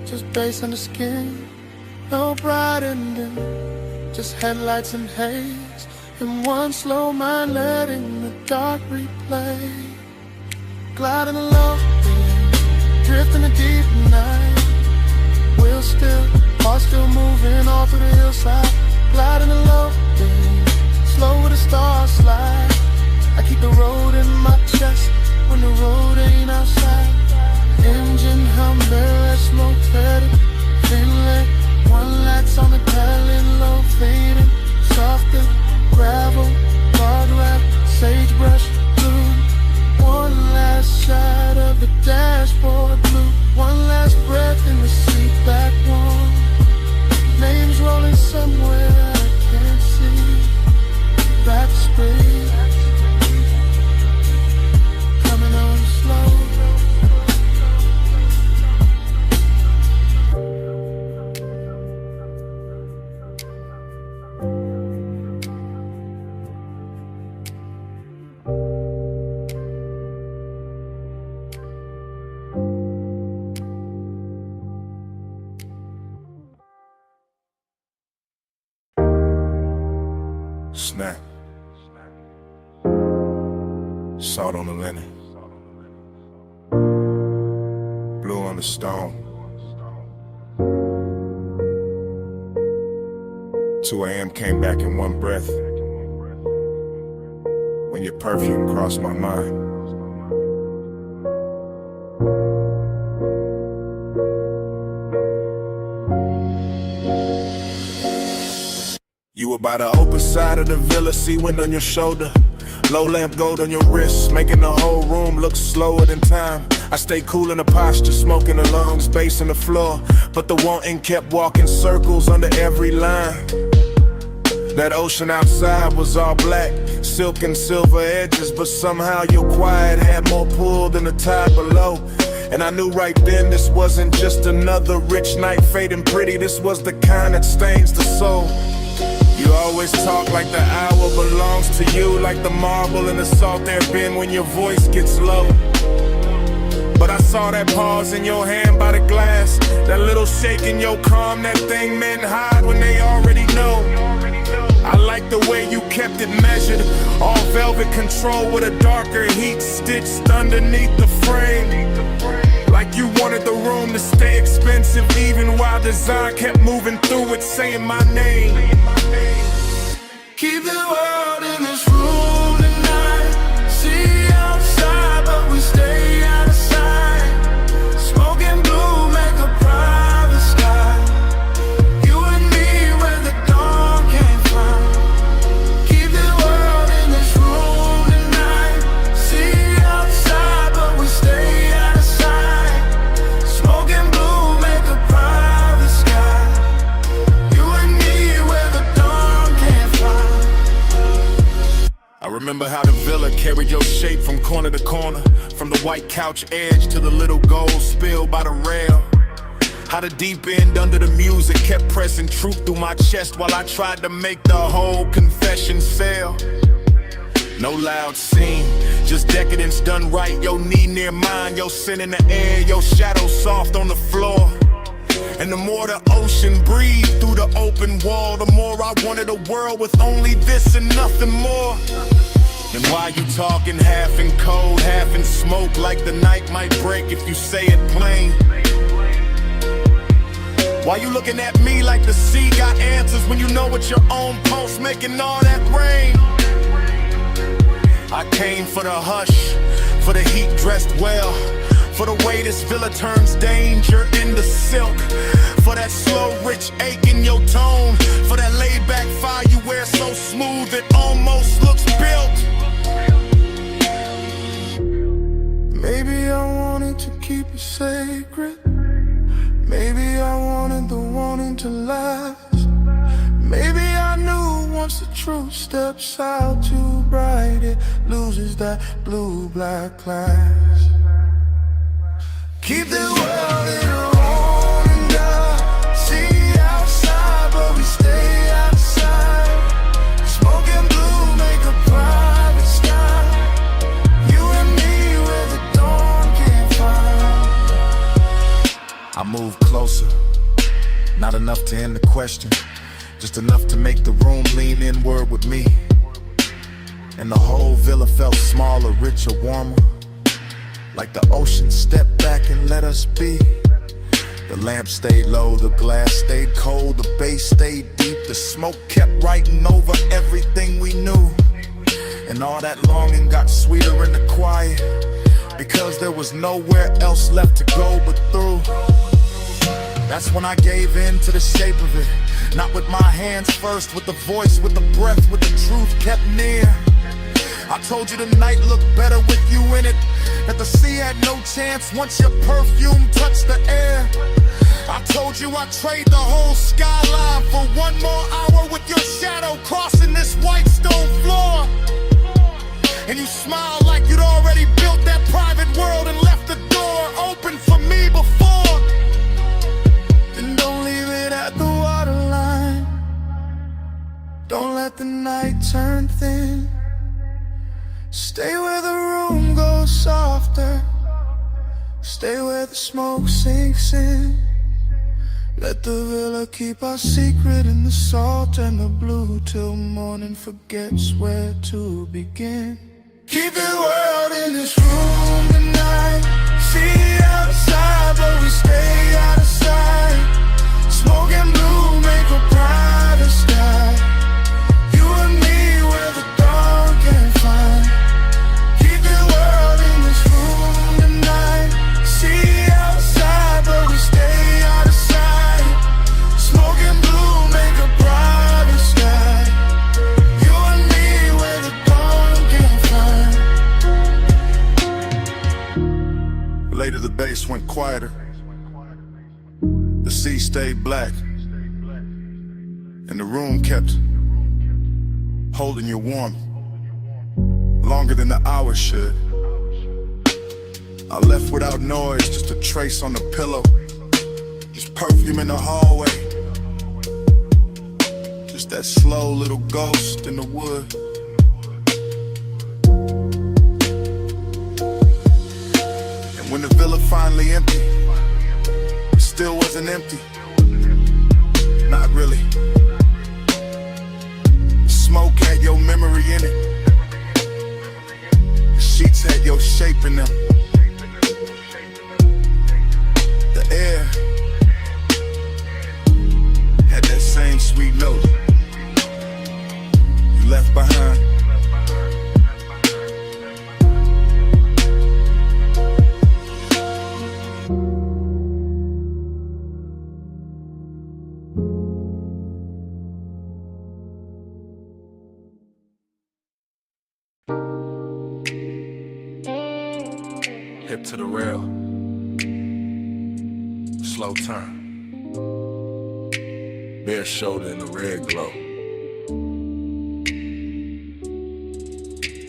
Just bass on the skin, no bright ending. Just headlights and haze, and one slow mind letting the dark replay. Gliding along, drifting the deep night. Wheel still, car still moving all through the hillside. Gliding along, slow with the stars slide. I keep the road in my chest when the road ain't outside. Engine hum, barrel smoke faded, inlet. One lights on the pedal, low fading. Softer, gravel, guard wrap, sagebrush, blue. One last shot of the dashboard blue. One last breath in the seat back warm. Names rolling somewhere I can't see. Back speed, coming on slow. Snap. Salt on the linen. Blue on the stone. 2 a.m. came back in one breath. When your perfume crossed my mind. You were by the open side of the villa, sea wind on your shoulder. Low lamp gold on your wrist, making the whole room look slower than time. I stay cool in the posture, smoking the lungs, bass in the floor. But the wanting kept walking circles under every line. That ocean outside was all black, silk and silver edges, but somehow your quiet had more pull than the tide below. And I knew right then this wasn't just another rich night fading pretty, this was the kind that stains the soul. You always talk like the hour belongs to you, like the marble in the salt there been when your voice gets low. But I saw that pause in your hand by the glass, that little shake in your calm, that thing men hide when they already know. I like the way you kept it measured, all velvet control with a darker heat stitched underneath the frame. Like you wanted the room to stay expensive, even while design kept moving through it, saying my name. Keep the world in this room tonight. See outside, but we stay out of sight. Smoking blue, make a private sky. You and me where the dawn can't find. Keep the world in this room tonight. See outside, but we stay out of sight. Smoking blue, make a private sky. You and me where the dawn can't find. I remember how the villa carried your shape from corner to corner, from the white couch edge to the little gold spill by the rail. How the deep end under the music kept pressing truth through my chest while I tried to make the whole confession fail. No loud scene, just decadence done right. Your knee near mine, your sin in the air, your shadow soft on the floor. And the more the ocean breathed through the open wall, the more I wanted a world with only this and nothing more. And why you talking half in cold, half in smoke, like the night might break if you say it plain? Why you looking at me like the sea got answers when you know it's your own pulse making all that rain? I came for the hush, for the heat dressed well, for the way this villa turns danger into silk, for that slow rich ache in your tone, for that laid back fire you wear so smooth it almost looks built. Maybe I wanted to keep it sacred. Maybe I wanted the wanting to last. Maybe I knew once the truth steps out too bright, it loses that blue-black class. Keep the world in a room and see outside, but we stay outside. Smoking blue, make a private sky. You and me where the dawn can't find. I moved closer, not enough to end the question, just enough to make the room lean inward with me. And the whole villa felt smaller, richer, warmer, like the ocean stepped back and let us be. The lamp stayed low, the glass stayed cold, the bass stayed deep, the smoke kept writing over everything we knew. And all that longing got sweeter in the quiet, because there was nowhere else left to go but through. That's when I gave in to the shape of it, not with my hands first, with the voice, with the breath, with the truth kept near. I told you the night looked better with you in it, that the sea had no chance once your perfume touched the air. I told you I'd trade the whole skyline for one more hour with your shadow crossing this white stone floor. And you smiled like you'd already built that private world and left the door open for me before. And don't leave it at the waterline. Don't let the night turn thin. Stay where the room goes softer. Stay where the smoke sinks in. Let the villa keep our secret in the salt and the blue till morning forgets where to begin. Keep the world in this room tonight. See outside, but we stay out of sight. Smoke and blue make a brighter sky. Later the bass went quieter. The sea stayed black. And the room kept holding you warm. Longer than the hours should. I left without noise, just a trace on the pillow. Just perfume in the hallway. Just that slow little ghost in the wood. And when the villa finally emptied, it still wasn't empty. Not really. The smoke had your memory in it. The sheets had your shape in them. The air had that same sweet note you left behind. Hip to the rail. Slow turn. Bare shoulder in the red glow.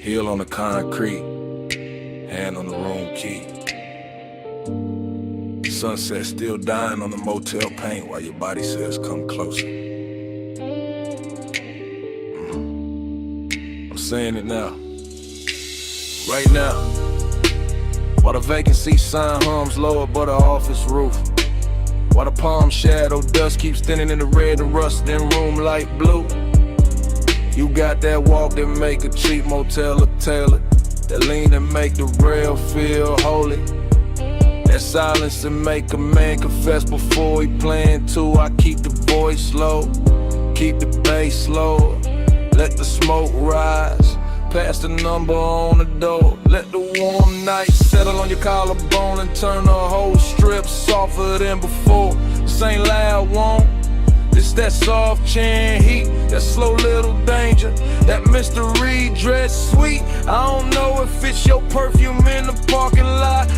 Heel on the concrete. Hand on the room key. Sunset still dying on the motel paint while your body says come closer. I'm saying it now. Right now. While the vacancy sign hums low above the office roof. While the palm shadow dust keeps thinning in the red and rust in room light blue. You got that walk that make a cheap motel look tailored. That lean that make the rail feel holy. That silence that make a man confess before he playing too. I keep the voice low, keep the bass low. Let the smoke rise. Pass the number on the door. Let the warm night settle on your collarbone and turn the whole strip softer than before. This ain't loud, won't. It's that soft chin heat, that slow little danger, that mystery dress sweet. I don't know if it's your perfume in the parking lot,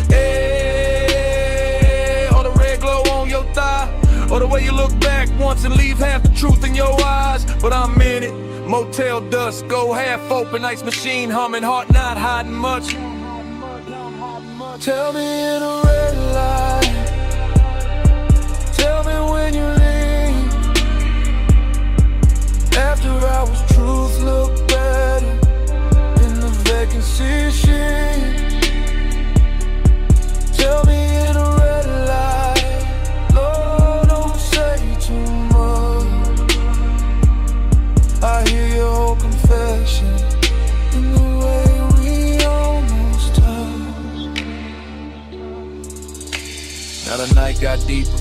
or the red glow on your thigh, or the way you look back once and leave half the truth in your eyes. But I'm in it. Motel dust, go half open, ice machine humming, heart not hiding much. Tell me in a red light. Tell me when you leave. After hours, truth look better in the vacancy sheet. Tell me in a red light. Lord, don't say too much. I hear your whole confession in the way we almost touched. Now the night got deeper.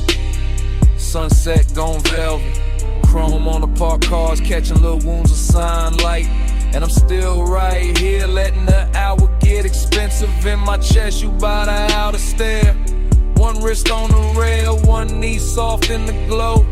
Sunset gone velvet. Chrome on the parked cars, catching little wounds of sunlight. And I'm still right here, letting the hour get expensive in my chest. You by the outer stair. One wrist on the rail, one knee soft in the glow.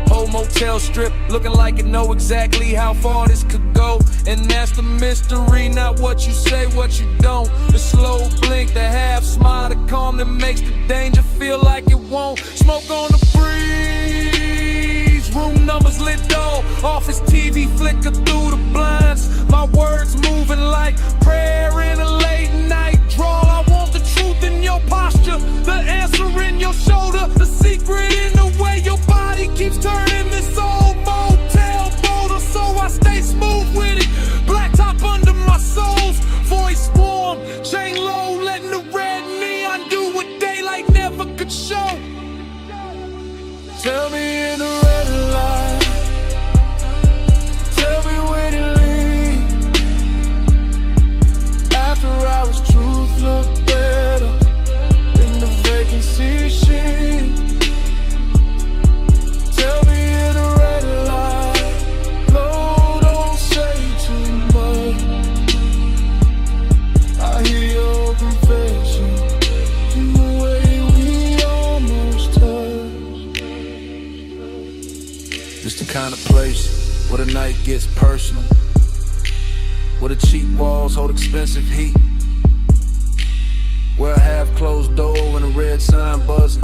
Whole motel strip looking like it know exactly how far this could go. And that's the mystery, not what you say, what you don't. The slow blink, the half smile, the calm that makes the danger feel like it won't. Smoke on the breeze, room numbers lit dull. Office TV flicker through the blinds. My words moving like prayer in a late night drawl. I want the truth in your posture, the answer in your shoulder, the secret in the way your body keeps turning this old motel boulder. So I stay smooth with it, black top under my soles, voice warm, chain low, letting the red neon do what daylight never could show. Tell me in the red light. Tell me when you leave. After hours, truth look better in the vacancy sheet. Tell me in the red light. No, don't say too much. I hear your confession in the way we almost touched. It's the kind of place where the night gets personal, where the cheap walls hold expensive heat, where half-closed doors dead sign buzzing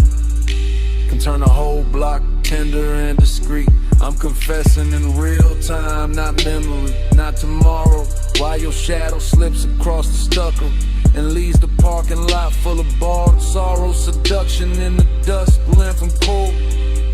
can turn a whole block tender and discreet. I'm confessing in real time, not memory, not tomorrow. While your shadow slips across the stucco and leaves the parking lot full of borrowed sorrow. Seduction in the dust, blend from cold.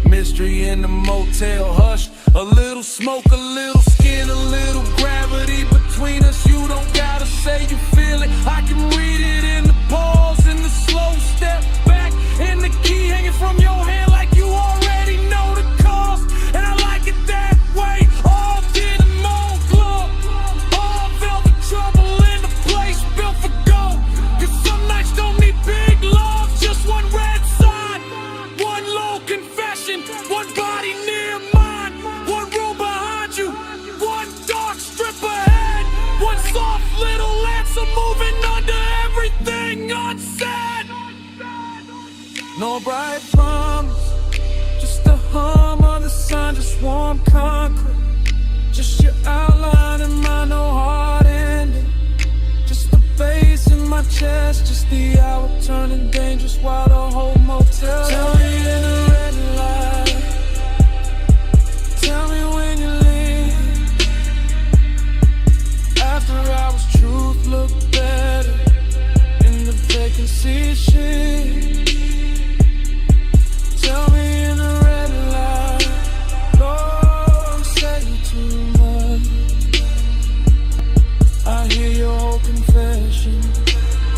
Mystery in the motel, hush. A little smoke, a little skin, a little gravity between us. You don't gotta say you feel it. I can read it in the pause, in the slow step back, in the key hanging from your hand like you already know the cost. And I like it that way. All denim on club, all velvet trouble in the place built for gold. 'Cause some nights don't need big love, just one red sign, one low confession, one body near mine, one room behind you, one dark strip ahead, one soft little answer moving under everything unsaid. No bright promise, just the hum of the sun, just warm concrete, just your outline in my no heart ending, just the bass in my chest, just the hour turning dangerous while the whole motel. Tell me in the red light, tell me when you leave. After hours, truth look better in the vacancy sheet. Tell me in the red light, Lord, I'm saying too much. I hear your whole confession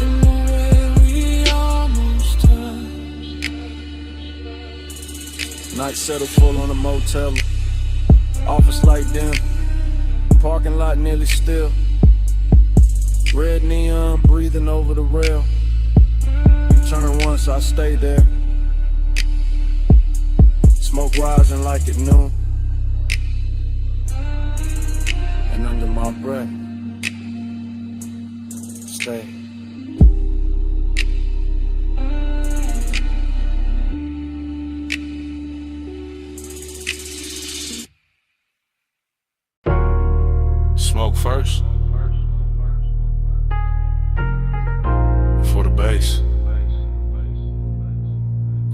in the way we almost touched. Night settled full on the motel. Office light dim, parking lot nearly still. Red neon breathing over the rail. Turn once, I stay there. Smoke rising like at noon, and under my breath, stay. Smoke first, for the bass,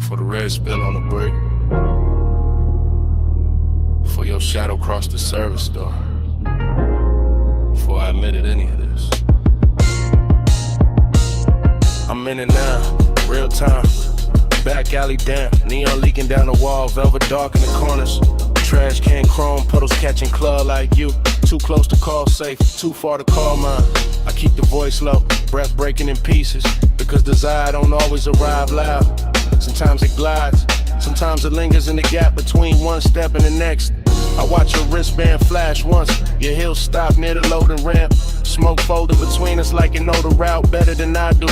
for the red spill on the brick. For your shadow crossed the service door, before I admitted any of this. I'm in it now, real time. Back alley damp, neon leaking down the wall, velvet dark in the corners. Trash can chrome, puddles catching club like you. Too close to call safe, too far to call mine. I keep the voice low, breath breaking in pieces, because desire don't always arrive loud. Sometimes it glides, sometimes it lingers in the gap between one step and the next. I watch your wristband flash once, your heels stop near the loading ramp. Smoke folded between us like you know the route better than I do.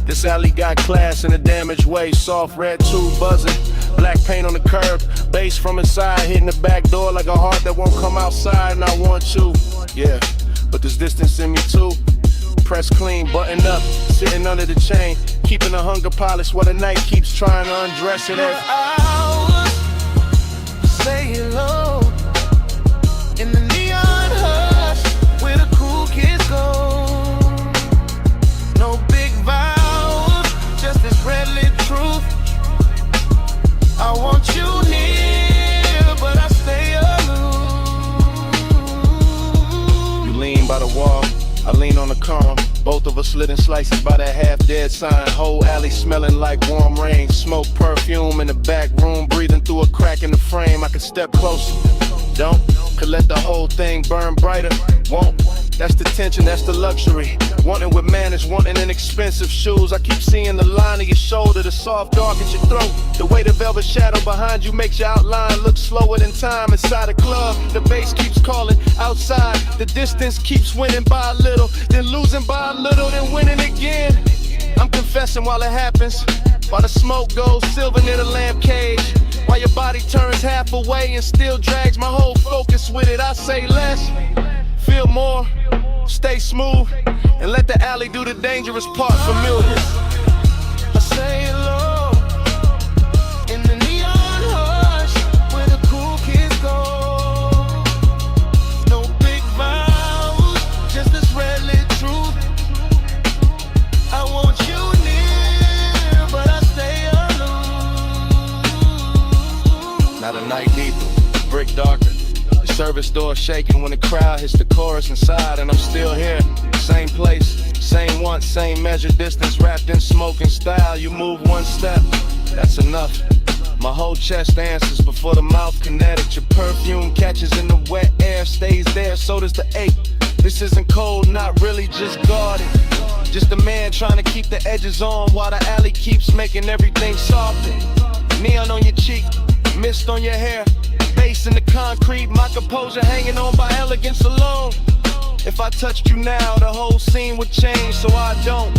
This alley got class in a damaged way, soft red tube buzzing, black paint on the curb, bass from inside hitting the back door like a heart that won't come outside. And I want you, yeah, but there's distance in me too. Press clean, buttoned up, sitting under the chain, keeping the hunger polished while the night keeps trying to undress it. Hours, say hello in the neon hush where the cool kids go. No big vows, just this red lit truth. I want you near, but I stay aloof. You lean by the wall, I lean on the column. Both of us slitting slices by that half-dead sign. Whole alley smelling like warm rain. Smoke perfume in the back room, breathing through a crack in the frame. I could step closer, don't. Could let the whole thing burn brighter, won't. That's the tension, that's the luxury. Wanting with manners, wanting in expensive shoes. I keep seeing the line of your shoulder, the soft dark at your throat. The way the velvet shadow behind you makes your outline look slower than time. Inside a club, the bass keeps calling. Outside, the distance keeps winning by a little, then losing by a little, then winning again. I'm confessing while it happens, while the smoke goes silver near the lamp cage, while your body turns half away and still drags my whole focus with it. I say less, feel more, stay smooth, and let the alley do the dangerous part familiar. I say hello in the neon hush where the cool kids go. No big vows, just this red lit truth. I want you near, but I stay service door shaking when the crowd hits the chorus inside, and I'm still here. Same place, same want, same measure, distance wrapped in smoke and style. You move one step, that's enough. My whole chest answers before the mouth can edit. Your perfume catches in the wet air, stays there, so does the ache. This isn't cold, not really, just guarded. Just a man trying to keep the edges on while the alley keeps making everything softer. Neon on your cheek, mist on your hair, bass in the concrete, my composure hanging on by elegance alone. If I touched you now, the whole scene would change, so I don't.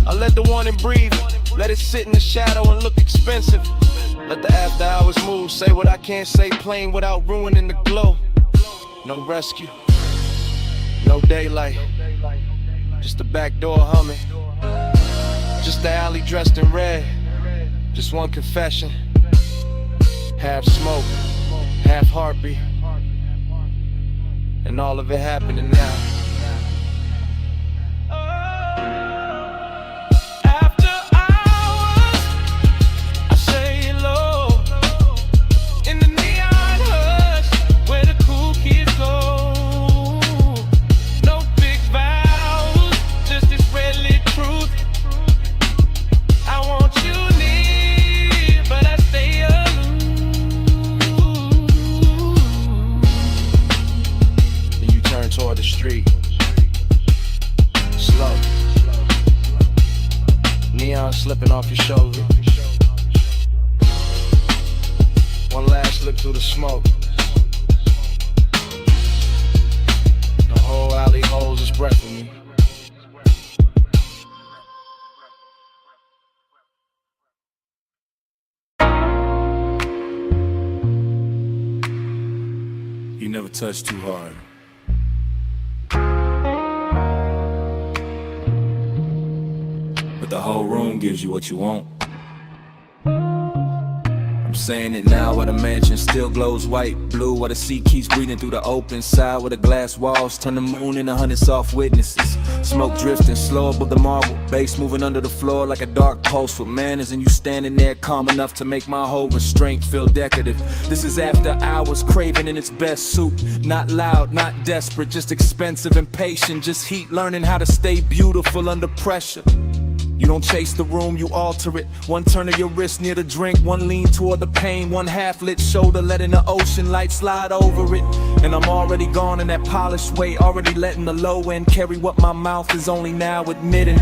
I let the warning breathe, let it sit in the shadow and look expensive. Let the after hours move, say what I can't say plain without ruining the glow. No rescue, no daylight, just the back door humming. Just the alley dressed in red, just one confession. Half smoke, half heartbeat, and all of it happening now. Toward the street, slow, neon slipping off your shoulder. One last look through the smoke. The whole alley holds its breath for me. You never touch too hard. But the whole room gives you what you want. I'm saying it now while the mansion still glows white, blue, while the sea keeps breathing through the open side, where the glass walls turn the moon into 100 soft witnesses. Smoke drifting slow above the marble, bass moving under the floor like a dark pulse with manners, and you standing there calm enough to make my whole restraint feel decorative. This is after hours, craving in its best suit. Not loud, not desperate, just expensive and patient, just heat, learning how to stay beautiful under pressure. You don't chase the room, you alter it. One turn of your wrist near the drink, one lean toward the pain, one half-lit shoulder letting the ocean light slide over it. And I'm already gone in that polished way, already letting the low end carry what my mouth is only now admitting.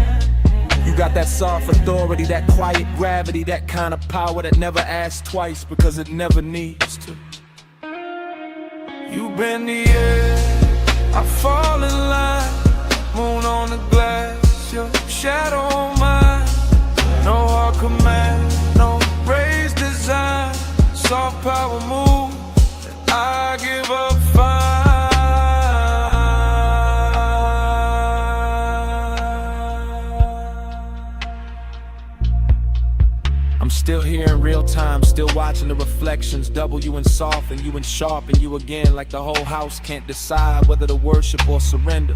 You got that soft authority, that quiet gravity, that kind of power that never asks twice because it never needs to. You bend the air, I fall in line, moon on the glass. Your shadow on mine, no hard command, no raised design, soft power move, I give up fine. I'm still here in real time, still watching the reflections, double you and soft and you and sharp and you again, like the whole house can't decide whether to worship or surrender.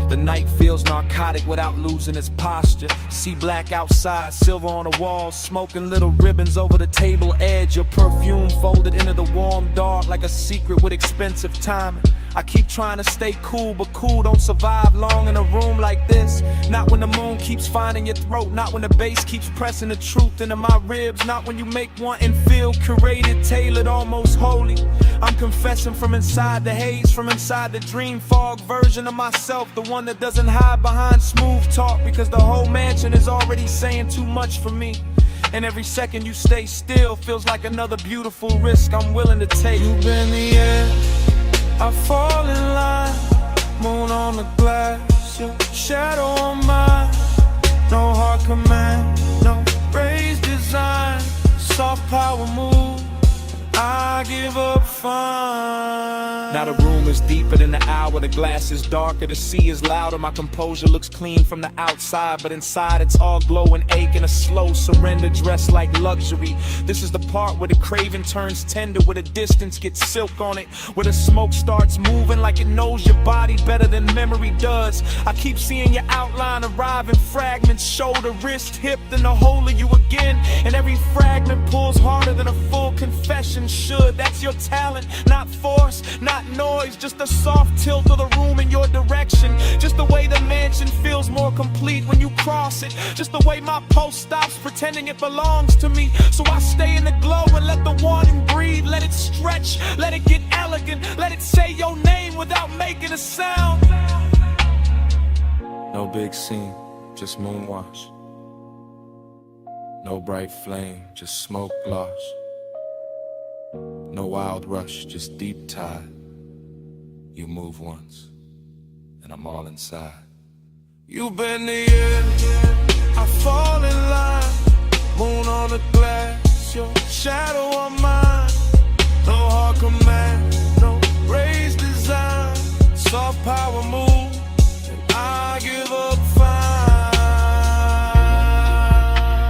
The night feels narcotic without losing its posture. See black outside, silver on the walls, smoking little ribbons over the table edge. Your perfume folded into the warm dark like a secret with expensive timing. I keep trying to stay cool, but cool don't survive long in a room like this. Not when the moon keeps finding your throat, not when the bass keeps pressing the truth into my ribs, not when you make one and feel curated, tailored, almost holy. I'm confessing from inside the haze, from inside the dream fog version of myself, the one that doesn't hide behind smooth talk, because the whole mansion is already saying too much for me. And every second you stay still feels like another beautiful risk I'm willing to take. You bend the air, I fall in line, moon on the glass, your shadow on mine, no hard command, no raised design, soft power move, I give up fine. Now the room is deep deeper than the hour. The glass is darker, the sea is louder. My composure looks clean from the outside, but inside it's all glow and ache and a slow surrender dressed like luxury. This is the part where the craving turns tender, where the distance gets silk on it, where the smoke starts moving like it knows your body better than memory does. I keep seeing your outline arrive in fragments, shoulder, wrist, hip, then the whole of you again. And every fragment pulls harder than a full confession should. That's your talent, not force, not noise, just a soft tilt of the room in your direction. Just the way the mansion feels more complete when you cross it. Just the way my pulse stops pretending it belongs to me. So I stay in the glow and let the wanting breathe. Let it stretch, let it get elegant, let it say your name without making a sound. No big scene, just moonwash. No bright flame, just smoke gloss. No wild rush, just deep tide. You move once, and I'm all inside. You bend the air, I fall in line. Moon on the glass, your shadow on mine. No hard command, no raised design. Soft power move, and I give up fine.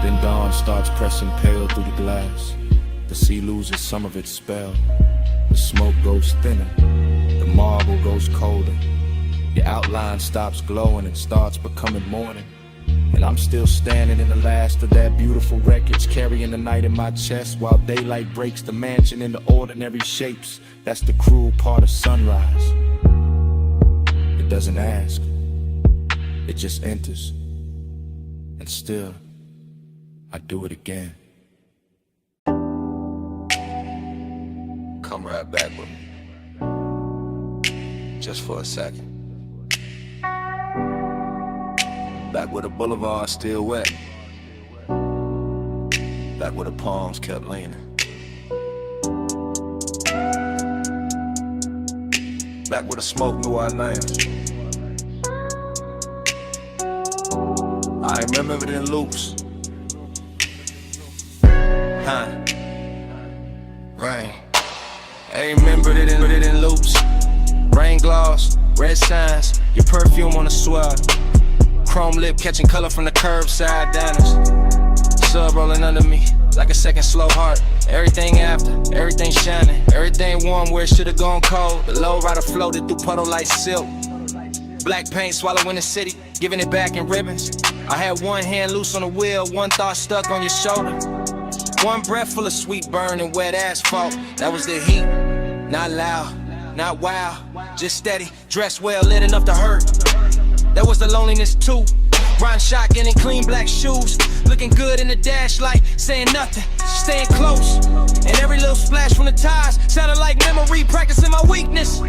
Then dawn starts pressing pale through the glass. The sea loses some of its spell. The smoke goes thinner, the marble goes colder. Your outline stops glowing and starts becoming morning. And I'm still standing in the last of that beautiful wreckage, carrying the night in my chest while daylight breaks the mansion into ordinary shapes. That's the cruel part of sunrise. It doesn't ask, it just enters. And still, I do it again. Come right back with me, just for a second. Back where the boulevard's still wet, back where the palms kept leaning, back where the smoke knew our names. I remember it in loops. Rain. I remembered it in loops. Rain gloss, red signs, your perfume on the swell. Chrome lip catching color from the curbside diners. Sub rolling under me like a second slow heart. Everything after, everything shining, everything warm where it should've gone cold. The low rider floated through puddle like silk. Black paint swallowing the city, giving it back in ribbons. I had one hand loose on the wheel, one thought stuck on your shoulder. One breath full of sweet burn and wet asphalt. That was the heat, not loud, not wild, just steady, dressed well, lit enough to hurt. That was the loneliness too. Riding shotgun in clean black shoes, looking good in the dash light, saying nothing, staying close. And every little splash from the tires sounded like memory, practicing my weakness.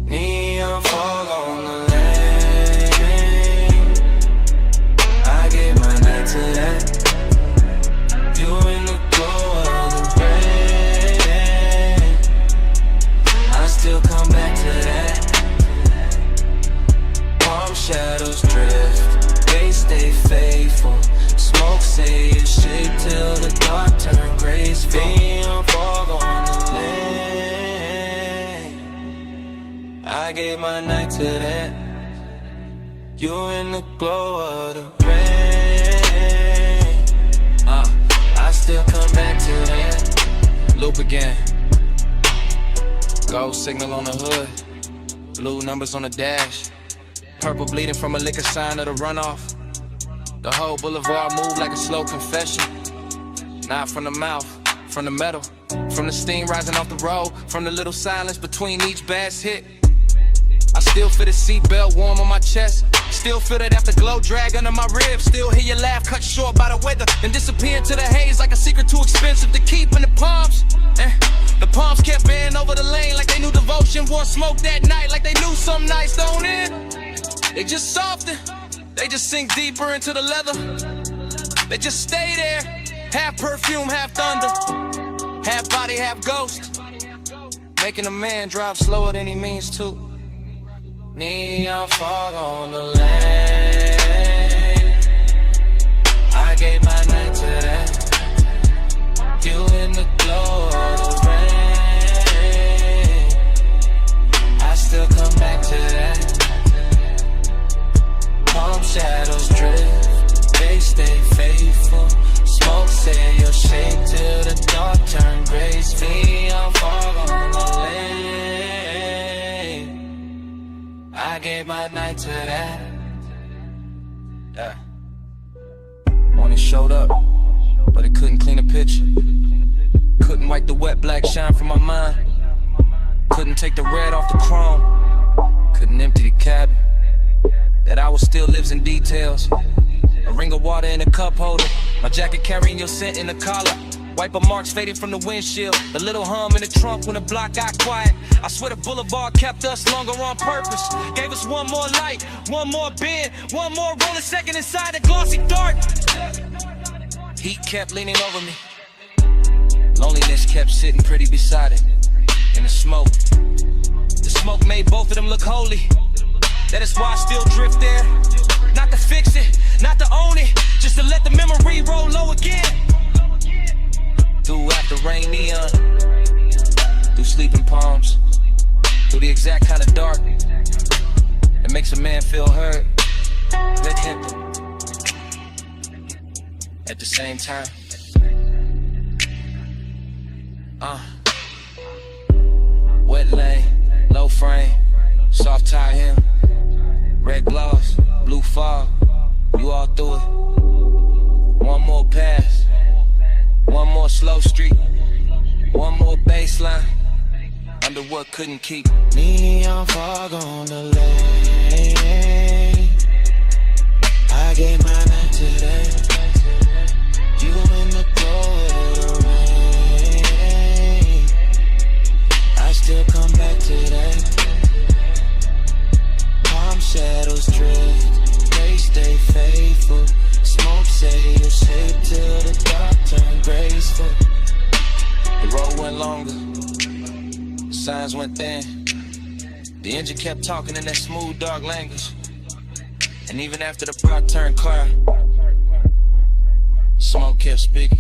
Neon fog on the lane, I gave my night to that. You in the glow of the rain, I still come back to that. Palm shadows drift, they stay faithful. Smoke say it's shit till the dark turn graceful. Neon fog on the lane, I gave my night to that. You in the glow of the rain, I still come back to that. Loop again. Gold signal on the hood, blue numbers on the dash, purple bleeding from a liquor sign of the runoff. The whole boulevard moved like a slow confession. Not from the mouth, from the metal, from the steam rising off the road, from the little silence between each bass hit. I still feel the seatbelt warm on my chest, still feel that afterglow drag under my ribs. Still hear your laugh cut short by the weather and disappear into the haze like a secret too expensive to keep in the palms. The palms kept bending over the lane like they knew devotion. Wore smoke that night like they knew some nights don't end. They just soften, they just sink deeper into the leather. They just stay there, half perfume, half thunder, half body, half ghost, making a man drive slower than he means to. Neon fog on the lane, I gave my night to that. You in the glow of the rain, that night to that. Yeah. Morning showed up, but it couldn't clean a picture. Couldn't wipe the wet black shine from my mind. Couldn't take the red off the chrome. Couldn't empty the cabin. That hour still lives in details. A ring of water in a cup holder. My jacket carrying your scent in the collar. Wiper marks fading from the windshield. The little hum in the trunk when the block got quiet. I swear the boulevard kept us longer on purpose. Gave us one more light, one more bend, one more rolling second inside the glossy dark. Heat kept leaning over me. Loneliness kept sitting pretty beside it. In the smoke. The smoke made both of them look holy. That is why I still drift there. Not to fix it, not to own it, just to let the memory roll low again. Through after rain neon, through sleeping palms, through the exact kind of dark that makes a man feel heard, let him. At the same time, wet lane, low frame, soft tie hem, red gloss, blue fog, you all through it. One more pass, one more slow street, one more baseline, under what couldn't keep. Neon fog on the lane. I gave my night to that. You in the glow of the rain. I still come back to that. Palm shadows drift, they stay faithful. Smoke say you shape till the dark turn graceful. The road went longer, the signs went thin. The engine kept talking in that smooth, dark language. And even after the block turned clear, smoke kept speaking.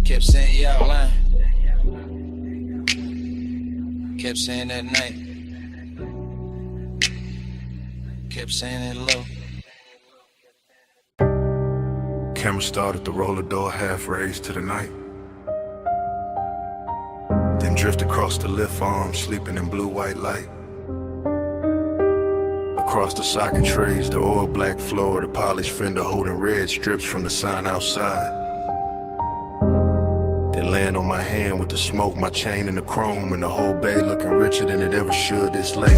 Kept saying you out line. Kept saying that night. Kept saying it low. Camera started to roll the door half raised to the night. Then drift across the lift arm, sleeping in blue-white light. Across the socket trays, the oil black floor, the polished fender holding red strips from the sign outside. Then land on my hand with the smoke, my chain and the chrome, and the whole bay looking richer than it ever should this late.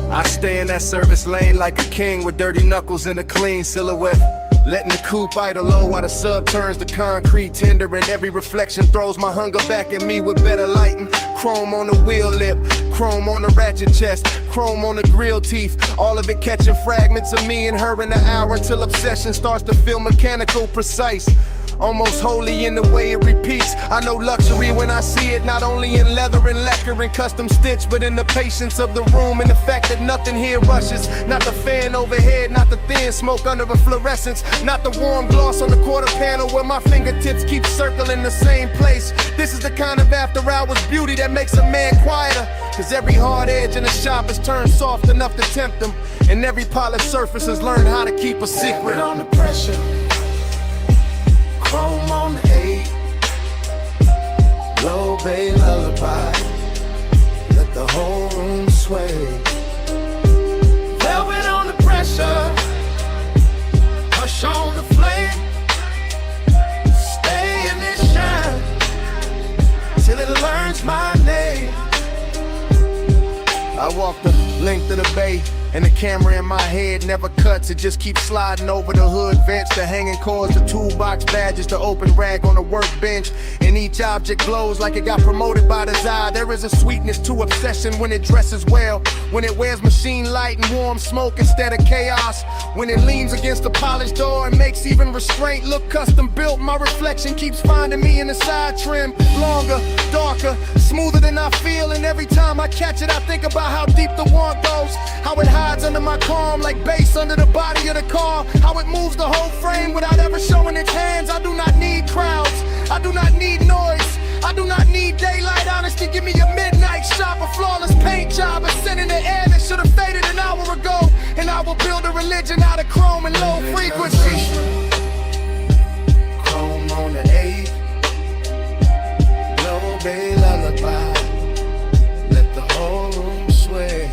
I stay in that service lane like a king with dirty knuckles and a clean silhouette. Letting the coupe idle low while the sub turns to concrete tender, and every reflection throws my hunger back at me with better lighting. Chrome on the wheel lip, chrome on the ratchet chest, chrome on the grill teeth. All of it catching fragments of me and her in the hour till obsession starts to feel mechanical, precise. Almost holy in the way it repeats. I know luxury when I see it, not only in leather and lacquer and custom stitch, but in the patience of the room and the fact that nothing here rushes. Not the fan overhead, not the thin smoke under a fluorescence, not the warm gloss on the quarter panel where my fingertips keep circling the same place. This is the kind of after hours beauty that makes a man quieter, cause every hard edge in the shop is turned soft enough to tempt them, and every polished surface has learned how to keep a secret. On the pressure, chrome on the 8, low bay lullaby, let the whole room sway. Velvet on the pressure, hush on the flame, stay in this shine till it learns my name. I walk the length of the bay, and the camera in my head never cuts. It just keeps sliding over the hood vents, the hanging cords, the toolbox badges, the open rag on the workbench. And each object glows like it got promoted by design. There is a sweetness to obsession when it dresses well, when it wears machine light and warm smoke instead of chaos, when it leans against the polished door and makes even restraint look custom built. My reflection keeps finding me in the side trim, longer, darker, smoother than I feel. And every time I catch it, I think about how deep the want goes, how it hides under my calm like bass under the body of the car, how it moves the whole frame without ever showing its hands. I do not need crowds, I do not need noise, I do not need daylight honesty. Give me a midnight shop, a flawless paint job, a scent in the air that should have faded an hour ago, and I will build a religion out of chrome and low frequency. Chrome on the 8, low bay lullaby, let the whole room sway.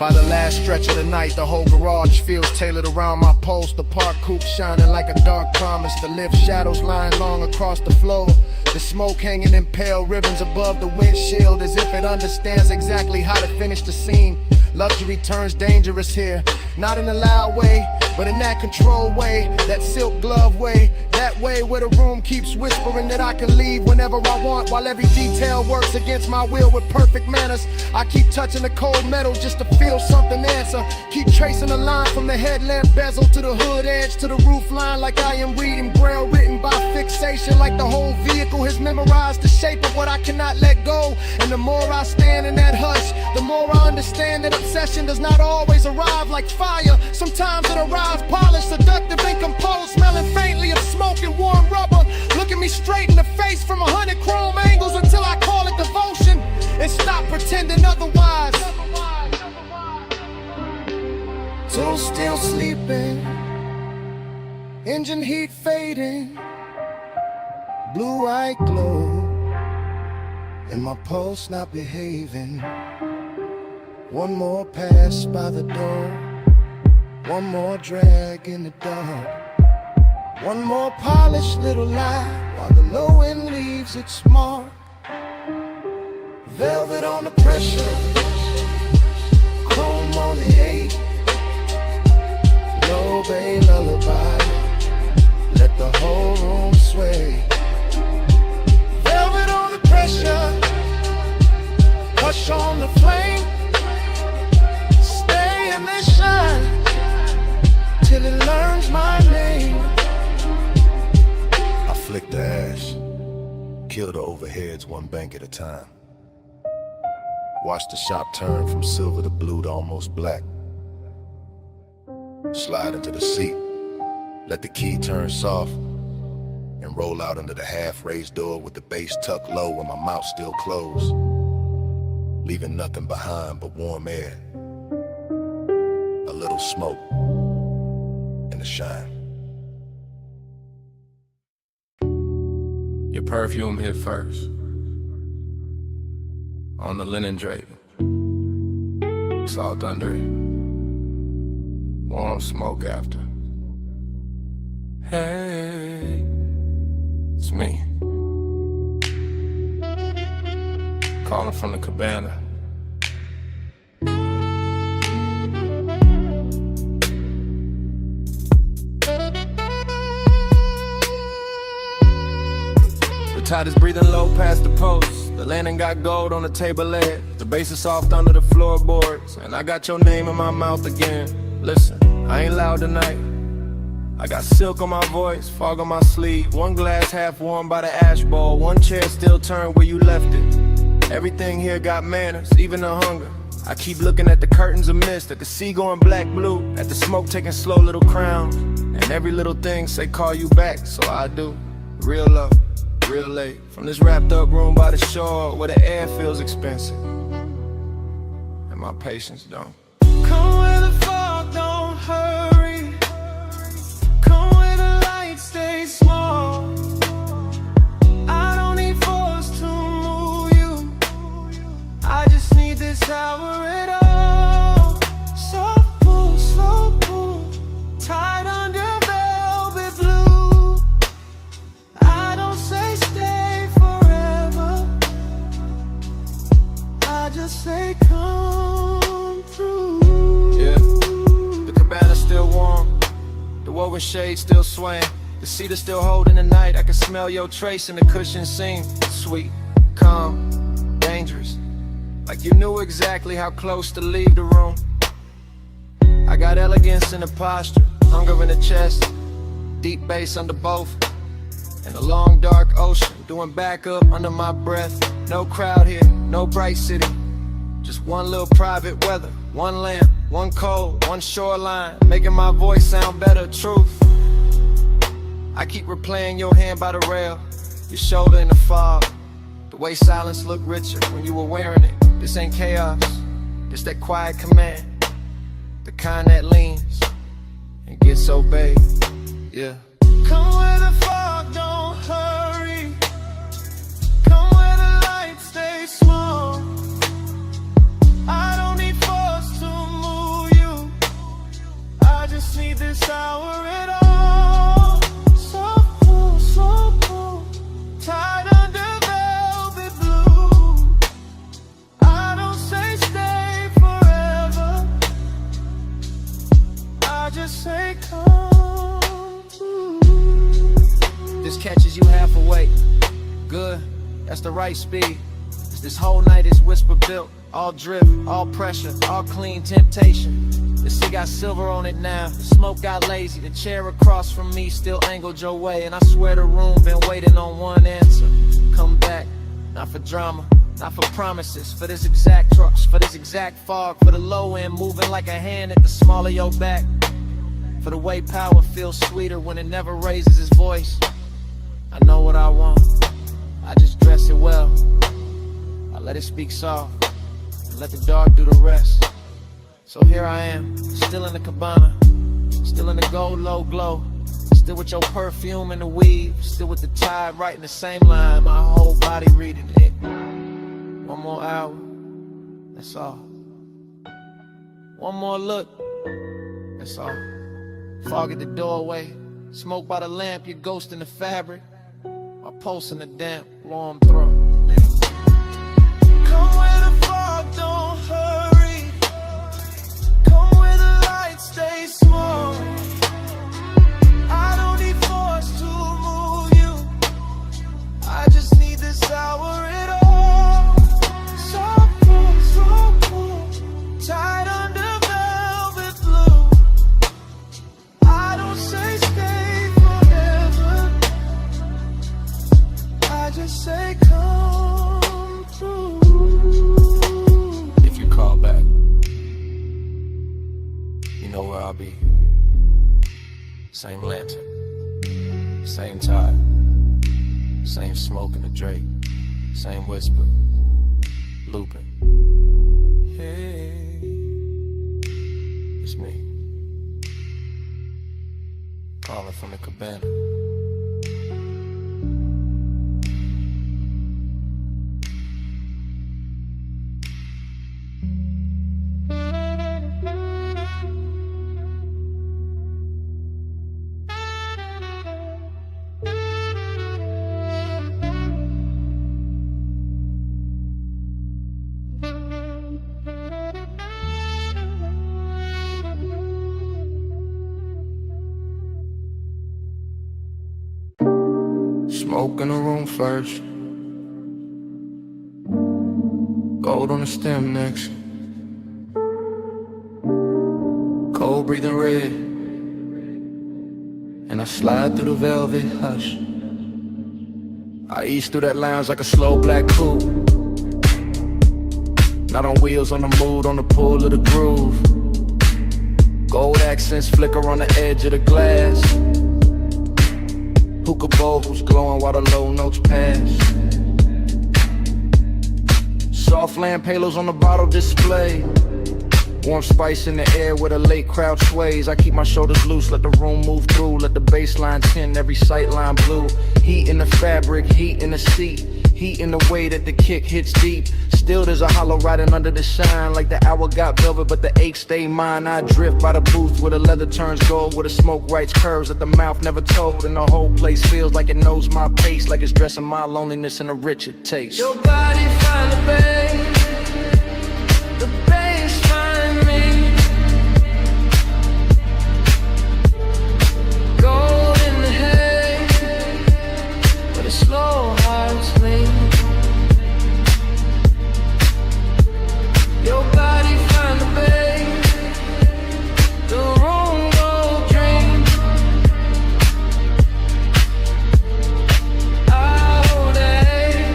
By the last stretch of the night, the whole garage feels tailored around my post. The park coupe shining like a dark promise. The lift shadows lying long across the floor. The smoke hanging in pale ribbons above the windshield, as if it understands exactly how to finish the scene. Luxury turns dangerous here, not in a loud way, but in that controlled way, that silk glove way, that way where the room keeps whispering that I can leave whenever I want, while every detail works against my will with perfect manners. I keep touching the cold metal just to feel something answer. Keep tracing the line from the headlamp bezel to the hood edge to the roof line, like I am reading braille written by fixation, like the whole vehicle has memorized the shape of what I cannot let go. And the more I stand in that hush, the more I understand that obsession does not always arrive like fire. Sometimes it arrives polished, seductive and composed, smelling faintly of smoke and warm rubber. Looking me straight in the face from 100 chrome angles until I call it devotion and stop pretending otherwise. So still sleeping, engine heat fading, blue eye glow, and my pulse not behaving. One more pass by the door, one more drag in the dark, one more polished little lie while the low end leaves its mark. Velvet on the pressure, chrome on the 8, low bay lullaby, let the whole room sway. Velvet on the pressure, hush on the flame, stay in the shine till it learns my name. I flick the ash, kill the overheads one bank at a time. Watch the shop turn from silver to blue to almost black. Slide into the seat, let the key turn soft, and roll out under the half-raised door with the bass tucked low and my mouth still closed, leaving nothing behind but warm air, a little smoke, and a shine. Your perfume hit first, on the linen draping. It's all thundery, warm smoke after. Hey, it's me, calling from the cabana. The tide is breathing low past the post. The landing got gold on the table leg. The bass is soft under the floorboards, and I got your name in my mouth again. Listen, I ain't loud tonight. I got silk on my voice, fog on my sleeve. One glass half warm by the ash bowl, one chair still turned where you left it. Everything here got manners, even the hunger. I keep looking at the curtains of mist, at the sea going black blue, at the smoke taking slow little crown. And every little thing say call you back, so I do. Real love, real late. From this wrapped up room by the shore where the air feels expensive and my patience don't. Come where the fog don't hurry, come where the lights stay small. I don't need force to move you, I just need this hour at all. Soft pull, slow pull, tied under velvet blue. I don't say stay forever, I just say come through. Yeah, the cabana's still warm, the woven shade still swaying, the cedar still holding the night. I can smell your trace in the cushion seam. Sweet, calm, dangerous, like you knew exactly how close to leave the room. I got elegance in the posture, hunger in the chest, deep bass under both, and a long dark ocean doing backup under my breath. No crowd here, no bright city, just one little private weather, one lamp, one cold, one shoreline, making my voice sound better. Truth, I keep replaying your hand by the rail, your shoulder in the fog, the way silence looked richer when you were wearing it. This ain't chaos, this that quiet command, the kind that leans and gets obeyed. Yeah. Come where the fog don't hurry, come where the lights stay small. I don't need force to sour at all. So cool, tied under velvet blue. I don't say stay forever, I just say come through. This catches you half awake. Good, that's the right speed. This whole night is whisper built. All drip, all pressure, all clean temptation. The cig got silver on it now. The smoke got lazy. The chair across from me still angled your way. And I swear the room been waiting on one answer. Come back, not for drama, not for promises. For this exact trucks, for this exact fog. For the low end moving like a hand at the small of your back. For the way power feels sweeter when it never raises its voice. I know what I want, I just dress it well. I let it speak soft, and let the dark do the rest. So here I am, still in the cabana, still in the gold low glow, still with your perfume and the weave, still with the tide writing the same line, my whole body reading it. One more hour, that's all. One more look, that's all. Fog at the doorway, smoke by the lamp, your ghost in the fabric, my pulse in the damp, warm throat. Come where the fog don't hurry, come where the lights stay small. I don't need force to move you, I just need this hour at all. So cool, tied under velvet blue. I don't say stay forever, I just say come through. If you call back, you know where I'll be. Same lantern, same tide, same smoke in the Drake, same whisper, looping. Hey, it's me, calling from the cabana. Smoke in the room first, gold on the stem next, cold breathing red, and I slide through the velvet hush. I ease through that lounge like a slow black coupe, not on wheels, on the mood, on the pull of the groove. Gold accents flicker on the edge of the glass, hookah bowls glowing while the low notes pass. Soft lamp halos on the bottle display, warm spice in the air where the late crowd sways. I keep my shoulders loose, let the room move through, let the baseline tint every sightline blue. Heat in the fabric, heat in the seat, heat in the way that the kick hits deep. Still there's a hollow riding under the shine, like the hour got velvet but the ache stay mine. I drift by the booth where the leather turns gold, where the smoke writes curves that the mouth never told, and the whole place feels like it knows my pace, like it's dressing my loneliness in a richer taste. Your body find the bass find me. Gold in the hay, where the slow hearts lean. Your body find the bay, the room go dream. All day,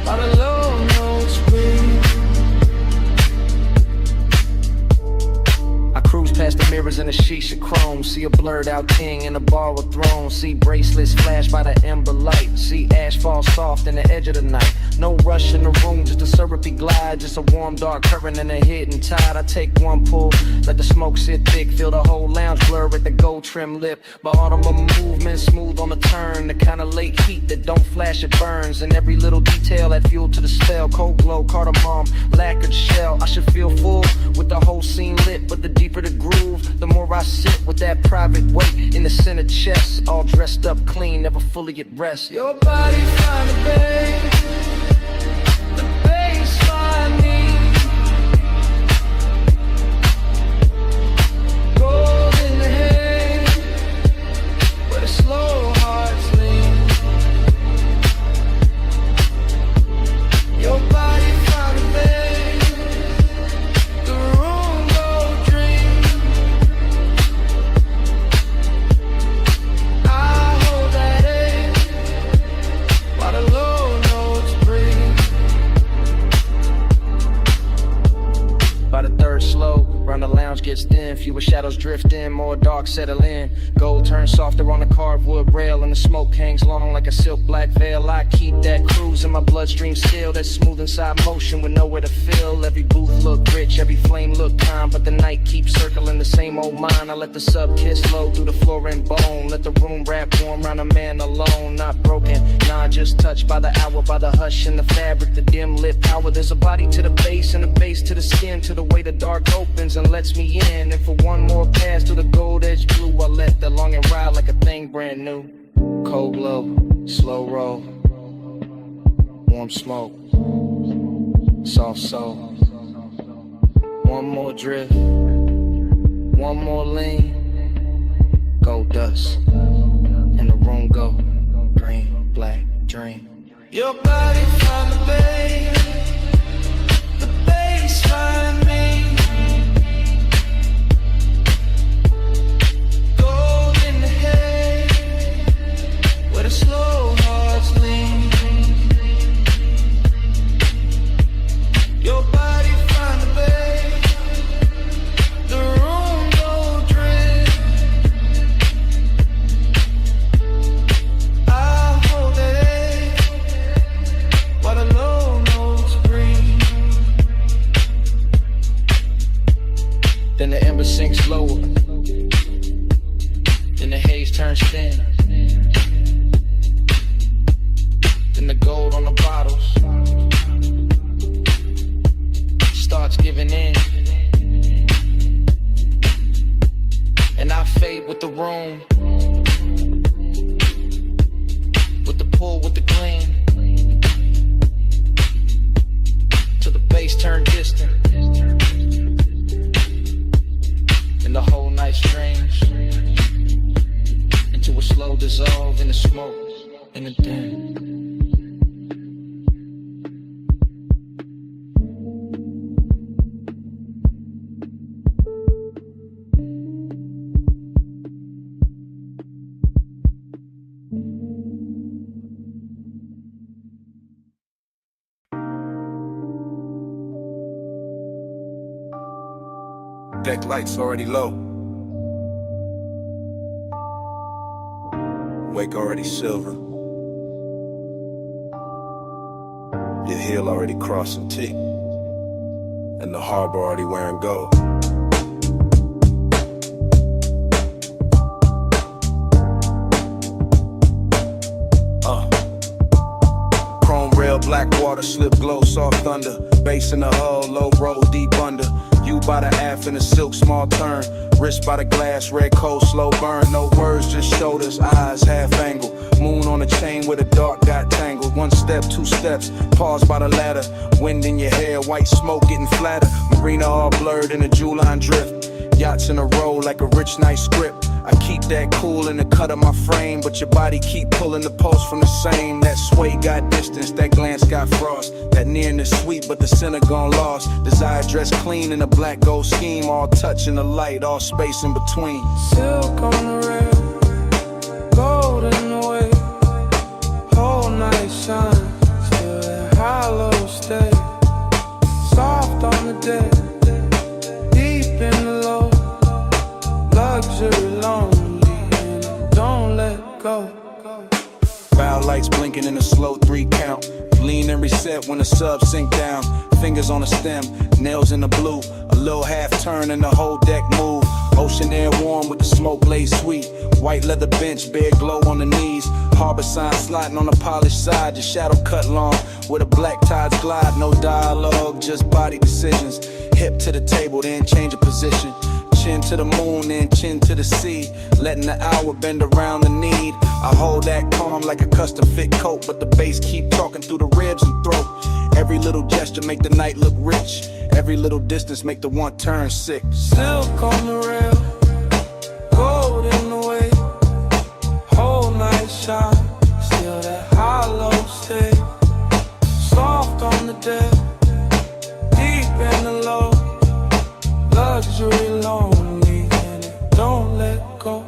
by the low, no Blurred out king in a borrowed throne. See bracelets flash by the ember light. See ash fall soft in the edge of the night. No rush in the room, just a syrupy glide. Just a warm dark current and a hidden tide. I take one pull, let the smoke sit thick. Feel the whole lounge blur with the gold trim lip. But autumn movement smooth on the turn. The kind of late heat that don't flash, it burns. And every little detail add fuel to the spell. Cold glow, cardamom, lacquered shell. I should feel full with the whole scene lit. But the deeper the groove, the more I sit with that private weight in the center chest. All dressed up clean, never fully at rest. Your body find a babe, the bass find me. Gold in the hay, where the slow hearts lean. Your body find a babe, the room go dream. I hold that A while the low notes breathe. By the third slow, round the lounge gets thin. Fewer shadows drift in, more dark settle in. Gold turns softer on the carved wood rail, and the smoke hangs long like a silk black veil. I keep that cruise in my bloodstream still. That smooth inside motion with nowhere to fill. Every booth look rich, every flame look calm, but the night keeps circling the same old mind. I let the sub kiss low through the floor and bone. Let the room wrap warm round a man alone. Not broken, nah, just touched by the hour, by the hush in the fabric, the dim lit power. There's a body to the base and a base to the skin, to the way the dark opens and lets me in. And for one more pass through the gold edge blue, I let the longing ride like a thing brand new. Cold glow, slow roll, warm smoke, soft soul. One more drift, one more lean. Gold dust, and the room go green, black dream. Your body find the babe, the bass find me. Gold in the hay, where the slow hearts lean. Your body find the babe, the room go dream. I hold that A while the low notes breathe. Then the ember sinks lower. Then the haze turns thin. Then the gold on the bottles starts giving in. And I fade with the room, with the pull, with the gleam, till the bass turn distant. And the whole night strange into a slow dissolve in the smoke and the dim. Deck lights already low. Wake already silver. Your heel already crossing T. And the harbor already wearing gold. Chrome rail, black water, slip glow, soft thunder. Bass in the hull, low roll, deep under. You by the aft in a silk, small turn. Wrist by the glass, red cold, slow burn. No words, just shoulders, eyes half angle. Moon on a chain where the dark got tangled. One step, two steps, pause by the ladder. Wind in your hair, white smoke getting flatter. Marina all blurred in a jewel line drift. Yachts in a row like a rich night script. I keep that cool in the cut of my frame, but your body keep pulling the pulse from the same. That sway got distance, that glance got frost. That nearness sweet, but the center gone lost. Desire dressed clean in a black gold scheme. All touch in the light, all space in between. Silk on the rail, gold in the way. Whole night shine, still that hollow stay. Soft on the deck, deep in the low. Luxury long. go. Bow lights blinking in a slow 3 count. Lean and reset when the subs sink down. Fingers on the stem, nails in the blue. A little half turn and the whole deck move. Ocean air warm with the smoke laid sweet. White leather bench, bare glow on the knees. Harbor sign sliding on the polished side. Your shadow cut long with a black tides glide. No dialogue, just body decisions. Hip to the table, then change of position. Chin to the moon, then chin to the sea. Letting the hour bend around the need. I hold that calm like a custom fit coat, but the bass keep talking through the ribs and throat. Every little gesture make the night look rich. Every little distance make the one turn sick. Silk on the rail, gold in the way. Whole night shine, still that hollow stay. Soft on the deck, deep in the low. Luxury lonely and it don't let go.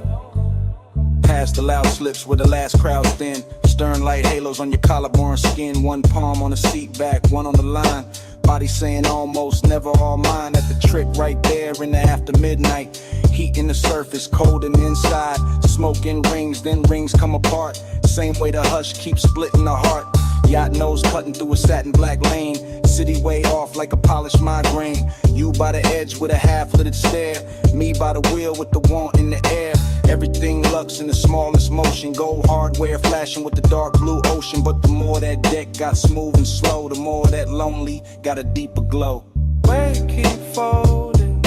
Past the loud slips where the last crowd's thin. Stern light halos on your collarbone skin. One palm on the seat back, one on the line. Body saying almost, never all mine. At the trick right there in the after midnight. Heat in the surface, cold in the inside. Smoke in rings, then rings come apart. Same way the hush keeps splitting the heart. Yacht nose cutting through a satin black lane. City way off like a polished migraine. You by the edge with a half-littered stare. Me by the wheel with the want in the air. Everything lux in the smallest motion. Gold hardware flashing with the dark blue ocean. But the more that deck got smooth and slow, the more that lonely got a deeper glow. Weight keep folding,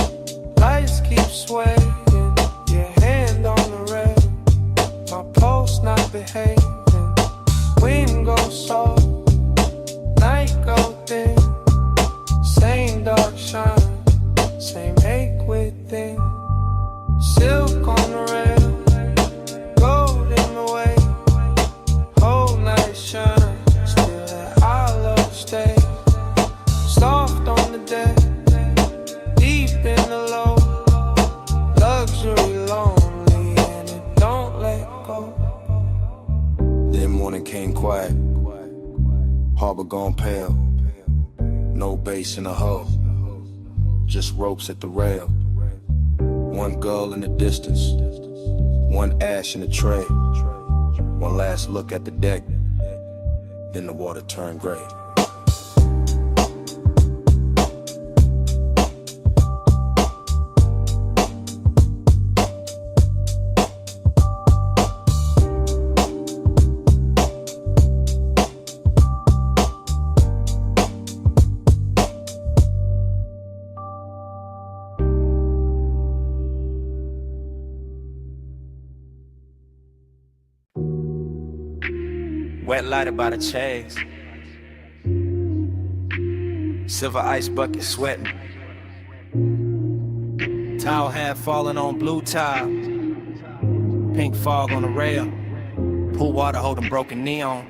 lights keep swaying. Your hand on the rail, my pulse not behaving. Wind goes soft, night go thin. Same dark shine, same ache within. Silk on the rail, gold in the way. Whole night shine, still that hollow stay. Soft on the deck, deep in the low. Luxury lonely and it don't let go. Then morning came quiet. Harbor gone pale. No bass in the hull. Just ropes at the rail. One gull in the distance. One ash in the tray. One last look at the deck. Then the water turned gray. Wet lighted by the chase. Silver ice bucket sweating. Towel hat falling on blue tile. Pink fog on the rail. Pool water holding broken neon.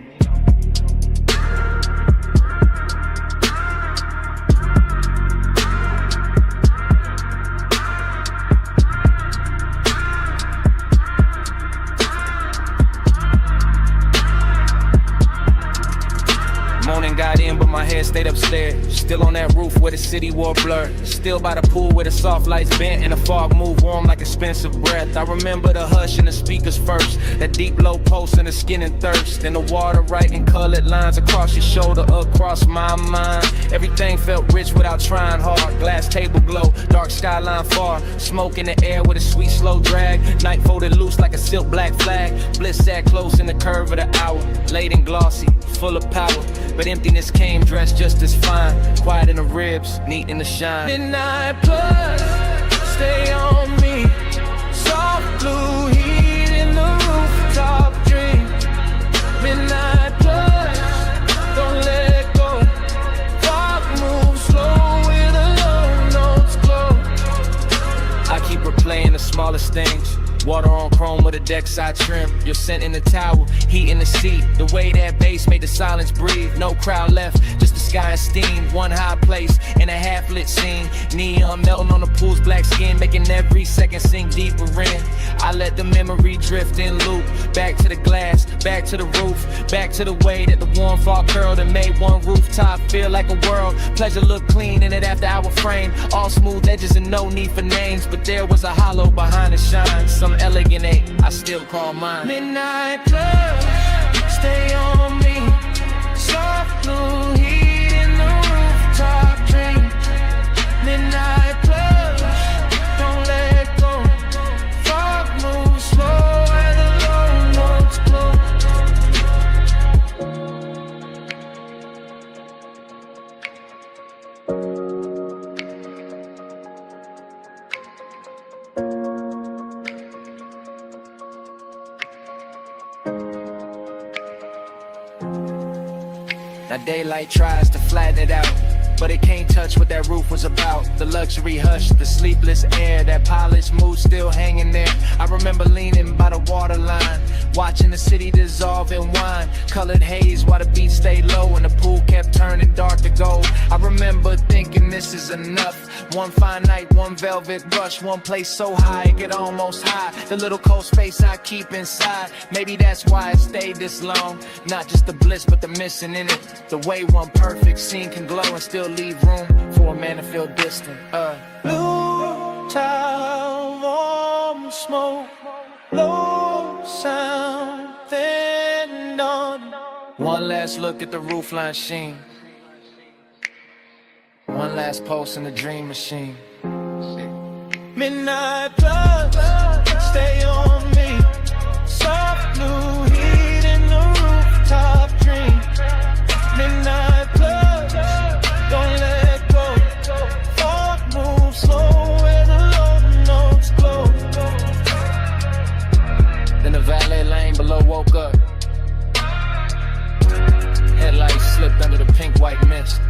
Got in, but my head stayed upstairs. Still on that roof where the city wore blur. Still by the pool where the soft lights bent and the fog moved warm like expensive breath. I remember the hush and the speakers first. That deep low pulse and the skin and thirst. And the water writing colored lines across your shoulder, across my mind. Everything felt rich without trying hard. Glass table glow, dark skyline far. Smoke in the air with a sweet slow drag. Night folded loose like a silk black flag. Bliss sat close in the curve of the hour. Late and glossy, full of power. But emptiness came dressed just as fine. Quiet in the ribs, neat in the shine. Midnight plus, stay on me. Soft blue heat in the rooftop dream. Midnight plus, don't let go. Fog moves slow with the low notes glow. I keep replaying the smallest things. Water on chrome with a deck side trim. Your scent in the towel, heat in the seat. The way that bass made the silence breathe. No crowd left, just the sky and steam. One high place in a half-lit scene. Neon melting on the pool's black skin, making every second sink deeper in. I let the memory drift in loop. Back to the glass, back to the roof. Back to the way that the warm fall curled and made one rooftop feel like a world. Pleasure looked clean in it after our frame. All smooth edges and no need for names. But there was a hollow behind the shine. Some some elegant eight, I still call mine. Midnight club, stay on me. Soft blue heat in the rooftop dream. Midnight club, don't let go. Fog moves slow where the low notes glow. Now daylight tries to flatten it out, but it can't touch what that roof was about. The luxury hush, the sleepless air, that polished mood still hanging there. I remember leaning by the waterline, watching the city dissolve in wine. Colored haze while the beat stayed low and the pool kept turning dark to gold. I remember thinking this is enough. One fine night, one velvet brush, one place so high it get almost high. The little cold space I keep inside, maybe that's why it stayed this long. Not just the bliss but the missing in it. The way one perfect scene can glow and still leave room for a man to feel distant. Blue tile, warm smoke, low sound, thin dawn. One last look at the roofline sheen, one last pulse in the dream machine. Midnight club, stay on me. Soft blue heat in the rooftop dream. Midnight club, don't let go. Fog moves slow where the low notes glow. Then the valet lane below woke up. Headlights slipped under the pink-white mist.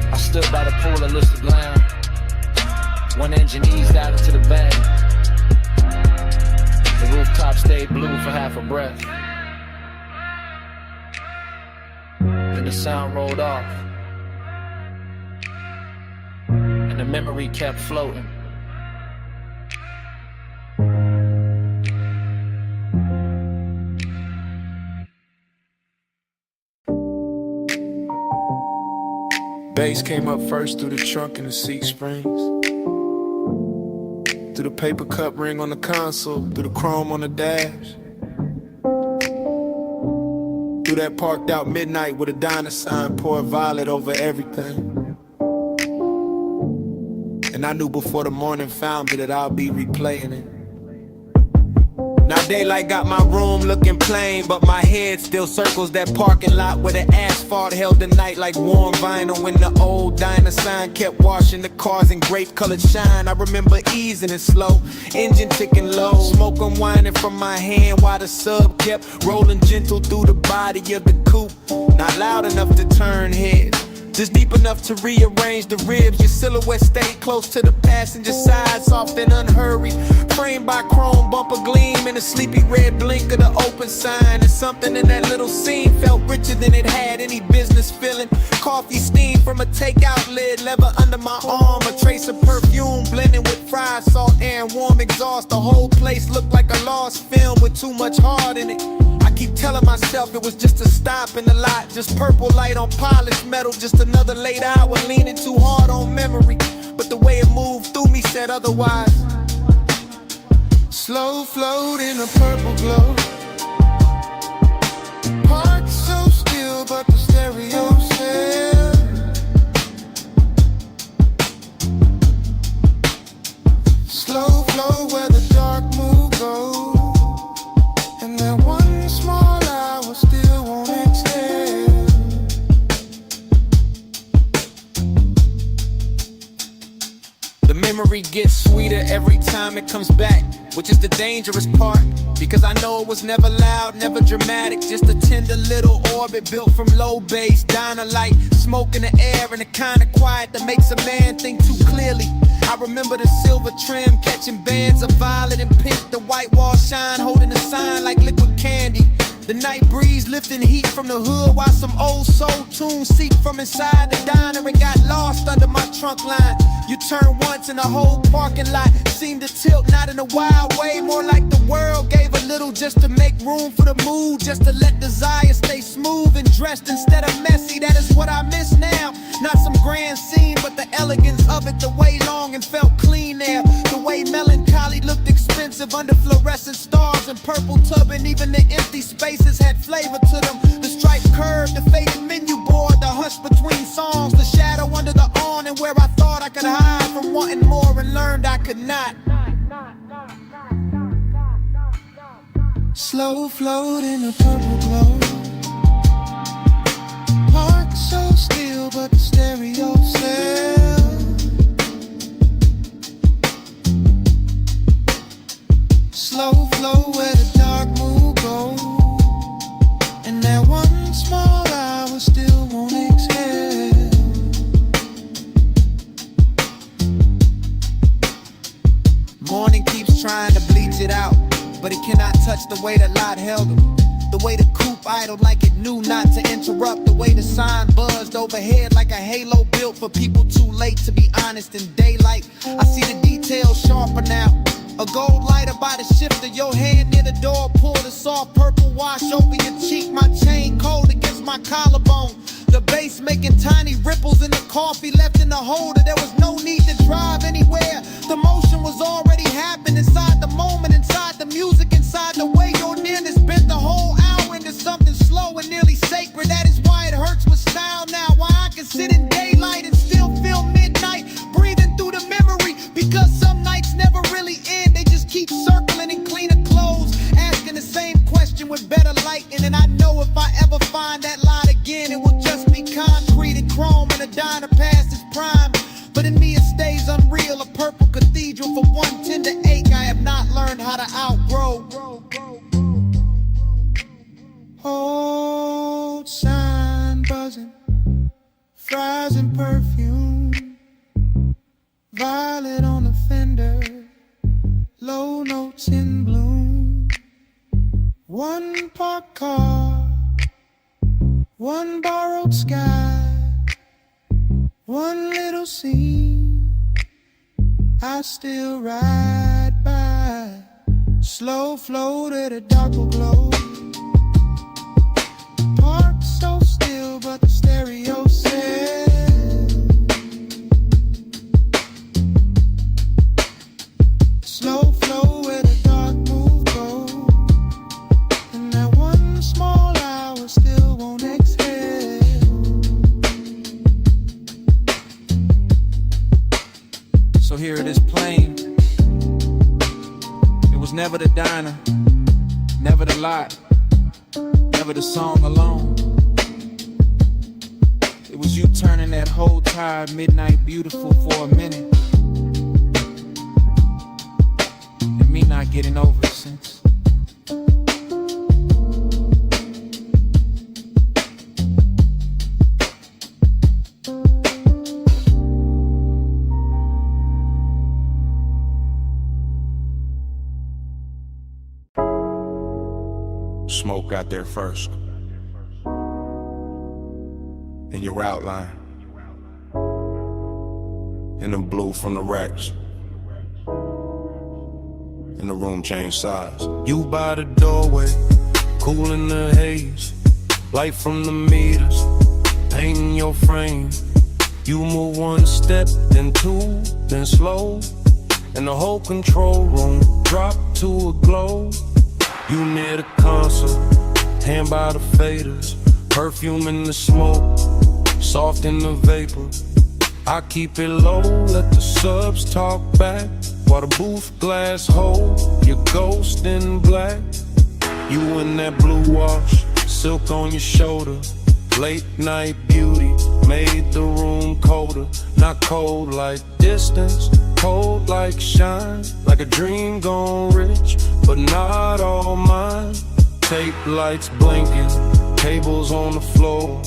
I stood by the pool of lucid lounge. One engine eased out into the bay. The rooftop stayed blue for half a breath. Then the sound rolled off, and the memory kept floating. Bass came up first through the trunk and the seat springs, through the paper cup ring on the console, through the chrome on the dash, through that parked out midnight with a diner sign, pour violet over everything. And I knew before the morning found me that I'll be replaying it. Now daylight got my room looking plain, but my head still circles that parking lot where the asphalt held the night like warm vinyl. When the old diner sign kept washing the cars in grape colored shine. I remember easing it slow, engine ticking low, smoke unwinding from my hand while the sub kept rolling gentle through the body of the coupe. Not loud enough to turn heads, just deep enough to rearrange the ribs. Your silhouette stayed close to the passenger side, soft and unhurried, framed by chrome bumper gleam and a sleepy red blink of the open sign. And something in that little scene felt richer than it had any business feeling. Coffee steam from a takeout lid, leather under my arm, a trace of perfume blending with fried salt air and warm exhaust. The whole place looked like a lost film with too much heart in it. I keep telling myself it was just a stop in the lot, just purple light on polished metal, just another late hour leaning too hard on memory. But the way it moved through me said otherwise. Slow float in a purple glow, heart so still but the stereo said, slow flow where the dark mood goes. And that one small hour still won't extend. The memory gets sweeter every time it comes back, which is the dangerous part, because I know it was never loud, never dramatic, just a tender little orbit built from low bass, diner light, smoke in the air, and the kind of quiet that makes a man think too clearly. I remember the silver trim catching bands of violet and pink, the white wall shine holding a sign like liquid candy. The night breeze lifting heat from the hood while some old soul tunes seeped from inside the diner and got lost under my trunk line. You turn once and the whole parking lot seemed to tilt, not in a wild way, more like the world gave a little real, just to make room for the mood, just to let desire stay smooth and dressed instead of messy. That is what I miss now. Not some grand scene, but the elegance of it, the way long and felt clean there, the way melancholy looked expensive under fluorescent stars and purple tubbing. Even the empty spaces had flavor to them. The striped curve, the faded menu board, the hush between songs, the shadow under the awning where I thought I could hide from wanting more and learned I could not. Slow float in a purple glow. Heart so still, but the stereo says slow flow where the dark moon goes. And that one small hour still won't exhale. Morning keeps trying to bleach it out, but it cannot touch the way that Lot held him. The way the coupe idled like it knew not to interrupt. The way the sign buzzed overhead like a halo built for people too late to be honest in daylight. I see the details sharper now. A gold lighter by the shifter, your hand near the door, pour the soft purple wash over your cheek. My chain cold against my collarbone. The bass making tiny ripples in the coffee left in the holder. There was no need to drive anywhere. The motion was already happening inside the moment, inside the music, inside the way your nearness bent the whole hour into something slow and nearly sacred. That is why it hurts with style now. Why I can sit in daylight and still feel midnight, breathing through the memory. Because some nights never really end. They just keep circling in cleaner clothes, asking the same question with better lighting. And I know if I ever find that light again, it will just be concrete and chrome and a diner past its prime. But in me it stays unreal, a purple cathedral for one tender ache I have not learned how to outgrow. Old sign buzzing, fries and perfume, violet on the fender, low notes in bloom. One parked car, one borrowed sky, one little scene I still ride by. Slow float at a darker glow. Parked so still, but the stereo says slow flow where the dark move goes. And that one small hour still won't exhale. So here it is plain. It was never the diner, never the lot, never the song alone. It was you turning that whole tired midnight beautiful for a minute, and me not getting over it since. Smoke got there first. In your outline. In the blue from the racks. And the room changed size. You by the doorway, cool in the haze. Light from the meters, painting your frame. You move one step, then two, then slow. And the whole control room dropped to a glow. You near the console, hand by the faders, perfume in the smoke, soft in the vapor. I keep it low, let the subs talk back, while the booth glass hold your ghost in black. You in that blue wash, silk on your shoulder, late night beauty made the room colder. Not cold like distance, cold like shine, like a dream gone rich, but not all mine. Tape lights blinking, cables on the floor,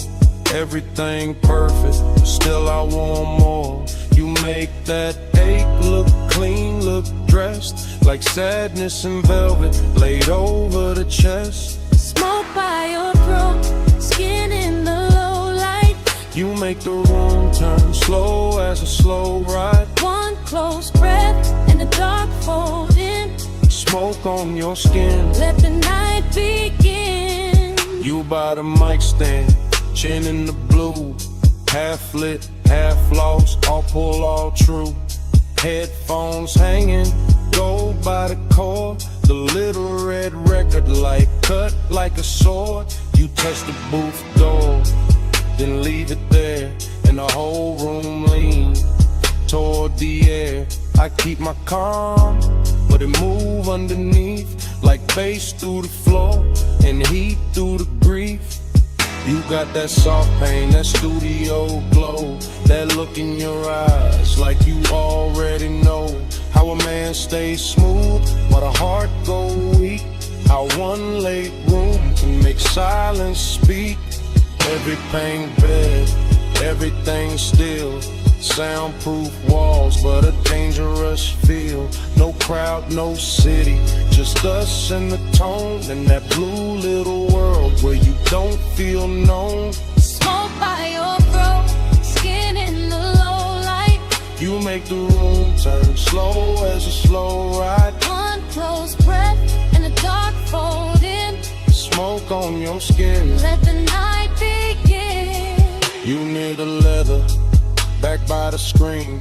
everything perfect, still I want more. You make that ache look clean, look dressed, like sadness in velvet laid over the chest. Smoke by your throat, skin in the low light. You make the room turn slow as a slow ride. One close breath and the dark fold in. Smoke on your skin. Let the night begin. You by the mic stand, chin in the blue. Half lit, half lost, all pull, all true. Headphones hanging, go by the cord. The little red record light cut like a sword. You touch the booth door, then leave it there, and the whole room lean toward the air. I keep my calm, but it move underneath like bass through the floor and heat through the grief. You got that soft pain, that studio glow, that look in your eyes like you already know how a man stays smooth but a heart go weak. How one late room can make silence speak. Every pain bed, everything still. Soundproof walls, but a dangerous feel. No crowd, no city, just us and the tone. In that blue little world where you don't feel known. Smoke by your throat, skin in the low light. You make the room turn slow as a slow ride. One close breath and the dark fold in. Smoke on your skin. Let the night begin. You near the leather, back by the screen.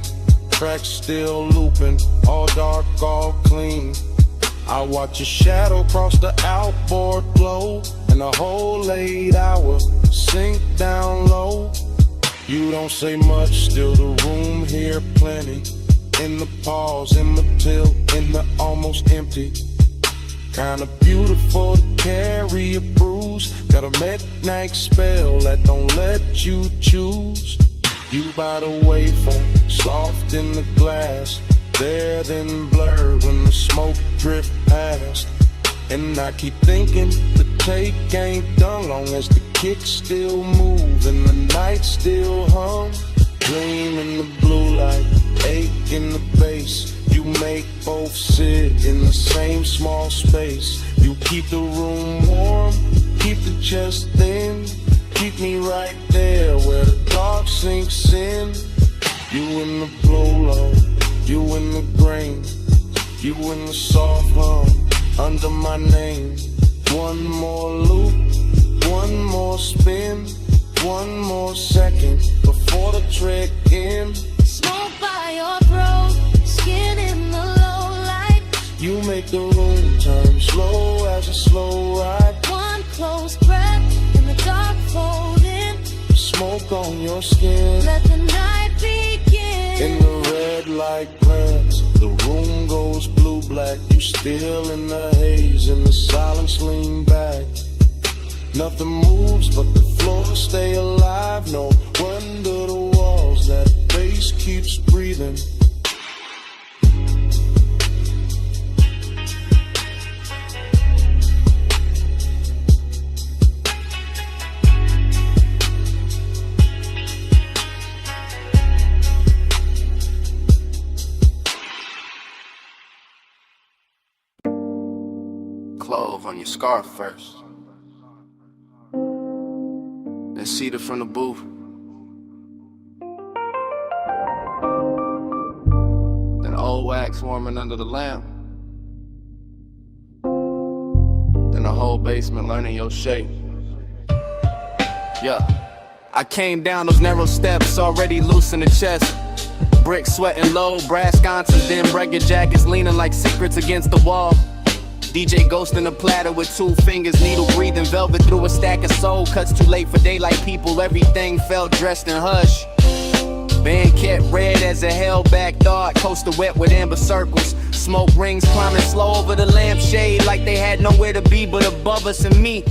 Tracks still looping, all dark, all clean. I watch your shadow cross the outboard glow, and the whole 8 hour sink down low. You don't say much, still the room here plenty. In the pause, in the tilt, in the almost empty. Kinda beautiful to carry a bruise. Got a midnight spell that don't let you choose. You by the waveform, soft in the glass. There then blurred when the smoke drift past. And I keep thinking the take ain't done long as the kicks still move and the night still hum. Dream in the blue light, ache in the bass. You make both sit in the same small space. You keep the room warm, keep the chest thin. Keep me right there where the dark sinks in. You in the blow-low, you in the grain. You in the soft hum, under my name. One more loop, one more spin. One more second before the trick ends. Smoke by your throat, skin in the low light. You make the room turn slow as a slow ride. One close breath in the dark fold in. Smoke on your skin. Let the night begin. In the red light glance, the room goes blue-black. You still in the haze, and the silence lean back. Nothing moves but the floor stay alive. No wonder the walls, that bass keeps breathing. Clove on your scarf first. Then seat it from the booth. Then old wax warming under the lamp. Then the whole basement learning your shape. Yeah. I came down those narrow steps, already loose in the chest. Brick sweating low, brass sconces, then breaking jackets leaning like secrets against the wall. DJ Ghost in a platter with 2 fingers, needle breathing velvet through a stack of soul. Cuts too late for daylight people, everything felt dressed in hush. Band kept red as a held back thought, coaster wet with amber circles. Smoke rings climbing slow over the lampshade like they had nowhere to be but above us and me.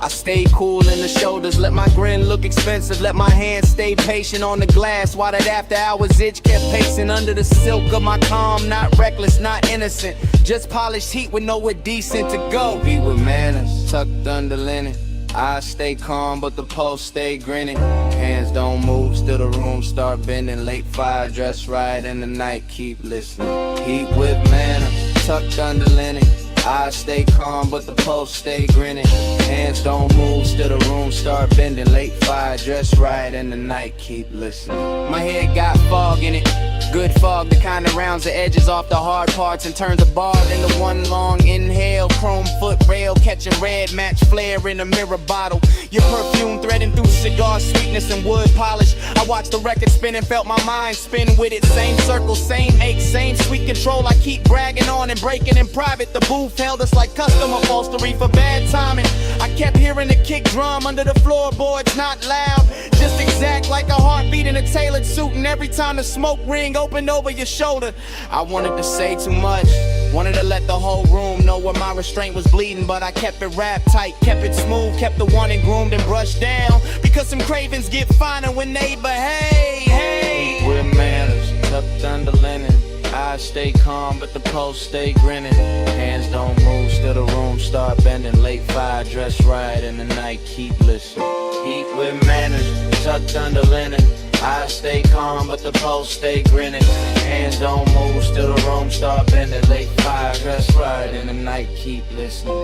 I stayed cool in the shoulders, let my grin look expensive, let my hands stay patient on the glass while that after hours itch kept pacing under the silk of my calm. Not reckless, not innocent, just polished heat with nowhere decent to go. Be with manners, tucked under linen. I stay calm, but the pulse stay grinning. Hands don't move, still the room start bending. Late fire, dress right in the night, keep listening. Heat with manners, tucked under linen. I stay calm, but the pulse stay grinning. Hands don't move, still the room start bending. Late fire, dress right, and the night keep listening. My head got fog in it. Good fog, the kind that rounds the edges off the hard parts and turns a bar into one long inhale. Chrome foot rail, catching red, match flare in a mirror bottle. Your perfume threading through cigar sweetness and wood polish. I watched the record spin and felt my mind spin with it. Same circle, same ache, same sweet control. I keep bragging on and breaking in private. The booth held us like custom upholstery for bad timing. I kept hearing the kick drum under the floorboards, not loud, just exact like a heartbeat in a tailored suit. And every time the smoke ring opened over your shoulder, I wanted to say too much, wanted to let the whole room know where my restraint was bleeding. But I kept it wrapped tight, kept it smooth, kept the one and groomed and brushed down, because some cravings get finer when they behave. Hey, with manners, tucked under linen. I stay calm, but the pulse stay grinning. Hands don't move, still the room start bending. Late fire, dress right, and the night keep listening. Eat with manners, tucked under linen. I stay calm, but the pulse stay grinning. Hands don't move, still the room start bending. Late fire, dress right, and the night keep listening.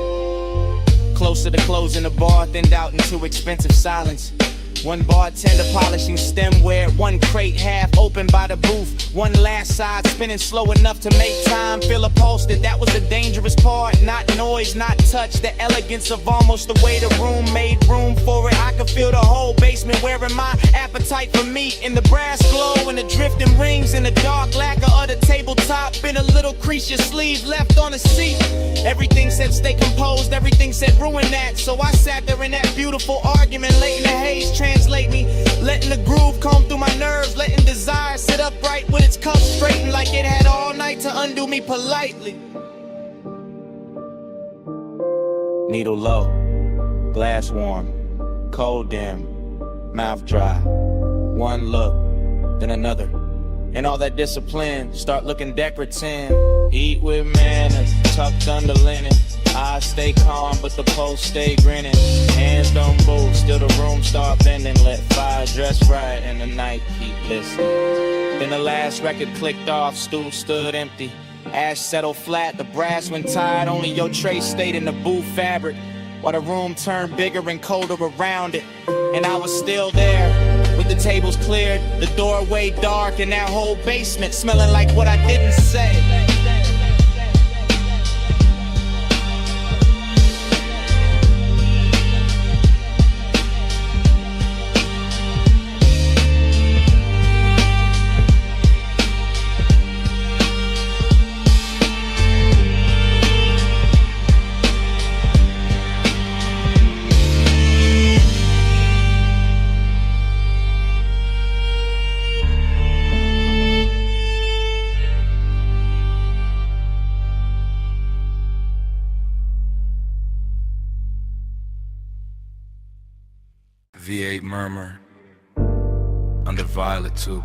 Closer to closing the bar, thinned out into expensive silence. One bartender polishing stemware, one crate half open by the booth, one last side spinning slow enough to make time feel upholstered. That was the dangerous part, not noise, not touch. The elegance of almost the way the room made room for it. I could feel the whole basement wearing my appetite for meat. In the brass glow and the drifting rings in the dark lacquer of the tabletop. Been a little crease your sleeve left on the seat. Everything said stay composed, everything said ruin that. So I sat there in that beautiful argument, late in the haze, translate me, letting the groove comb through my nerves, letting desire sit upright with its cuffs straightened like it had all night to undo me politely. Needle low, glass warm, cold dim, mouth dry. One look, then another, and all that discipline start looking decorative. Eat with manners, tucked under linen. I stay calm, but the pulse stay grinning. Hands don't move, still the room start bending. Let fire dress right, and the night keep listening. Then the last record clicked off, stool stood empty. Ash settled flat, the brass went tired. Only your tray stayed in the booth fabric, while the room turned bigger and colder around it. And I was still there, with the tables cleared, the doorway dark, and that whole basement smelling like what I didn't say. V8 murmur under violet tubing,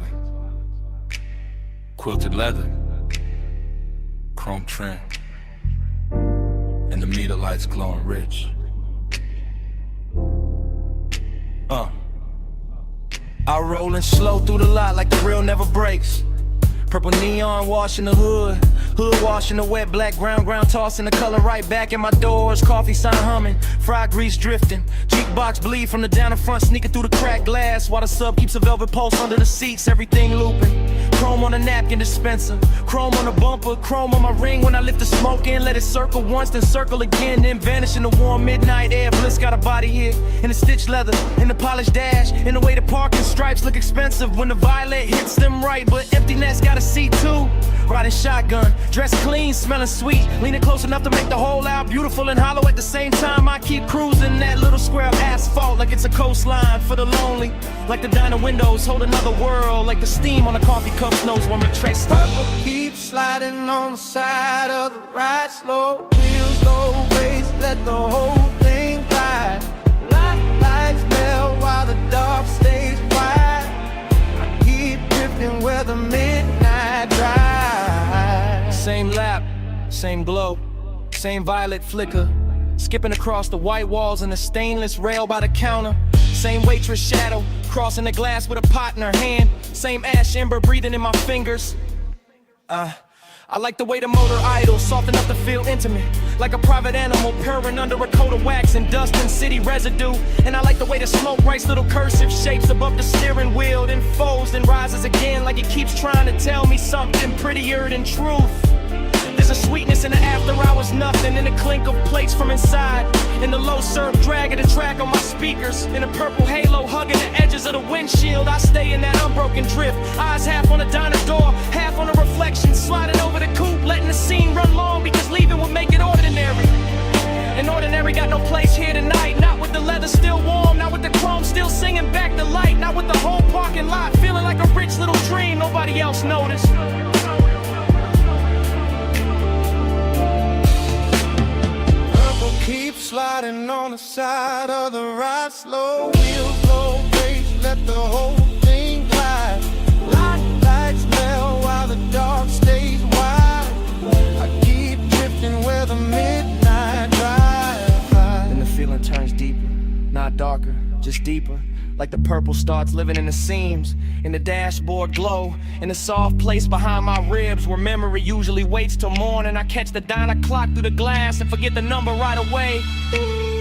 quilted leather, chrome trim, and the meter lights glowing rich. I rollin' slow through the lot like the real never breaks. Purple neon washing the hood, hood washing the wet black ground tossing the color right back in my doors. Coffee sign humming, fried grease drifting, jukebox bleed from the down in front, sneaking through the cracked glass while the sub keeps a velvet pulse under the seats. Everything looping, chrome on the napkin dispenser, chrome on the bumper, chrome on my ring when I lift the smoke in. Let it circle once, then circle again, then vanish in the warm midnight air. Bliss got a body here in the stitched leather, in the polished dash, in the way the parking stripes look expensive when the violet hits them right, but emptiness got a seat too. Riding shotgun, dressed clean, smelling sweet, leaning close enough to make the whole out beautiful and hollow at the same time. I keep cruising that little square of asphalt like it's a coastline for the lonely, like the diner windows hold another world, like the steam on a coffee cup snows when we trace. Purple keeps sliding on the side of the ride, slow wheels, low bass, let the whole thing ride. Lights melt while the dark stays quiet. I keep drifting where the midnight drive. Same lap, same glow, same violet flicker, skipping across the white walls and the stainless rail by the counter. Same waitress shadow, crossing the glass with a pot in her hand. Same ash ember breathing in my fingers. I like the way the motor idles, soft enough to feel intimate, like a private animal purring under a coat of wax and dust and city residue. And I like the way the smoke writes little cursive shapes above the steering wheel, then folds, then rises again, like it keeps trying to tell me something prettier than truth. There's a sweetness in the after hours, nothing in the clink of plates from inside, in the low surf drag of the track on my speakers, in a purple halo hugging the edges of the windshield. I stay in that unbroken drift, eyes half on the diner door, half on the reflection, sliding over the coupe, letting the scene run long, because leaving would make it ordinary. And ordinary got no place here tonight, not with the leather still warm, not with the chrome still singing back the light, not with the whole parking lot feeling like a rich little dream nobody else noticed. Keep sliding on the side of the ride, slow wheels, low brakes, let the whole thing glide. Lights melt while the dark stays wide. I keep drifting where the midnight drive. Then the feeling turns deeper, not darker, just deeper. Like the purple starts living in the seams, in the dashboard glow, in the soft place behind my ribs where memory usually waits till morning. I catch the diner clock through the glass and forget the number right away.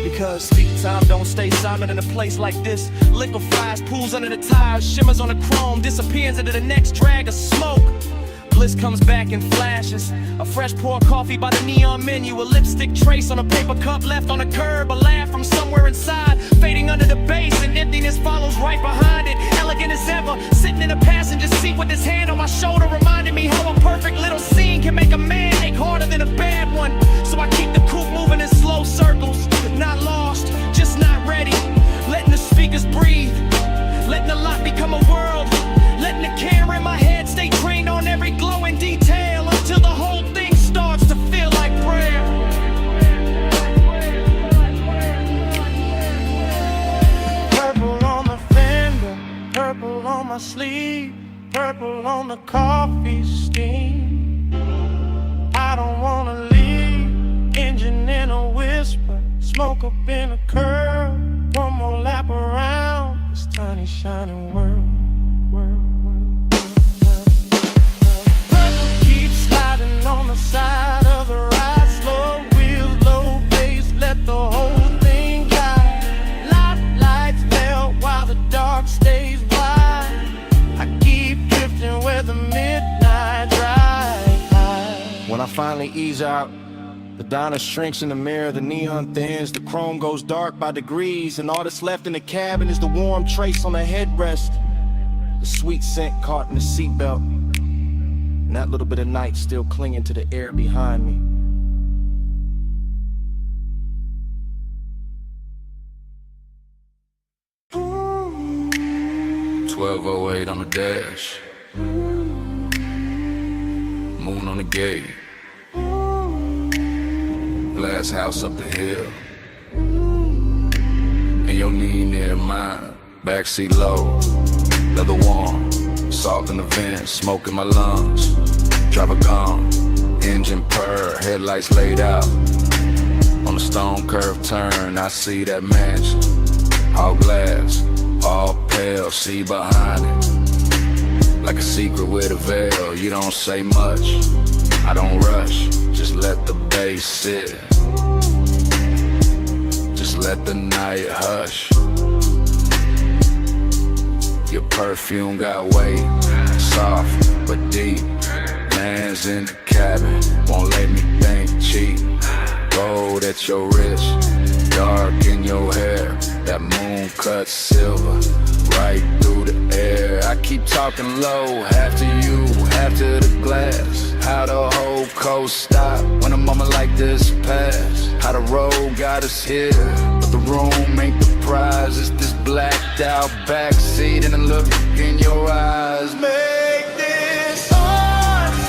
Because speak time don't stay silent in a place like this. Liquefies, pools under the tires, shimmers on the chrome, disappears into the next drag of smoke. Bliss comes back in flashes, a fresh pour coffee by the neon menu, a lipstick trace on a paper cup left on a curb, a laugh from somewhere inside, fading under the bass, and emptiness follows right behind it. Elegant as ever, sitting in a passenger seat with his hand on my shoulder, reminding me how a perfect little scene can make a man ache harder than a bad one. So I keep the coupe moving in slow circles, not lost, just not ready, letting the speakers breathe, letting the lot become a world, letting the camera in my head stay trained on every glowing detail until the whole thing starts to feel like prayer. Purple on the fender, purple on my sleeve, purple on the coffee steam. I don't wanna leave, engine in a whisper, smoke up in a curl, one more lap around this tiny shining world. On the side of the ride, slow wheels, low bass, let the whole thing glide. Lights melt while the dark stays wide. I keep drifting where the midnight drive. When I finally ease out, the diner shrinks in the mirror, the neon thins, the chrome goes dark by degrees, and all that's left in the cabin is the warm trace on the headrest, the sweet scent caught in the seatbelt, and that little bit of night still clinging to the air behind me. "12:08 on the dash, moon on the gate, glass house up the hill, and your knee near mine, backseat low, leather warm, salt in the vents, smoke in my lungs, driver gone, engine purr, headlights laid out. On the stone curve turn, I see that mansion, all glass, all pale, see behind it, like a secret with a veil. You don't say much, I don't rush, just let the bass sit, just let the night hush. Your perfume got weight, soft but deep. Lands in the cabin, won't let me think cheap. Gold at your wrist, dark in your hair. That moon cut silver, right through the air. I keep talking low, half to you, half to the glass. How the whole coast stop when a moment like this pass. How the road got us here, but the room ain't the prize. It's this blacked out backseat and a look in your eyes. Make this ours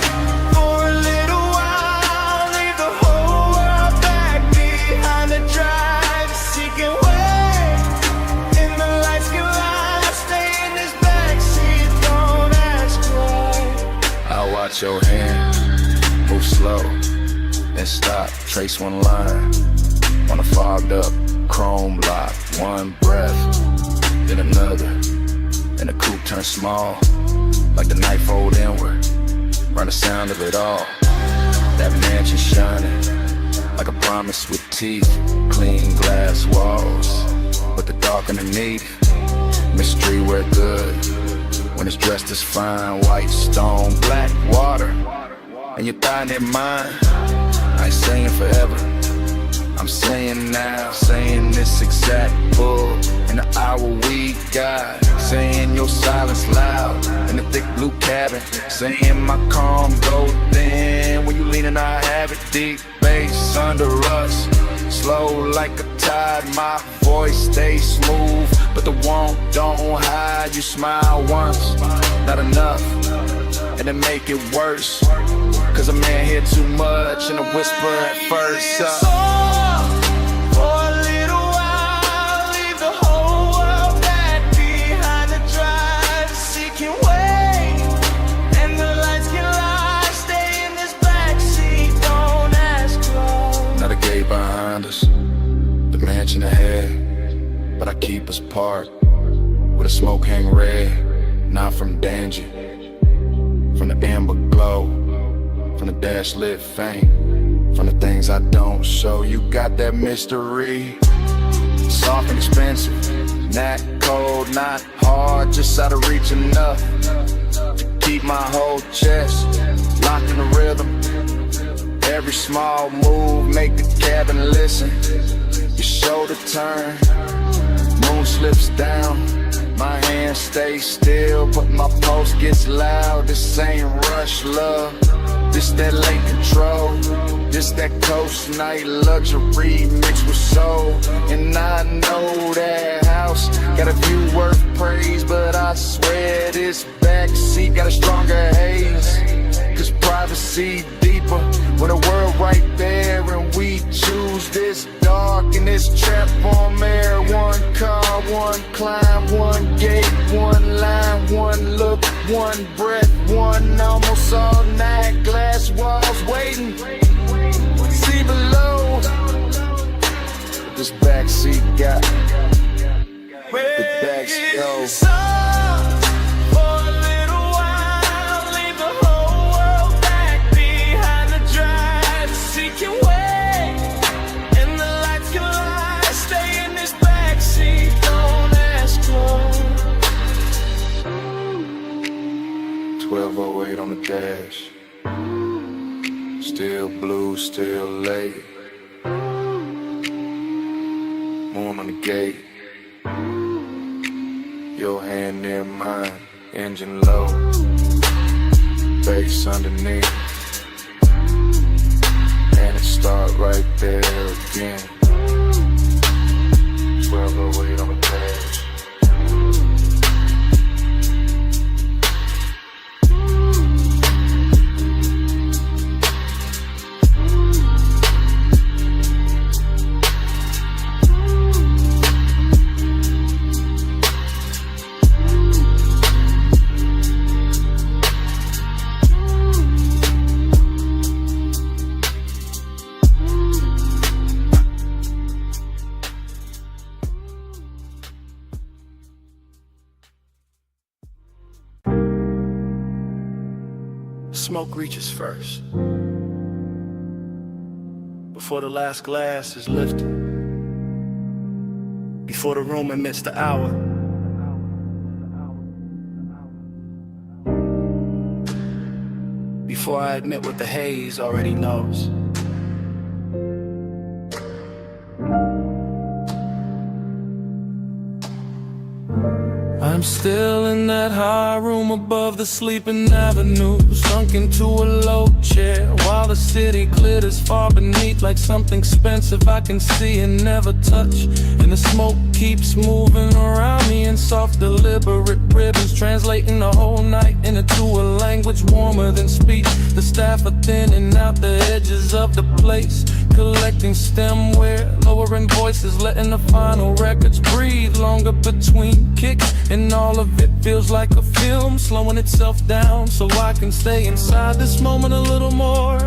for a little while. Leave the whole world back behind the drive. Seeking way in the lights can lie. Stay in this backseat, don't ask why. I'll watch your hand move slow and stop, trace one line on a fogged up chrome lock. One breath, then another, and the coupe turns small, like the night fold inward, run the sound of it all. That mansion shining like a promise with teeth. Clean glass walls, but the dark underneath. Mystery wear good when it's dressed as fine. White stone, black water, and your thigh near mine. I ain't saying forever, I'm saying now. Saying this exact bull in the hour we got. Saying your silence loud in the thick blue cabin. Saying my calm go thin when you leaning, I have it. Deep bass under us, slow like a tide. My voice stays smooth, but the warmth don't hide. You smile once, not enough, and then make it worse. Cause a man hear too much and a whisper at first. Behind us, the mansion ahead, but I keep us parked where the smoke hang red. Not from danger, from the amber glow, from the dash lit faint, from the things I don't show. You got that mystery, soft and expensive, not cold, not hard, just out of reach enough to keep my whole chest locked in the rhythm. Every small move make the cabin listen. Your shoulder turn, moon slips down. My hand stays still, but my pulse gets loud. This ain't rush love, this that late control. This that coast night luxury mixed with soul. And I know that house got a view worth praise, but I swear this backseat got a stronger haze. Cause privacy deeper when the world right there, and we choose this dark and this trap on air. One car, one climb, one gate, one line, one look, one breath, one almost all night. Glass walls waiting, see below. This backseat got the backseat. On the dash, still blue, still late. Moon on the gate, your hand near mine, engine low, bass underneath, and it start right there again. 1208 on the dash. Smoke reaches first, before the last glass is lifted, before the room admits the hour. Before I admit what the haze already knows. I'm still in that high room above the sleeping avenue, sunk into a low chair while the city glitters far beneath like something expensive I can see and never touch. And the smoke keeps moving around me in soft deliberate ribbons, translating the whole night into a language warmer than speech. The staff are thinning out the edges of the place, collecting stemware, lowering voices, letting the final records breathe longer between kicks. And all of it feels like a film, slowing itself down so I can stay inside this moment a little more.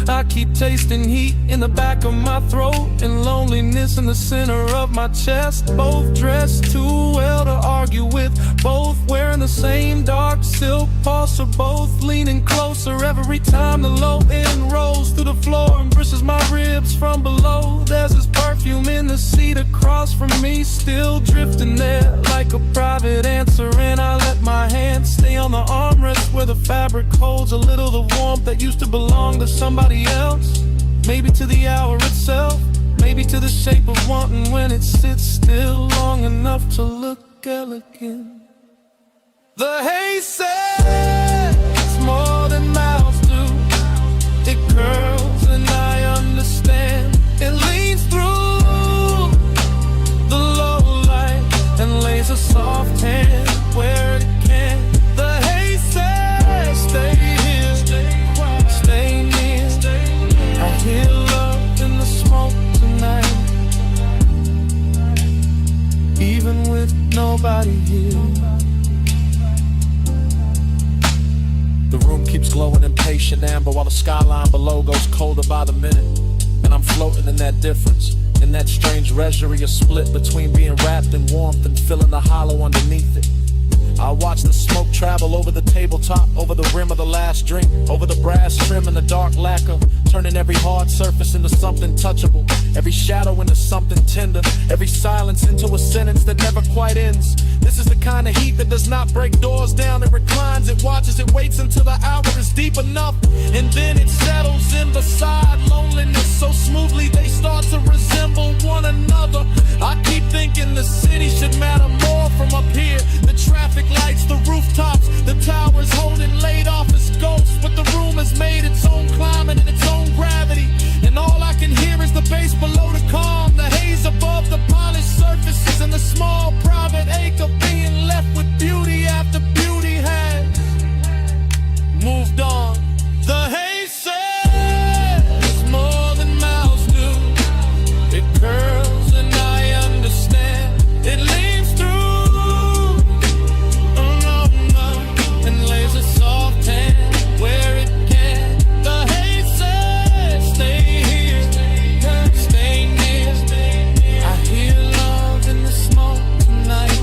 I keep tasting heat in the back of my throat and lonely loneliness in the center of my chest. Both dressed too well to argue with, both wearing the same dark silk posture, both leaning closer every time the low end rolls through the floor and brushes my ribs from below. There's this perfume in the seat across from me, still drifting there like a private answer, and I let my hand stay on the armrest where the fabric holds a little of the warmth that used to belong to somebody else. Maybe to the hour itself, maybe to the shape of wanting when it sits still long enough to look elegant. The haze says it's more than mouths do. It curls and I understand. It leans through the low light and lays a soft hand where it can. The haze says stay here, stay near. I hear love in the smoke tonight, even with nobody here. The room keeps glowing in patient amber while the skyline below goes colder by the minute. And I'm floating in that difference, in that strange reverie, a split between being wrapped in warmth and feeling the hollow underneath it. I watch the smoke travel over the tabletop, over the rim of the last drink, over the brass trim and the dark lacquer, turning every hard surface into something touchable, every shadow into something tender, every silence into a sentence that never quite ends. This is the kind of heat that does not break doors down. It reclines, it watches, it waits until the hour is deep enough, and then it settles in beside loneliness so smoothly they start to resemble one another. I keep thinking the city should matter more from up here. The traffic lights, the rooftops, the towers holding laid off as ghosts, but the room has made its own climate and its own gravity, and all I can hear is the bass below the calm, the haze above the polished surfaces, and the small private ache of being left with beauty after beauty had moved on. The haze says more than mouths do. It curls and I understand. It leans through and lays a soft hand where it can. The haze says stay here, stay near. I hear love in the smoke tonight,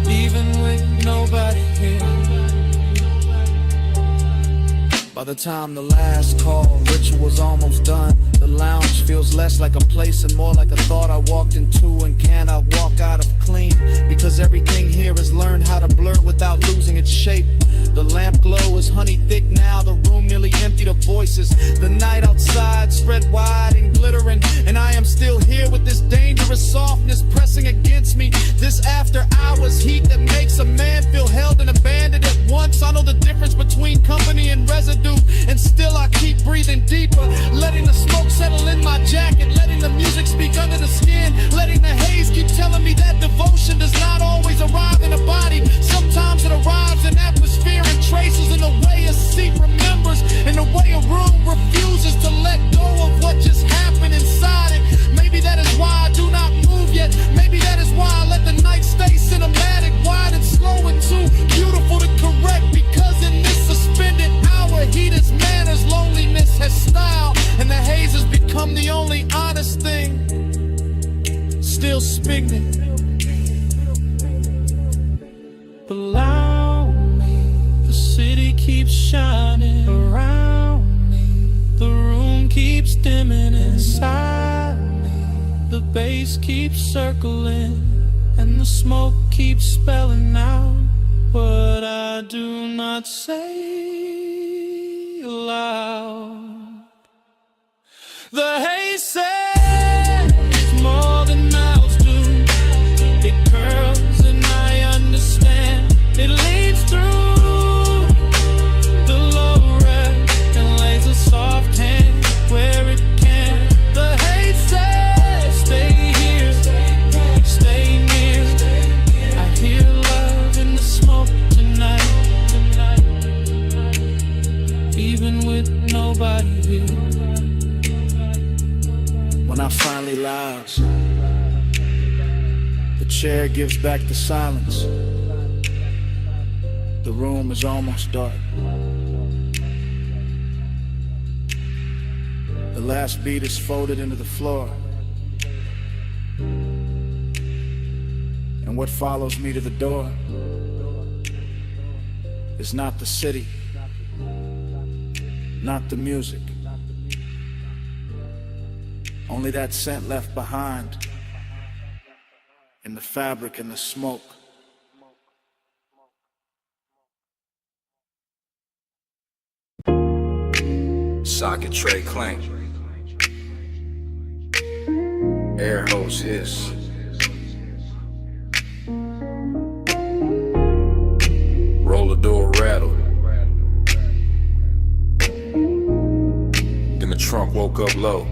even with nobody here. By the time the last call ritual's almost done, the lounge feels less like a place and more like a thought I walked into and cannot walk out of clean, because everything here has learned how to blur without losing its shape. The lamp glow is honey thick now, the room nearly emptied of voices. The night outside spread wide and glittering, and I am still here with this dangerous softness pressing against me. This after hours heat that makes a man feel held and abandoned at once. I know the difference between company and residue, and still I keep breathing deeper, letting the smoke settle in my jacket, letting the music speak under the skin, letting the haze keep telling me that devotion does not always arrive in a body. Sometimes it arrives in atmosphere and traces, in the way a seat remembers, in the way a room refuses to let go of what just happened inside it. Maybe that is why I do not move yet. Maybe that is why I let the night stay cinematic, wide and slow and too beautiful to correct, because in this suspended hour, heat is manners, loneliness has style, and the haze has become the only honest thing still spinning. Below me, the city keeps shining around me, the room keeps dimming inside me, the bass keeps circling, and the smoke keeps spelling out what I do not say aloud. The haze says more than mouths do. It curls and I understand. It leads through the low red and lays a soft hand where it can. The haze says stay here, stay near. I hear love in the smoke tonight, even with nobody here. When I finally lounge, the chair gives back the silence. The room is almost dark. The last beat is folded into the floor. And what follows me to the door is not the city, not the music, only that scent left behind in the fabric and the smoke. Socket tray clank. Air hose hiss. Roller door rattle. Then the trunk woke up low.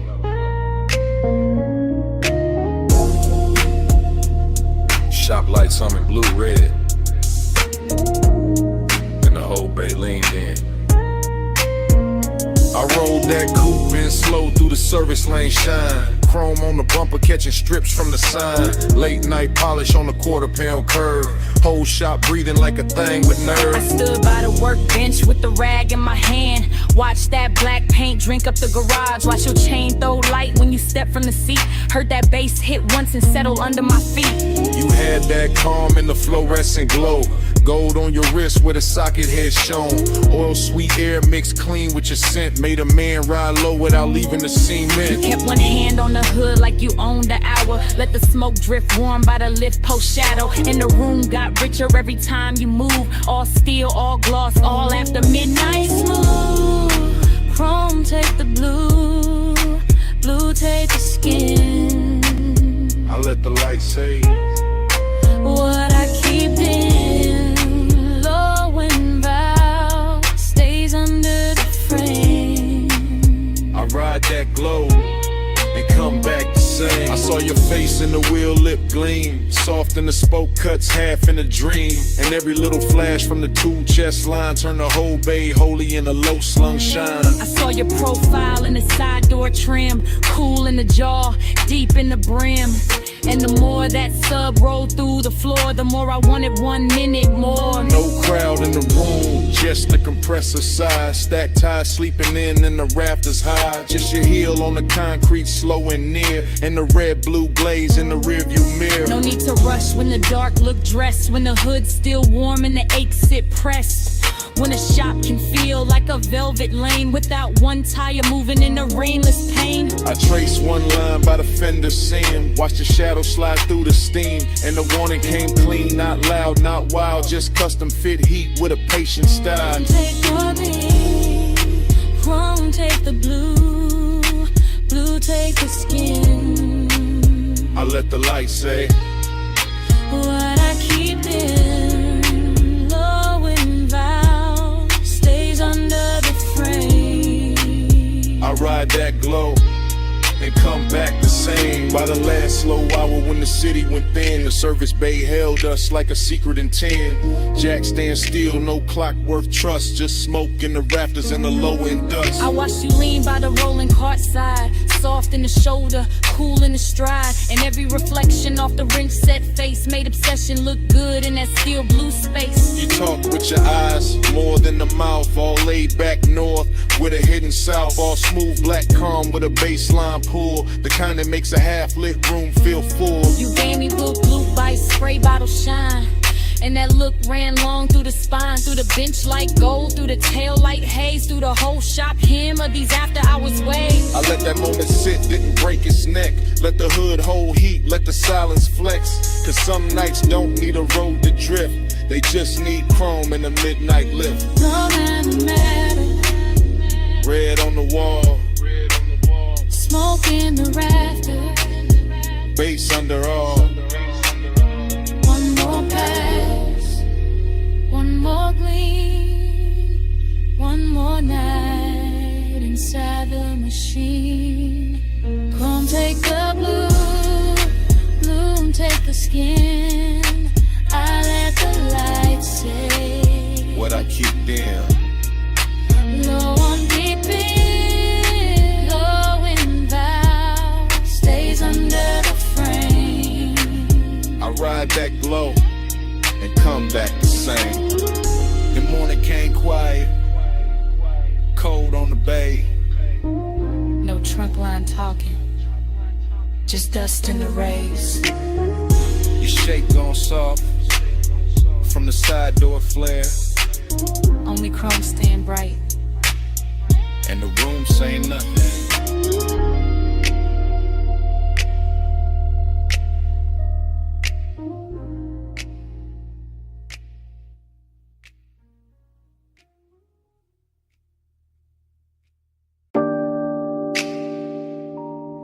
Shop lights humming blue red. And the whole bay leaned in. I rolled that coupe in slow through the service lane shine. Chrome on the bumper catching strips from the sign. Late night polish on the quarter-pound curve. Whole shop breathing like a thing with nerve. I stood by the workbench with the rag in my hand. Watch that black paint drink up the garage. Watch your chain throw light when you step from the seat. Heard that bass hit once and settle under my feet. You had that calm in the fluorescent glow. Gold on your wrist where the socket head shown. Oil sweet air mixed clean with your scent. Made a man ride low without leaving the cement. You kept one hand on the hood like you owned the hour. Let the smoke drift warm by the lift post shadow. And the room got richer every time you move. All steel, all gloss, all after midnight. Smooth, chrome take the blue, blue take the skin. I let the light say What I keep in low and bow stays under the frame. I ride that glow and come back the same. I saw your face in the wheel lip gleam. Soft in the spoke cuts, half in a dream. And every little flash from the two chest line turned the whole bay holy in a low slung shine. I saw your profile in the side door trim. Cool in the jaw, deep in the brim. And the more that sub rolled through the floor, the more I wanted 1 minute more. No crowd in the room, just the compressor side. Stacked ties sleeping in the rafters high. Just your heel on the concrete slow and near. And the red blue glaze in the rearview mirror. No need to rush when the dark look dressed. When the hood's still warm and the aches sit pressed. When a shop can feel like a velvet lane without one tire moving in the rainless pain. I trace one line by the fender seam. Watch the shadow slide through the steam. And the warning came clean, not loud, not wild. Just custom fit heat with a patient style. Take your beat, chrome take the blue, blue take the skin. I let the light say What I keep in low and vow stays under the frame. I ride that glow and come back the same. By the last slow hour when the city went thin, the service bay held us like a secret in 10. Jack stand still, no clock worth trust. Just smoke in the rafters and the low end dust. I watched you lean by the rolling cart side. Soft in the shoulder, cool in the stride. And every reflection off the wrench set face made obsession look good in that steel blue space. You talk with your eyes, more than the mouth. All laid back north with a hidden south. All smooth black calm with a baseline pull. The kind that makes a half-lit room feel full. You gave me blue by spray bottle shine. And that look ran long through the spine, through the bench like gold, through the tail light haze, through the whole shop him of these after hours waves. I let that moment sit, didn't break its neck. Let the hood hold heat, let the silence flex. Cause some nights don't need a road to drift. They just need chrome and a midnight lift. No matter, Red on the wall, smoke in the rafter. bass under all. One more pass, one more gleam, one more night inside the machine. Come take the blue, bloom take the skin. I let the light say What I keep down. low on deep in, low in vow stays under the frame. I ride that glow and come back the same. The morning came quiet, cold on the bay. No trunk talking. Just dust in the rays. Your shape gone soft from the side door flare, Only chrome staying bright. and the room say nothing.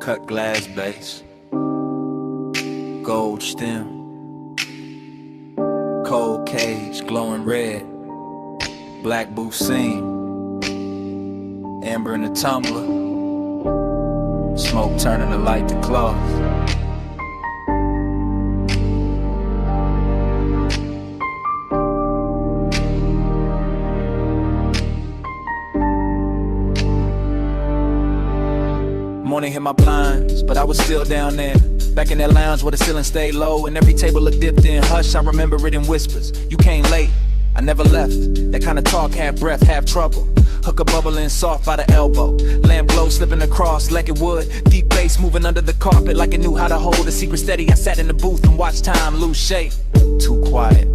Cut glass base, gold stem, cold cage glowing red, black booth seam, amber in the tumbler, smoke turning the light to cloth. Morning hit my blinds, but I was still down there. Back in that lounge where the ceiling stayed low and every table looked dipped in hush. I remember it in whispers. You came late, I never left. That kind of talk, half breath, half trouble. Hooker bubbling soft by the elbow. Lamp glow slipping across like it would. Deep bass moving under the carpet like it knew how to hold a secret steady. I sat in the booth and watched time lose shape. Too quiet.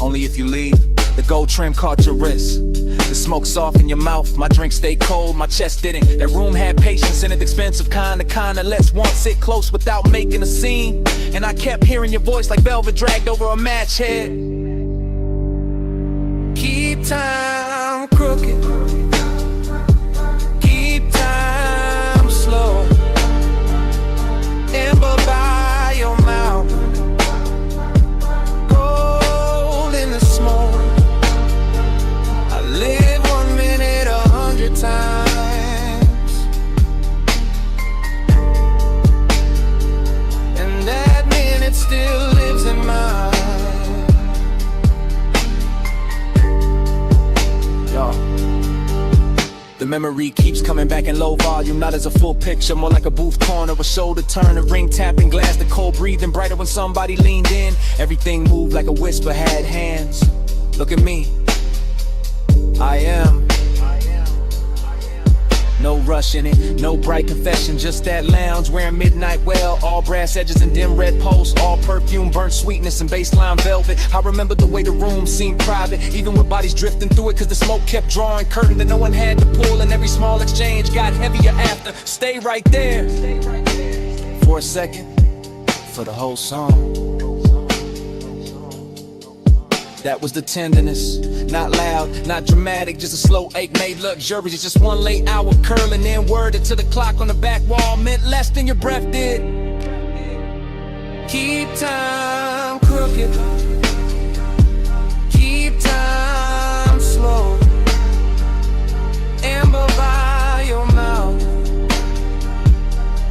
Only if you leave. The gold trim caught your wrist. The smoke soft in your mouth, my drink stayed cold, my chest didn't. That room had patience in it, expensive kinda lets one sit close without making a scene. And I kept hearing your voice like velvet dragged over a match head. Keep time crooked, keep time slow, amber by your mouth, gold in the smoke. I live 1 minute 100 times, and that minute still lives in mine. Yo. The memory keeps coming back in low volume, not as a full picture, more like a booth corner, a shoulder turn, a ring tapping glass, the cold breathing brighter when somebody leaned in. Everything moved like a whisper had hands. Look at me, I am. No rush in it, no bright confession, just that lounge wearing midnight well, all brass edges and dim red posts, all perfume, burnt sweetness and baseline velvet. I remember the way the room seemed private, even with bodies drifting through it, cause the smoke kept drawing curtain that no one had to pull, and every small exchange got heavier after. Stay right there for a second, for the whole song. That was the tenderness, not loud, not dramatic, just a slow ache made luxurious. Just one late hour curling in, worded to the clock on the back wall, meant less than your breath did. Keep time crooked, keep time slow, amber by your mouth,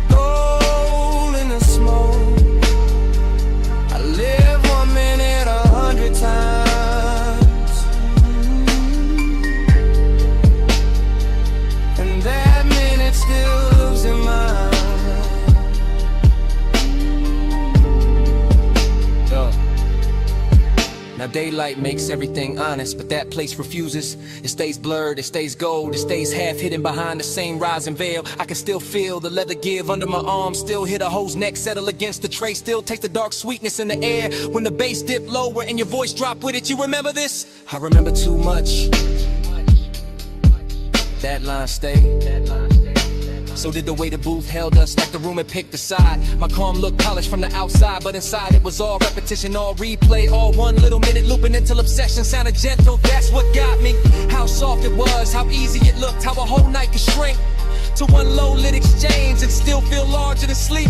gold in the smoke. I live 1 minute 100 times. Now daylight makes everything honest, but that place refuses. It stays blurred, it stays gold, it stays half hidden behind the same rising veil. I can still feel the leather give under my arm, still hear the hoe's neck settle against the tray, still taste the dark sweetness in the air when the bass dipped lower and your voice dropped with it. You remember this? I remember too much. That line stayed. So did the way the booth held us, like the room had picked a side. My calm looked polished from the outside, but inside it was all repetition, all replay, all 1 little minute looping until obsession sounded gentle. That's what got me. How soft it was, how easy it looked, how a whole night could shrink to one low lit exchange and still feel larger than sleep.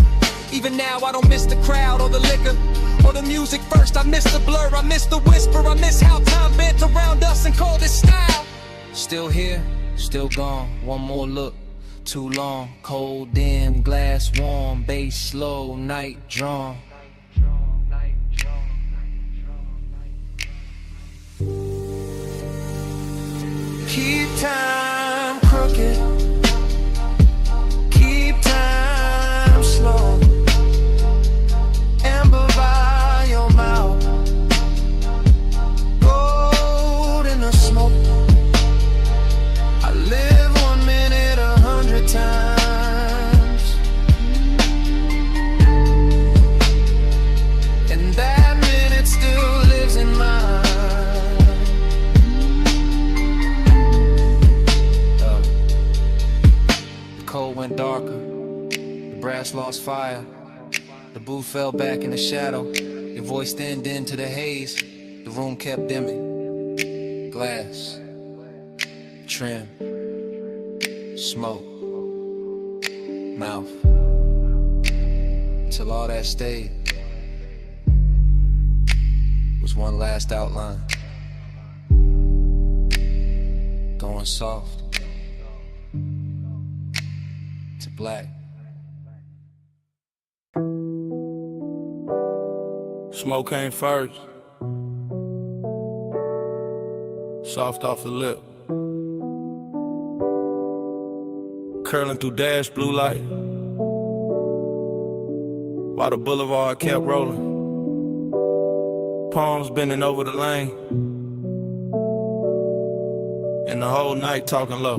Even now I don't miss the crowd or the liquor or the music first. I miss the blur, I miss the whisper, I miss how time bent around us and called it style. Still here, still gone, one more look. Too long, cold dim, glass warm, bass slow, night drawn. Keep time crooked, keep time slow, amber by your mouth, gold in the smoke. I live 1 minute 100 times. road went darker. The brass lost fire. The booth fell back in the shadow. Your voice thinned into the haze. The room kept dimming. Glass, trim, smoke, mouth. Till all that stayed was one last outline. Going soft to black. Smoke came first. Soft off the lip. Curling through dash blue light. While the boulevard kept rolling. Palms bending over the lane. And the whole night talking low.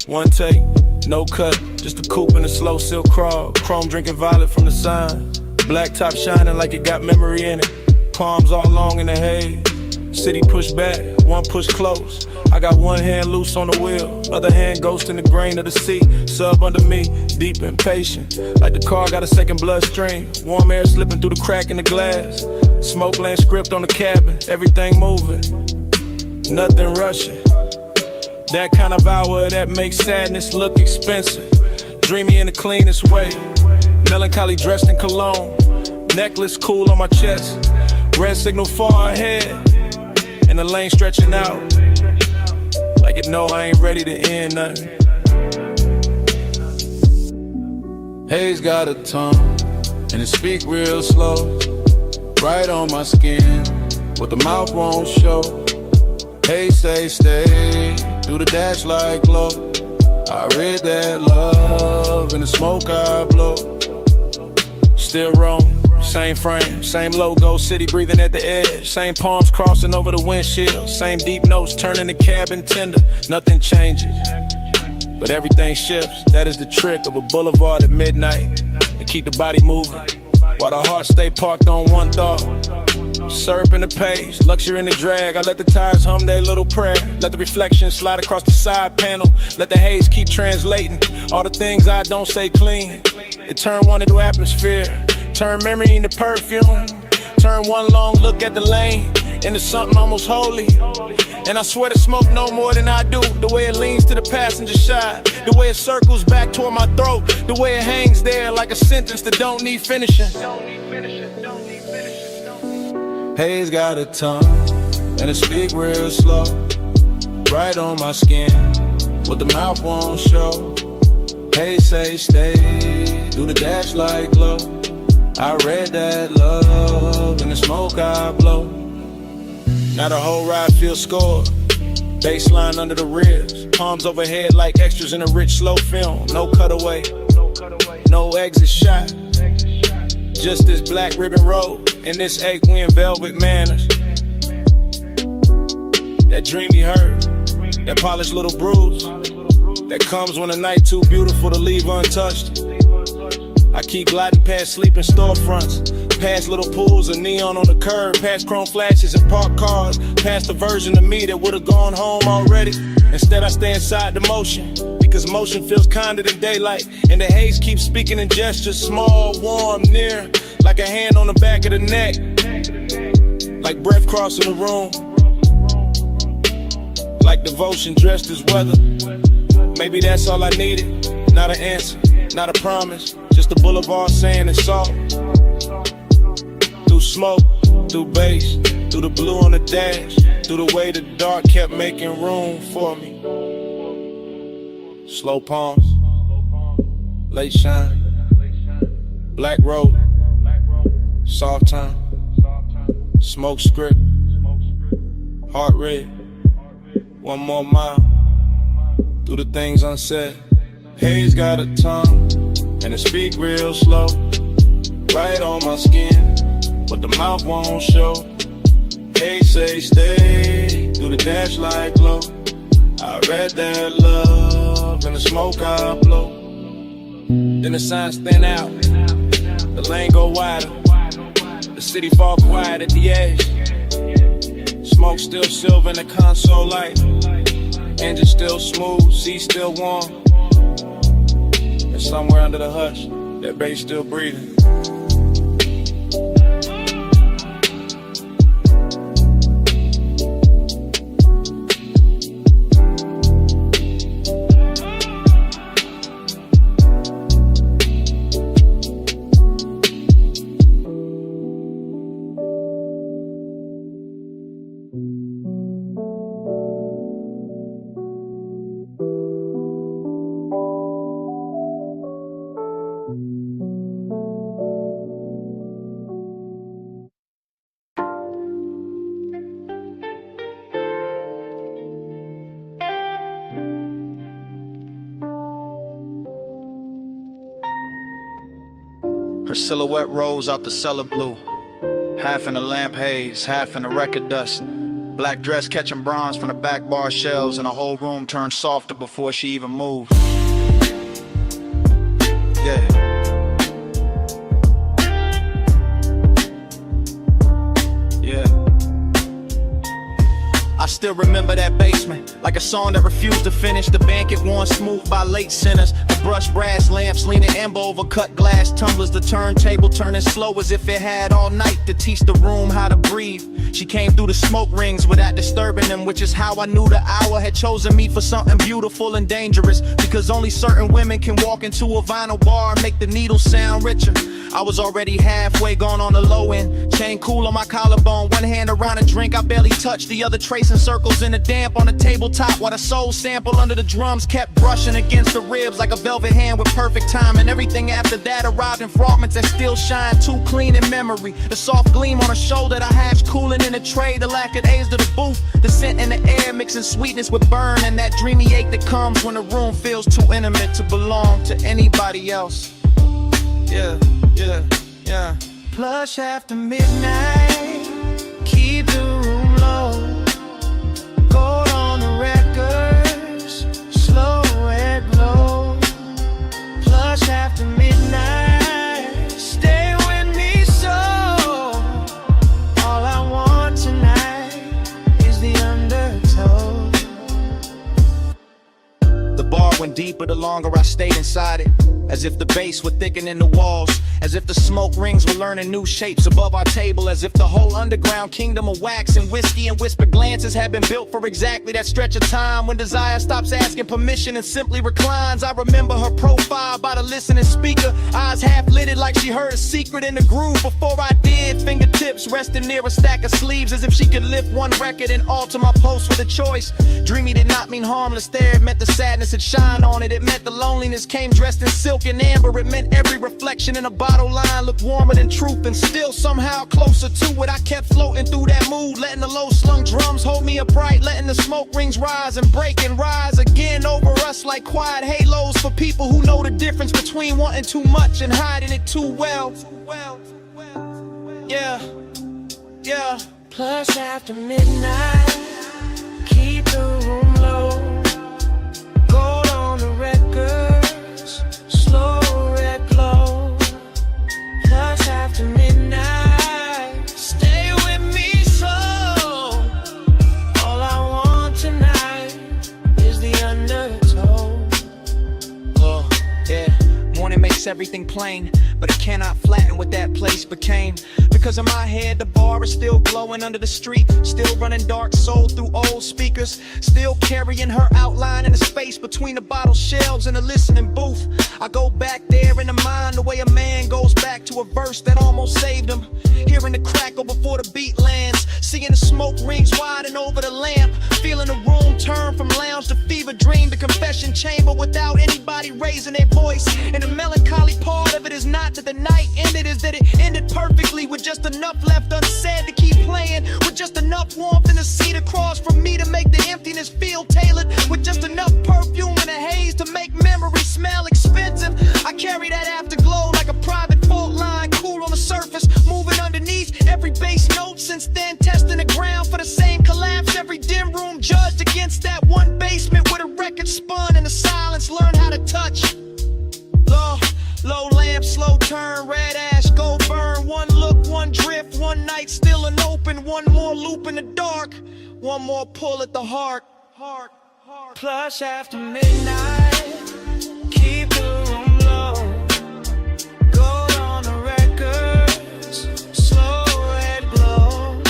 One take, no cut, just a coupe and a slow silk crawl. Chrome drinking violet from the sign. Black top shining like it got memory in it. Palms all long in the haze. City push back, one push close. I got one hand loose on the wheel, other hand ghost in the grain of the seat. Sub under me, deep impatient, like the car got a second bloodstream. Warm air slipping through the crack in the glass. Smoke land script on the cabin, everything moving, nothing rushing. That kind of hour that makes sadness look expensive. Dreamy in the cleanest way, melancholy dressed in cologne. Necklace cool on my chest, red signal far ahead, and the lane stretching out. Like it know I ain't ready to end nothing. Haze got a tongue, and it speak real slow. Right on my skin, what the mouth won't show. Haze say stay, through the dash like glow. I read that love in the smoke I blow. Still roam, same frame, same logo, city breathing at the edge. Same palms crossing over the windshield. Same deep notes turning the cabin tender. Nothing changes, but everything shifts. That is the trick of a boulevard at midnight. To keep the body moving, while the heart stay parked on one thought. Syrup in the page, luxury in the drag. I let the tires hum their little prayer. Let the reflection slide across the side panel. Let the haze keep translating all the things I don't say clean. It turn one into atmosphere, turn memory into perfume. Turn one long look at the lane into something almost holy. And I swear to smoke no more than I do. The way it leans to the passenger side, the way it circles back toward my throat, the way it hangs there like a sentence that don't need finishing. Haze got a tongue, and it speak real slow. Right on my skin, what the mouth won't show. Haze say stay, do the dash like glow. I read that love in the smoke I blow. Now the whole ride feels scored. Baseline under the ribs, palms overhead like extras in a rich slow film. No cutaway, no exit shot. Just this black ribbon road and this ache-win velvet manners. That dreamy hurt, that polished little bruise, that comes when the night too beautiful to leave untouched. I keep gliding past sleeping storefronts, past little pools of neon on the curb, past chrome flashes and parked cars, past the version of me that would've gone home already. Instead I stay inside the motion, because motion feels kinder than daylight. And the haze keeps speaking in gestures, small, warm, near, like a hand on the back of the neck, like breath crossing the room, like devotion dressed as weather. Maybe that's all I needed, not an answer, not a promise, just the boulevard saying it's all. Through smoke, through bass, through the blue on the dash, through the way the dark kept making room for me. Slow palms, late shine, black road, soft time, smoke script, heart red, one more mile, through the things unsaid. Haze got a tongue, and it speak real slow, right on my skin, but the mouth won't show. Haze say stay, through the dash like glow. I read that love in the smoke I blow. Then the signs thin out, the lane go wider, the city fall quiet at the edge. Smoke still silver in the console light. Engine still smooth, seat still warm. And somewhere under the hush, that bass still breathing. Her silhouette rose out the cellar blue, half in the lamp haze, half in the record dust. Black dress catching bronze from the back bar shelves, and the whole room turned softer before she even moved. Yeah. I still remember that basement, like a song that refused to finish. The banquet worn smooth by late sinners. The brushed brass lamps leaning amber over cut glass tumblers. The turntable turning slow as if it had all night to teach the room how to breathe. She came through the smoke rings without disturbing them, which is how I knew the hour had chosen me for something beautiful and dangerous. Because only certain women can walk into a vinyl bar and make the needle sound richer. I was already halfway gone on the low end. Chain cool on my collarbone, one hand around a drink I barely touched, the other tracing circles in the damp on the tabletop, while the soul sample under the drums kept brushing against the ribs like a velvet hand with perfect time. And everything after that arrived in fragments that still shine too clean in memory. The soft gleam on a shoulder, the hash cooling in a tray, the lack of A's to the booth, the scent in the air mixing sweetness with burn, and that dreamy ache that comes when the room feels too intimate to belong to anybody else. Yeah. Plush after midnight, keep the room low. Gold on the records, slow red glow. Plush after midnight, stay with me so. All I want tonight is the undertow. The bar went deeper the longer I stayed inside it, as if the bass would thicken in the walls, as if the smoke rings were learning new shapes above our table, as if the whole underground kingdom of wax and whiskey and whispered glances had been built for exactly that stretch of time when desire stops asking permission and simply reclines. I remember her profile by the listening speaker, eyes half lidded like she heard a secret in the groove before I did. Fingertips resting near a stack of sleeves, as if she could lift one record and alter my post with a choice. Dreamy did not mean harmless there, it meant the sadness had shine on it. It meant the loneliness came dressed in silk and amber. It meant every reflection in a bottle line looked warmer than truth, and still somehow closer to it. I kept floating through that mood, letting the low slung drums hold me upright, letting the smoke rings rise and break and rise again over us like quiet halos for people who know the difference between wanting too much and hiding it too well. Yeah. Plush after midnight, keep the room low. Gold on the records, slow red glow. Plush after midnight, stay with me so. All I want tonight is the undertow. Oh, yeah. Morning makes everything plain, but it cannot flatten what that place became. Because in my head, the bar is still glowing under the street, still running dark soul through old speakers, still carrying her outline in the space between the bottle shelves and the listening booth. I go back there in the mind the way a man goes back to a verse that almost saved him. Hearing the crackle before the beat lands, seeing the smoke rings widen over the lamp, feeling the room turn from lounge to fever dream to confession chamber without anybody raising their voice. And the melancholy part of it is not that the night ended, is that it ended perfectly with just enough left unsaid to keep playing, with just enough warmth in the seat across from me to make the emptiness feel tailored, with just enough perfume and a haze to make memory smell expensive. I carry that afterglow like a private fault line, cool on the surface, moving underneath every bass note. Since then, testing the ground for the same collapse. Every dim room judged against that one basement where the record spun and the silence learned how to touch. Low lamp, slow turn, red ash, go burn. One look, one drift, one night still an open, one more loop in the dark. One more pull at the heart. Plush after midnight, keep the room low. Gold on the records, slow red glow.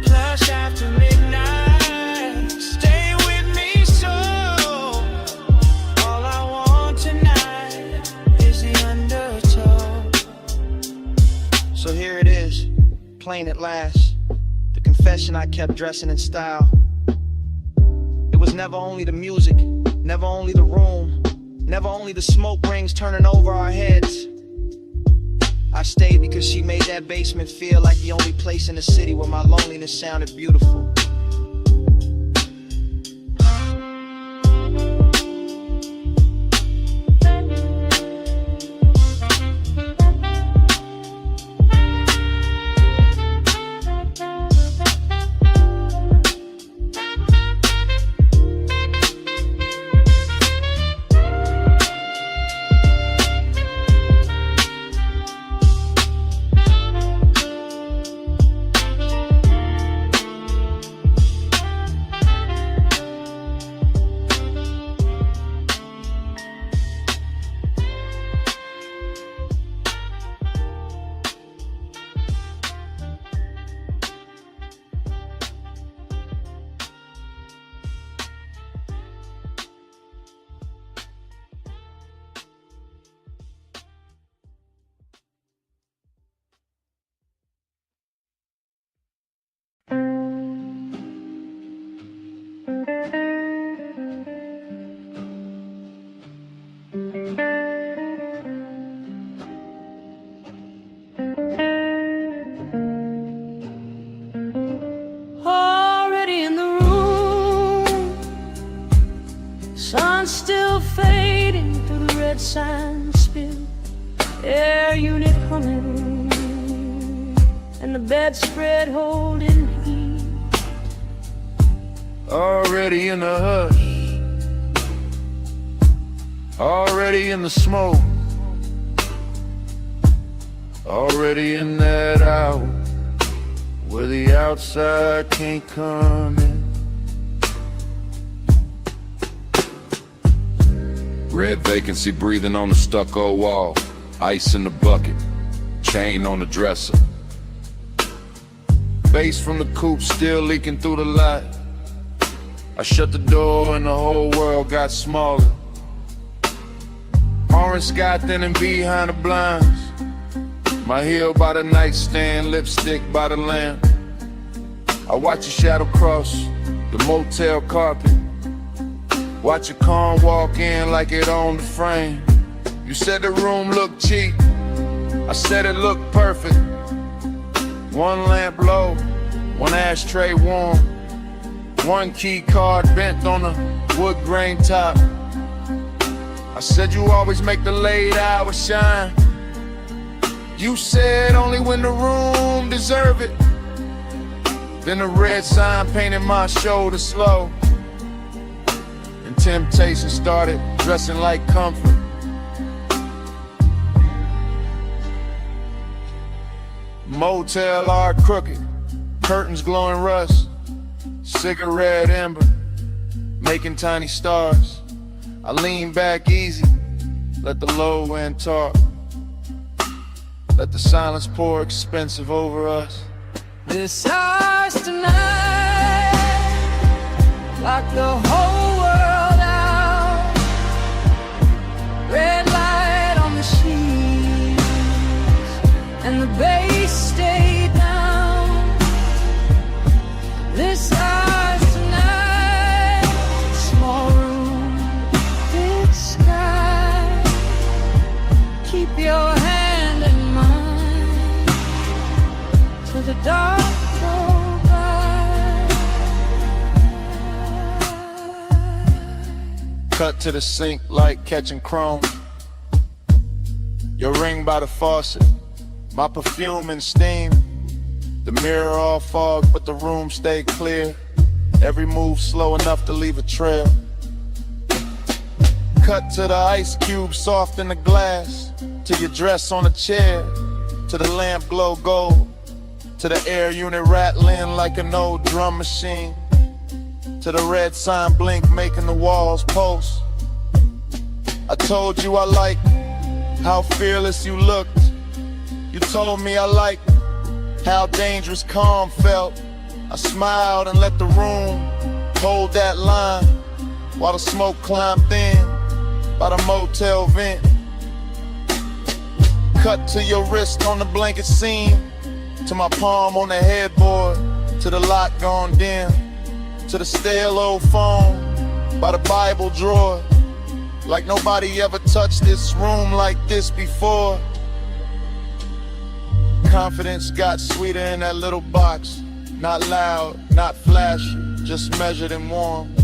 Plush after midnight, stay with me so. All I want tonight is the undertow. So here it is, plain at last. The confession I kept dressing in style. It was never only the music, never only the room, never only the smoke rings turning over our heads. I stayed because she made that basement feel like the only place in the city where my loneliness sounded beautiful. Already in the room, sun still fading through the red sand spill. Air unit humming, and the bedspread holding heat. Already in the hush, already in the smoke, already in that hour where the outside can't come in. Red vacancy breathing on the stucco wall, ice in the bucket, chain on the dresser. Bass from the coupe still leaking through the light. I shut the door and the whole world got smaller. Orange sky thinning behind the blinds. My heel by the nightstand, lipstick by the lamp. I watch your shadow cross the motel carpet. Watch your car walk in like it owned the frame. You said the room looked cheap, I said it looked perfect. One lamp low, one ashtray warm, one key card bent on the wood grain top. I said you always make the late hours shine. You said only when the room deserve it. Then the red sign painted my shoulder slow, and temptation started dressing like comfort. Motel art crooked, curtains glowing rust, cigarette ember, making tiny stars. I lean back easy, let the low end talk. Let the silence pour expensive over us. This house tonight, lock the whole world out. Red light on the sheets, and the bass stay down. This house tonight, small room, big sky. Keep your hand in mine till the dark go by. Cut to the sink like catching chrome. Your ring by the faucet, my perfume and steam. The mirror all fog, but the room stayed clear. Every move slow enough to leave a trail. Cut to the ice cube soft in the glass, to your dress on a chair, to the lamp glow gold, To the air unit rattling like an old drum machine. To the red sign blink making the walls pulse. I told you I liked how fearless you looked. You told me I liked how dangerous calm felt. I smiled and let the room hold that line while the smoke climbed thin by the motel vent. Cut to your wrist on the blanket seam, to my palm on the headboard, to the light gone dim, to the stale old phone by the Bible drawer. Like nobody ever touched this room like this before. Confidence got sweeter in that little box. Not loud, not flashy, just measured and warm.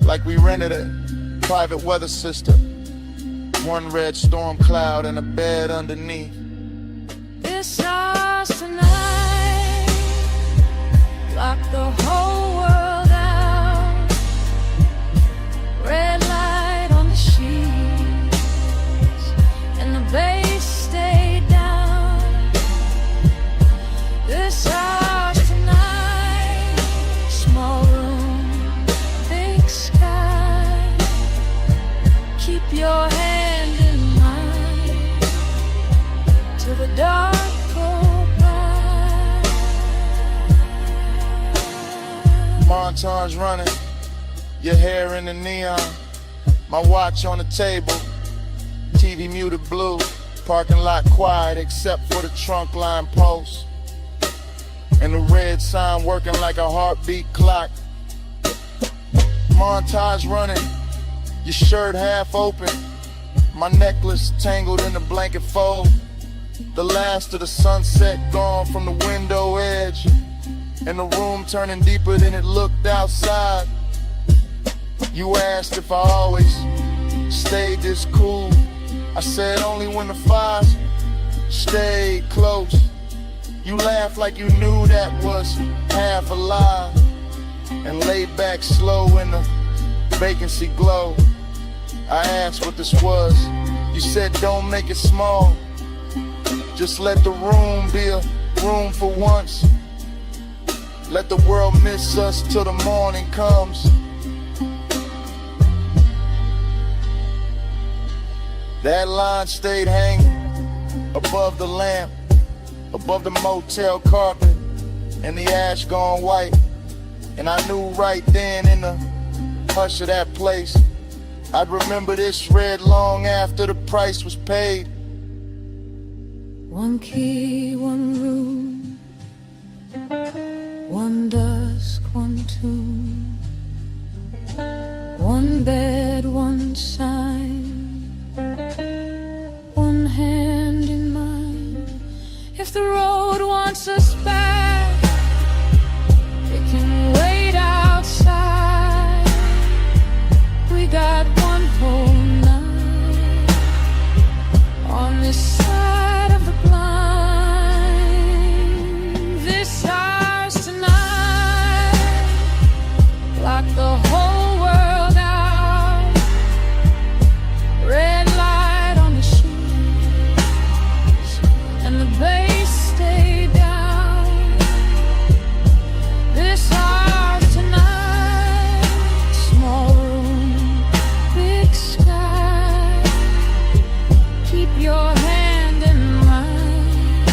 Like we rented a private weather system. One red storm cloud and a bed underneath. It's ours tonight. Lock the whole world out. Red light on the sheets, and the bass stayed down. It's ours tonight. Small room, big sky. Keep your hand in mine till the dark go by. Montage running, your hair in the neon, my watch on the table, TV muted blue, parking lot quiet except for the trunk line post, and the red sign working like a heartbeat clock. Montage running, your shirt half open, my necklace tangled in the blanket fold, the last of the sunset gone from the window edge, and the room turning deeper than it looked outside. You asked if I always stayed this cool. I said only when the fires stayed close. You laughed like you knew that was half a lie, and laid back slow in the vacancy glow. I asked what this was. You said don't make it small. Just let the room be a room for once. Let the world miss us till the morning comes. That line stayed hanging above the lamp, above the motel carpet, and the ash gone white. And I knew right then in the hush of that place, I'd remember this red long after the price was paid. One key, one room, one dusk, one tune, one bed, one sign, one hand in mine. If the road wants us back, it can wait outside. We got one whole night on this side of the blind. This ours tonight. Lock the whole world out. Red light on the sheets, and the bass stay down. This ours tonight. Small room, big sky. Keep your hand in mine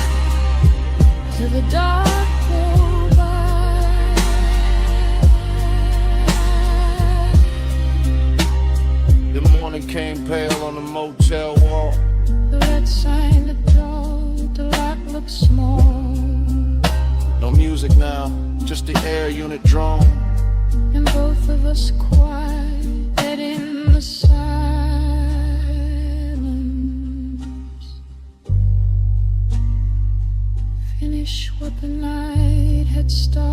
till the dark go by. The morning came pale on the motel wall. The red sign, the door, the lock looks small, No music now, just the air unit drone. and both of us quiet in the silence. Finish what the night had started.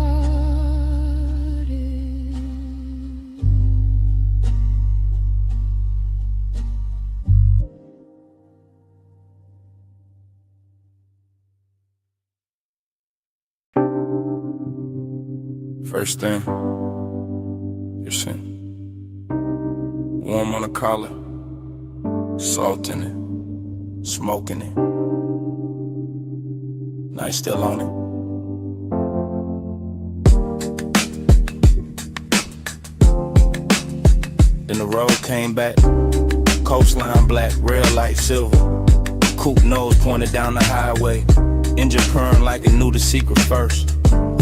First thing, your scent. Warm on the collar, salt in it, smoke in it. I still on it. Then the road came back, coastline black, rail light silver. Coupe nose pointed down the highway, engine purring like it knew the secret first.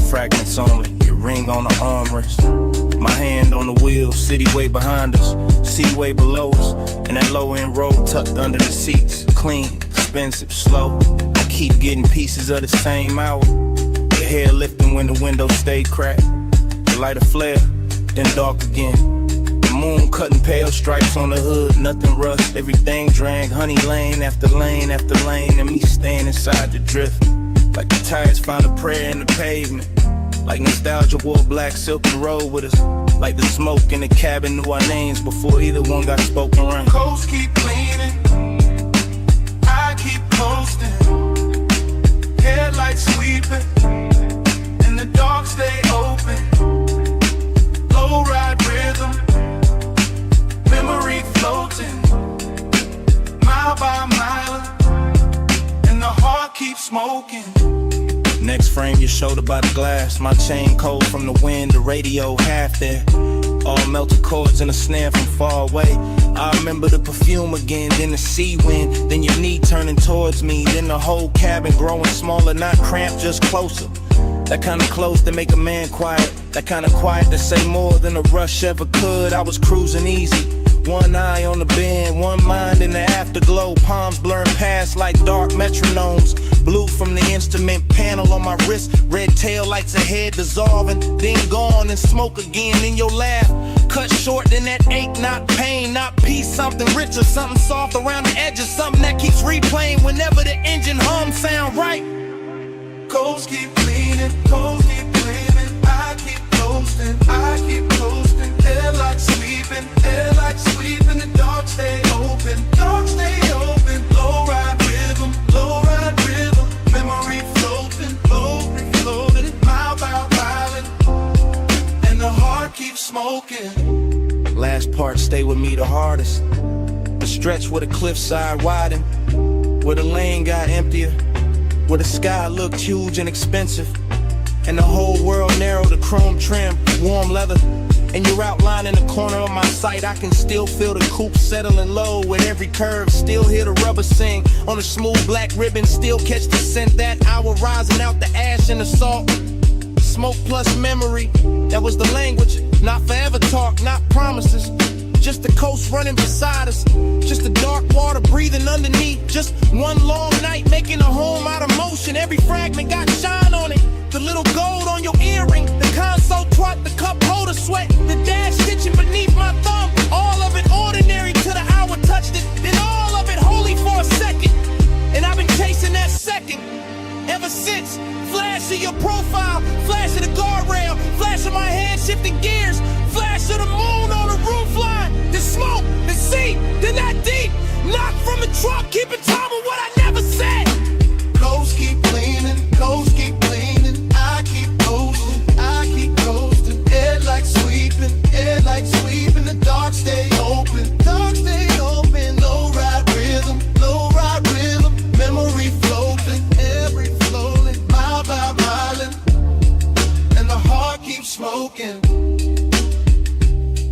Fragments only, your ring on the armrest. My hand on the wheel, city way behind us, sea way below us. And that low end road tucked under the seats, clean, expensive, slow. I keep getting pieces of the same hour. Your hair lifting when the window stayed cracked. The light a flare, then dark again. The moon cutting pale stripes on the hood, nothing rust. Everything drank, honey lane after lane after lane. And me staying inside the drift, like the tires found a prayer in the pavement. Like nostalgia wore black silk and rode with us. Like the smoke in the cabin knew our names before either one got spoken right. Coast keep leaning, I keep coasting. Headlights sweeping, and the dark stay open. Low ride rhythm, memory floating, mile by mile, and the heart keeps smoking. Next frame, your shoulder by the glass. My chain cold from the wind, the radio half there. All melted chords and a snare from far away. I remember the perfume again, then the sea wind, then your knee turning towards me, then the whole cabin growing smaller, not cramped, just closer. That kind of close to make a man quiet, that kind of quiet to say more than a rush ever could. I was cruising easy, one eye on the bend, one mind in the afterglow. Palms blurring past like dark metronomes. Blue from the instrument panel on my wrist. Red tail lights ahead dissolving, then gone and smoke again in your laugh. Cut short, then that ache, not pain, not peace. Something richer, something soft around the edges. Something that keeps replaying whenever the engine hum sound right. Coast keep leaning, coast keep leaning. I keep coasting, I keep coasting. Headlights sweeping, the dark stay open, dark stay open. Low ride rhythm, memory floating, floating, mile by mile, and the heart keeps smoking. Last part stay with me the hardest. The stretch where the cliffside widened, where the lane got emptier, where the sky looked huge and expensive, and the whole world narrow, the chrome trim, warm leather. And you're outlining the corner of my sight. I can still feel the coupe settling low with every curve. Still hear the rubber sing on a smooth black ribbon. Still catch the scent that hour rising out the ash and the salt. Smoke plus memory, that was the language. Not forever talk, not promises. Just the coast running beside us. Just the dark water breathing underneath. Just one long night making a home out of motion. Every fragment got shine on it. The little gold on your earring, the console twat, the cup holder sweat, the dash stitching beneath my thumb. All of it ordinary till the hour touched it. Then all of it holy for a second. And I've been chasing that second ever since. Flash of your profile, flash of the guardrail, flash of my hand shifting gears, flash of the moon on the roof line, the smoke, the sea, then that deep knock from the truck, keeping time with what I never said. Coast keep leaning, coast keep leaning. I keep coasting. Headlights sweeping, the dark stay open, low ride rhythm, memory floating, every floating, mile by mile, and the heart keeps smoking.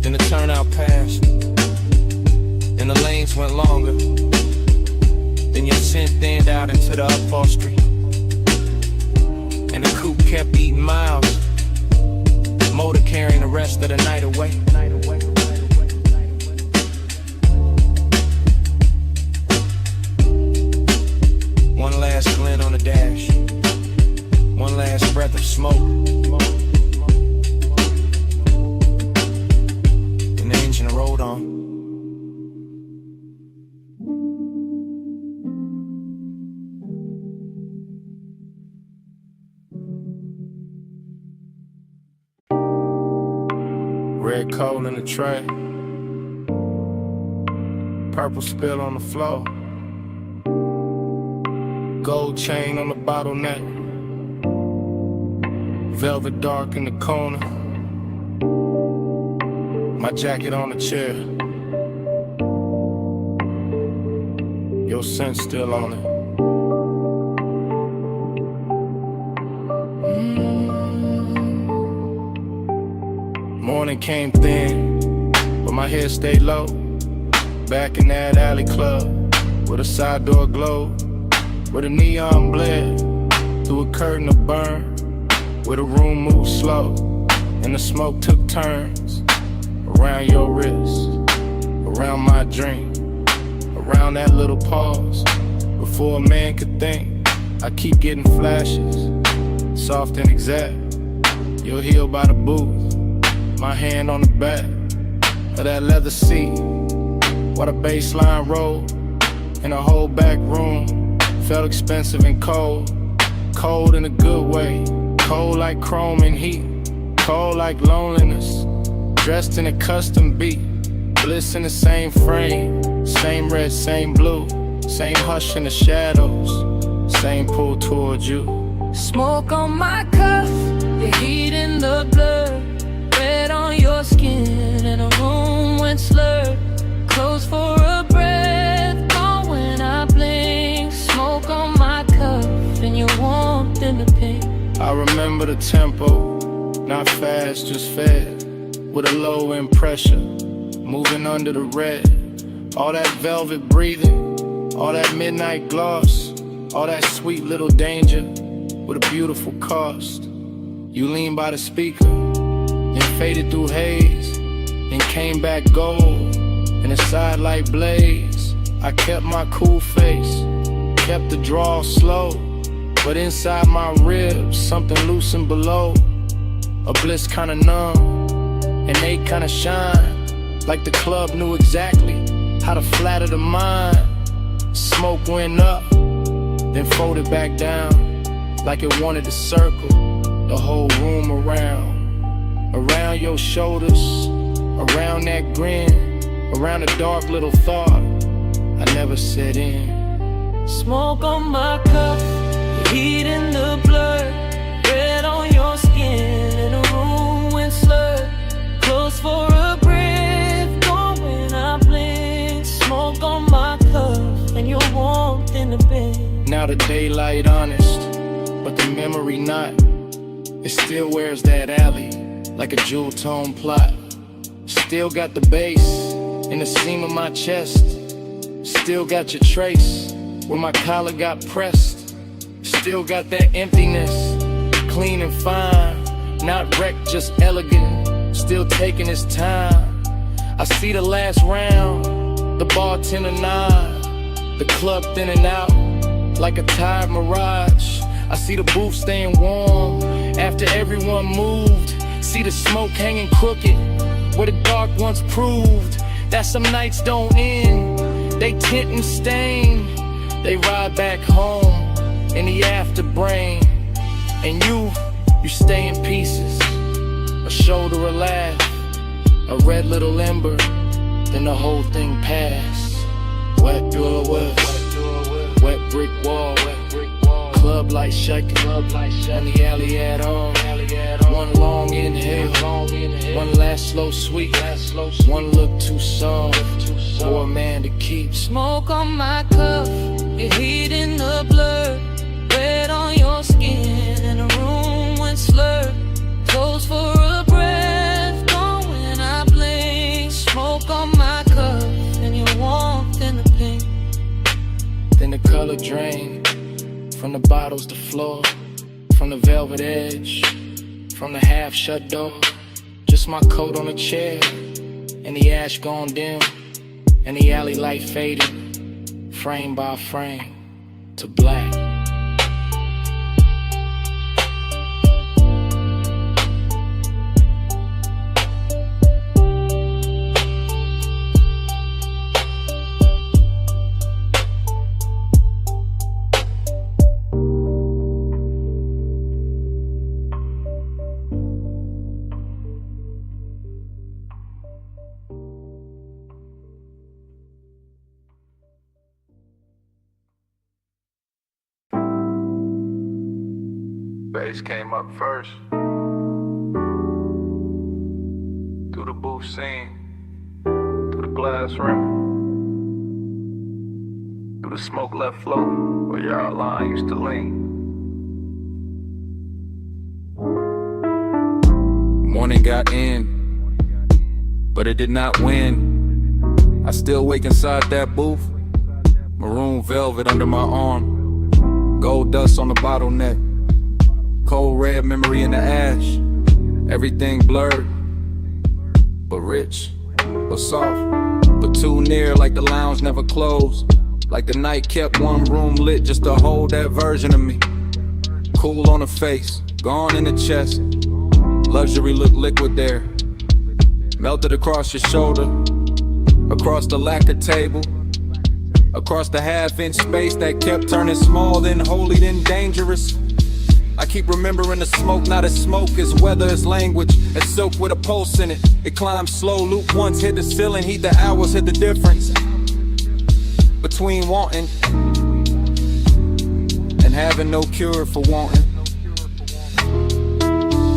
Then the turnout passed, and the lanes went longer. Then your scent thinned out into the upholstery, and the coupe kept eating miles. Motor carrying the rest of the night away. One last glint on the dash, one last breath of smoke, and the engine rolled on. Red coal in the tray, purple spill on the floor, gold chain on the bottleneck, velvet dark in the corner, my jacket on the chair, your scent still on it. Morning came thin, but my head stayed low. Back in that alley club, with a side door glow, where the neon bled through a curtain of burn, where the room moved slow, and the smoke took turns. Around your wrist, around my dream, around that little pause, before a man could think. I keep getting flashes, soft and exact. You're healed by the booth, my hand on the back of that leather seat, while the bass line rolled, and the whole back room felt expensive and cold. Cold in a good way, cold like chrome and heat, cold like loneliness, dressed in a custom beat, bliss in the same frame, same red, same blue, same hush in the shadows, same pull towards you. Smoke on my cuff, the heat in the blood, red on your skin, and the room went slurred. Close for a breath, gone when I blink. Smoke on my cuff, and your warmth in the pink. I remember the tempo, not fast, just fed, with a low end pressure, moving under the red. All that velvet breathing, all that midnight gloss, all that sweet little danger, with a beautiful cost. You leaned by the speaker, then faded through haze, then came back gold, in a sidelight blaze. I kept my cool face, kept the draw slow, but inside my ribs, something loosened below. A bliss kinda numb, and they kinda shine, like the club knew exactly how to flatter the mind. Smoke went up, then folded back down, like it wanted to circle the whole room around your shoulders, around that grin, around a dark little thought I never set in. Smoke on my cuff, the heat in the blood, red on your skin, and the room went slurred. Close for a breath, gone when I blink. Smoke on my cuff, and your warmth in the bed. Now the daylight honest, but the memory not. It still wears that alley like a jewel tone plot. Still got the bass in the seam of my chest. Still got your trace where my collar got pressed. Still got that emptiness, clean and fine, not wrecked, just elegant. Still taking his time. I see the last round, the bartender nod, the club thinning out like a tired mirage. I see the booth staying warm after everyone moved. See the smoke hanging crooked where the dark once proved that some nights don't end. They tint and stain. They ride back home in the afterbrain. And you stay in pieces. A shoulder, a laugh, a red little ember, then the whole thing passed. Wet door west, wet brick wall, club light shaking, on the alley at all. One long inhale, one last slow sweet, one look too soft for a man to keep. Smoke on my cuff, your heat in the blood, red on your skin, and the room went slurred. Close for a breath, gone when I blink. Smoke on my cuff, and your warmth in the pink. Then the color drained from the bottles to floor, from the velvet edge, from the half shut door. Just my coat on a chair, and the ash gone dim, and the alley light faded, frame by frame, to black. Bass came up first. Through the booth scene, through the glass rim, through the smoke left float where your line used to lean. Morning got in, but it did not win. I still wake inside that booth, maroon velvet under my arm, gold dust on the bottleneck, cold red memory in the ash. Everything blurred, but rich, but soft, but too near, like the lounge never closed, like the night kept one room lit just to hold that version of me. Cool on the face, gone in the chest, luxury look liquid there, melted across your shoulder, across the lacquer table, across the half-inch space that kept turning small, then holy, then dangerous. I keep remembering the smoke, not as smoke, as weather, as language, as silk with a pulse in it. It climbs slow, loop once, hit the ceiling, heat the hours, hit the difference between wanting and having no cure for wanting.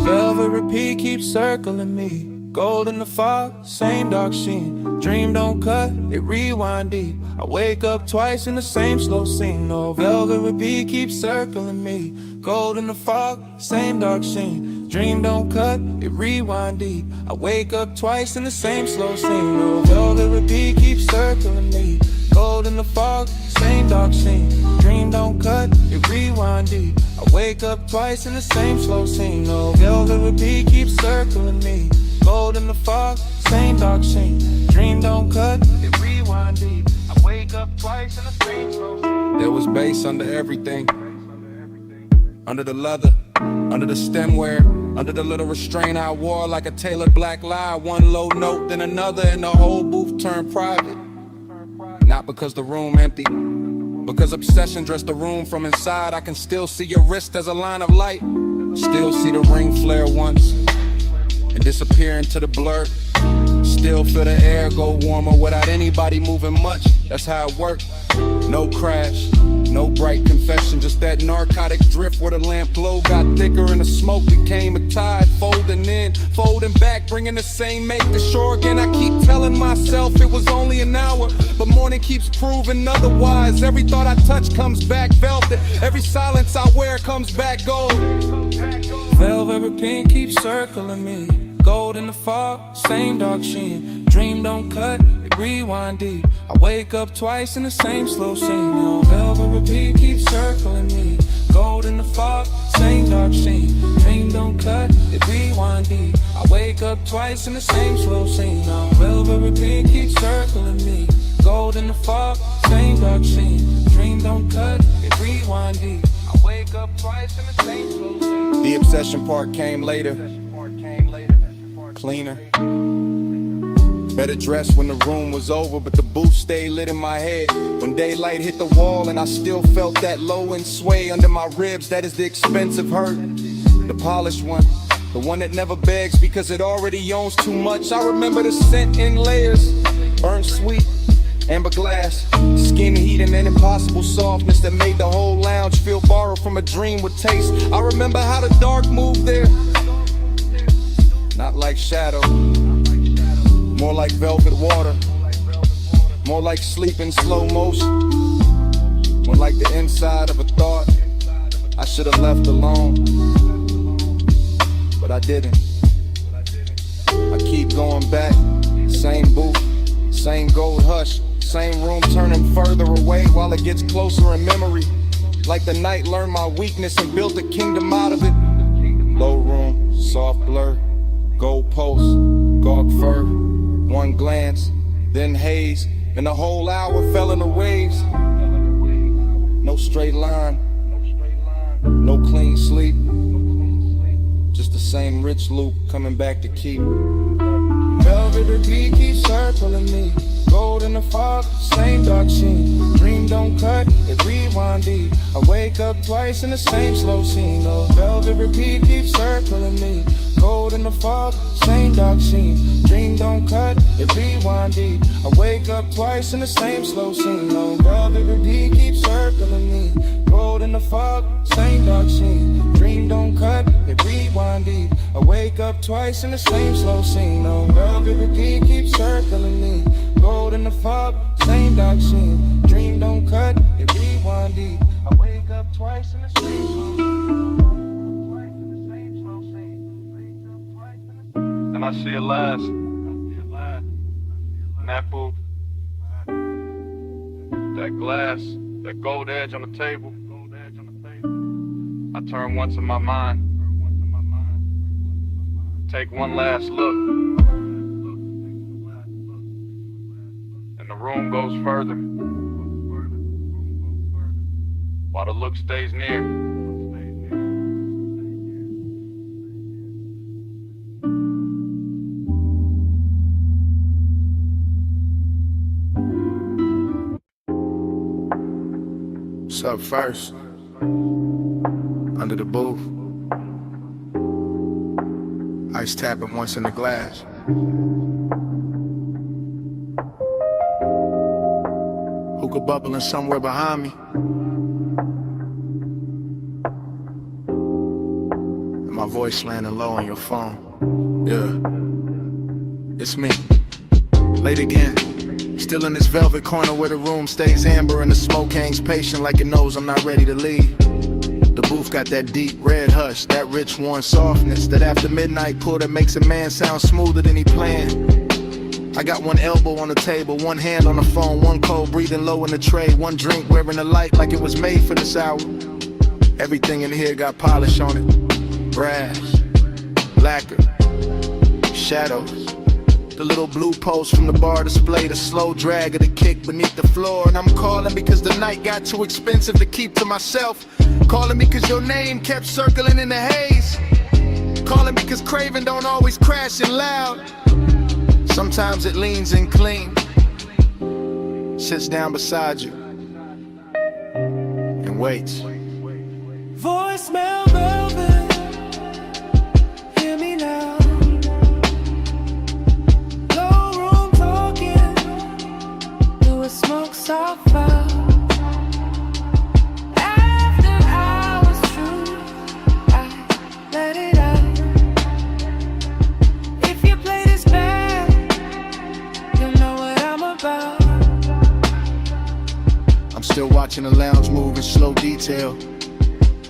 Velvet repeat keeps circling me. Gold in the fog, same dark sheen. Dream don't cut, it rewind deep. I wake up twice in the same slow scene. No, velvet repeat keeps circling me. Gold in the fog, same dark sheen. Dream don't cut, it rewind deep. I wake up twice in the same slow scene. No, velvet repeat keeps circling me. Gold in the fog, same dark scene. Dream don't cut, it rewind deep. I wake up twice in the same slow scene. No, velvet repeat keeps circling me. Gold in the fog, same dark scene. Dream don't cut, it rewind deep. I wake up twice in the same slow scene. There was bass under everything, under the leather, under the stemware, under the little restraint I wore like a tailored black lie. One low note, then another, and the whole booth turned private. Not because the room empty, because obsession dressed the room from inside. I can still see your wrist as a line of light, still see the ring flare once and disappear into the blur. Still feel the air go warmer without anybody moving much. That's how it worked. No crash, no bright confession, just that narcotic drift where the lamp glow got thicker and the smoke became a tide, folding in, folding back, bringing the same make to shore again. I keep telling myself it was only an hour, but morning keeps proving otherwise. Every thought I touch comes back velvet, every silence I wear comes back gold. Velvet pink keeps circling me. Gold in the fog, same dark sheen. Dream don't cut, it rewind deep. I wake up twice in the same slow scene. No, velvet repeat keeps circling me. Gold in the fog, same dark sheen. Dream don't cut, it rewind deep. I wake up twice in the same slow scene. No, velvet repeat keeps circling me. Gold in the fog, same dark sheen. Dream don't cut, it rewind deep. I wake up twice in the same slow scene. The obsession part came later, cleaner, better dressed when the room was over, but the booth stayed lit in my head. When daylight hit the wall and I still felt that low end sway under my ribs, that is the expensive hurt. The polished one, the one that never begs because it already owns too much. I remember the scent in layers, burnt sweet, amber glass, skin heat and an impossible softness that made the whole lounge feel borrowed from a dream with taste. I remember how the dark moved there, not like shadow, more like velvet water, more like sleep in slow motion, more like the inside of a thought I should have left alone, but I didn't. I keep going back, same booth, same gold hush, same room turning further away while it gets closer in memory, like the night learned my weakness and built a kingdom out of it. Low room, soft blur, gold post, gawk fur, one glance, then haze, and the whole hour fell in the waves. No straight line, no clean sleep, just the same rich loop coming back to keep. Velvet repeat keeps circling me. Gold in the fog, same dark sheen. Dream don't cut, it rewind deep. I wake up twice in the same slow scene. Oh, velvet repeat keeps circling me. Gold in the fog, same dark sheen. Dream don't cut, it rewind deep. I wake up twice in the same slow scene. Oh, velvet repeat keeps circling me. Gold in the fog, same dark sheen. Dream don't cut, it rewind deep. I wake up twice in the same slow scene. Oh, velvet repeat keeps circling me. Gold in the fog, same dark sheen. Dream don't cut, it rewind deep. I wake up twice in the same slow scene. And I see it last. in that booth, that glass, that gold edge on the table, I turn once in my mind, take one last look, and the room goes further, while the look stays near. What's up first? Under the booth. Ice tapping once in the glass. Hookah bubbling somewhere behind me. And my voice landing low on your phone. Yeah, it's me. Late again. Still in this velvet corner where the room stays amber and the smoke hangs patient like it knows I'm not ready to leave. The booth got that deep red hush, that rich warm softness, that after midnight pull that makes a man sound smoother than he planned. I got one elbow on the table, one hand on the phone, one cold breathing low in the tray, one drink wearing the light like it was made for this hour. Everything in here got polish on it. Brass, lacquer, shadows. The little blue post from the bar display, the slow drag of the kick beneath the floor. And I'm calling because the night got too expensive to keep to myself. Calling because your name kept circling in the haze. Calling because craving don't always crash and loud. Sometimes it leans in clean, sits down beside you, and waits. Voicemail velvet, hear me now. Smoke so far. After hours true, I let it out. If you play this back, you'll know what I'm about. I'm still watching the lounge move in slow detail.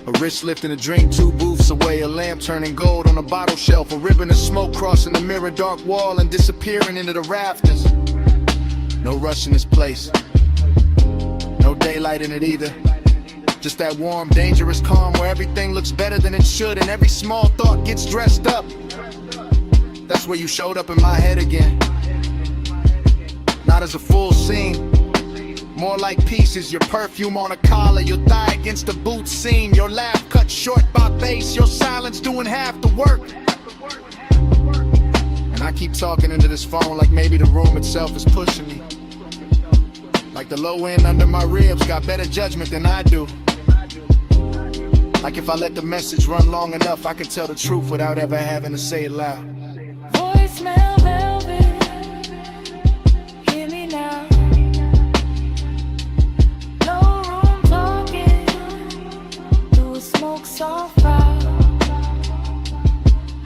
A wrist lifting a drink 2 booths away, a lamp turning gold on a bottle shelf, a ribbon of smoke crossing the mirror dark wall and disappearing into the rafters. No rush in this place, no daylight in it either. Just that warm, dangerous calm where everything looks better than it should and every small thought gets dressed up. That's where you showed up in my head again. Not as a full scene, more like pieces. Your perfume on a collar, your thigh against the boot seam, your laugh cut short by bass, your silence doing half the work. And I keep talking into this phone like maybe the room itself is pushing me. Like the low end under my ribs got better judgment than I do. Like if I let the message run long enough, I can tell the truth without ever having to say it loud. Voicemail velvet, hear me now. No room talking, through a smoke so far.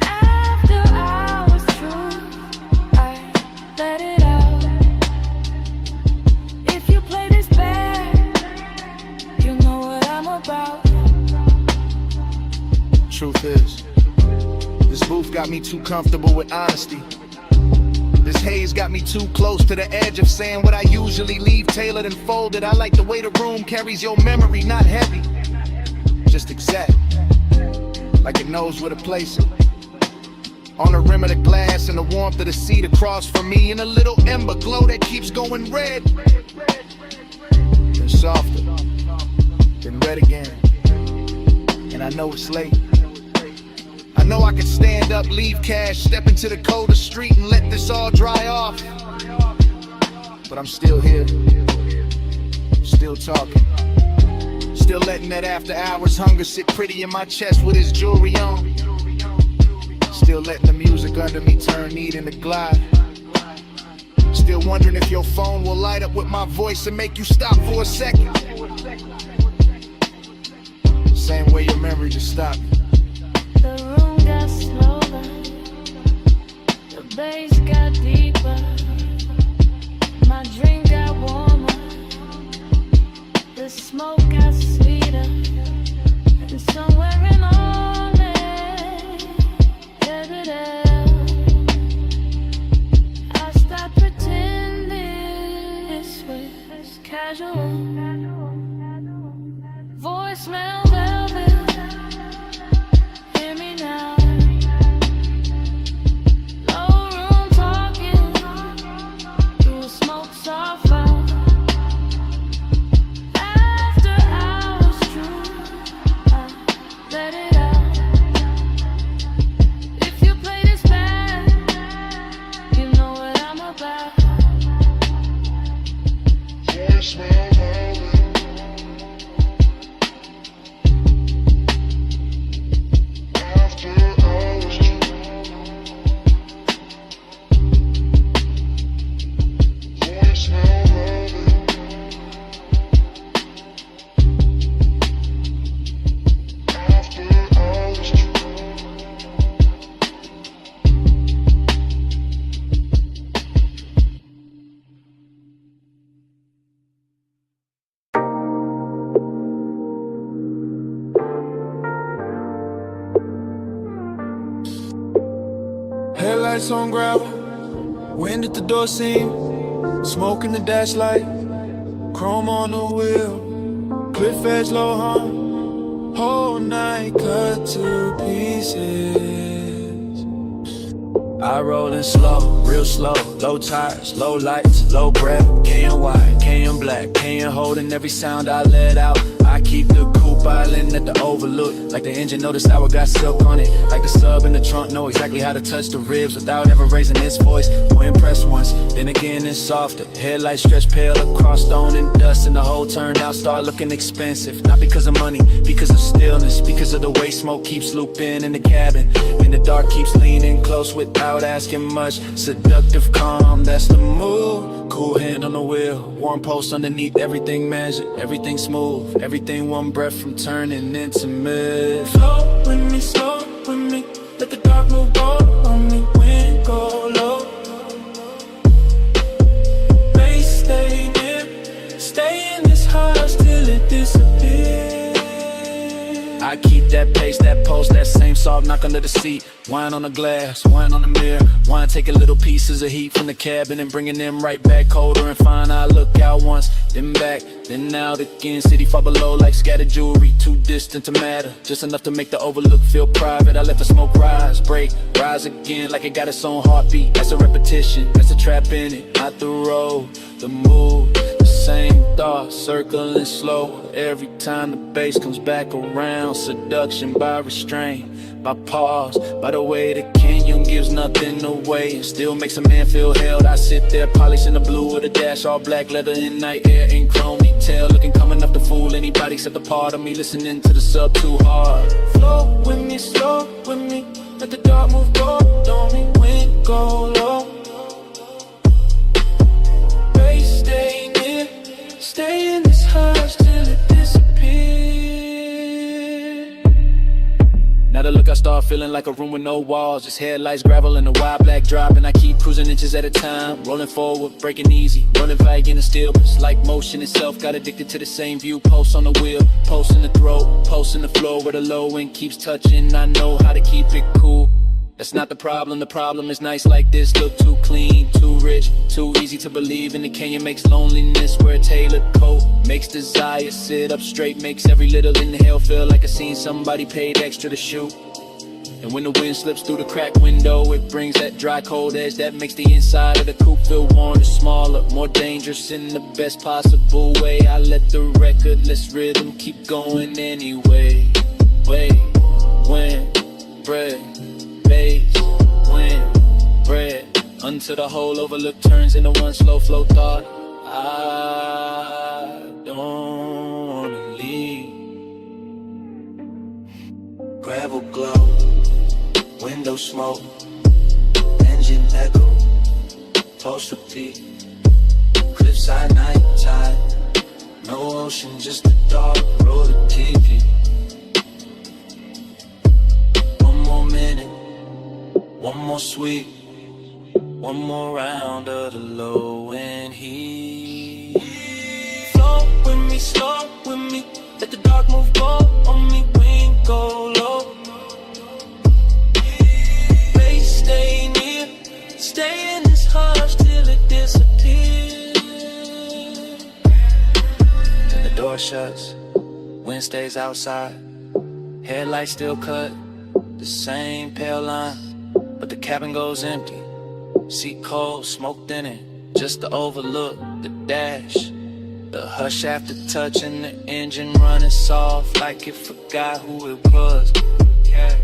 After hours true, I let it out. If you play this back, you know what I'm about. Truth is, this booth got me too comfortable with honesty. This haze got me too close to the edge of saying what I usually leave tailored and folded. I like the way the room carries your memory, not heavy, just exact, like it knows where to place it. On the rim of the glass and the warmth of the seat across from me, and a little ember glow that keeps going red, then softer, then red again. And I know it's late. I know I could stand up, leave cash, step into the colder street and let this all dry off. But I'm still here, still talking, still letting that after hours hunger sit pretty in my chest with his jewelry on. Still letting the music under me turn neat into glide. Still wondering if your phone will light up with my voice and make you stop for a second. Same way your memory just stopped. The room got slower, the bass got deeper, my drink got warmer, the smoke got sweeter, and somewhere in all it, I stopped pretending headlights on gravel, wind at the door seam, smoke in the dash light, chrome on the wheel, cliff edge low hum, whole night cut to pieces. I rollin' slow, real slow, low tires, low lights, low breath, KN white, KN black, KN holding every sound I let out. I keep the coupe island at the overlook, like the engine know the sour got silk on it, like the sub in the trunk know exactly how to touch the ribs without ever raising its voice. We're impressed once, then again it's softer. Headlights stretch pale across stone and dust, and the whole turn out start looking expensive. Not because of money, because of stillness, because of the way smoke keeps looping in the cabin, and the dark keeps leaning close without asking much. Seductive calm, that's the move. Cool hand on the wheel, warm pulse underneath, everything measured, everything smooth, everything one breath from turning into mist. Slow with me, let the dark move on me, wind go low. Bass stay near, stay in this house till it disappears. I keep that pace, that pulse, that same soft knock under the seat. Wine on the glass, wine on the mirror. Wine taking little pieces of heat from the cabin and bringing them right back colder and fine. I look out once, then back, then out again. City far below like scattered jewelry, too distant to matter, just enough to make the overlook feel private. I let the smoke rise, break, rise again like it got its own heartbeat. That's a repetition, that's a trap in it. Not the road, the move, the same thought, circling slow. Every time the bass comes back around, seduction by restraint, by pause, by the way the canyon gives nothing away and still makes a man feel held. I sit there polishing the blue with a dash, all black leather in night air and chrome detail, looking coming up to fool anybody except a part of me listening to the sub too hard. Flow with me, slow with me, let the dark move gold on me, wind go low. Bass stay near, stay in this house till it disappears. Now the look I start feeling like a room with no walls, just headlights, gravel, and a wide black drop. And I keep cruising inches at a time, rolling forward, breaking easy, rolling vague in the stillness, like motion itself. Got addicted to the same view, pulse on the wheel, pulse in the throat, pulse in the floor where the low end keeps touching. I know how to keep it cool. That's not the problem is nights like this look too clean, too rich, too easy to believe in. The canyon makes loneliness wear a tailored coat, makes desire sit up straight, makes every little inhale feel like I seen somebody paid extra to shoot. And when the wind slips through the cracked window, it brings that dry cold edge that makes the inside of the coupe feel warmer, smaller, more dangerous in the best possible way. I let the recordless rhythm keep going anyway. Wait, when, bread, bass, wind, bread, until the whole overlook turns into one slow flow thought. I don't wanna leave. Gravel glow, window smoke, engine echo, postal T, cliffside night tide, no ocean, just a dark road of TV. One more minute, one more sweep, one more round of the low end heat. Flow with me, slow with me, let the dark move go on me, wind go low. Bass stay near, stay in this hush till it disappears. And the door shuts, wind stays outside, headlights still cut, the same pale line, but the cabin goes empty. Seat cold, smoked in it, just the overlook, the dash, the hush after touching the engine running soft like it forgot who it was. Cat.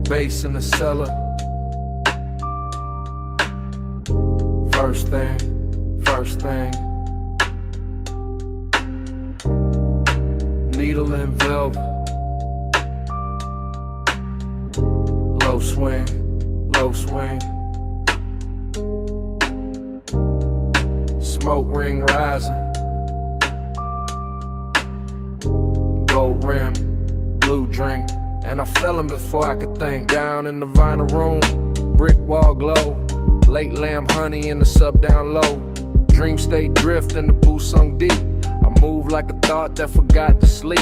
bass in the cellar. First thing. Needle and velvet. Low swing. Smoke ring rising. Gold rim, blue drink. And I fell him before I could think. Down in the vinyl room, brick wall glow. Late lamb honey in the sub down low. Dream state drift in the booth sunk deep. I move like a thought that forgot to sleep.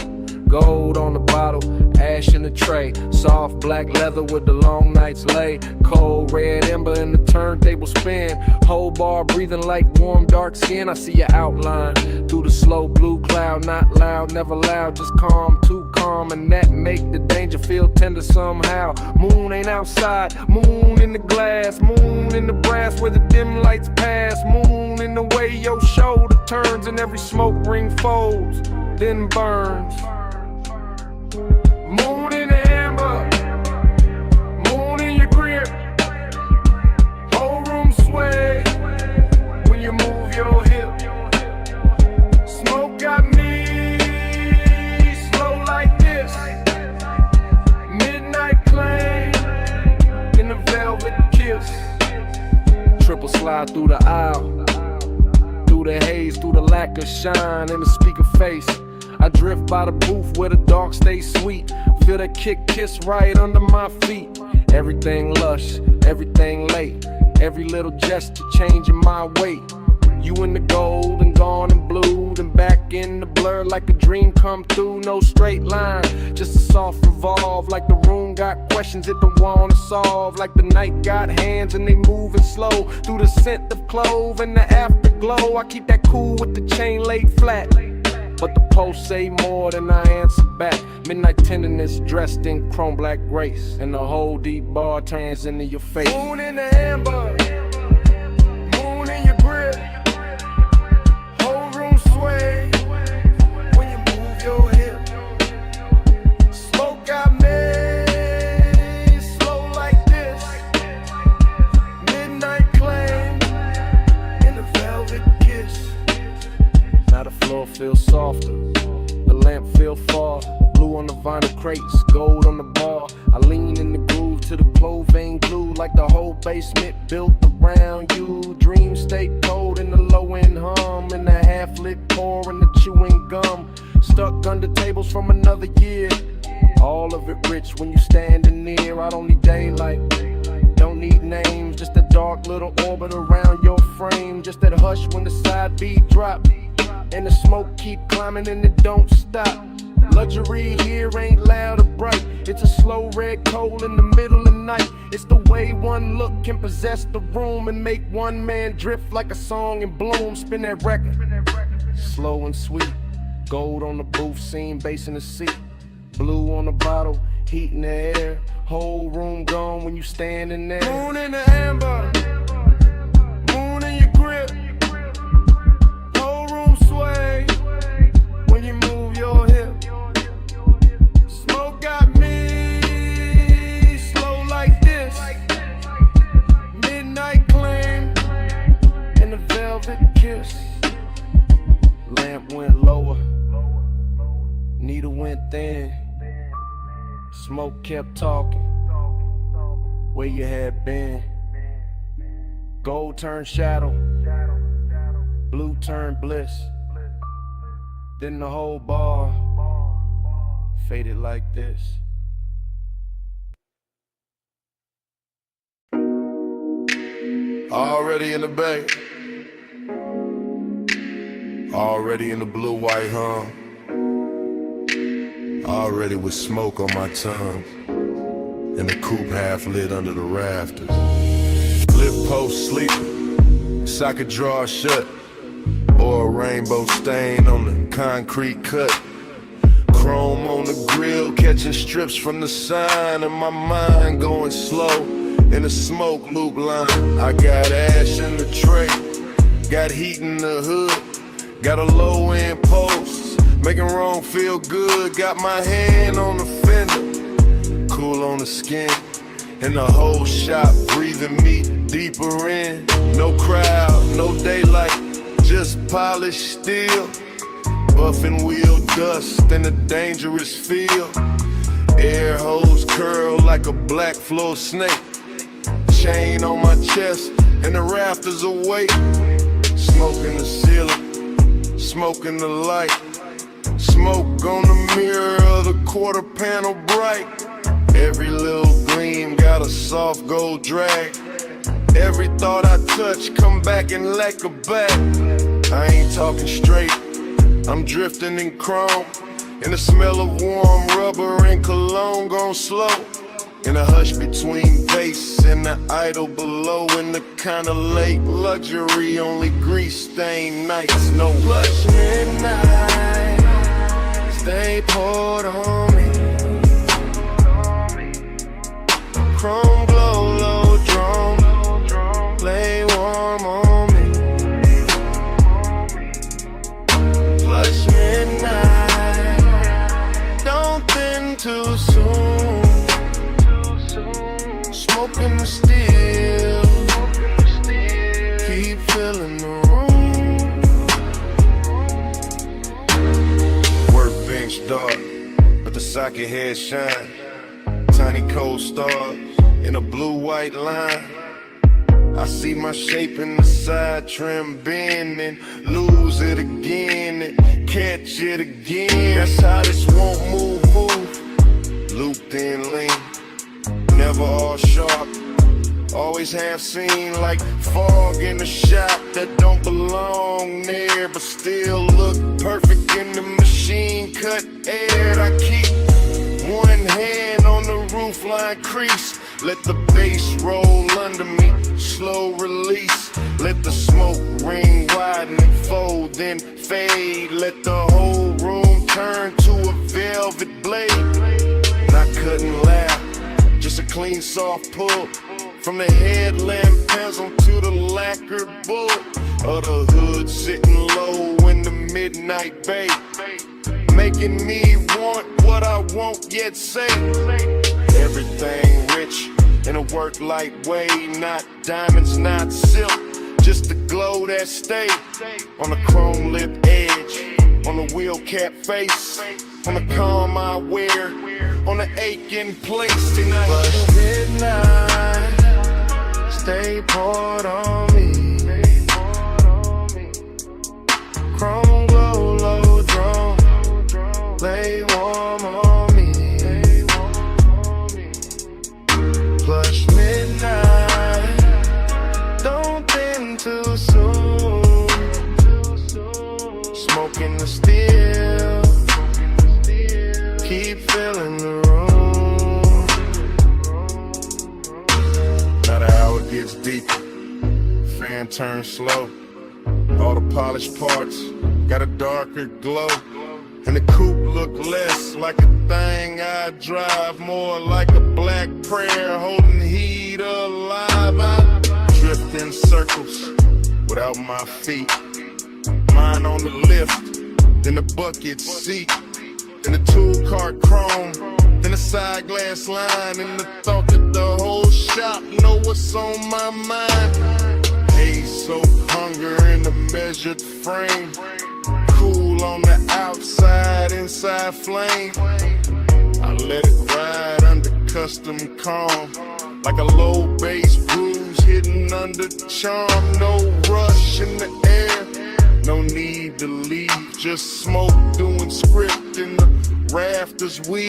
Gold on the bottle, ash in the tray. Soft black leather with the long nights lay. Cold red ember in the turntable spin. Whole bar breathing like warm dark skin. I see your outline through the slow blue cloud. Not loud, never loud, just calm, too calm. And that make the danger feel tender somehow. Moon ain't outside, moon in the glass. Moon in the brass where the dim lights pass. Moon in the way your shoulder turns and every smoke ring folds, then burns. Moon in the amber, moon in your grip. Whole room sway when you move your hip. Smoke got me slow like this. Midnight plane in a velvet kiss. Triple slide through the aisle, through the haze, through the lack of shine in the speaker face. I drift by the booth where the dark stays sweet. Feel that kick kiss right under my feet. Everything lush, everything late. Every little gesture changing my weight. You in the gold and gone in blue, then back in the blur like a dream come through. No straight line, just a soft revolve. Like the room got questions it don't wanna solve. Like the night got hands and they moving slow through the scent of clove and the afterglow. I keep that cool with the chain laid flat, but the post say more than I answer back. Midnight tenderness dressed in chrome black grace, and the whole deep bar turns into your face. Moon in the amber, moon in your grip. Whole room sway when you move your hip. Smoke got me slow like this. Midnight claim in the velvet kiss. Now the floor feels softer, the lamp feel far. Blue on the vinyl crates, gold on the bar. I lean in the groove to the clove vein glue. Like the whole basement built around you. Dreams stay cold in the low end hum. And the half lit pour and the chewing gum. Stuck under tables from another year. All of it rich when you standing near. I don't need daylight, don't need names. Just a dark little orbit around your frame. Just that hush when the side beat drop. And the smoke keep climbing and it don't stop. Luxury here ain't loud or bright. It's a slow red coal in the middle of the night. It's the way one look can possess the room and make one man drift like a song in bloom. Spin that record, slow and sweet. Gold on the booth scene, bass in the seat. Blue on the bottle, heat in the air. Whole room gone when you standing there. Moon in the amber, moon in your grip. Whole room sway when you move your hip. Smoke got me slow like this. Midnight claim and the velvet kiss. Lamp went lower, needle went thin. Smoke kept talking, where you had been. Gold turned shadow, blue turned bliss. Then the whole bar faded like this. Already in the bay, already in the blue-white hum, already with smoke on my tongue, and the coupe half lit under the rafters. Lip post sleeping, socket drawer shut, or a rainbow stain on the concrete cut. Chrome on the grill, catching strips from the sign, and my mind going slow in the smoke loop line. I got ash in the tray, got heat in the hood, got a low end post, making wrong feel good. Got my hand on the fender, cool on the skin, And the whole shop breathing me deeper in. No crowd, no daylight, just polished steel. Buffing wheel dust in a dangerous field. Air hose curl like a black floor snake. Chain on my chest and the rafters awake. Smoke in the ceiling, smoke in the light. Smoke on the mirror of the quarter panel bright. Every little gleam got a soft gold drag. Every thought I touch come back and lack a back. I ain't talking straight, I'm drifting in chrome. In the smell of warm rubber and cologne gone slow. In a hush between bass and the idol below. In the kind of late luxury, only grease stained nights. No Plush midnight, stay poured on me. Chrome glow, low drone, lay warm on me. Plush midnight, don't thin too soon. Smoking the steel, keep filling the room. Workbench dark, but the socket head shine. Tiny cold stars in a blue-white line. I see my shape in the side trim bend and lose it again and catch it again. That's how this won't move. Looped in lean, never all sharp. Always half seen like fog in the shop that don't belong there, but still look perfect in the machine cut air. I keep one hand on the roofline crease. Let the bass roll under me, slow release. Let the smoke ring widen and fold, then fade. Let the whole room turn to a velvet blade. Not cutting loud, just a clean soft pull. From the headlamp pencil to the lacquered bull. Of the hood sitting low in the midnight bay. Making me want what I won't yet say. Everything rich in a work light way. Not diamonds, not silk, just the glow that stay. On the chrome lip edge, on the wheel cap face. On the calm I wear, on the aching place tonight. Plush midnight, stay poured on me. Chrome glow, low drone, lay warm on me. Plush midnight, don't thin too soon. Smoking the steel, keep filling the room. Now the hour gets deeper, fan turns slow. All the polished parts got a darker glow. And the coupe look less like a thing I drive, more like a black prayer holding heat alive. I drift in circles without my feet. Mine on the lift, then the bucket seat, then the tool cart chrome, then the side glass line, and the thought that the whole shop know what's on my mind. Haze so hunger in the measured frame. Cool on the outside, inside flame. I let it ride under custom calm, like a low bass blues hidden under charm. No rush in the air, no need to leave. Just smoke doing script in the rafters. We